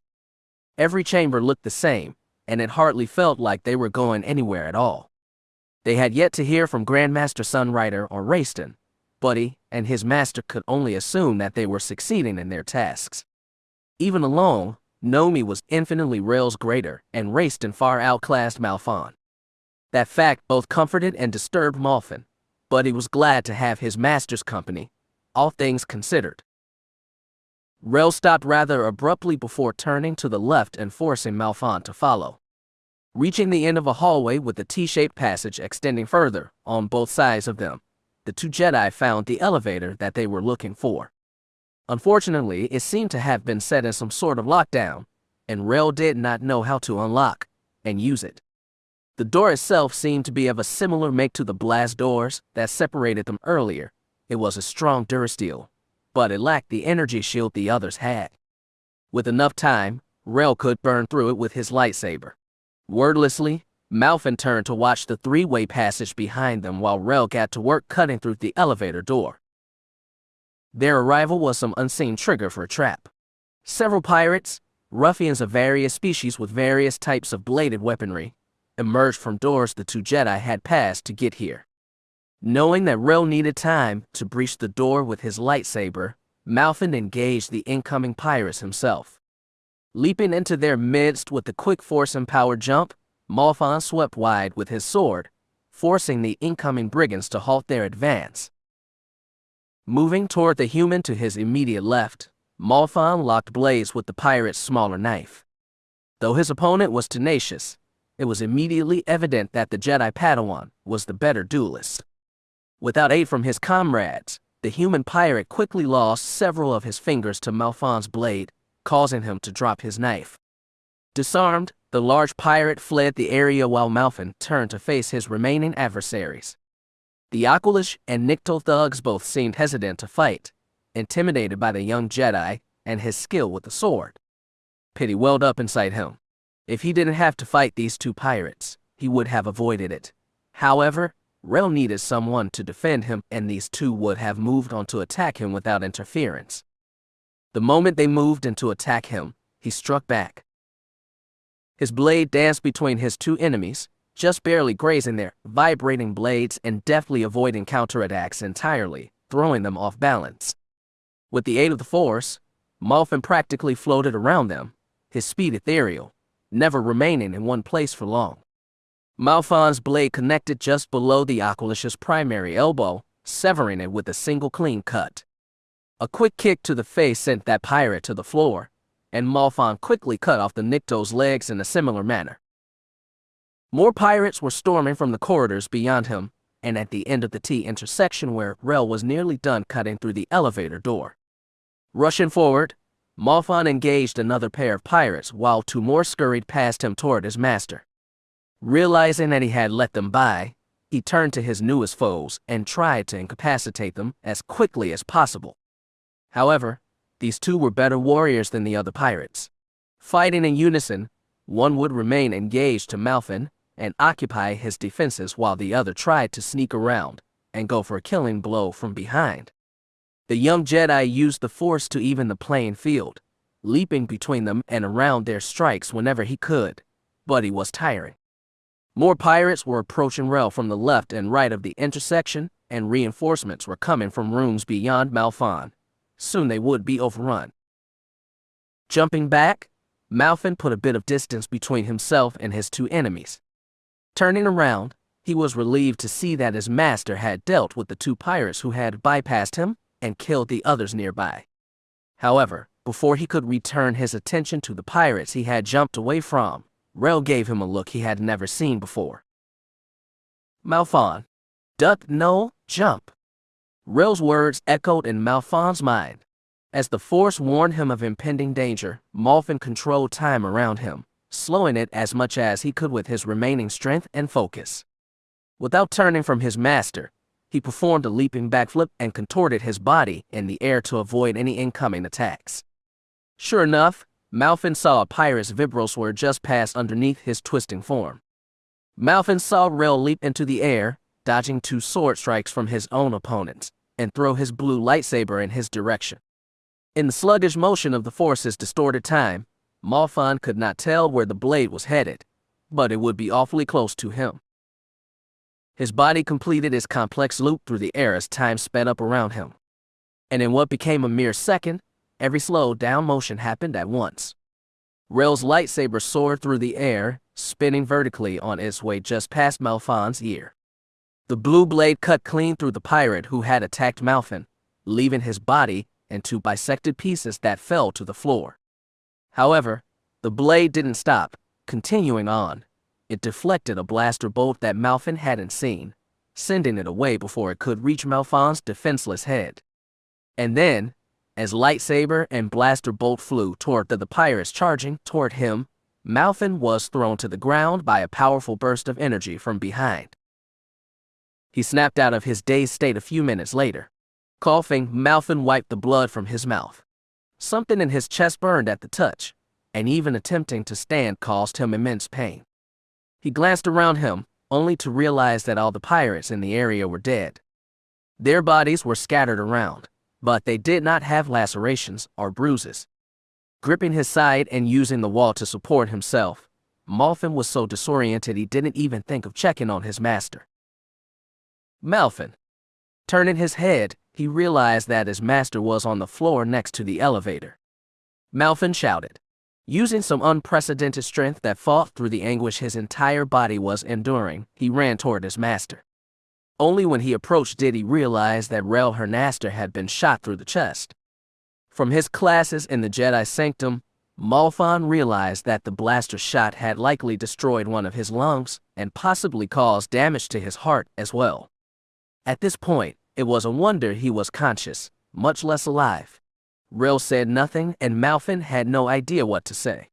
Every chamber looked the same, and it hardly felt like they were going anywhere at all. They had yet to hear from Grandmaster Sunrider or Rayston, but he and his master could only assume that they were succeeding in their tasks. Even alone, Nomi was infinitely Rel's greater, and Rayston far outclassed Malfin. That fact both comforted and disturbed Malfin, but he was glad to have his master's company, all things considered. Rel stopped rather abruptly before turning to the left and forcing Malfin to follow. Reaching the end of a hallway with a T-shaped passage extending further on both sides of them, the two Jedi found the elevator that they were looking for. Unfortunately, it seemed to have been set in some sort of lockdown, and Rel did not know how to unlock and use it. The door itself seemed to be of a similar make to the blast doors that separated them earlier. It was a strong durasteel, but it lacked the energy shield the others had. With enough time, Rel could burn through it with his lightsaber. Wordlessly, Malfin turned to watch the three-way passage behind them while Rel got to work cutting through the elevator door. Their arrival was some unseen trigger for a trap. Several pirates, ruffians of various species with various types of bladed weaponry, emerged from doors the two Jedi had passed to get here. Knowing that Rel needed time to breach the door with his lightsaber, Malfin engaged the incoming pirates himself. Leaping into their midst with the quick force-empowered jump, Malfin swept wide with his sword, forcing the incoming brigands to halt their advance. Moving toward the human to his immediate left, Malfin locked blades with the pirate's smaller knife. Though his opponent was tenacious, it was immediately evident that the Jedi Padawan was the better duelist. Without aid from his comrades, the human pirate quickly lost several of his fingers to Malfin's blade, causing him to drop his knife. Disarmed, the large pirate fled the area while Malfin turned to face his remaining adversaries. The Aqualish and Nikto thugs both seemed hesitant to fight, intimidated by the young Jedi and his skill with the sword. Pity welled up inside him. If he didn't have to fight these two pirates, he would have avoided it. However, Rel needed someone to defend him, and these two would have moved on to attack him without interference. The moment they moved in to attack him, he struck back. His blade danced between his two enemies, just barely grazing their vibrating blades and deftly avoiding counterattacks entirely, throwing them off balance. With the aid of the Force, Malfin practically floated around them, his speed ethereal, never remaining in one place for long. Malfin's blade connected just below the Aqualish's primary elbow, severing it with a single clean cut. A quick kick to the face sent that pirate to the floor, and Malfin quickly cut off the Nikto's legs in a similar manner. More pirates were storming from the corridors beyond him, and at the end of the T intersection where Rel was nearly done cutting through the elevator door. Rushing forward, Malfon engaged another pair of pirates while two more scurried past him toward his master. Realizing that he had let them by, he turned to his newest foes and tried to incapacitate them as quickly as possible. However, these two were better warriors than the other pirates. Fighting in unison, one would remain engaged to Malfon and occupy his defenses while the other tried to sneak around and go for a killing blow from behind. The young Jedi used the Force to even the playing field, leaping between them and around their strikes whenever he could, but he was tiring. More pirates were approaching Rel from the left and right of the intersection, and reinforcements were coming from rooms beyond Malfon. Soon they would be overrun. Jumping back, Malfon put a bit of distance between himself and his two enemies. Turning around, he was relieved to see that his master had dealt with the two pirates who had bypassed him and killed the others nearby. However, before he could return his attention to the pirates he had jumped away from, Rel gave him a look he had never seen before. Malfon, duck, no, jump. Rel's words echoed in Malfon's mind. As the Force warned him of impending danger, Malfon controlled time around him, slowing it as much as he could with his remaining strength and focus. Without turning from his master, he performed a leaping backflip and contorted his body in the air to avoid any incoming attacks. Sure enough, Malfon saw a pirate's vibrosword just pass underneath his twisting form. Malfon saw Rel leap into the air, dodging two sword strikes from his own opponents, and throw his blue lightsaber in his direction. In the sluggish motion of the Force's distorted time, Malfon could not tell where the blade was headed, but it would be awfully close to him. His body completed its complex loop through the air as time sped up around him. And in what became a mere second, every slowed down motion happened at once. Rel's lightsaber soared through the air, spinning vertically on its way just past Malfon's ear. The blue blade cut clean through the pirate who had attacked Malfon, leaving his body in two bisected pieces that fell to the floor. However, the blade didn't stop, continuing on. It deflected a blaster bolt that Malfon hadn't seen, sending it away before it could reach Malfon's defenseless head. And then, as lightsaber and blaster bolt flew toward the pirates charging toward him, Malfon was thrown to the ground by a powerful burst of energy from behind. He snapped out of his dazed state a few minutes later. Coughing, Malfon wiped the blood from his mouth. Something in his chest burned at the touch, and even attempting to stand caused him immense pain. He glanced around him, only to realize that all the pirates in the area were dead. Their bodies were scattered around, but they did not have lacerations or bruises. Gripping his side and using the wall to support himself, Malfon was so disoriented he didn't even think of checking on his master. Malfon. Turning his head, he realized that his master was on the floor next to the elevator. Malfon shouted. Using some unprecedented strength that fought through the anguish his entire body was enduring, he ran toward his master. Only when he approached did he realize that Rel Hernaster had been shot through the chest. From his classes in the Jedi Sanctum, Malfon realized that the blaster shot had likely destroyed one of his lungs and possibly caused damage to his heart as well. At this point, it was a wonder he was conscious, much less alive. Rel said nothing, and Malfon had no idea what to say.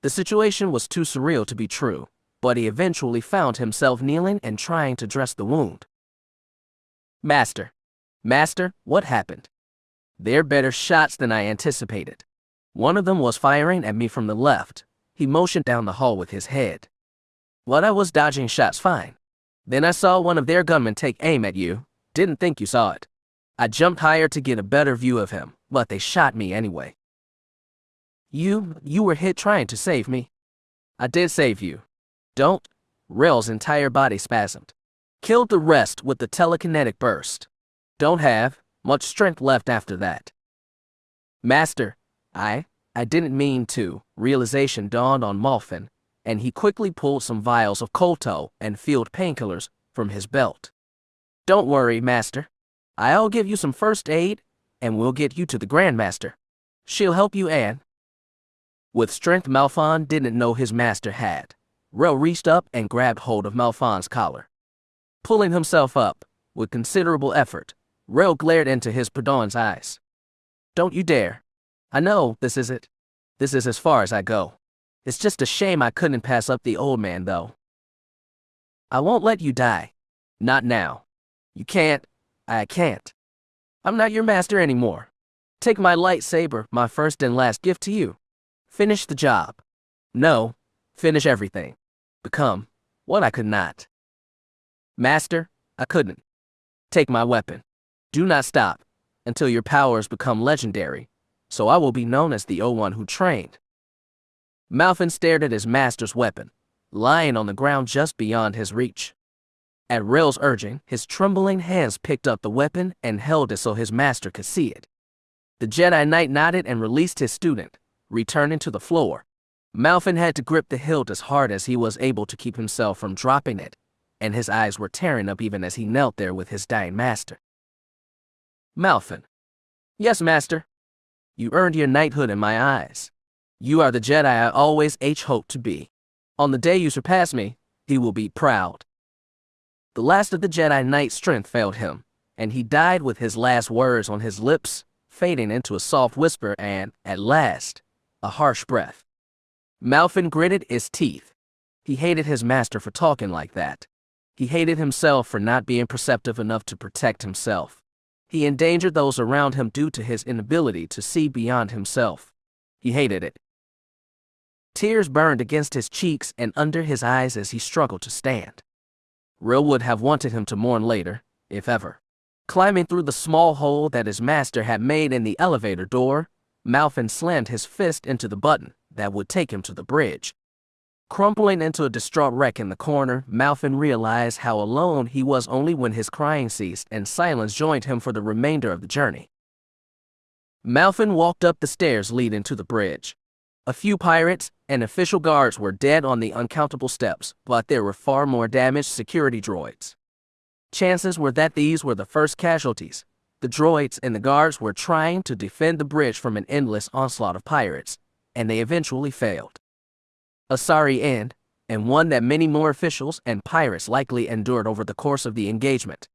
The situation was too surreal to be true, but he eventually found himself kneeling and trying to dress the wound. Master, what happened? They're better shots than I anticipated. One of them was firing at me from the left. He motioned down the hall with his head. Well, I was dodging shots fine. Then I saw one of their gunmen take aim at you. Didn't think you saw it. I jumped higher to get a better view of him, but they shot me anyway. You were hit trying to save me. I did save you. Don't. Rel's entire body spasmed. Killed the rest with the telekinetic burst. Don't have much strength left after that. Master, I didn't mean to. Realization dawned on Malfon, and he quickly pulled some vials of KOTOR and field painkillers from his belt. Don't worry, Master. I'll give you some first aid, and we'll get you to the Grandmaster. She'll help you, Anne. With strength Malfon didn't know his master had, Rel reached up and grabbed hold of Malfon's collar. Pulling himself up, with considerable effort, Rel glared into his Padawan's eyes. "Don't you dare. I know this is it. This is as far as I go. It's just a shame I couldn't pass up the old man, though. I won't let you die. Not now. You can't. I can't. I'm not your master anymore. Take my lightsaber, my first and last gift to you. Finish the job. No, finish everything. Become what I could not. Master, I couldn't. Take my weapon. Do not stop until your powers become legendary, so I will be known as the one who trained." Malfin stared at his master's weapon, lying on the ground just beyond his reach. At Rel's urging, his trembling hands picked up the weapon and held it so his master could see it. The Jedi Knight nodded and released his student, returning to the floor. Malfin had to grip the hilt as hard as he was able to keep himself from dropping it, and his eyes were tearing up even as he knelt there with his dying master. Malfin. Yes, master. You earned your knighthood in my eyes. You are the Jedi I always hoped to be. On the day you surpass me, he will be proud. The last of the Jedi Knight's strength failed him, and he died with his last words on his lips, fading into a soft whisper and, at last, a harsh breath. Malfin gritted his teeth. He hated his master for talking like that. He hated himself for not being perceptive enough to protect himself. He endangered those around him due to his inability to see beyond himself. He hated it. Tears burned against his cheeks and under his eyes as he struggled to stand. Rel would have wanted him to mourn later, if ever. Climbing through the small hole that his master had made in the elevator door, Malfin slammed his fist into the button that would take him to the bridge. Crumpling into a distraught wreck in the corner, Malfin realized how alone he was only when his crying ceased and silence joined him for the remainder of the journey. Malfin walked up the stairs leading to the bridge. A few pirates and official guards were dead on the uncountable steps, but there were far more damaged security droids. Chances were that these were the first casualties. The droids and the guards were trying to defend the bridge from an endless onslaught of pirates, and they eventually failed. A sorry end, and one that many more officials and pirates likely endured over the course of the engagement.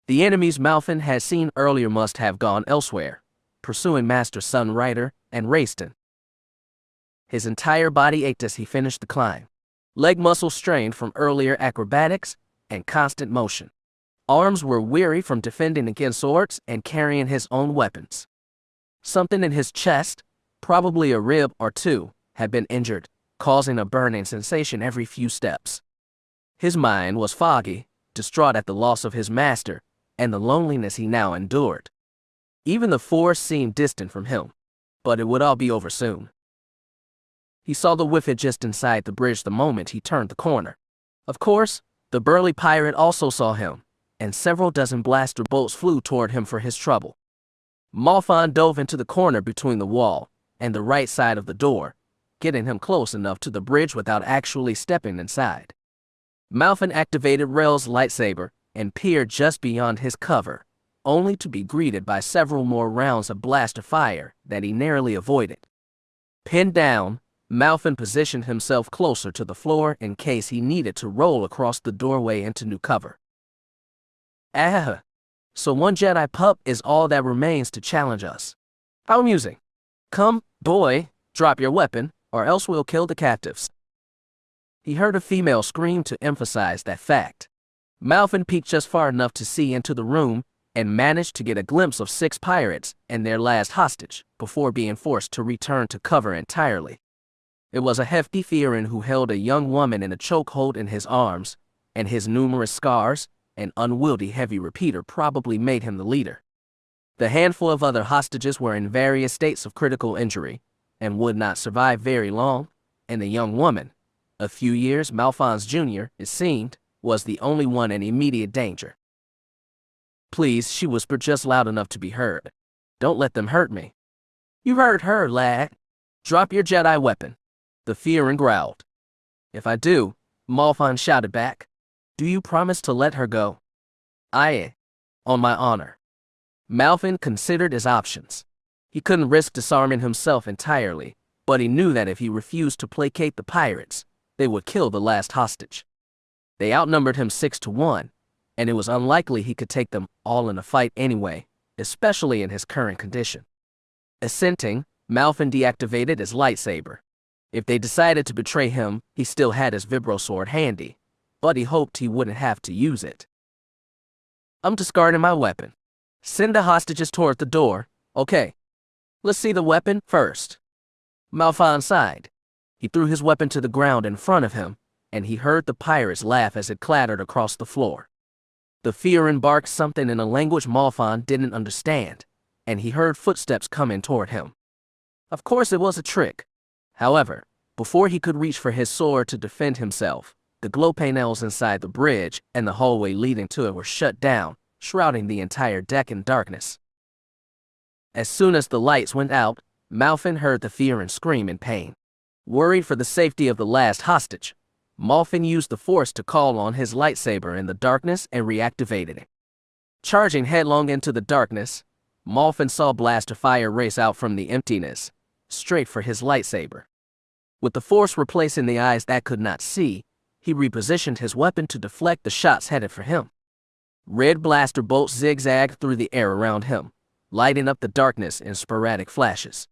The enemies Malfin had seen earlier must have gone elsewhere, pursuing Master Sunrider and Rayston. His entire body ached as he finished the climb. Leg muscles strained from earlier acrobatics and constant motion. Arms were weary from defending against swords and carrying his own weapons. Something in his chest, probably a rib or two, had been injured, causing a burning sensation every few steps. His mind was foggy, distraught at the loss of his master and the loneliness he now endured. Even the Force seemed distant from him, but it would all be over soon. He saw the Whiffet just inside the bridge the moment he turned the corner. Of course, the burly pirate also saw him, and several dozen blaster bolts flew toward him for his trouble. Malfin dove into the corner between the wall and the right side of the door, getting him close enough to the bridge without actually stepping inside. Malfin activated Rel's lightsaber and peered just beyond his cover, only to be greeted by several more rounds of blaster fire that he narrowly avoided. Pinned down, Malfin positioned himself closer to the floor in case he needed to roll across the doorway into new cover. Ah, so one Jedi pup is all that remains to challenge us. How amusing. Come, boy, drop your weapon, or else we'll kill the captives. He heard a female scream to emphasize that fact. Malfin peeked just far enough to see into the room and managed to get a glimpse of 6 pirates and their last hostage before being forced to return to cover entirely. It was a hefty Theron who held a young woman in a chokehold in his arms, and his numerous scars and unwieldy heavy repeater probably made him the leader. The handful of other hostages were in various states of critical injury and would not survive very long, and the young woman, a few years Malfon's junior, it seemed, was the only one in immediate danger. Please, she whispered just loud enough to be heard. Don't let them hurt me. You heard her, lad. Drop your Jedi weapon. The Theron growled. If I do, Malfin shouted back, do you promise to let her go? Aye, on my honor. Malfin considered his options. He couldn't risk disarming himself entirely, but he knew that if he refused to placate the pirates, they would kill the last hostage. They outnumbered him 6-1, and it was unlikely he could take them all in a fight anyway, especially in his current condition. Assenting, Malfin deactivated his lightsaber. If they decided to betray him, he still had his vibro sword handy, but he hoped he wouldn't have to use it. I'm discarding my weapon. Send the hostages toward the door. Okay. Let's see the weapon first. Malfin sighed. He threw his weapon to the ground in front of him, and he heard the pirates laugh as it clattered across the floor. The Fearin barked something in a language Malfin didn't understand, and he heard footsteps coming toward him. Of course it was a trick. However, before he could reach for his sword to defend himself, the glow panels inside the bridge and the hallway leading to it were shut down, shrouding the entire deck in darkness. As soon as the lights went out, Malfin heard the Fearin scream in pain. Worried for the safety of the last hostage, Malfin used the Force to call on his lightsaber in the darkness and reactivated it. Charging headlong into the darkness, Malfin saw blaster fire race out from the emptiness, straight for his lightsaber. With the Force replacing the eyes that could not see, he repositioned his weapon to deflect the shots headed for him. Red blaster bolts zigzagged through the air around him, lighting up the darkness in sporadic flashes.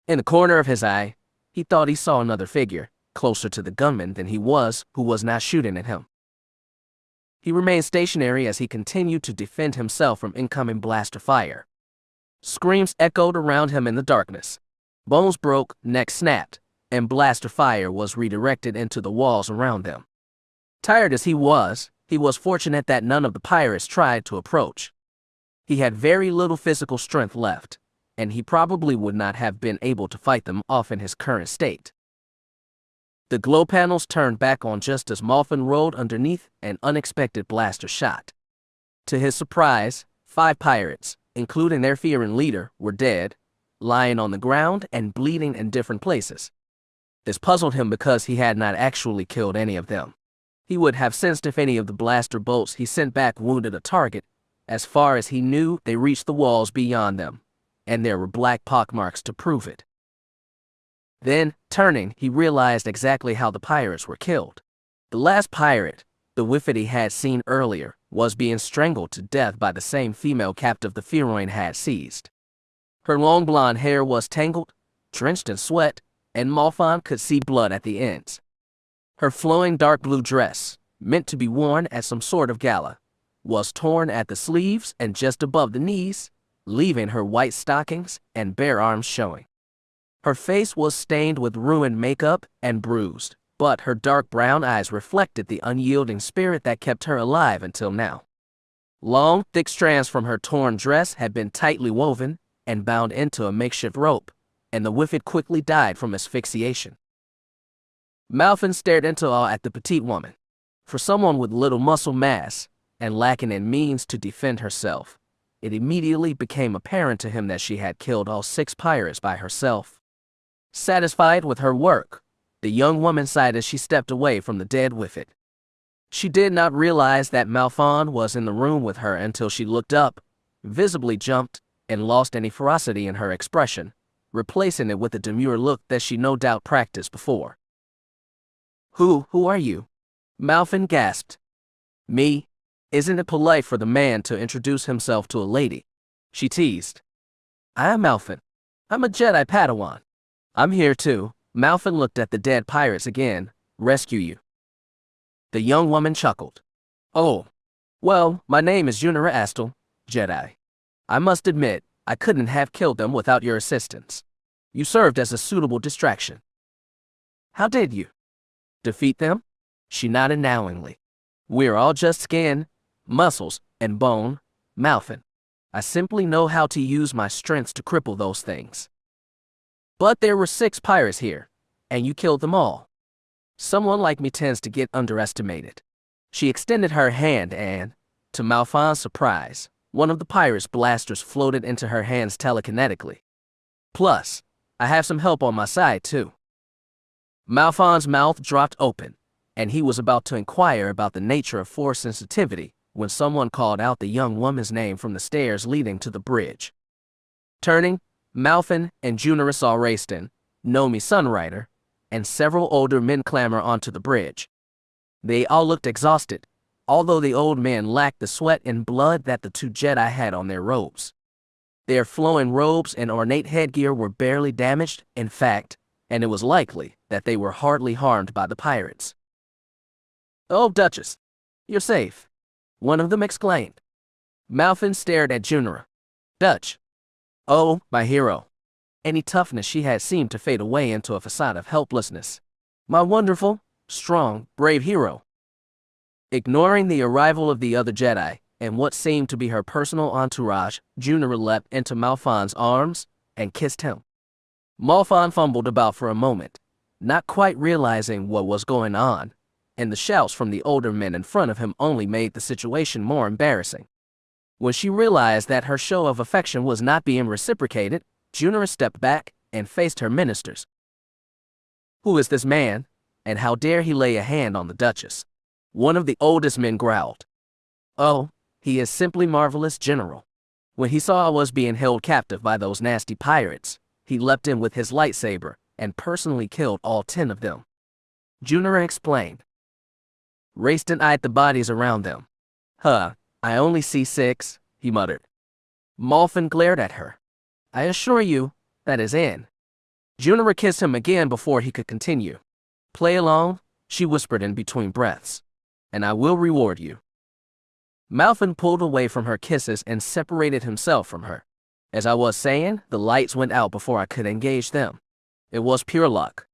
In the corner of his eye, he thought he saw another figure, closer to the gunman than he was, who was not shooting at him. He remained stationary as he continued to defend himself from incoming blaster fire. Screams echoed around him in the darkness. Bones broke, necks snapped, and blaster fire was redirected into the walls around them. Tired as he was fortunate that none of the pirates tried to approach. He had very little physical strength left, and he probably would not have been able to fight them off in his current state. The glow panels turned back on just as Malfin rolled underneath an unexpected blaster shot. To his surprise, 5 pirates, including their Fearin leader, were dead, lying on the ground and bleeding in different places. This puzzled him because he had not actually killed any of them. He would have sensed if any of the blaster bolts he sent back wounded a target. As far as he knew, they reached the walls beyond them, and there were black pockmarks to prove it. Then, turning, he realized exactly how the pirates were killed. The last pirate, the Wifid he had seen earlier, was being strangled to death by the same female captive the Fearoin had seized. Her long blonde hair was tangled, drenched in sweat, and Malfin could see blood at the ends. Her flowing dark blue dress, meant to be worn at some sort of gala, was torn at the sleeves and just above the knees, leaving her white stockings and bare arms showing. Her face was stained with ruined makeup and bruised, but her dark brown eyes reflected the unyielding spirit that kept her alive until now. Long, thick strands from her torn dress had been tightly woven and bound into a makeshift rope, and the Wifid quickly died from asphyxiation. Malfin stared into awe at the petite woman. For someone with little muscle mass and lacking in means to defend herself, it immediately became apparent to him that she had killed all 6 pirates by herself. Satisfied with her work, the young woman sighed as she stepped away from the dead Wifid. She did not realize that Malfin was in the room with her until she looked up, visibly jumped, and lost any ferocity in her expression, replacing it with a demure look that she no doubt practiced before. Who are you?" Malfin gasped. "Me? Isn't it polite for the man to introduce himself to a lady?" she teased. "I am Malfin. I'm a Jedi Padawan. I'm here too." Malfin looked at the dead pirates again. "Rescue you." The young woman chuckled. "Oh, well, my name is Junira Astel, Jedi. I must admit, I couldn't have killed them without your assistance. You served as a suitable distraction." "How did you defeat them?" She nodded knowingly. "We're all just skin, muscles, and bone, Malfin. I simply know how to use my strengths to cripple those things. But there were 6 pirates here, and you killed them all. Someone like me tends to get underestimated." She extended her hand and, to Malfin's surprise, one of the pirates' blasters floated into her hands telekinetically. "Plus, I have some help on my side too." Malfin's mouth dropped open, and he was about to inquire about the nature of Force sensitivity when someone called out the young woman's name from the stairs leading to the bridge. Turning, Malfin and Junira saw Rayston, Nomi Sunrider, and several older men clamber onto the bridge. They all looked exhausted, although the old men lacked the sweat and blood that the two Jedi had on their robes. Their flowing robes and ornate headgear were barely damaged, in fact, and it was likely that they were hardly harmed by the pirates. "Oh, Duchess, you're safe," one of them exclaimed. Malfin stared at Junira. "Dutch. Oh, my hero." Any toughness she had seemed to fade away into a facade of helplessness. "My wonderful, strong, brave hero." Ignoring the arrival of the other Jedi and what seemed to be her personal entourage, Junira leapt into Malfin's arms and kissed him. Malfin fumbled about for a moment, not quite realizing what was going on, and the shouts from the older men in front of him only made the situation more embarrassing. When she realized that her show of affection was not being reciprocated, Junira stepped back and faced her ministers. "Who is this man, and how dare he lay a hand on the Duchess?" One of the oldest men growled. "Oh, he is simply marvelous, General. When he saw I was being held captive by those nasty pirates, he leapt in with his lightsaber and personally killed all 10 of them," Junira explained. Raiston eyed the bodies around them. "Huh, I only see 6, he muttered. Malfin glared at her. "I assure you, that is in." Junira kissed him again before he could continue. "Play along," she whispered in between breaths, "and I will reward you." Malfin pulled away from her kisses and separated himself from her. As I was saying, the lights went out before I could engage them. It was pure luck.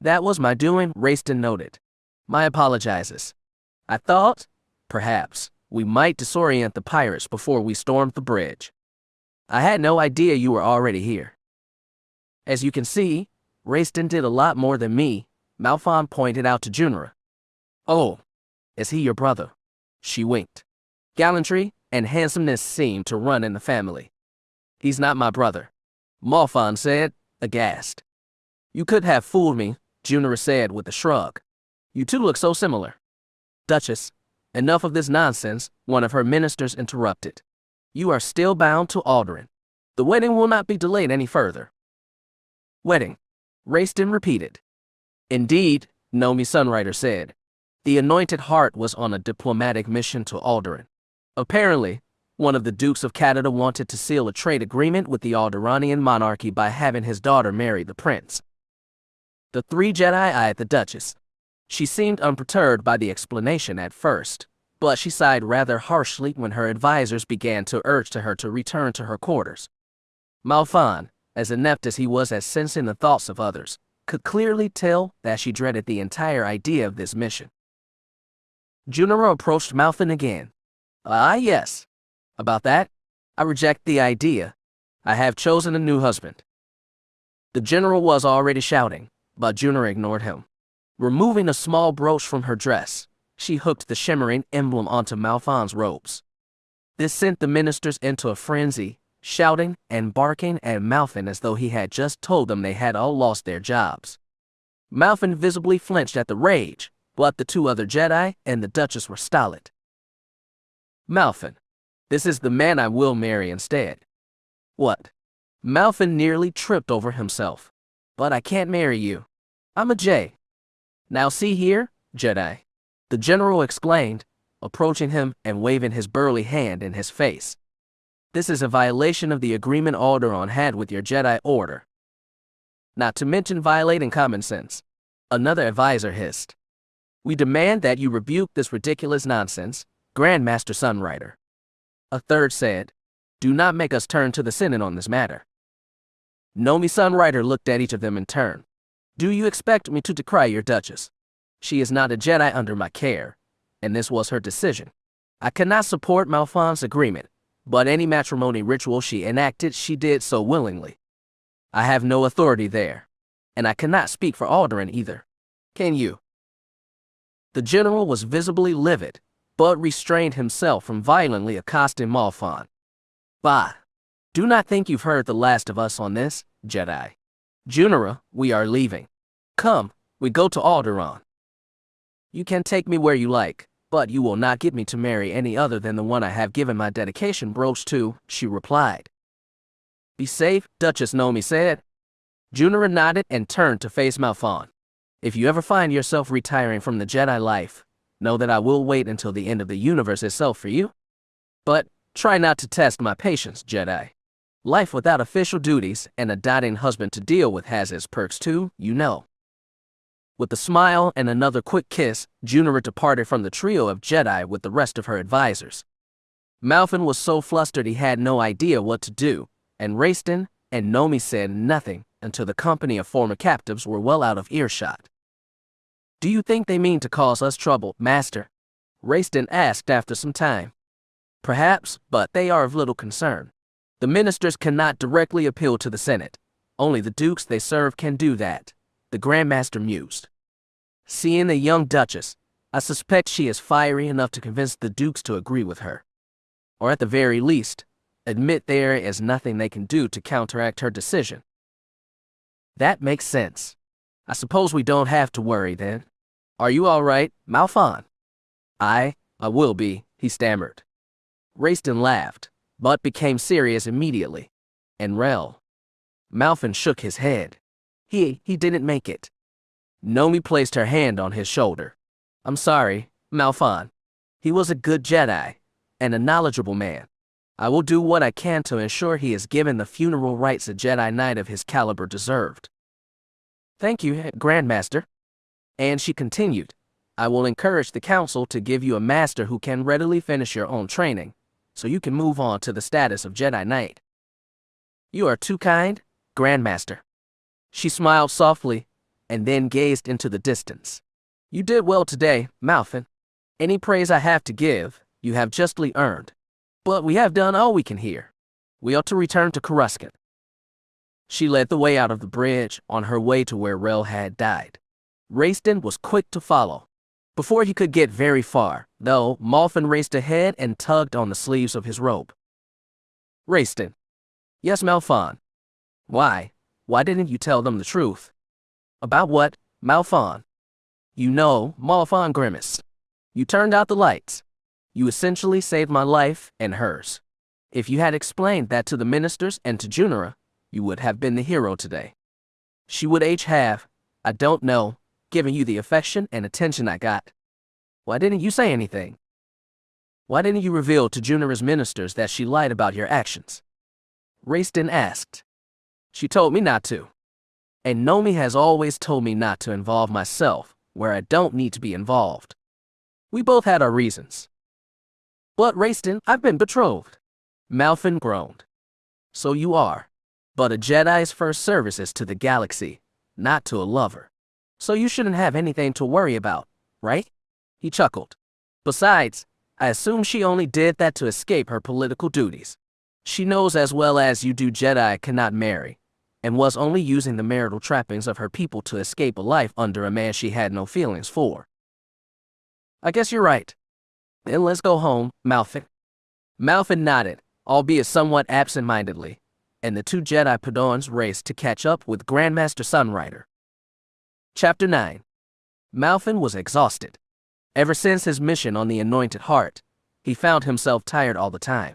"That was my doing," Raiston noted. "My apologizes. I thought, perhaps, we might disorient the pirates before we stormed the bridge. I had no idea you were already here." "As you can see, Raiston did a lot more than me," Malfin pointed out to Junira. "Oh, is he your brother?" She winked. Gallantry and handsomeness seemed to run in the family. "He's not my brother," Malfin said, aghast. "You could have fooled me," Junira said with a shrug. "You two look so similar." "Duchess, enough of this nonsense," one of her ministers interrupted. "You are still bound to Alderaan. The wedding will not be delayed any further." "Wedding," Raiston repeated. "Indeed," Nomi Sunrider said. The Anointed Heart was on a diplomatic mission to Alderaan. Apparently, one of the Dukes of KOTOR wanted to seal a trade agreement with the Alderaanian monarchy by having his daughter marry the prince. The 3 Jedi eyed the Duchess. She seemed unperturbed by the explanation at first, but she sighed rather harshly when her advisors began to urge her to return to her quarters. Malfin, as inept as he was at sensing the thoughts of others, could clearly tell that she dreaded the entire idea of this mission. Junira approached Malfin again. "Ah, yes. About that, I reject the idea. I have chosen a new husband." The general was already shouting, but Junira ignored him. Removing a small brooch from her dress, she hooked the shimmering emblem onto Malfin's robes. This sent the ministers into a frenzy, shouting and barking at Malfin as though he had just told them they had all lost their jobs. Malfin visibly flinched at the rage, but the 2 other Jedi and the Duchess were stolid. "Malfin, this is the man I will marry instead." "What?" Malfin nearly tripped over himself. "But I can't marry you. I'm a J." "Now see here, Jedi," the general exclaimed, approaching him and waving his burly hand in his face. "This is a violation of the agreement Alderaan had with your Jedi Order. Not to mention violating common sense," another advisor hissed. "We demand that you rebuke this ridiculous nonsense, Grandmaster Sunrider." A third said, "Do not make us turn to the Senate on this matter." Nomi Sunrider looked at each of them in turn. "Do you expect me to decry your Duchess? She is not a Jedi under my care, and this was her decision. I cannot support Malfin's agreement, but any matrimony ritual she enacted, she did so willingly. I have no authority there, and I cannot speak for Alderaan either. Can you?" The general was visibly livid, but restrained himself from violently accosting Malfin. "Bah! Do not think you've heard the last of us on this, Jedi. Junira, we are leaving. Come, we go to Alderaan." "You can take me where you like, but you will not get me to marry any other than the one I have given my dedication brooch to," she replied. "Be safe," Duchess Nomi said. Junira nodded and turned to face Malfon. If you ever find yourself retiring from the Jedi life, know that I will wait until the end of the universe itself for you. But try not to test my patience, Jedi. Life without official duties and a doting husband to deal with has its perks too, you know. With a smile and another quick kiss, Junira departed from the trio of Jedi with the rest of her advisors. Malfon was so flustered he had no idea what to do, and Raistin and Nomi said nothing until the company of former captives were well out of earshot. Do you think they mean to cause us trouble, Master? Raistin asked after some time. Perhaps, but they are of little concern. The ministers cannot directly appeal to the Senate. Only the dukes they serve can do that, the Grandmaster mused. Seeing the young Duchess, I suspect she is fiery enough to convince the dukes to agree with her. Or at the very least, admit there is nothing they can do to counteract her decision. That makes sense. I suppose we don't have to worry then. Are you all right, Malfon? I will be, he stammered. Raistin laughed, but became serious immediately. And Rel. Malfon shook his head. He didn't make it. Nomi placed her hand on his shoulder. I'm sorry, Malfon. He was a good Jedi, and a knowledgeable man. I will do what I can to ensure he is given the funeral rites a Jedi Knight of his caliber deserved. Thank you, Grandmaster. And she continued, I will encourage the Council to give you a master who can readily finish your own training, so you can move on to the status of Jedi Knight. You are too kind, Grandmaster. She smiled softly, and then gazed into the distance. You did well today, Malfon. Any praise I have to give, you have justly earned. But we have done all we can here. We ought to return to Coruscant. She led the way out of the bridge on her way to where Rel had died. Raistin was quick to follow. Before he could get very far, though, Malfon raced ahead and tugged on the sleeves of his robe. Raistin. Yes, Malfon. Why didn't you tell them the truth? About what, Malfon? You know, Malfon grimaced. You turned out the lights. You essentially saved my life and hers. If you had explained that to the ministers and to Junira, you would have been the hero today. She would have, I don't know, given you the affection and attention I got. Why didn't you say anything? Why didn't you reveal to Junira's ministers that she lied about your actions? Raistin asked. She told me not to. And Nomi has always told me not to involve myself where I don't need to be involved. We both had our reasons. But Raistin, I've been betrothed. Malfon groaned. So you are. But a Jedi's first service is to the galaxy, not to a lover. So you shouldn't have anything to worry about, right? He chuckled. Besides, I assume she only did that to escape her political duties. She knows as well as you do Jedi cannot marry, and was only using the marital trappings of her people to escape a life under a man she had no feelings for. I guess you're right. Then let's go home, Malfon. Malfon nodded, albeit somewhat absent-mindedly, and the two Jedi Padawans raced to catch up with Grandmaster Sunrider. Chapter 9. Malfon was exhausted. Ever since his mission on the Anointed Heart, he found himself tired all the time.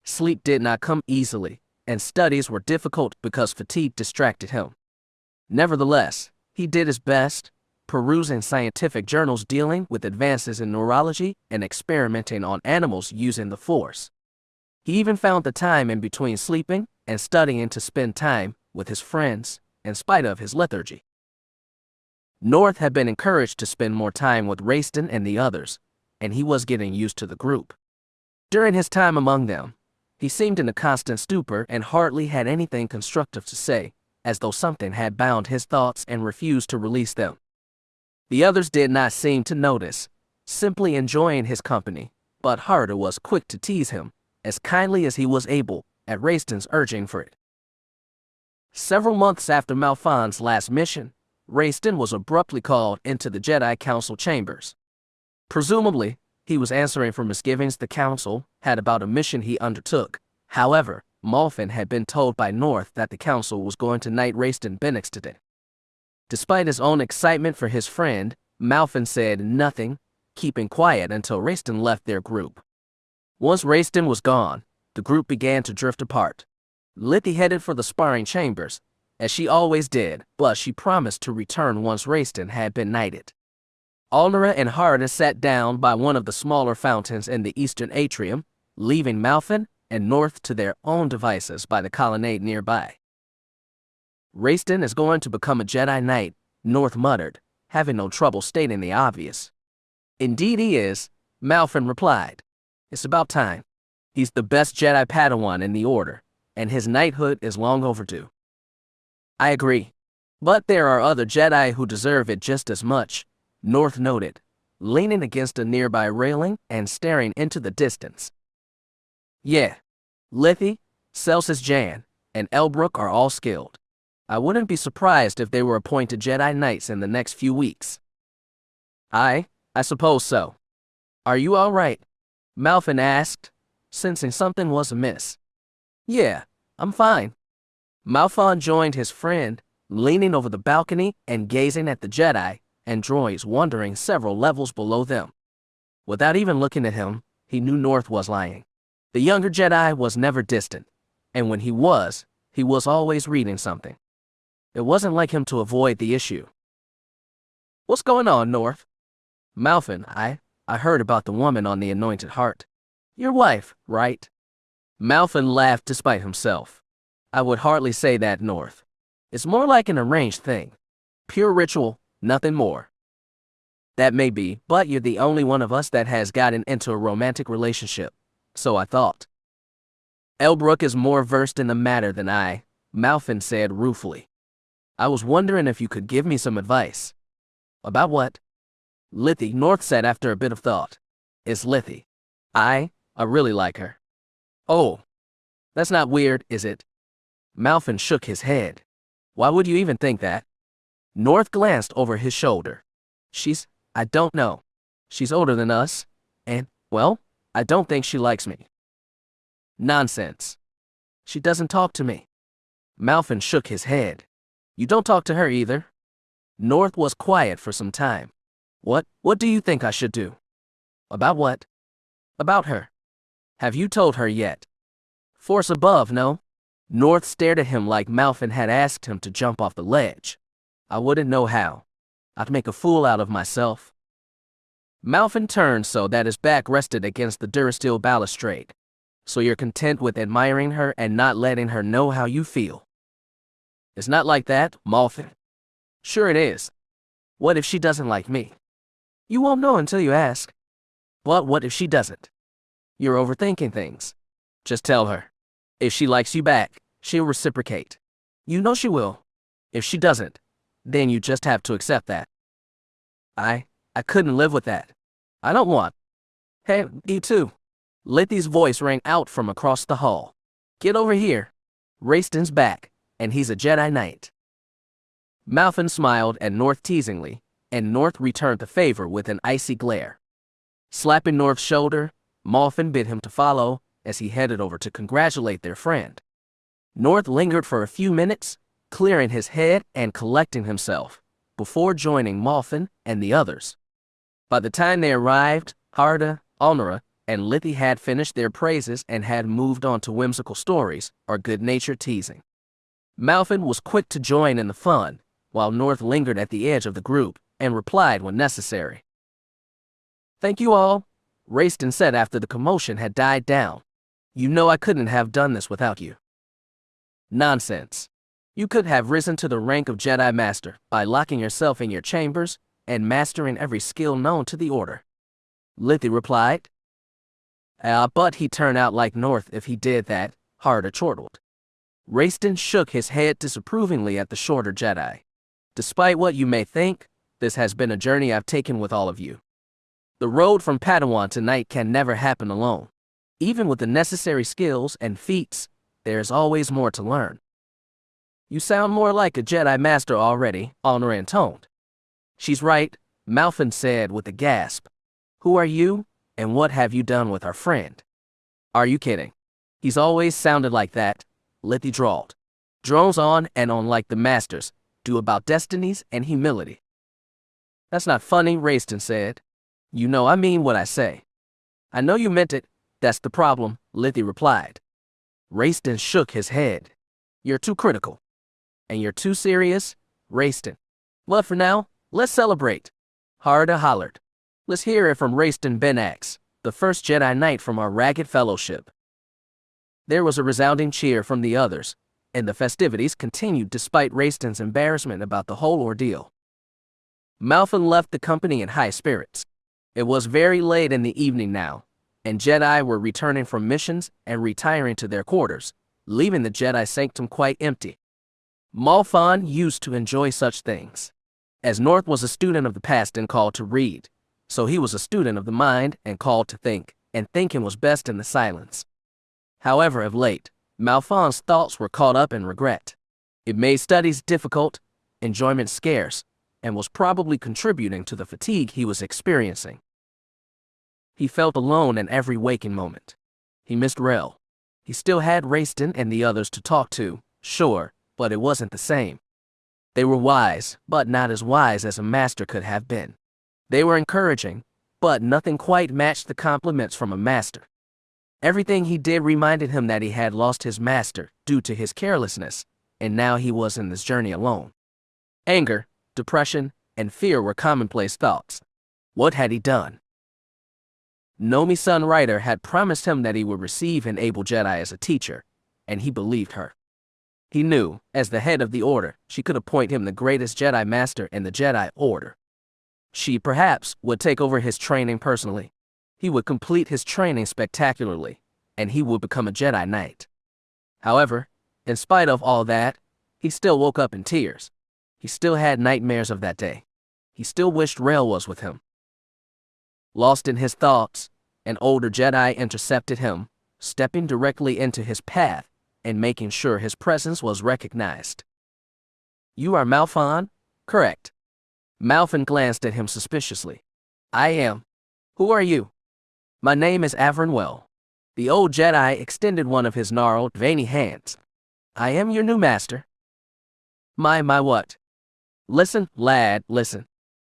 Sleep did not come easily, and studies were difficult because fatigue distracted him. Nevertheless, he did his best, perusing scientific journals dealing with advances in neurology and experimenting on animals using the Force. He even found the time in between sleeping and studying to spend time with his friends, in spite of his lethargy. North had been encouraged to spend more time with Raistin and the others, and he was getting used to the group. During his time among them, he seemed in a constant stupor and hardly had anything constructive to say, as though something had bound his thoughts and refused to release them. The others did not seem to notice, simply enjoying his company, but Harder was quick to tease him, as kindly as he was able, at Raistin's urging for it. Several months after Malfon's last mission, Raistin was abruptly called into the Jedi Council chambers. Presumably, he was answering for misgivings the Council had about a mission he undertook. However, Malfon had been told by North that the Council was going to knight Raistin Bennix today. Despite his own excitement for his friend, Malfon said nothing, keeping quiet until Raistin left their group. Once Raistin was gone, the group began to drift apart. Lithy headed for the sparring chambers, as she always did, but she promised to return once Raistin had been knighted. Alnora and Harda sat down by one of the smaller fountains in the eastern atrium, leaving Malfin and North to their own devices by the colonnade nearby. Raistin is going to become a Jedi Knight, North muttered, having no trouble stating the obvious. Indeed he is, Malfin replied. It's about time. He's the best Jedi Padawan in the Order, and his knighthood is long overdue. I agree. But there are other Jedi who deserve it just as much, North noted, leaning against a nearby railing and staring into the distance. Yeah, Lethe, Celsus Jan, and Elbrook are all skilled. I wouldn't be surprised if they were appointed Jedi Knights in the next few weeks. I suppose so. Are you all right? Malfin asked, sensing something was amiss. Yeah, I'm fine. Malfon joined his friend, leaning over the balcony and gazing at the Jedi and droids wandering several levels below them. Without even looking at him, he knew North was lying. The younger Jedi was never distant, and when he was always reading something. It wasn't like him to avoid the issue. What's going on, North? Malfin, I heard about the woman on the anointed heart. Your wife, right? Malfin laughed despite himself. I would hardly say that, North. It's more like an arranged thing. Pure ritual, nothing more. That may be, but you're the only one of us that has gotten into a romantic relationship. So I thought. Elbrook is more versed in the matter than I, Malfin said ruefully. I was wondering if you could give me some advice. About what? Lethe, North said after a bit of thought. It's Lethe. I really like her. Oh, that's not weird, is it? Malfin shook his head. Why would you even think that? North glanced over his shoulder. I don't know. She's older than us, and, well, I don't think she likes me. Nonsense. She doesn't talk to me. Malfin shook his head. You don't talk to her either. North was quiet for some time. What do you think I should do? About what? About her. Have you told her yet? Force above, no? North stared at him like Malfin had asked him to jump off the ledge. I wouldn't know how. I'd make a fool out of myself. Malfin turned so that his back rested against the durasteel balustrade. So you're content with admiring her and not letting her know how you feel? It's not like that, Malfin. Sure it is. What if she doesn't like me? You won't know until you ask. But what if she doesn't? You're overthinking things. Just tell her. If she likes you back, she'll reciprocate. You know she will. If she doesn't, then you just have to accept that. I couldn't live with that. I don't want. Hey, you too. Lethe's voice rang out from across the hall. Get over here. Raistin's back, and he's a Jedi Knight. Malfin smiled at North teasingly, and North returned the favor with an icy glare. Slapping North's shoulder, Malfin bid him to follow as he headed over to congratulate their friend. North lingered for a few minutes, clearing his head and collecting himself, before joining Malfin and the others. By the time they arrived, Harda, Alnora, and Lethe had finished their praises and had moved on to whimsical stories or good-natured teasing. Malfin was quick to join in the fun, while North lingered at the edge of the group and replied when necessary. Thank you all, Raistin said after the commotion had died down. You know I couldn't have done this without you. Nonsense. You could have risen to the rank of Jedi Master by locking yourself in your chambers and mastering every skill known to the Order. Lethe replied. But he'd turn out like North if he did that, Harda chortled. Raistin shook his head disapprovingly at the shorter Jedi. Despite what you may think, this has been a journey I've taken with all of you. The road from Padawan to Knight can never happen alone. Even with the necessary skills and feats, there's always more to learn. You sound more like a Jedi Master already, Alnora intoned. She's right, Malfin said with a gasp. Who are you, and what have you done with our friend? Are you kidding? He's always sounded like that, Lethe drawled. Drones on and on like the Masters, do about destinies and humility. That's not funny, Raistin said. You know I mean what I say. I know you meant it, that's the problem, Lethe replied. Raistin shook his head. You're too critical. And you're too serious? Raiston. But for now, let's celebrate. Harda hollered. Let's hear it from Raiston Ben-Ax, the first Jedi Knight from our ragged fellowship. There was a resounding cheer from the others, and the festivities continued despite Raiston's embarrassment about the whole ordeal. Malfin left the company in high spirits. It was very late in the evening now, and Jedi were returning from missions and retiring to their quarters, leaving the Jedi Sanctum quite empty. Malfin used to enjoy such things, as North was a student of the past and called to read, so he was a student of the mind and called to think, and thinking was best in the silence. However, of late, Malfin's thoughts were caught up in regret. It made studies difficult, enjoyment scarce, and was probably contributing to the fatigue he was experiencing. He felt alone in every waking moment. He missed Rel. He still had Raiston and the others to talk to, sure, but it wasn't the same. They were wise, but not as wise as a master could have been. They were encouraging, but nothing quite matched the compliments from a master. Everything he did reminded him that he had lost his master due to his carelessness, and now he was in this journey alone. Anger, depression, and fear were commonplace thoughts. What had he done? Nomi-san Ryder had promised him that he would receive an able Jedi as a teacher, and he believed her. He knew, as the head of the Order, she could appoint him the greatest Jedi Master in the Jedi Order. She, perhaps, would take over his training personally. He would complete his training spectacularly, and he would become a Jedi Knight. However, in spite of all that, he still woke up in tears. He still had nightmares of that day. He still wished Rel was with him. Lost in his thoughts, an older Jedi intercepted him, stepping directly into his path and making sure his presence was recognized. You are Malfin? Correct. Malfin glanced at him suspiciously. I am. Who are you? My name is Avron Well. The old Jedi extended one of his gnarled, veiny hands. I am your new master. My what? Listen, lad, listen.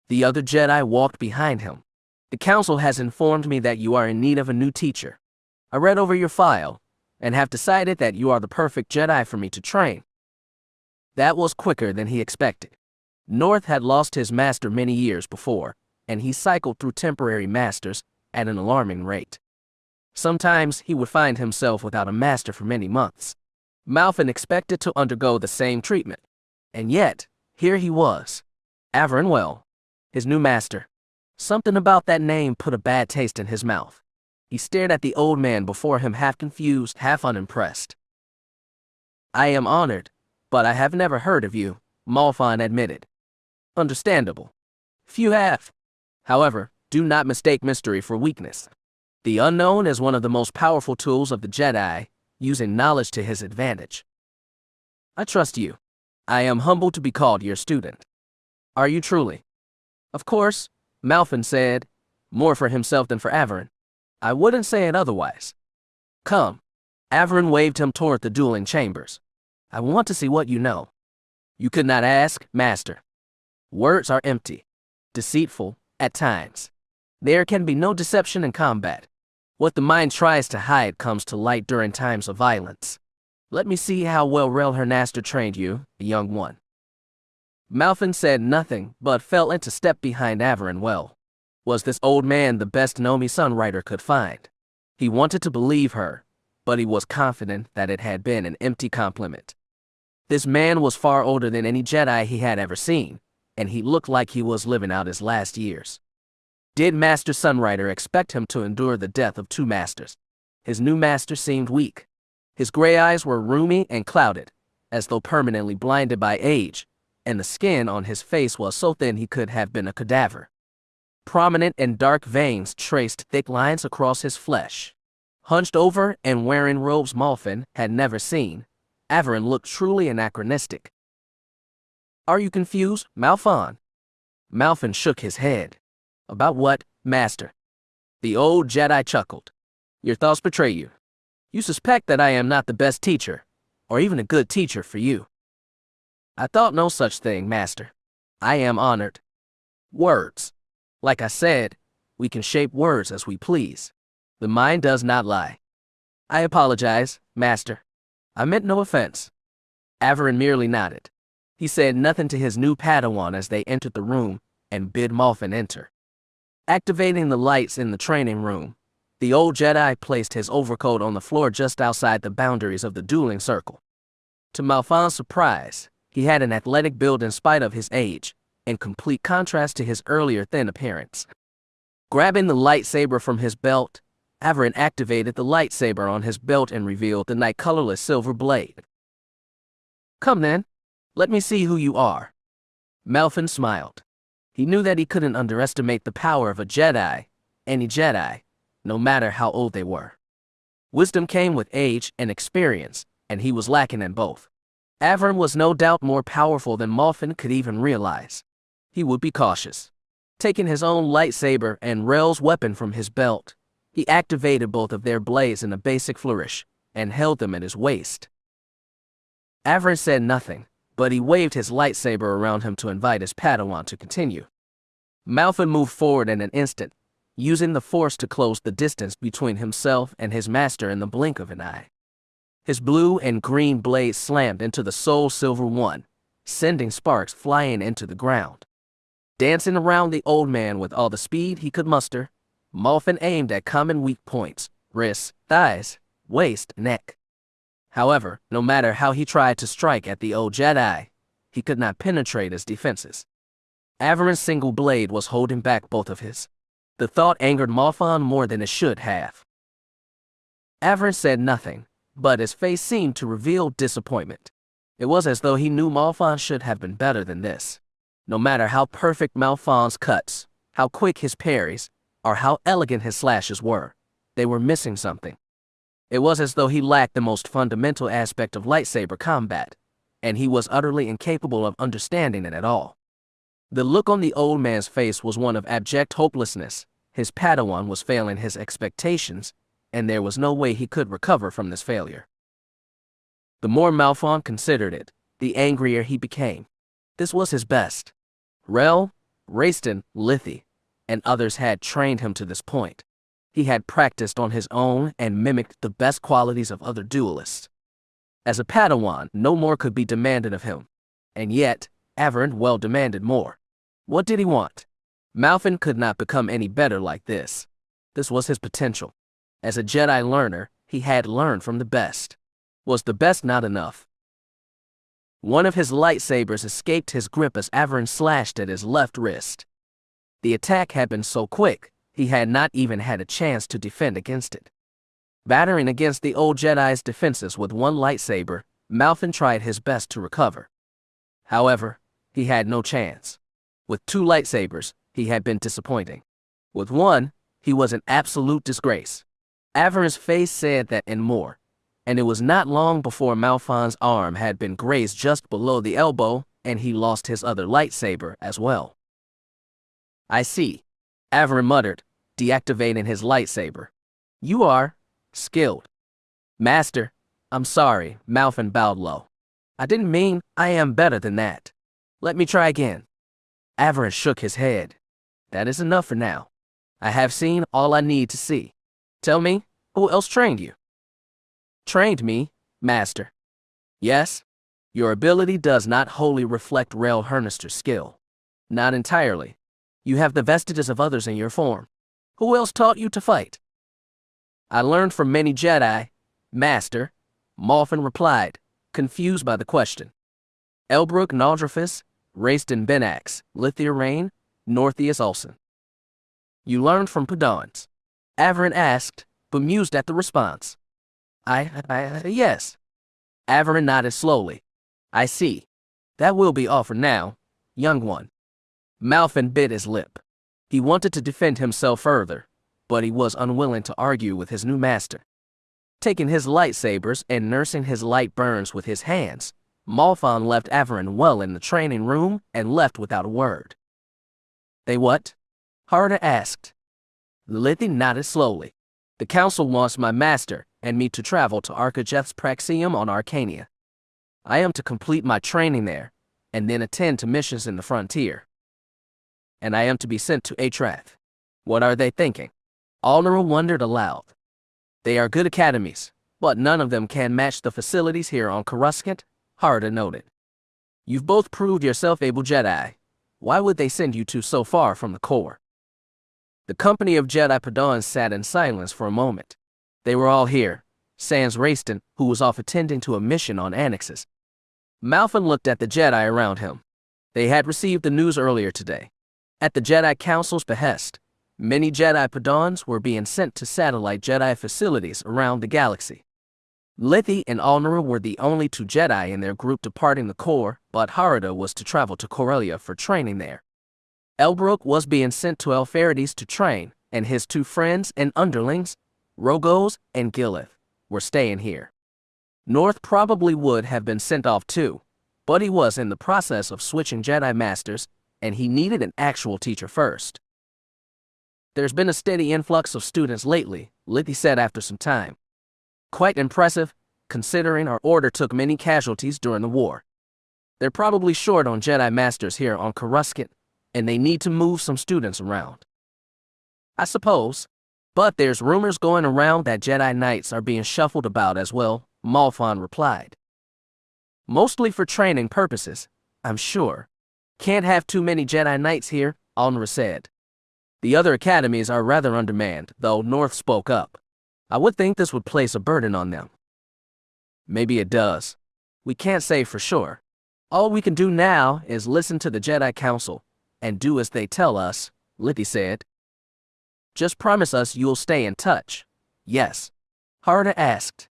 The other Jedi walked behind him. The council has informed me that you are in need of a new teacher. I read over your file, and have decided that you are the perfect Jedi for me to train. That was quicker than he expected. North had lost his master many years before, and he cycled through temporary masters at an alarming rate. Sometimes he would find himself without a master for many months. Malfin expected to undergo the same treatment, and yet, here he was. Avron Well, his new master. Something about that name put a bad taste in his mouth. He stared at the old man before him, half confused, half unimpressed. I am honored, but I have never heard of you, Malfin admitted. Understandable. Few have. However, do not mistake mystery for weakness. The unknown is one of the most powerful tools of the Jedi, using knowledge to his advantage. I trust you. I am humbled to be called your student. Are you truly? Of course, Malfin said, more for himself than for Avron. I wouldn't say it otherwise. Come. Avron waved him toward the dueling chambers. I want to see what you know. You could not ask, Master. Words are empty, deceitful, at times. There can be no deception in combat. What the mind tries to hide comes to light during times of violence. Let me see how well Rel Hernaster trained you, young one. Malfin said nothing, but fell into step behind Avron Well. Was this old man the best Nomi-san Ryder could find? He wanted to believe her, but he was confident that it had been an empty compliment. This man was far older than any Jedi he had ever seen, and he looked like he was living out his last years. Did Master Sunrider expect him to endure the death of two masters? His new master seemed weak. His gray eyes were rheumy and clouded, as though permanently blinded by age, and the skin on his face was so thin he could have been a cadaver. Prominent and dark veins traced thick lines across his flesh. Hunched over and wearing robes Malfin had never seen, Avron looked truly anachronistic. Are you confused, Malfin? Malfin shook his head. About what, Master? The old Jedi chuckled. Your thoughts betray you. You suspect that I am not the best teacher, or even a good teacher for you. I thought no such thing, Master. I am honored. Words. Like I said, we can shape words as we please. The mind does not lie. I apologize, Master. I meant no offense. Avron merely nodded. He said nothing to his new Padawan as they entered the room and bid Malfin enter. Activating the lights in the training room, the old Jedi placed his overcoat on the floor just outside the boundaries of the dueling circle. To Malfin's surprise, he had an athletic build in spite of his age, in complete contrast to his earlier thin appearance. Grabbing the lightsaber from his belt, Averin activated the lightsaber on his belt and revealed the night-colorless silver blade. "Come then, let me see who you are." Malfin smiled. He knew that he couldn't underestimate the power of a Jedi, any Jedi, no matter how old they were. Wisdom came with age and experience, and he was lacking in both. Averin was no doubt more powerful than Malfin could even realize. He would be cautious. Taking his own lightsaber and Rel's weapon from his belt, he activated both of their blades in a basic flourish, and held them at his waist. Averin said nothing, but he waved his lightsaber around him to invite his Padawan to continue. Malfin moved forward in an instant, using the Force to close the distance between himself and his master in the blink of an eye. His blue and green blades slammed into the soul silver one, sending sparks flying into the ground. Dancing around the old man with all the speed he could muster, Malfin aimed at common weak points: wrists, thighs, waist, neck. However, no matter how he tried to strike at the old Jedi, he could not penetrate his defenses. Averin's single blade was holding back both of his. The thought angered Malfin more than it should have. Averin said nothing, but his face seemed to reveal disappointment. It was as though he knew Malfin should have been better than this. No matter how perfect Malfin's cuts, how quick his parries, or how elegant his slashes were, they were missing something. It was as though he lacked the most fundamental aspect of lightsaber combat, and he was utterly incapable of understanding it at all. The look on the old man's face was one of abject hopelessness. His Padawan was failing his expectations, and there was no way he could recover from this failure. The more Malfin considered it, the angrier he became. This was his best. Rel, Raiston, Lithi, and others had trained him to this point. He had practiced on his own and mimicked the best qualities of other duelists. As a Padawan, no more could be demanded of him. And yet, Averin well demanded more. What did he want? Malfin could not become any better like this. This was his potential. As a Jedi learner, he had learned from the best. Was the best not enough? One of his lightsabers escaped his grip as Averin slashed at his left wrist. The attack had been so quick, he had not even had a chance to defend against it. Battering against the old Jedi's defenses with one lightsaber, Malfin tried his best to recover. However, he had no chance. With two lightsabers, he had been disappointing. With one, he was an absolute disgrace. Averin's face said that and more, and it was not long before Malfin's arm had been grazed just below the elbow, and he lost his other lightsaber as well. "I see," Averin muttered, deactivating his lightsaber. "You are skilled." "Master, I'm sorry," Malfin bowed low. "I didn't mean I am better than that. Let me try again." Averin shook his head. "That is enough for now. I have seen all I need to see. Tell me, who else trained you?" "Trained me, Master?" "Yes. Your ability does not wholly reflect Rel Hernister's skill. Not entirely. You have the vestiges of others in your form. Who else taught you to fight?" "I learned from many Jedi, Master," Malfin replied, confused by the question. "Elbrook Naldrifus, Raiston Benax, Lithia Rain, Northeus Olsen." "You learned from Padawans?" Averin asked, bemused at the response. Yes." Averin nodded slowly. "I see. That will be all for now, young one." Malfin bit his lip. He wanted to defend himself further, but he was unwilling to argue with his new master. Taking his lightsabers and nursing his light burns with his hands, Malfin left Averin well in the training room and left without a word. "They what?" Harder asked. Lithi nodded slowly. "The council wants my master and me to travel to Arcajeth's Praxium on Arcania. I am to complete my training there, and then attend to missions in the frontier. And I am to be sent to Atrath. What are they thinking?" Alnera wondered aloud. "They are good academies, but none of them can match the facilities here on Coruscant," Harder noted. You've both proved yourself able Jedi. Why would they send you two so far from the core? The company of Jedi Padawans sat in silence for a moment. They were all here, sans Rayston, who was off attending to a mission on Annexes. Malfin looked at the Jedi around him. They had received the news earlier today. At the Jedi Council's behest, many Jedi Padawans were being sent to satellite Jedi facilities around the galaxy. Lithi and Alnara were the only two Jedi in their group departing the core, but Harada was to travel to Corellia for training there. Elbrook was being sent to Elfarides to train, and his two friends and underlings, Rogos and Gilith, were staying here. North probably would have been sent off too, but he was in the process of switching Jedi Masters, and he needed an actual teacher first. There's been a steady influx of students lately, Lithi said after some time. Quite impressive, considering our order took many casualties during the war. They're probably short on Jedi Masters here on Coruscant, and they need to move some students around. I suppose, but there's rumors going around that Jedi Knights are being shuffled about as well, Malfon replied. Mostly for training purposes, I'm sure. Can't have too many Jedi Knights here, Alnara said. The other academies are rather undermanned, though, North spoke up. I would think this would place a burden on them. Maybe it does. We can't say for sure. All we can do now is listen to the Jedi Council and do as they tell us, Lithi said. Just promise us you'll stay in touch. Yes. Harada asked.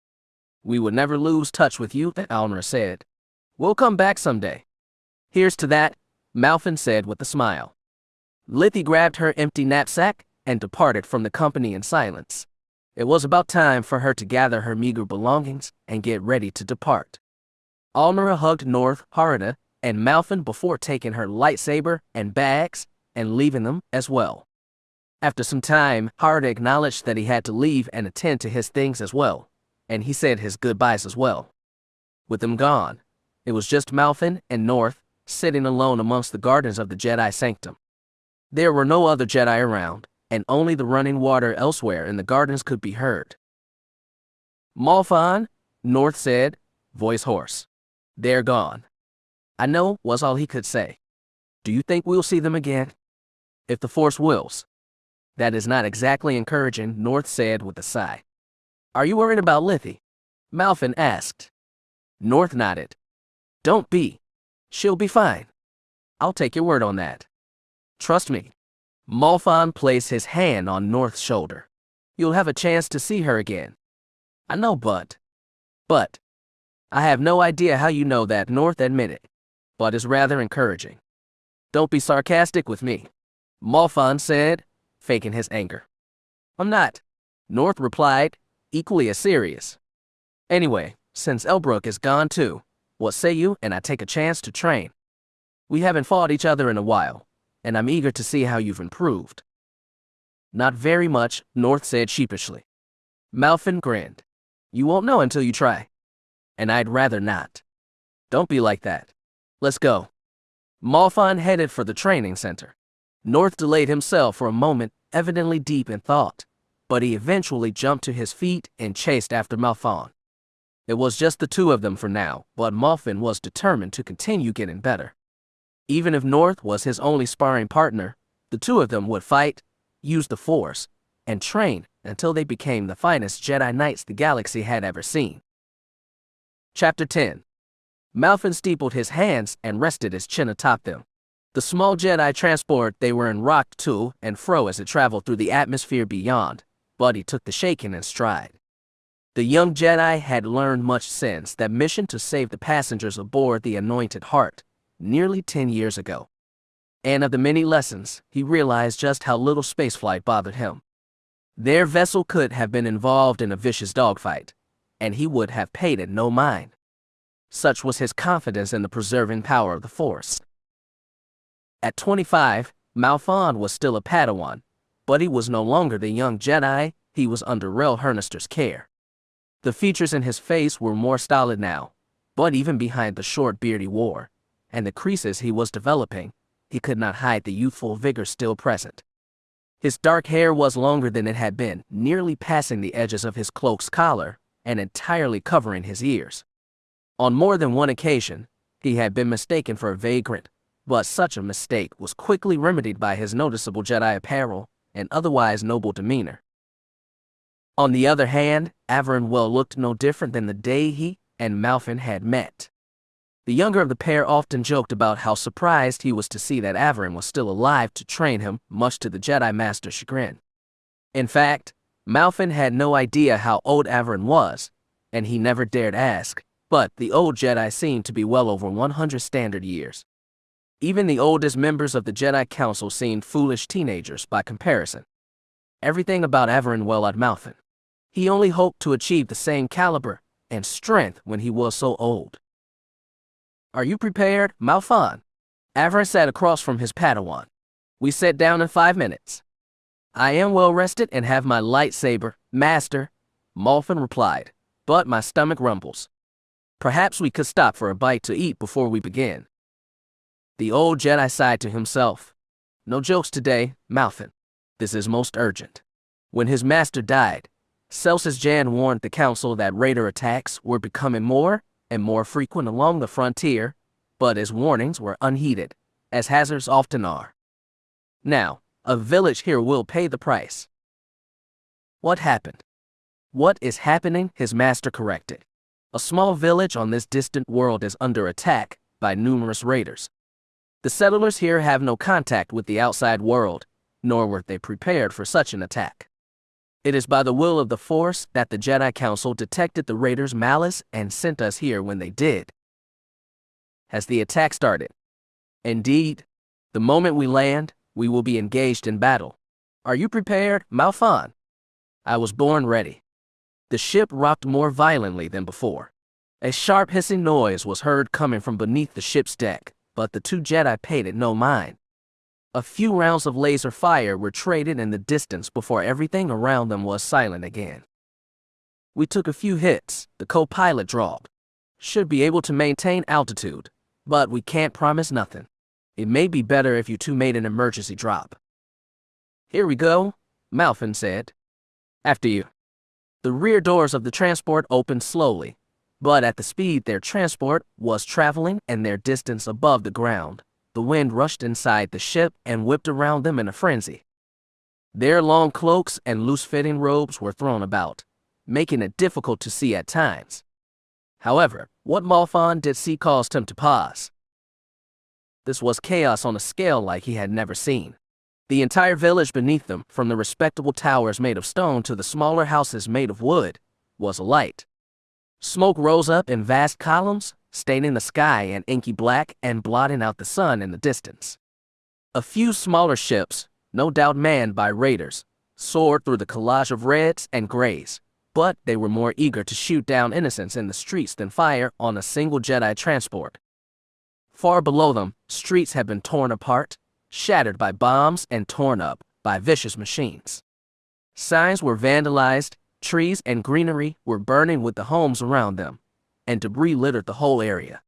We would never lose touch with you, Alnara said. We'll come back someday. Here's to that, Malfin said with a smile. Lithi grabbed her empty knapsack and departed from the company in silence. It was about time for her to gather her meager belongings and get ready to depart. Alnara hugged North, Harada, and Malfin before taking her lightsaber and bags and leaving them as well. After some time, Harada acknowledged that he had to leave and attend to his things as well, and he said his goodbyes as well. With them gone, it was just Malfin and North sitting alone amongst the gardens of the Jedi Sanctum. There were no other Jedi around, and only the running water elsewhere in the gardens could be heard. Malfon, North said, voice hoarse. They're gone. I know, was all he could say. Do you think we'll see them again? If the Force wills. That is not exactly encouraging, North said with a sigh. Are you worried about Lithi? Malfin asked. North nodded. Don't be. She'll be fine. I'll take your word on that. Trust me. Malfon placed his hand on North's shoulder. You'll have a chance to see her again. I know, but. I have no idea how you know that, North admitted, but it's rather encouraging. Don't be sarcastic with me, Malfon said, faking his anger. I'm not, North replied, equally as serious. Anyway, since Elbrook is gone too, what say you and I take a chance to train? We haven't fought each other in a while, and I'm eager to see how you've improved. Not very much, North said sheepishly. Malfin grinned. You won't know until you try. And I'd rather not. Don't be like that. Let's go. Malfon headed for the training center. North delayed himself for a moment, evidently deep in thought, but he eventually jumped to his feet and chased after Malfon. It was just the two of them for now, but Malfin was determined to continue getting better. Even if North was his only sparring partner, the two of them would fight, use the Force, and train until they became the finest Jedi Knights the galaxy had ever seen. Chapter 10. Malfin steepled his hands and rested his chin atop them. The small Jedi transport they were in rocked to and fro as it traveled through the atmosphere beyond, but he took the shaking in stride. The young Jedi had learned much since that mission to save the passengers aboard the Anointed Heart, nearly 10 years ago. And of the many lessons, he realized just how little spaceflight bothered him. Their vessel could have been involved in a vicious dogfight, and he would have paid it no mind. Such was his confidence in the preserving power of the Force. At 25, Malfon was still a Padawan, but he was no longer the young Jedi. He was under Rel Hernister's care. The features in his face were more stolid now, but even behind the short beard he wore, and the creases he was developing, he could not hide the youthful vigor still present. His dark hair was longer than it had been, nearly passing the edges of his cloak's collar and entirely covering his ears. On more than one occasion, He had been mistaken for a vagrant, but such a mistake was quickly remedied by his noticeable Jedi apparel and otherwise noble demeanor. On the other hand, Averinwell looked no different than the day he and Malfin had met. The younger of the pair often joked about how surprised he was to see that Averin was still alive to train him, much to the Jedi Master's chagrin. In fact, Malfin had no idea how old Averin was, and he never dared ask, but the old Jedi seemed to be well over 100 standard years. Even the oldest members of the Jedi Council seemed foolish teenagers by comparison. Everything about Averinwell at Malfin. He only hoped to achieve the same caliber and strength when he was so old. "Are you prepared, Malfin?" Averin sat across from his Padawan. "We sit down in 5 minutes." "I am well rested and have my lightsaber, Master," Malfin replied, "but my stomach rumbles. Perhaps we could stop for a bite to eat before we begin." The old Jedi sighed to himself. "No jokes today, Malfin. This is most urgent." When his master died, Celsus Jan warned the council that raider attacks were becoming more and more frequent along the frontier, but his warnings were unheeded, as hazards often are. Now, a village here will pay the price. What happened? What is happening? His master corrected. A small village on this distant world is under attack by numerous raiders. The settlers here have no contact with the outside world, nor were they prepared for such an attack. It is by the will of the Force that the Jedi Council detected the raiders' malice and sent us here when they did. Has the attack started? Indeed. The moment we land, we will be engaged in battle. Are you prepared, Malfin? I was born ready. The ship rocked more violently than before. A sharp hissing noise was heard coming from beneath the ship's deck, but the two Jedi paid it no mind. A few rounds of laser fire were traded in the distance before everything around them was silent again. We took a few hits, the co-pilot drawled. Should be able to maintain altitude, but we can't promise nothing. It may be better if you two made an emergency drop. Here we go, Malfin said. After you. The rear doors of the transport opened slowly, but at the speed their transport was traveling and their distance above the ground, the wind rushed inside the ship and whipped around them in a frenzy. Their long cloaks and loose-fitting robes were thrown about, making it difficult to see at times. However, what Malfin did see caused him to pause. This was chaos on a scale like he had never seen. The entire village beneath them, from the respectable towers made of stone to the smaller houses made of wood, was alight. Smoke rose up in vast columns, staining the sky an inky black and blotting out the sun in the distance. A few smaller ships, no doubt manned by raiders, soared through the collage of reds and grays, but they were more eager to shoot down innocents in the streets than fire on a single Jedi transport. Far below them, streets had been torn apart, shattered by bombs and torn up by vicious machines. Signs were vandalized, trees and greenery were burning with the homes around them, and debris littered the whole area.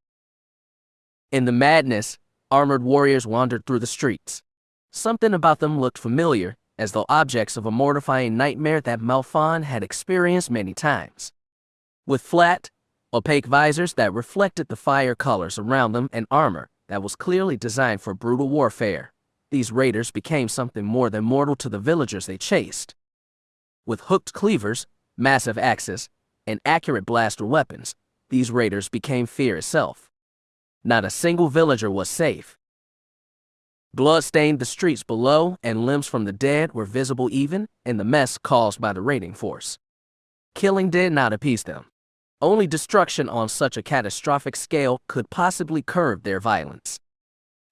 In the madness, armored warriors wandered through the streets. Something about them looked familiar, as though objects of a mortifying nightmare that Malfin had experienced many times. With flat, opaque visors that reflected the fire colors around them and armor that was clearly designed for brutal warfare, these raiders became something more than mortal to the villagers they chased. With hooked cleavers, massive axes, and accurate blaster weapons, these raiders became fear itself. Not a single villager was safe. Blood stained the streets below, and limbs from the dead were visible even in the mess caused by the raiding force. Killing did not appease them. Only destruction on such a catastrophic scale could possibly curb their violence.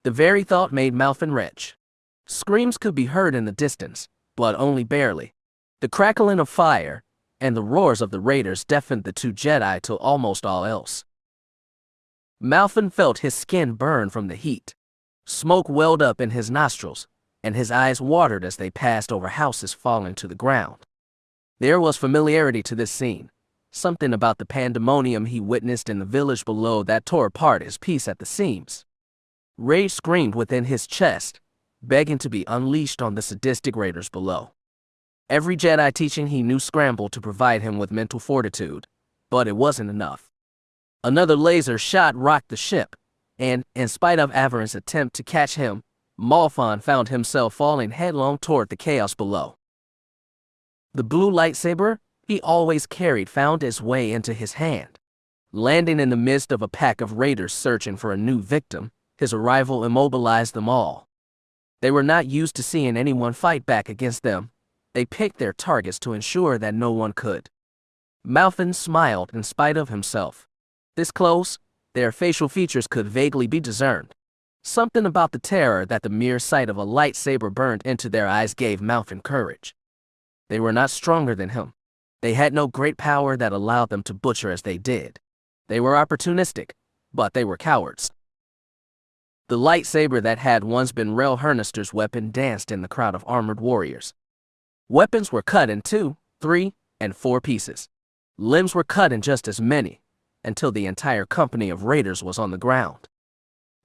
The very thought made Malfin retch. Screams could be heard in the distance, but only barely. The crackling of fire and the roars of the raiders deafened the two Jedi to almost all else. Malfin felt his skin burn from the heat. Smoke welled up in his nostrils, and his eyes watered as they passed over houses falling to the ground. There was familiarity to this scene, something about the pandemonium he witnessed in the village below that tore apart his peace at the seams. Rage screamed within his chest, begging to be unleashed on the sadistic raiders below. Every Jedi teaching he knew scrambled to provide him with mental fortitude, but it wasn't enough. Another laser shot rocked the ship, and, in spite of Averin's attempt to catch him, Malphon found himself falling headlong toward the chaos below. The blue lightsaber he always carried found its way into his hand. Landing in the midst of a pack of raiders searching for a new victim, his arrival immobilized them all. They were not used to seeing anyone fight back against them. They picked their targets to ensure that no one could. Malphon smiled in spite of himself. This close, their facial features could vaguely be discerned. Something about the terror that the mere sight of a lightsaber burned into their eyes gave Malphon courage. They were not stronger than him. They had no great power that allowed them to butcher as they did. They were opportunistic, but they were cowards. The lightsaber that had once been Rel Hernister's weapon danced in the crowd of armored warriors. Weapons were cut in 2, 3, and 4 pieces. Limbs were cut in just as many, until the entire company of raiders was on the ground.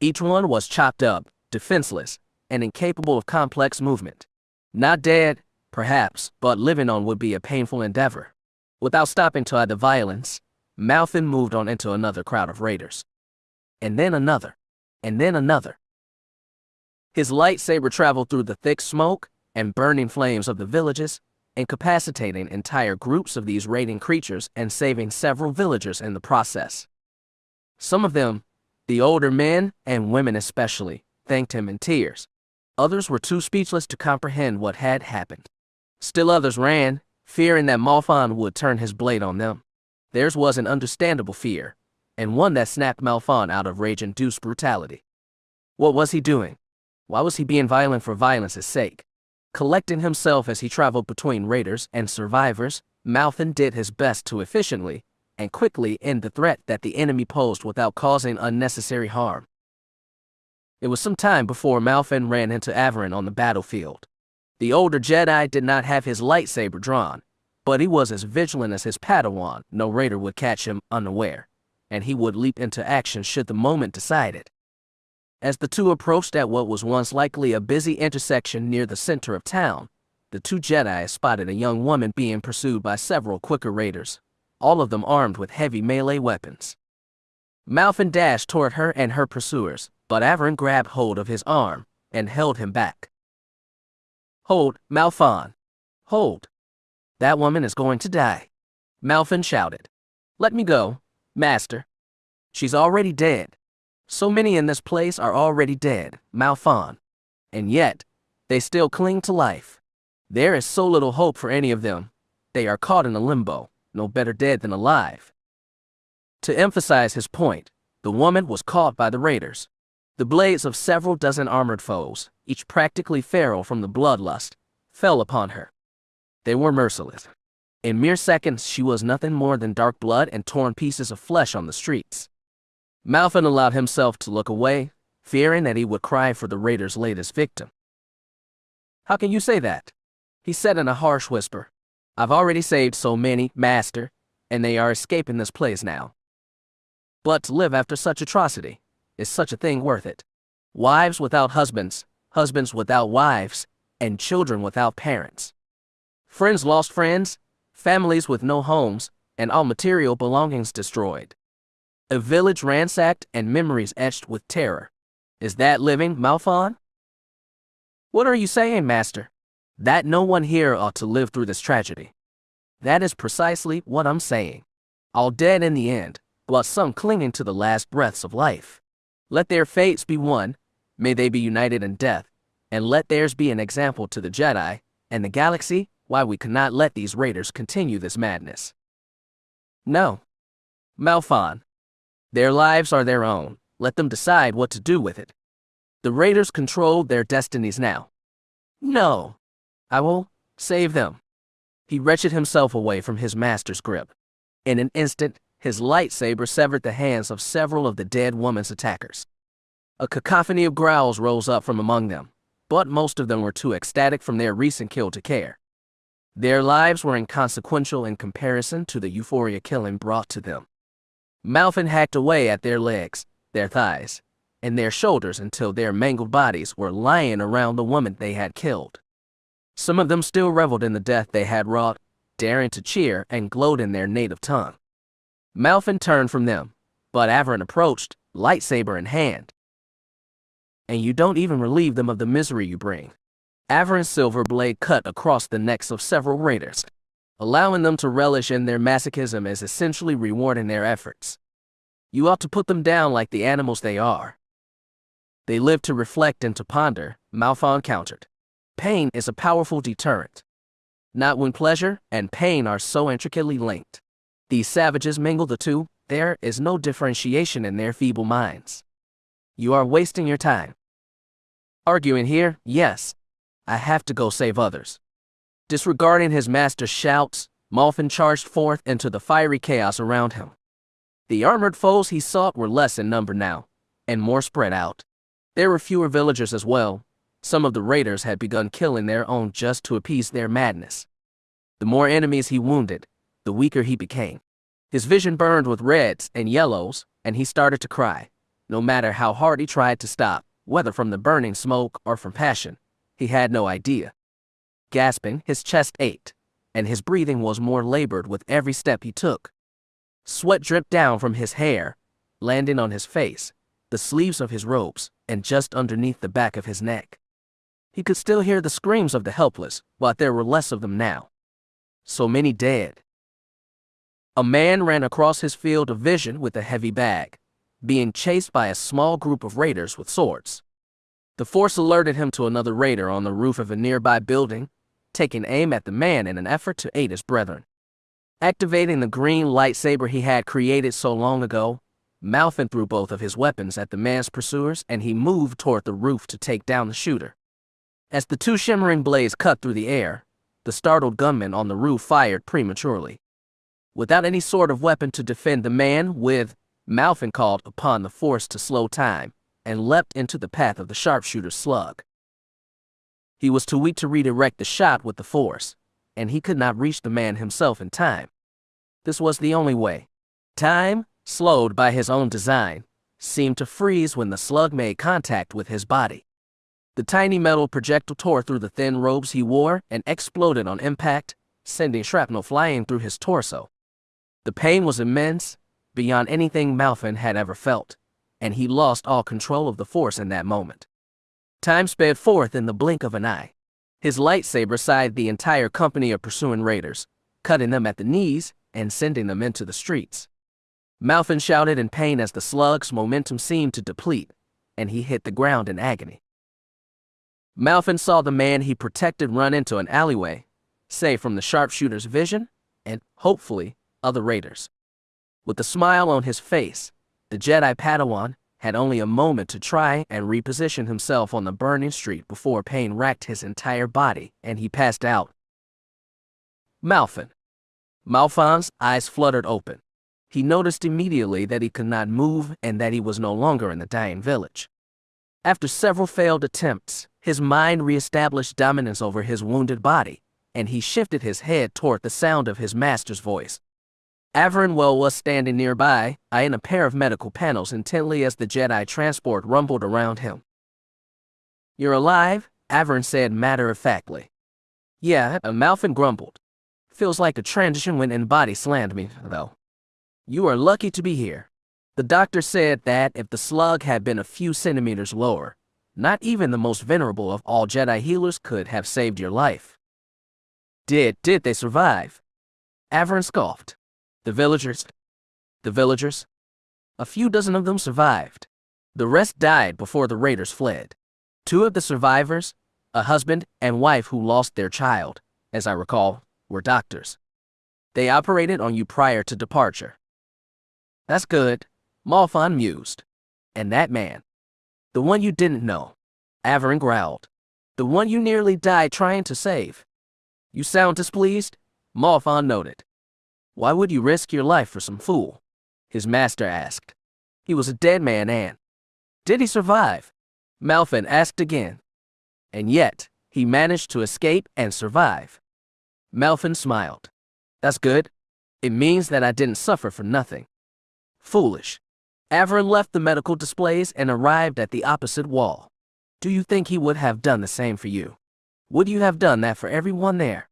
Each one was chopped up, defenseless, and incapable of complex movement. Not dead, perhaps, but living on would be a painful endeavor. Without stopping to hide the violence, Malphon moved on into another crowd of raiders. And then another. And then another. His lightsaber traveled through the thick smoke and burning flames of the villages, incapacitating entire groups of these raiding creatures and saving several villagers in the process. Some of them, the older men and women especially, thanked him in tears. Others were too speechless to comprehend what had happened. Still others ran, fearing that Malphon would turn his blade on them. Theirs was an understandable fear, and one that snapped Malphon out of rage-induced brutality. What was he doing? Why was he being violent for violence's sake? Collecting himself as he traveled between raiders and survivors, Malphon did his best to efficiently and quickly end the threat that the enemy posed without causing unnecessary harm. It was some time before Malphon ran into Averin on the battlefield. The older Jedi did not have his lightsaber drawn, but he was as vigilant as his Padawan. No raider would catch him unaware, and he would leap into action should the moment decide it. As the two approached at what was once likely a busy intersection near the center of town, the two Jedi spotted a young woman being pursued by several quicker raiders, all of them armed with heavy melee weapons. Malphon dashed toward her and her pursuers, but Averin grabbed hold of his arm and held him back. "Hold, Malphon! Hold! That woman is going to die!" Malphon shouted. "Let me go, Master. She's already dead. So many in this place are already dead, Malphon. And yet, they still cling to life. There is so little hope for any of them. They are caught in a limbo, no better dead than alive." To emphasize his point, the woman was caught by the raiders. The blades of several dozen armored foes, each practically feral from the bloodlust, fell upon her. They were merciless. In mere seconds, she was nothing more than dark blood and torn pieces of flesh on the streets. Malphon allowed himself to look away, fearing that he would cry for the raiders' latest victim. "How can you say that?" he said in a harsh whisper. "I've already saved so many, Master, and they are escaping this place now. But to live after such atrocity, is such a thing worth it? Wives without husbands, husbands without wives, and children without parents. Friends lost friends, families with no homes, and all material belongings destroyed. A village ransacked and memories etched with terror. Is that living, Malphon?" "What are you saying, Master? That no one here ought to live through this tragedy." "That is precisely what I'm saying. All dead in the end, but some clinging to the last breaths of life. Let their fates be one, may they be united in death, and let theirs be an example to the Jedi and the galaxy why we cannot let these raiders continue this madness." "No, Malphon. Their lives are their own. Let them decide what to do with it. The raiders control their destinies now. No, I will save them." He wrenched himself away from his master's grip. In an instant, his lightsaber severed the hands of several of the dead woman's attackers. A cacophony of growls rose up from among them, but most of them were too ecstatic from their recent kill to care. Their lives were inconsequential in comparison to the euphoria killing brought to them. Malphon hacked away at their legs, their thighs, and their shoulders until their mangled bodies were lying around the woman they had killed. Some of them still reveled in the death they had wrought, daring to cheer and gloat in their native tongue. Malphon turned from them, but Averin approached, lightsaber in hand. And you don't even relieve them of the misery you bring. Avern's silver blade cut across the necks of several raiders, allowing them to relish in their masochism as essentially rewarding their efforts. You ought to put them down like the animals they are. They live to reflect and to ponder, Malphon countered. Pain is a powerful deterrent. Not when pleasure and pain are so intricately linked. These savages mingle the two. There is no differentiation in their feeble minds. You are wasting your time. Arguing here, yes. I have to go save others. Disregarding his master's shouts, Malphon charged forth into the fiery chaos around him. The armored foes he sought were less in number now, and more spread out. There were fewer villagers as well. Some of the raiders had begun killing their own just to appease their madness. The more enemies he wounded, the weaker he became. His vision burned with reds and yellows, and he started to cry. No matter how hard he tried to stop, whether from the burning smoke or from passion, he had no idea. Gasping, his chest ached, and his breathing was more labored with every step he took. Sweat dripped down from his hair, landing on his face, the sleeves of his robes, and just underneath the back of his neck. He could still hear the screams of the helpless, but there were less of them now. So many dead. A man ran across his field of vision with a heavy bag, being chased by a small group of raiders with swords. The force alerted him to another raider on the roof of a nearby building, taking aim at the man in an effort to aid his brethren. Activating the green lightsaber he had created so long ago, Malphon threw both of his weapons at the man's pursuers and he moved toward the roof to take down the shooter. As the two shimmering blades cut through the air, the startled gunman on the roof fired prematurely. Without any sort of weapon to defend the man with, Malphon called upon the force to slow time and leapt into the path of the sharpshooter's slug. He was too weak to redirect the shot with the force, and he could not reach the man himself in time. This was the only way. Time, slowed by his own design, seemed to freeze when the slug made contact with his body. The tiny metal projectile tore through the thin robes he wore and exploded on impact, sending shrapnel flying through his torso. The pain was immense, beyond anything Malphon had ever felt, and he lost all control of the force in that moment. Time sped forth in the blink of an eye. His lightsaber scythed the entire company of pursuing raiders, cutting them at the knees and sending them into the streets. Malphon shouted in pain as the slug's momentum seemed to deplete, and he hit the ground in agony. Malphon saw the man he protected run into an alleyway, safe from the sharpshooter's vision, and, hopefully, other raiders. With a smile on his face, the Jedi Padawan had only a moment to try and reposition himself on the burning street before pain racked his entire body and he passed out. Malphon. Malphon's eyes fluttered open. He noticed immediately that he could not move and that he was no longer in the dying village. After several failed attempts, his mind reestablished dominance over his wounded body, and he shifted his head toward the sound of his master's voice. Avern was standing nearby, eyeing a pair of medical panels intently as the Jedi transport rumbled around him. "You're alive?" Avern said matter-of-factly. "Yeah," Malphon grumbled. "Feels like a transition when an body slammed me, though. You are lucky to be here." The doctor said that if the slug had been a few centimeters lower, not even the most venerable of all Jedi healers could have saved your life. Did they survive?" Avern scoffed. The villagers. A few dozen of them survived. The rest died before the raiders fled. 2 of the survivors, a husband and wife who lost their child, as I recall, were doctors. They operated on you prior to departure. "That's good," Malphon mused. "And that man, the one you didn't know," Avern growled. "The one you nearly died trying to save." "You sound displeased," Malphon noted. "Why would you risk your life for some fool?" his master asked. "He was a dead man and—" "Did he survive?" Malphon asked again. "And yet, he managed to escape and survive." Malphon smiled. "That's good. It means that I didn't suffer for nothing." "Foolish." Avern left the medical displays and arrived at the opposite wall. "Do you think he would have done the same for you? Would you have done that for everyone there?"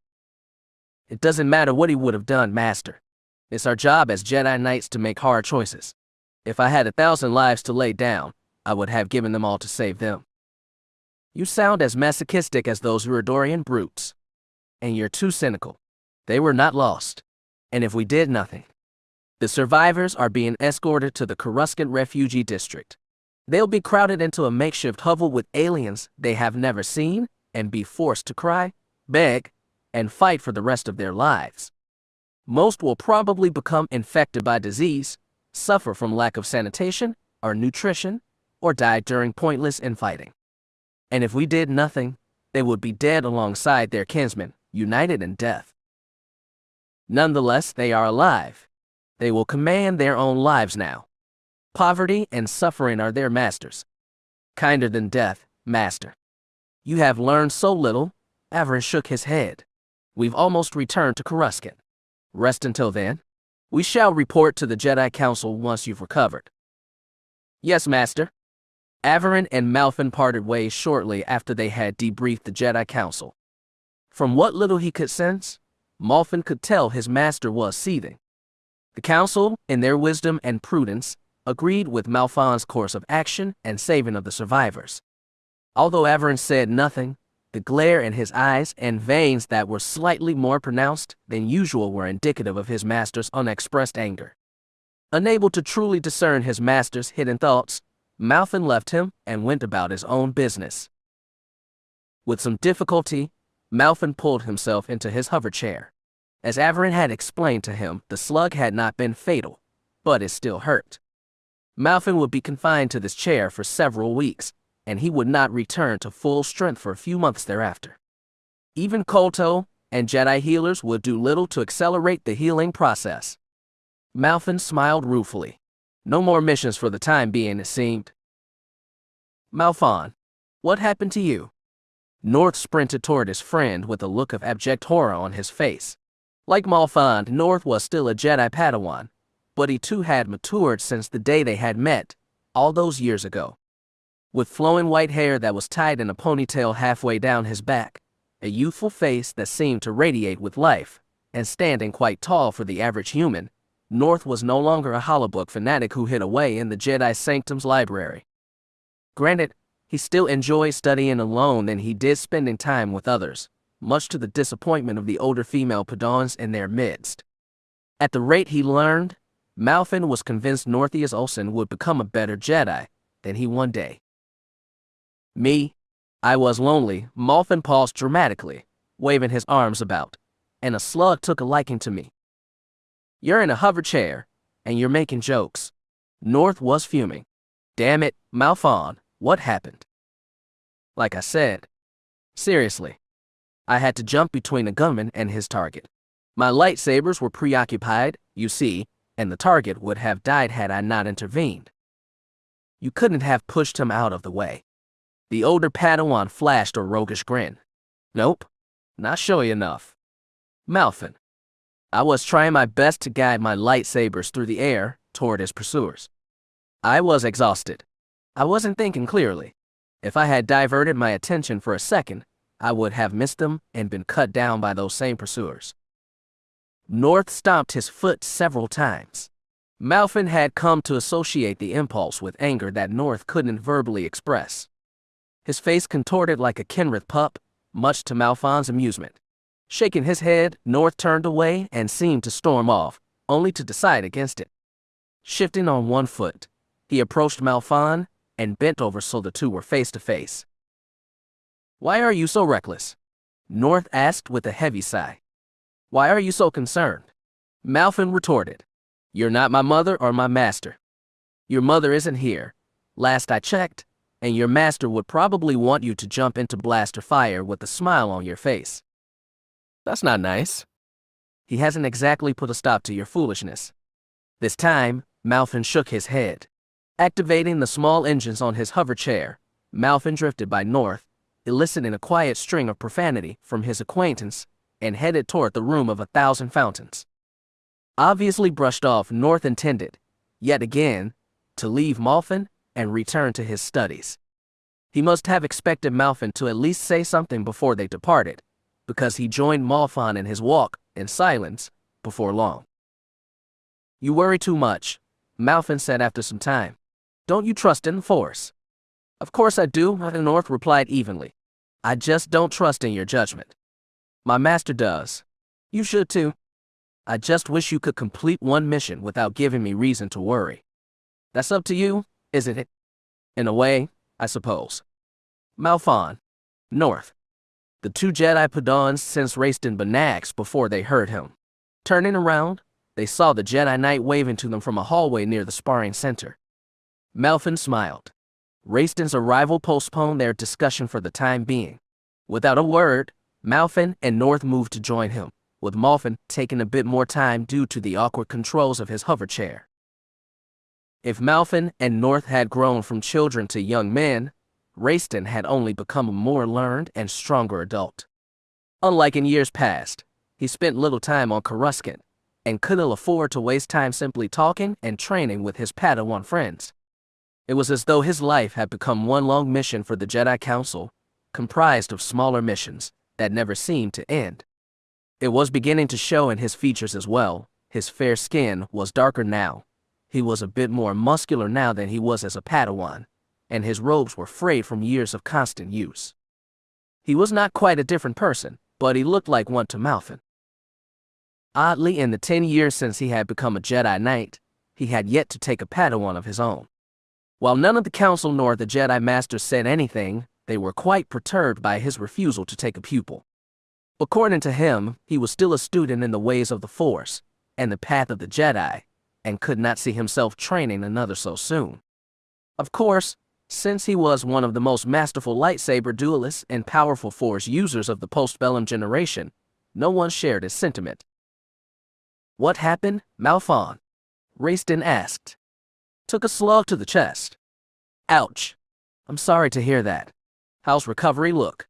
"It doesn't matter what he would have done, Master. It's our job as Jedi Knights to make hard choices. If I had 1,000 lives to lay down, I would have given them all to save them. You sound as masochistic as those Uridorian brutes. And you're too cynical. They were not lost. And if we did nothing, the survivors are being escorted to the Coruscant Refugee District. They'll be crowded into a makeshift hovel with aliens they have never seen and be forced to cry, beg, and fight for the rest of their lives. Most will probably become infected by disease, suffer from lack of sanitation or nutrition, or die during pointless infighting. And if we did nothing, they would be dead alongside their kinsmen, united in death. Nonetheless, they are alive. They will command their own lives now. Poverty and suffering are their masters. Kinder than death, master. You have learned so little. Averin shook his head. We've almost returned to Coruscant. Rest until then. We shall report to the Jedi Council once you've recovered. Yes, master. Averin and Malfin parted ways shortly after they had debriefed the Jedi Council. From what little he could sense, Malfin could tell his master was seething. The Council, in their wisdom and prudence, agreed with Malfin's course of action and saving of the survivors. Although Averin said nothing, the glare in his eyes and veins that were slightly more pronounced than usual were indicative of his master's unexpressed anger. Unable to truly discern his master's hidden thoughts, Malfin left him and went about his own business. With some difficulty, Malfin pulled himself into his hover chair. As Averin had explained to him, the slug had not been fatal, but it still hurt. Malfin would be confined to this chair for several weeks, and he would not return to full strength for a few months thereafter. Even KOTOR and Jedi healers would do little to accelerate the healing process. Malfin smiled ruefully. No more missions for the time being, it seemed. Malfin, what happened to you? North sprinted toward his friend with a look of abject horror on his face. Like Malfin, North was still a Jedi Padawan, but he too had matured since the day they had met, all those years ago. With flowing white hair that was tied in a ponytail halfway down his back, a youthful face that seemed to radiate with life, and standing quite tall for the average human, North was no longer a holobook fanatic who hid away in the Jedi Sanctum's library. Granted, he still enjoyed studying alone than he did spending time with others, much to the disappointment of the older female Padawans in their midst. At the rate he learned, Malfin was convinced Northeus Olsen would become a better Jedi than he one day. Me, I was lonely. Malfin paused dramatically, waving his arms about, and a slug took a liking to me. You're in a hover chair, and you're making jokes. North was fuming. Damn it, Malfin, what happened? Like I said, seriously, I had to jump between a gunman and his target. My lightsabers were preoccupied, you see, and the target would have died had I not intervened. You couldn't have pushed him out of the way. The older Padawan flashed a roguish grin. Nope, not showy enough. Malfin, I was trying my best to guide my lightsabers through the air toward his pursuers. I was exhausted. I wasn't thinking clearly. If I had diverted my attention for a second, I would have missed them and been cut down by those same pursuers. North stomped his foot several times. Malfin had come to associate the impulse with anger that North couldn't verbally express. His face contorted like a Kenrith pup, much to Malfin's amusement. Shaking his head, North turned away and seemed to storm off, only to decide against it. Shifting on one foot, he approached Malfin and bent over so the two were face to face. Why are you so reckless? North asked with a heavy sigh. Why are you so concerned? Malfin retorted. You're not my mother or my master. Your mother isn't here, last I checked, and your master would probably want you to jump into blaster fire with a smile on your face. That's not nice. He hasn't exactly put a stop to your foolishness. This time, Malfin shook his head. Activating the small engines on his hover chair, Malfin drifted by North, eliciting a quiet string of profanity from his acquaintance, and headed toward the room of 1,000 fountains. Obviously brushed off, North intended, yet again, to leave Malfin and return to his studies. He must have expected Malfin to at least say something before they departed, because he joined Malfin in his walk, in silence, before long. You worry too much, Malfin said after some time. Don't you trust in the Force? Of course I do, North replied evenly. I just don't trust in your judgment. My master does. You should too. I just wish you could complete one mission without giving me reason to worry. That's up to you, isn't it? In a way, I suppose. Malfon. North. The two Jedi Padawans sensed Raistin Banax before they heard him. Turning around, they saw the Jedi Knight waving to them from a hallway near the sparring center. Malfin smiled. Raistin's arrival postponed their discussion for the time being. Without a word, Malfin and North moved to join him, with Malfin taking a bit more time due to the awkward controls of his hover chair. If Malfin and North had grown from children to young men, Raistin had only become a more learned and stronger adult. Unlike in years past, he spent little time on Coruscant, and couldn't afford to waste time simply talking and training with his Padawan friends. It was as though his life had become one long mission for the Jedi Council, comprised of smaller missions that never seemed to end. It was beginning to show in his features as well. His fair skin was darker now. He was a bit more muscular now than he was as a Padawan, and his robes were frayed from years of constant use. He was not quite a different person, but he looked like one to Malfin. Oddly, in the 10 years since he had become a Jedi Knight, he had yet to take a Padawan of his own. While none of the Council nor the Jedi Masters said anything, they were quite perturbed by his refusal to take a pupil. According to him, he was still a student in the ways of the Force and the path of the Jedi, and could not see himself training another so soon. Of course, since he was one of the most masterful lightsaber duelists and powerful Force users of the postbellum generation, no one shared his sentiment. What happened, Malfon? Raistin asked. Took a slug to the chest. Ouch. I'm sorry to hear that. How's recovery look?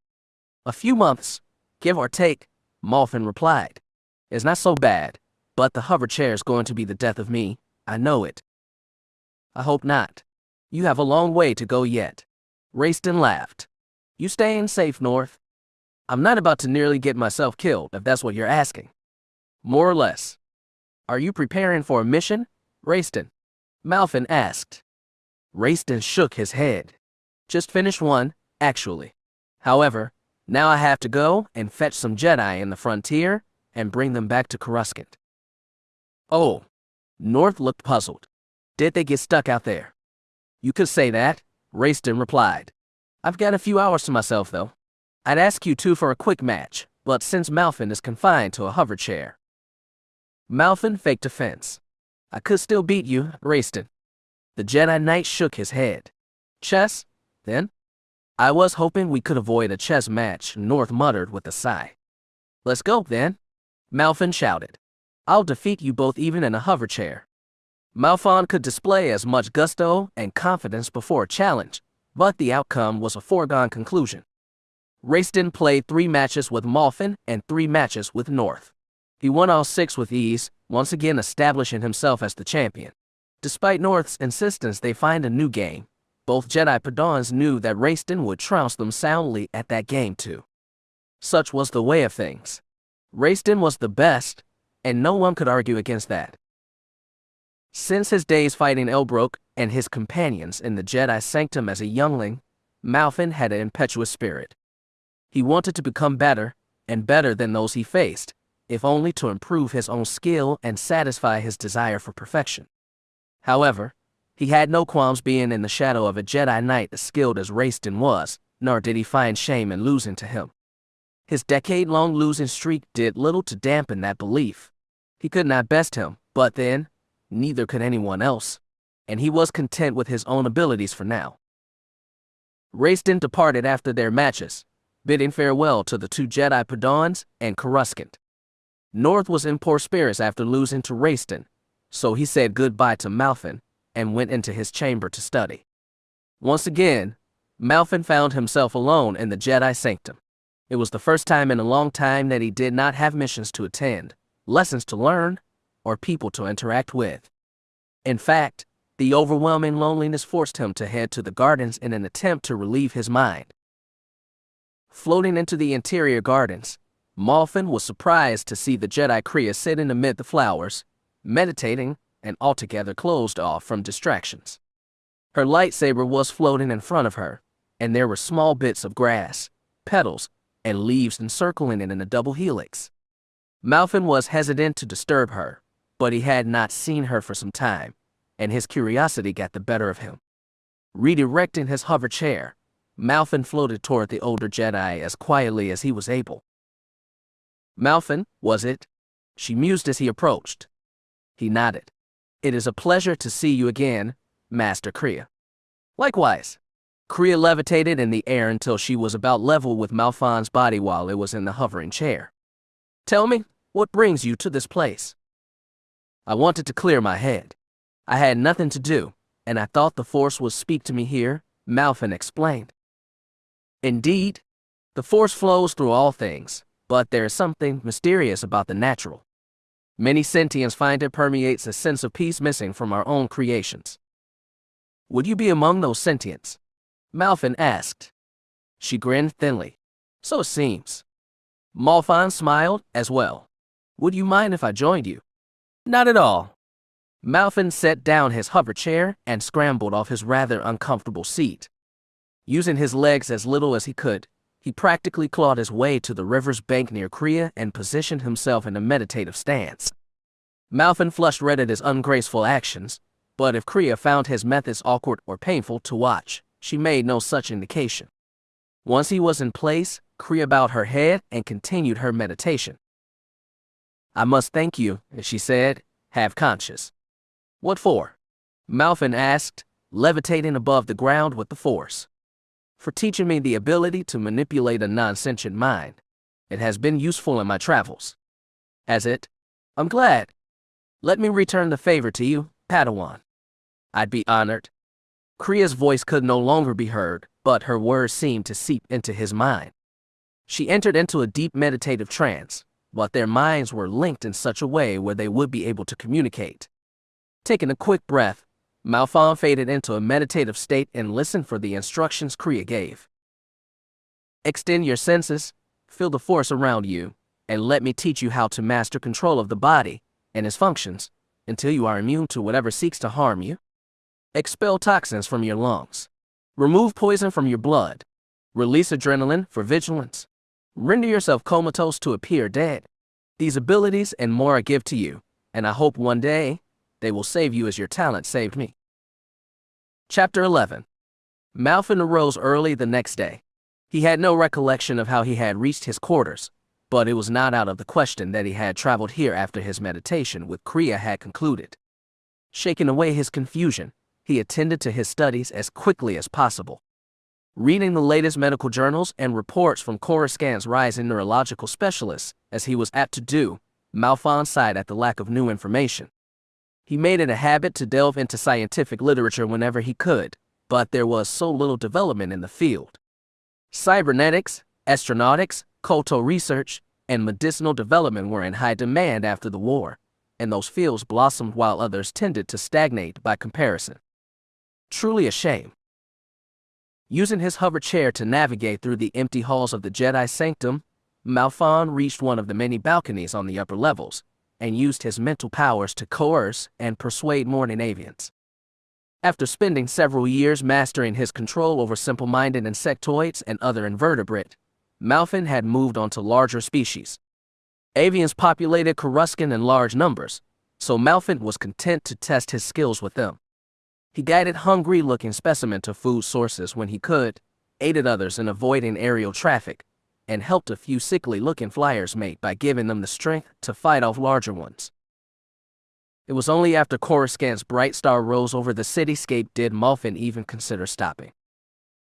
A few months, give or take, Malfin replied. It's not so bad, but the hover chair's going to be the death of me, I know it. I hope not. You have a long way to go yet. Raistin laughed. You staying safe, North? I'm not about to nearly get myself killed, if that's what you're asking. More or less. Are you preparing for a mission, Raistin? Malfin asked. Raistin shook his head. Just finished one, actually. However, now I have to go and fetch some Jedi in the frontier and bring them back to Coruscant. Oh. North looked puzzled. Did they get stuck out there? You could say that, Raistin replied. I've got a few hours to myself, though. I'd ask you two for a quick match, but since Malfin is confined to a hover chair. Malfin faked offense. I could still beat you, Raistin. The Jedi Knight shook his head. Chess, then? I was hoping we could avoid a chess match, North muttered with a sigh. Let's go, then, Malfin shouted. I'll defeat you both even in a hover chair. Malfon could display as much gusto and confidence before a challenge, but the outcome was a foregone conclusion. Raistin played 3 matches with Malfin and 3 matches with North. He won all 6 with ease, once again establishing himself as the champion. Despite North's insistence they find a new game, both Jedi Padawans knew that Raistin would trounce them soundly at that game too. Such was the way of things. Raistin was the best, and no one could argue against that. Since his days fighting Elbrook and his companions in the Jedi Sanctum as a youngling, Malfin had an impetuous spirit. He wanted to become better, and better than those he faced, if only to improve his own skill and satisfy his desire for perfection. However, he had no qualms being in the shadow of a Jedi Knight as skilled as Raistin was, nor did he find shame in losing to him. His decade-long losing streak did little to dampen that belief. He could not best him, but then, neither could anyone else, and he was content with his own abilities for now. Raistin departed after their matches, bidding farewell to the 2 Jedi Padawans and Coruscant. North was in poor spirits after losing to Raistin, so he said goodbye to Malfin and went into his chamber to study. Once again, Malfin found himself alone in the Jedi Sanctum. It was the first time in a long time that he did not have missions to attend, lessons to learn, or people to interact with. In fact, the overwhelming loneliness forced him to head to the gardens in an attempt to relieve his mind. Floating into the interior gardens, Malfin was surprised to see the Jedi Kriya sitting amid the flowers, meditating and altogether closed off from distractions. Her lightsaber was floating in front of her, and there were small bits of grass, petals, and leaves encircling it in a double helix. Malfin was hesitant to disturb her, but he had not seen her for some time, and his curiosity got the better of him. Redirecting his hover chair, Malfin floated toward the older Jedi as quietly as he was able. "Malfin, was it?" she mused as he approached. He nodded. "It is a pleasure to see you again, Master Kreia." "Likewise." Kreia levitated in the air until she was about level with Malfin's body while it was in the hovering chair. "Tell me, what brings you to this place?" "I wanted to clear my head. I had nothing to do, and I thought the Force would speak to me here," Malfin explained. "Indeed, the Force flows through all things, but there is something mysterious about the natural. Many sentients find it permeates a sense of peace missing from our own creations." "Would you be among those sentients?" Malfin asked. She grinned thinly. "So it seems." Malfin smiled as well. "Would you mind if I joined you?" "Not at all." Malfin set down his hover chair and scrambled off his rather uncomfortable seat. Using his legs as little as he could, he practically clawed his way to the river's bank near Kreia and positioned himself in a meditative stance. Malfin flushed red at his ungraceful actions, but if Kreia found his methods awkward or painful to watch, she made no such indication. Once he was in place, Kreia bowed her head and continued her meditation. "I must thank you," she said, half conscious. "What for?" Malfin asked, levitating above the ground with the Force. "For teaching me the ability to manipulate a non-sentient mind. It has been useful in my travels." "Has it? I'm glad. Let me return the favor to you, Padawan." "I'd be honored." Kreia's voice could no longer be heard, but her words seemed to seep into his mind. She entered into a deep meditative trance, but their minds were linked in such a way where they would be able to communicate. Taking a quick breath, Malfin faded into a meditative state and listened for the instructions Kreia gave. "Extend your senses, feel the Force around you, and let me teach you how to master control of the body and its functions until you are immune to whatever seeks to harm you. Expel toxins from your lungs. Remove poison from your blood. Release adrenaline for vigilance. Render yourself comatose to appear dead. These abilities and more I give to you, and I hope one day they will save you as your talent saved me." Chapter 11. Malfin arose early the next day. He had no recollection of how he had reached his quarters, but it was not out of the question that he had traveled here after his meditation with Kreia had concluded. Shaking away his confusion, he attended to his studies as quickly as possible. Reading the latest medical journals and reports from Coruscant's rising neurological specialists, as he was apt to do, Malfin sighed at the lack of new information. He made it a habit to delve into scientific literature whenever he could, but there was so little development in the field. Cybernetics, astronautics, KOTOR research, and medicinal development were in high demand after the war, and those fields blossomed while others tended to stagnate by comparison. Truly a shame. Using his hover chair to navigate through the empty halls of the Jedi Sanctum, Malfin reached one of the many balconies on the upper levels, and used his mental powers to coerce and persuade morning avians. After spending several years mastering his control over simple-minded insectoids and other invertebrate, Malfin had moved on to larger species. Avians populated Coruscant in large numbers, so Malfin was content to test his skills with them. He guided hungry-looking specimens to food sources when he could, aided others in avoiding aerial traffic, and helped a few sickly-looking flyers mate by giving them the strength to fight off larger ones. It was only after Coruscant's bright star rose over the cityscape did Malfin even consider stopping.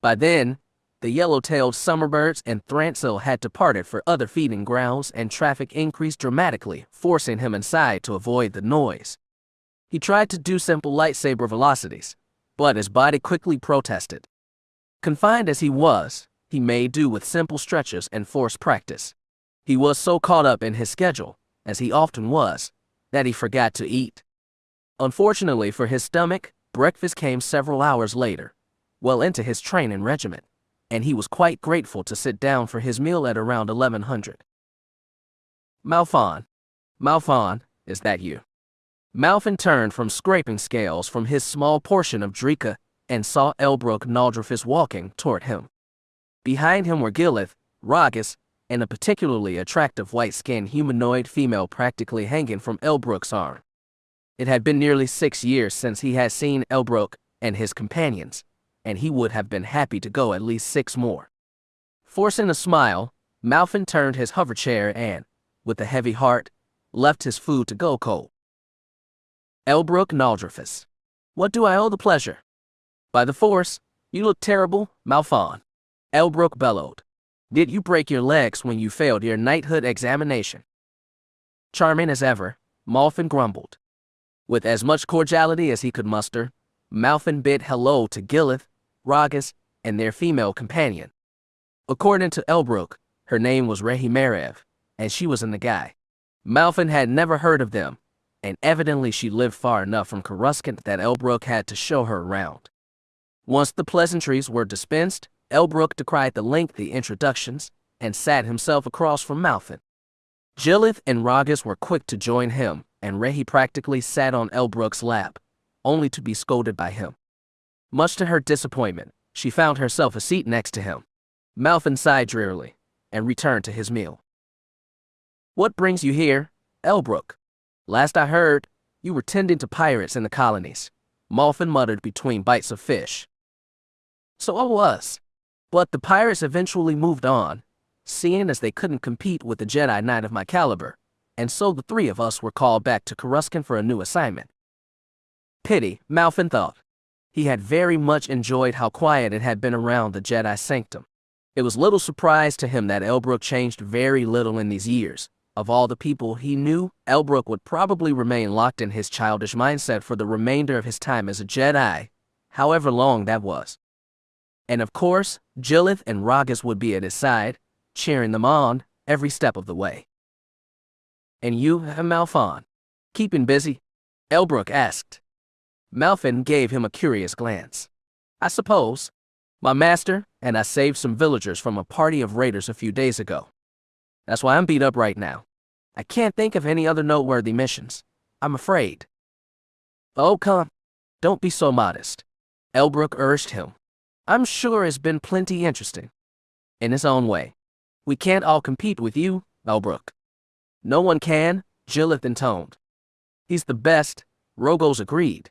By then, the yellow-tailed summerbirds and thransil had departed for other feeding grounds and traffic increased dramatically, forcing him inside to avoid the noise. He tried to do simple lightsaber velocities, but his body quickly protested. Confined as he was, he made do with simple stretches and forced practice. He was so caught up in his schedule, as he often was, that he forgot to eat. Unfortunately for his stomach, breakfast came several hours later, well into his training regimen, and he was quite grateful to sit down for his meal at around 1100. Malfin, is that you?" Malfin turned from scraping scales from his small portion of Drika and saw Elbrook Naldrifis walking toward him. Behind him were Gilith, Ragus, and a particularly attractive white-skinned humanoid female practically hanging from Elbrook's arm. It had been nearly 6 years since he had seen Elbrook and his companions, and he would have been happy to go at least 6 more. Forcing a smile, Malfin turned his hoverchair and, with a heavy heart, left his food to go cold. Elbrook Naldrifis. What do I owe the pleasure? By the Force, you look terrible, Malfon. Elbrook bellowed. Did you break your legs when you failed your knighthood examination? Charming as ever, Malfin grumbled. With as much cordiality as he could muster, Malfin bid hello to Gilith, Ragus, and their female companion. According to Elbrook, her name was Rehimerev, and she was a Nagai. Malfin had never heard of them, and evidently she lived far enough from Coruscant that Elbrook had to show her around. Once the pleasantries were dispensed, Elbrook decried the lengthy introductions and sat himself across from Malfin. Gilith and Ragus were quick to join him, and Rehi practically sat on Elbrook's lap, only to be scolded by him. Much to her disappointment, she found herself a seat next to him. Malfin sighed drearily and returned to his meal. What brings you here, Elbrook? Last I heard, you were tending to pirates in the colonies, Malfin muttered between bites of fish. So I was, but the pirates eventually moved on, seeing as they couldn't compete with the Jedi Knight of my caliber, and so the 3 of us were called back to Coruscant for a new assignment. Pity, Malfin thought. He had very much enjoyed how quiet it had been around the Jedi Sanctum. It was little surprise to him that Elbrook changed very little in these years. Of all the people he knew, Elbrook would probably remain locked in his childish mindset for the remainder of his time as a Jedi, however long that was. And of course, Gilith and Ragus would be at his side, cheering them on every step of the way. And you, Malfon, keeping busy? Elbrook asked. Malfin gave him a curious glance. I suppose. My master and I saved some villagers from a party of raiders a few days ago. That's why I'm beat up right now. I can't think of any other noteworthy missions. I'm afraid. Oh, come. Don't be so modest. Elbrook urged him. I'm sure it's been plenty interesting. In its own way. We can't all compete with you, Elbrook. No one can, Gilith intoned. He's the best, Rogos agreed.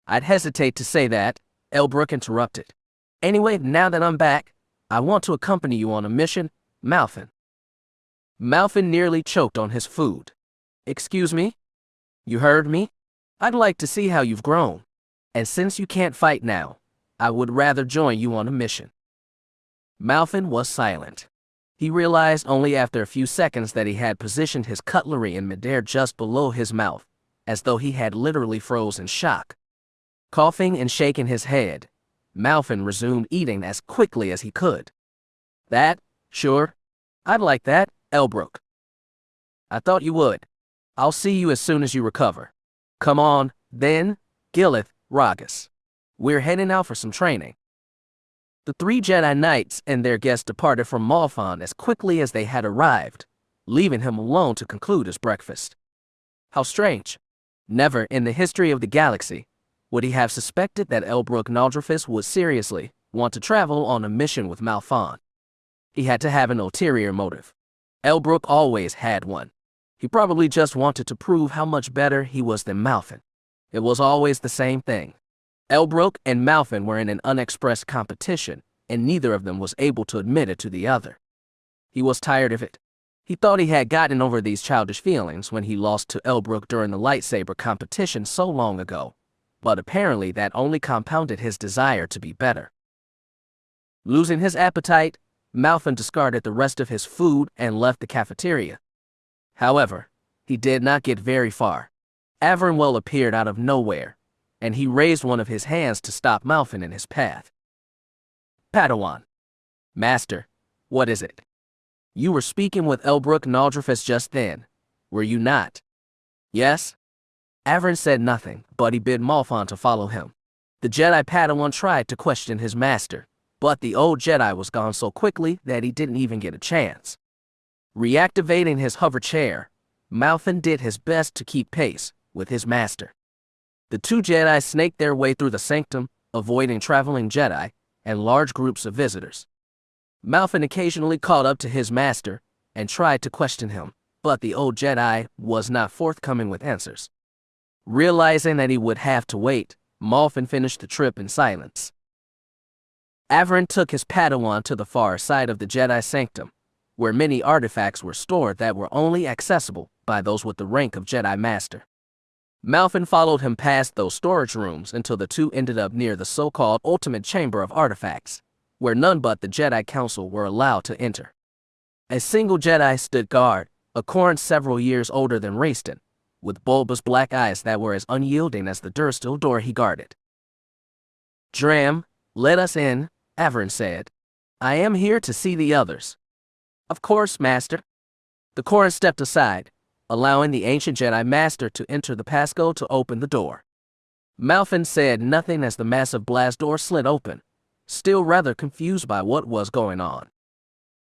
I'd hesitate to say that, Elbrook interrupted. Anyway, now that I'm back, I want to accompany you on a mission, Malfin. Malfin nearly choked on his food. Excuse me? You heard me? I'd like to see how you've grown. And since you can't fight now, I would rather join you on a mission. Malfin was silent. He realized only after a few seconds that he had positioned his cutlery in midair just below his mouth, as though he had literally frozen in shock. Coughing and shaking his head, Malfin resumed eating as quickly as he could. That, sure. I'd like that, Elbrook. I thought you would. I'll see you as soon as you recover. Come on, then, Gilith, Ragus. We're heading out for some training. The 3 Jedi Knights and their guests departed from Malfon as quickly as they had arrived, leaving him alone to conclude his breakfast. How strange. Never in the history of the galaxy would he have suspected that Elbrook Naldrifis would seriously want to travel on a mission with Malfon. He had to have an ulterior motive. Elbrook always had one. He probably just wanted to prove how much better he was than Malfin. It was always the same thing. Elbrook and Malfin were in an unexpressed competition, and neither of them was able to admit it to the other. He was tired of it. He thought he had gotten over these childish feelings when he lost to Elbrook during the lightsaber competition so long ago, but apparently that only compounded his desire to be better. Losing his appetite, Malfin discarded the rest of his food and left the cafeteria. However, he did not get very far. Avernwell appeared out of nowhere, and he raised one of his hands to stop Malfin in his path. Padawan. Master, what is it? You were speaking with Elbrook Naldrifis just then, were you not? Yes? Avern said nothing, but he bid Malfon to follow him. The Jedi Padawan tried to question his master, but the old Jedi was gone so quickly that he didn't even get a chance. Reactivating his hover chair, Malfin did his best to keep pace with his master. The two Jedi snaked their way through the sanctum, avoiding traveling Jedi and large groups of visitors. Malfin occasionally caught up to his master and tried to question him, but the old Jedi was not forthcoming with answers. Realizing that he would have to wait, Malfin finished the trip in silence. Averin took his Padawan to the far side of the Jedi sanctum, where many artifacts were stored that were only accessible by those with the rank of Jedi Master. Malfin followed him past those storage rooms until the two ended up near the so-called Ultimate Chamber of Artifacts, where none but the Jedi Council were allowed to enter. A single Jedi stood guard, a Corran several years older than Rayston, with bulbous black eyes that were as unyielding as the Durstall door he guarded. "Dram, let us in," Averin said. "I am here to see the others." "Of course, Master." The Corran stepped aside, allowing the ancient Jedi Master to enter the passcode to open the door. Malfin said nothing as the massive blast door slid open, still rather confused by what was going on.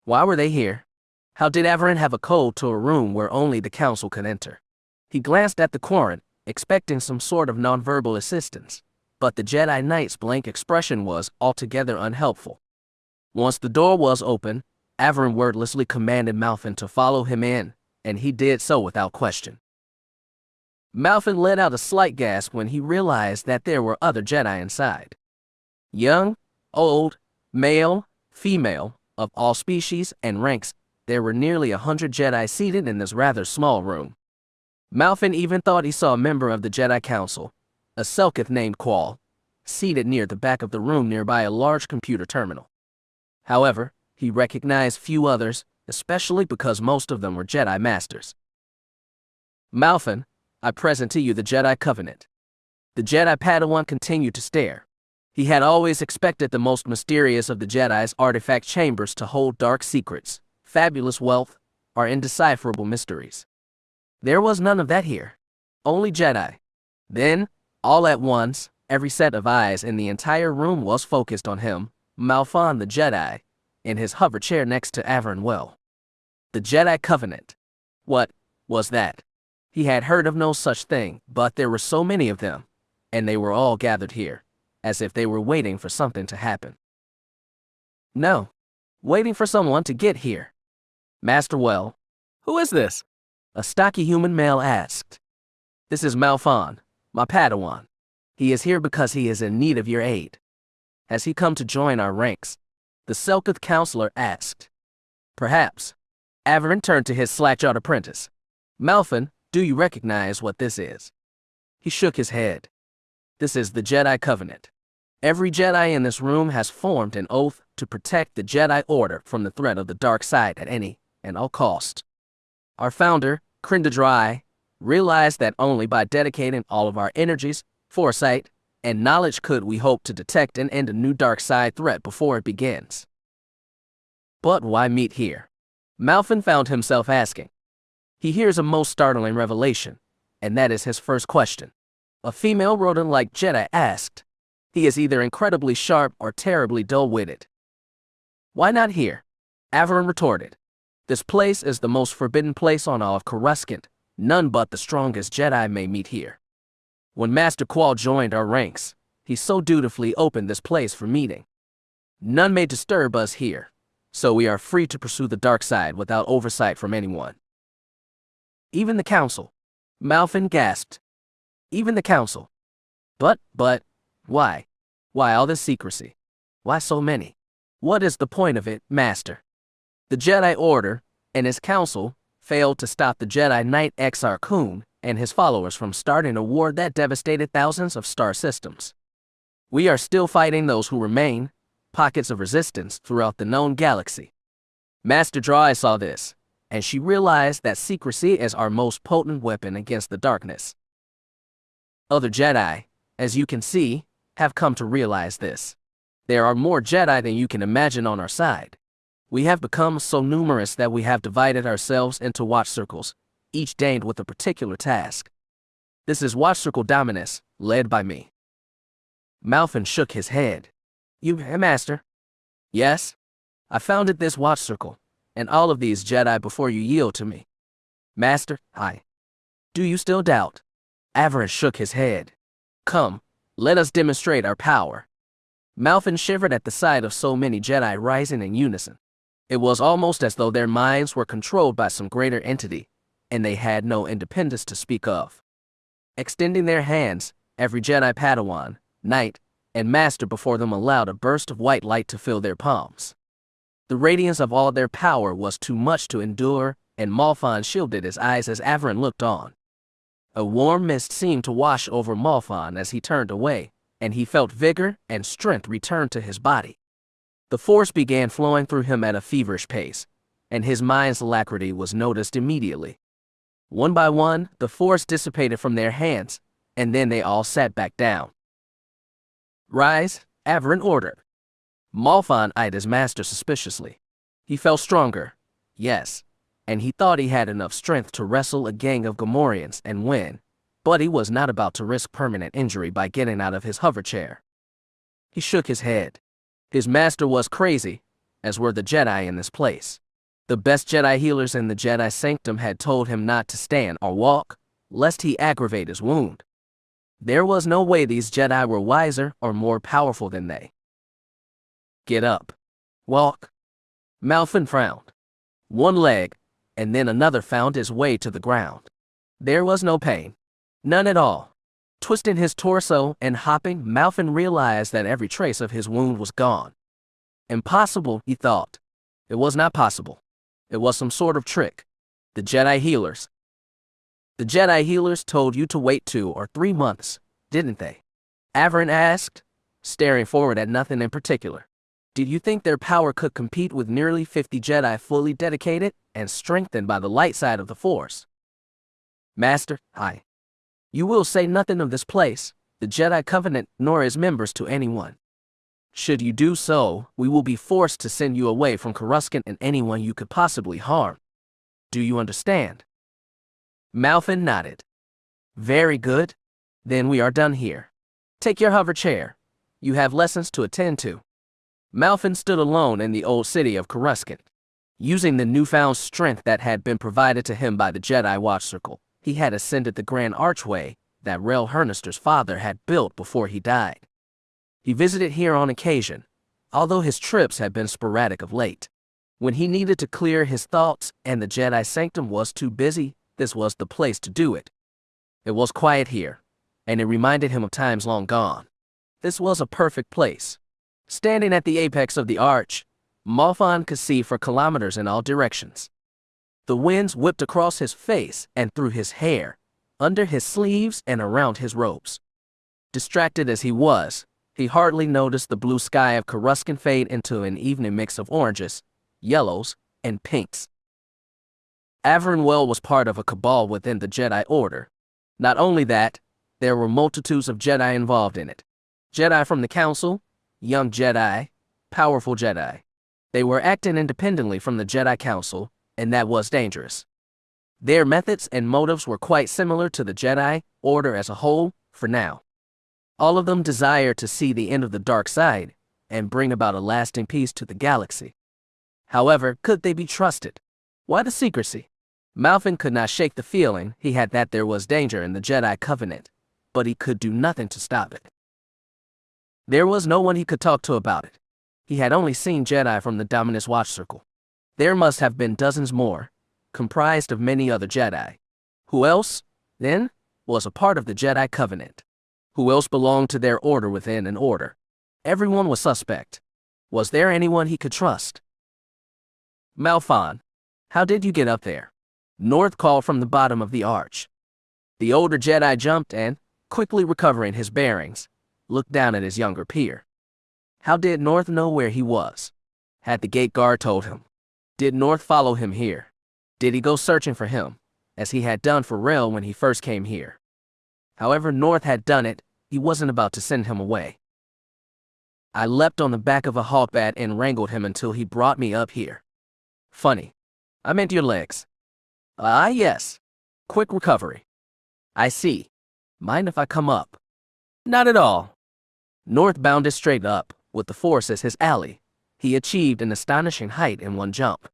Why were they here? How did Averin have a code to a room where only the Council could enter? He glanced at the Corran, expecting some sort of nonverbal assistance, but the Jedi Knight's blank expression was altogether unhelpful. Once the door was open, Averin wordlessly commanded Malfin to follow him in, and he did so without question. Malfin let out a slight gasp when he realized that there were other Jedi inside. Young, old, male, female, of all species and ranks, there were nearly 100 Jedi seated in this rather small room. Malfin even thought he saw a member of the Jedi Council, a Selkith named Qual, seated near the back of the room nearby a large computer terminal. However, he recognized few others, especially because most of them were Jedi Masters. "Malfin, I present to you the Jedi Covenant." The Jedi Padawan continued to stare. He had always expected the most mysterious of the Jedi's artifact chambers to hold dark secrets, fabulous wealth, or indecipherable mysteries. There was none of that here. Only Jedi. Then, all at once, every set of eyes in the entire room was focused on him, Malfin the Jedi, in his hover chair next to Averin Well. The Jedi Covenant. What was that? He had heard of no such thing, but there were so many of them, and they were all gathered here, as if they were waiting for something to happen. No, waiting for someone to get here. "Master Well, who is this?" a stocky human male asked. "This is Malfin, my Padawan. He is here because he is in need of your aid." "Has he come to join our ranks?" the Selkith counselor asked. "Perhaps." Averin turned to his slack-jawed apprentice. "Malfin, do you recognize what this is?" He shook his head. "This is the Jedi Covenant. Every Jedi in this room has formed an oath to protect the Jedi Order from the threat of the dark side at any and all cost. Our founder, Krindadrai, realized that only by dedicating all of our energies, foresight, and knowledge could we hope to detect and end a new dark side threat before it begins." "But why meet here?" Malfin found himself asking. He hears a most startling revelation, and that is his first question. A female rodent-like Jedi asked. He is either incredibly sharp or terribly dull-witted. "Why not here?" Averin retorted. "This place is the most forbidden place on all of Coruscant. None but the strongest Jedi may meet here. When Master Qual joined our ranks, he so dutifully opened this place for meeting. None may disturb us here, so we are free to pursue the dark side without oversight from anyone." "Even the Council?" Malfin gasped. "Even the Council? But, why? Why all this secrecy? Why so many? What is the point of it, Master?" The Jedi Order and his Council failed to stop the Jedi Knight Exar Kun and his followers from starting a war that devastated thousands of star systems. We are still fighting those who remain, pockets of resistance throughout the known galaxy. Master Drai saw this, and she realized that secrecy is our most potent weapon against the darkness. Other Jedi, as you can see, have come to realize this. There are more Jedi than you can imagine on our side. We have become so numerous that we have divided ourselves into watch circles, each deigned with a particular task. This is Watch Circle Dominus, led by me. Malfin shook his head. "You, Master?" "Yes. I founded this watch circle, and all of these Jedi before you yield to me." "Master, I. Do you still doubt?" Averin shook his head. Come, let us demonstrate our power. Malfin shivered at the sight of so many Jedi rising in unison. It was almost as though their minds were controlled by some greater entity, and they had no independence to speak of. Extending their hands, every Jedi Padawan, Knight, and Master before them allowed a burst of white light to fill their palms. The radiance of all their power was too much to endure, and Malfon shielded his eyes as Averin looked on. A warm mist seemed to wash over Malfon as he turned away, and he felt vigor and strength return to his body. The force began flowing through him at a feverish pace, and his mind's alacrity was noticed immediately. One by one, the force dissipated from their hands, and then they all sat back down. Rise, Averin ordered. Malfon eyed his master suspiciously. He felt stronger, yes, and he thought he had enough strength to wrestle a gang of Gamorreans and win, but he was not about to risk permanent injury by getting out of his hover chair. He shook his head. His master was crazy, as were the Jedi in this place. The best Jedi healers in the Jedi Sanctum had told him not to stand or walk, lest he aggravate his wound. There was no way these Jedi were wiser or more powerful than they. Get up. Walk. Malfin frowned. One leg, and then another found its way to the ground. There was no pain. None at all. Twisting his torso and hopping, Malfin realized that every trace of his wound was gone. Impossible, he thought. It was not possible. It was some sort of trick. The Jedi healers. The Jedi healers told you to wait 2 or 3 months, didn't they? Averin asked, staring forward at nothing in particular. Did you think their power could compete with nearly 50 Jedi fully dedicated and strengthened by the light side of the Force? Master, you will say nothing of this place, the Jedi Covenant, nor its members to anyone. Should you do so, we will be forced to send you away from Coruscant and anyone you could possibly harm. Do you understand? Malfin nodded. Very good. Then we are done here. Take your hover chair. You have lessons to attend to. Malfin stood alone in the old city of Coruscant. Using the newfound strength that had been provided to him by the Jedi Watch Circle, he had ascended the grand archway that Rel Hernister's father had built before he died. He visited here on occasion, although his trips had been sporadic of late. When he needed to clear his thoughts and the Jedi Sanctum was too busy, this was the place to do it. It was quiet here, and it reminded him of times long gone. This was a perfect place. Standing at the apex of the arch, Malfon could see for kilometers in all directions. The winds whipped across his face and through his hair, under his sleeves and around his robes. Distracted as he was, he hardly noticed the blue sky of Coruscant fade into an evening mix of oranges, yellows, and pinks. Averin Well was part of a cabal within the Jedi Order. Not only that, there were multitudes of Jedi involved in it. Jedi from the Council, young Jedi, powerful Jedi. They were acting independently from the Jedi Council, and that was dangerous. Their methods and motives were quite similar to the Jedi Order as a whole, for now. All of them desired to see the end of the dark side and bring about a lasting peace to the galaxy. However, could they be trusted? Why the secrecy? Malfin could not shake the feeling he had that there was danger in the Jedi Covenant, but he could do nothing to stop it. There was no one he could talk to about it. He had only seen Jedi from the Dominus Watch Circle. There must have been dozens more, comprised of many other Jedi. Who else, then, was a part of the Jedi Covenant? Who else belonged to their order within an order? Everyone was suspect. Was there anyone he could trust? Malfon, how did you get up there? North called from the bottom of the arch. The older Jedi jumped and, quickly recovering his bearings, looked down at his younger peer. How did North know where he was? Had the gate guard told him? Did North follow him here? Did he go searching for him, as he had done for Rel when he first came here? However North had done it, he wasn't about to send him away. I leapt on the back of a hawkbat and wrangled him until he brought me up here. Funny. I meant your legs. Yes. Quick recovery. I see. Mind if I come up? Not at all. North bounded straight up, with the Force as his ally. He achieved an astonishing height in one jump.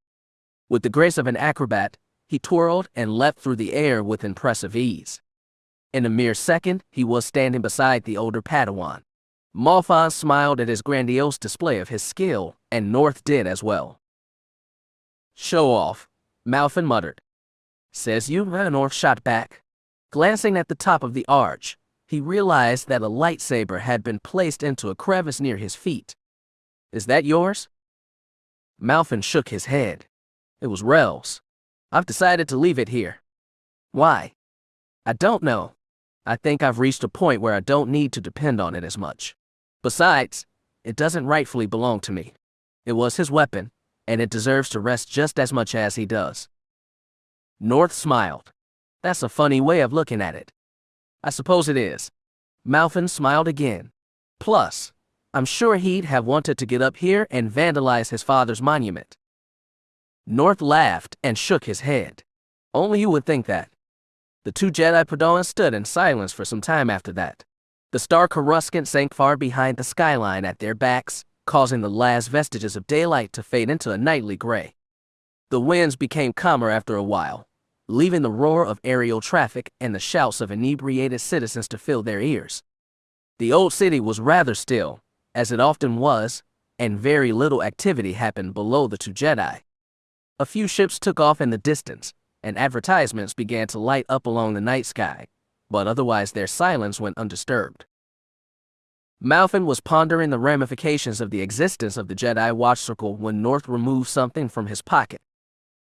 With the grace of an acrobat, he twirled and leapt through the air with impressive ease. In a mere second, he was standing beside the older Padawan. Malfon smiled at his grandiose display of his skill, and North did as well. "Show off," Malfon muttered. "Says you," North shot back. Glancing at the top of the arch, he realized that a lightsaber had been placed into a crevice near his feet. "Is that yours?" Malfon shook his head. "It was Rel's. I've decided to leave it here." "Why?" "I don't know. I think I've reached a point where I don't need to depend on it as much. Besides, it doesn't rightfully belong to me. It was his weapon, and it deserves to rest just as much as he does." North smiled. "That's a funny way of looking at it." "I suppose it is." Malfon smiled again. "Plus, I'm sure he'd have wanted to get up here and vandalize his father's monument." North laughed and shook his head. "Only you would think that." The two Jedi Padawans stood in silence for some time after that. The star Coruscant sank far behind the skyline at their backs, causing the last vestiges of daylight to fade into a nightly gray. The winds became calmer after a while, leaving the roar of aerial traffic and the shouts of inebriated citizens to fill their ears. The old city was rather still, as it often was, and very little activity happened below the two Jedi. A few ships took off in the distance, and advertisements began to light up along the night sky, but otherwise their silence went undisturbed. Malfon was pondering the ramifications of the existence of the Jedi Watch Circle when North removed something from his pocket.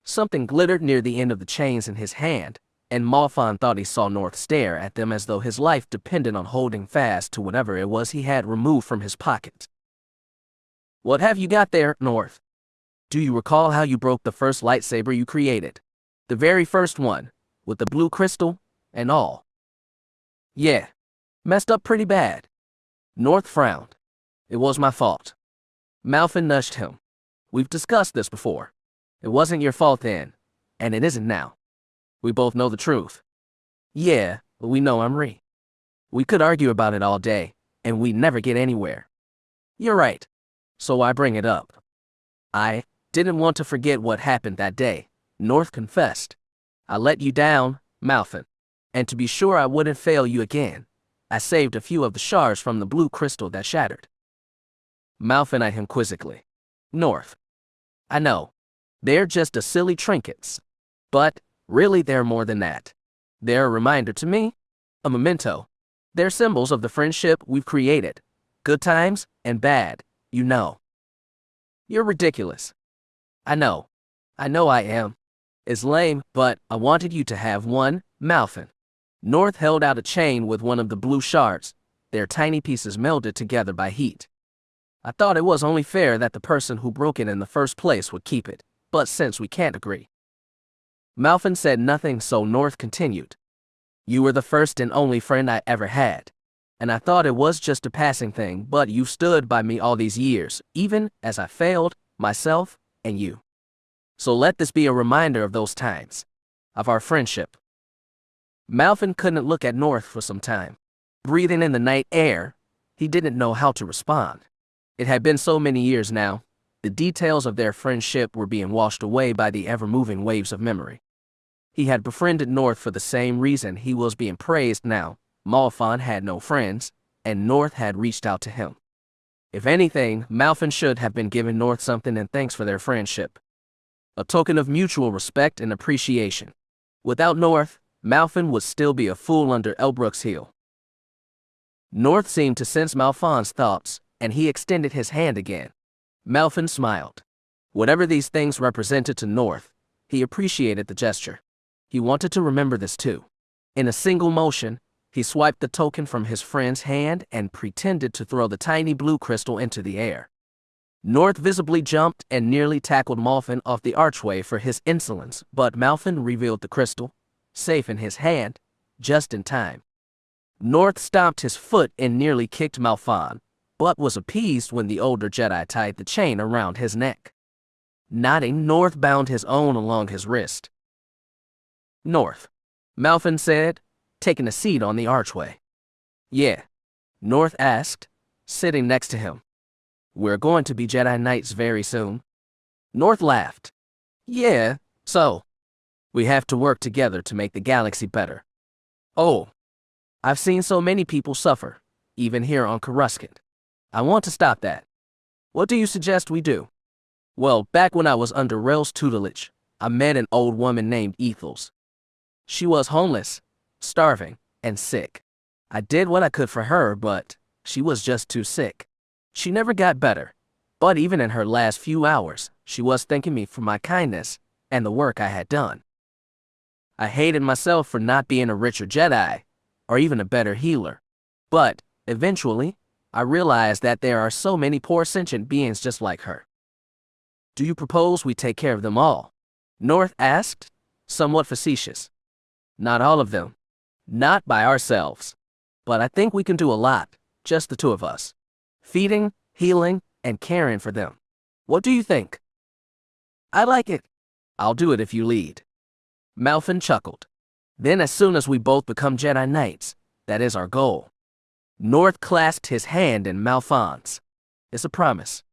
Something glittered near the end of the chains in his hand, and Malfon thought he saw North stare at them as though his life depended on holding fast to whatever it was he had removed from his pocket. "What have you got there, North? Do you recall how you broke the first lightsaber you created? The very first one, with the blue crystal and all?" "Yeah, messed up pretty bad." North frowned. "It was my fault." Malfon nudged him. "We've discussed this before. It wasn't your fault then, and it isn't now. We both know the truth." "Yeah, but we know I'm re. We could argue about it all day, and we'd never get anywhere." "You're right. So I bring it up." "I didn't want to forget what happened that day," North confessed. "I let you down, Malfon, and to be sure I wouldn't fail you again, I saved a few of the shards from the blue crystal that shattered." Malfon eyed him quizzically. "North, I know. They're just a silly trinkets. But, really they're more than that. They're a reminder to me, a memento. They're symbols of the friendship we've created. Good times and bad, you know." "You're ridiculous." I know I am. It's lame, but I wanted you to have one, Malfon." North held out a chain with one of the blue shards, their tiny pieces melded together by heat. "I thought it was only fair that the person who broke it in the first place would keep it, but since we can't agree." Malfon said nothing, so North continued. "You were the first and only friend I ever had, and I thought it was just a passing thing, but you've stood by me all these years, even as I failed, myself, and you. So let this be a reminder of those times, of our friendship." Malfon couldn't look at North for some time. Breathing in the night air, he didn't know how to respond. It had been so many years now, the details of their friendship were being washed away by the ever-moving waves of memory. He had befriended North for the same reason he was being praised now. Malfon had no friends, and North had reached out to him. If anything, Malfon should have been giving North something in thanks for their friendship. A token of mutual respect and appreciation. Without North, Malfon would still be a fool under Elbrook's heel. North seemed to sense Malfon's thoughts, and he extended his hand again. Malfon smiled. Whatever these things represented to North, he appreciated the gesture. He wanted to remember this too. In a single motion, he swiped the token from his friend's hand and pretended to throw the tiny blue crystal into the air. North visibly jumped and nearly tackled Malfon off the archway for his insolence, but Malfon revealed the crystal, safe in his hand, just in time. North stomped his foot and nearly kicked Malfon, but was appeased when the older Jedi tied the chain around his neck. Nodding, North bound his own along his wrist. "North," Malfon said, taking a seat on the archway. "Yeah," North asked, sitting next to him. "We're going to be Jedi Knights very soon." North laughed. "Yeah, so we have to work together to make the galaxy better." "Oh, I've seen so many people suffer, even here on Coruscant. I want to stop that. What do you suggest we do? Well, back when I was under Rel's tutelage, I met an old woman named Ethels. She was homeless, starving, and sick. I did what I could for her, but she was just too sick. She never got better, but even in her last few hours, she was thanking me for my kindness and the work I had done. I hated myself for not being a richer Jedi, or even a better healer. But, eventually, I realized that there are so many poor sentient beings just like her. Do you propose we take care of them all? North asked, somewhat facetious. Not all of them. Not by ourselves. But I think we can do a lot, just the two of us. Feeding, healing, and caring for them. What do you think? I like it. I'll do it if you lead. Malfin chuckled. Then as soon as we both become Jedi Knights, that is our goal. North clasped his hand in Malfin's. It's a promise.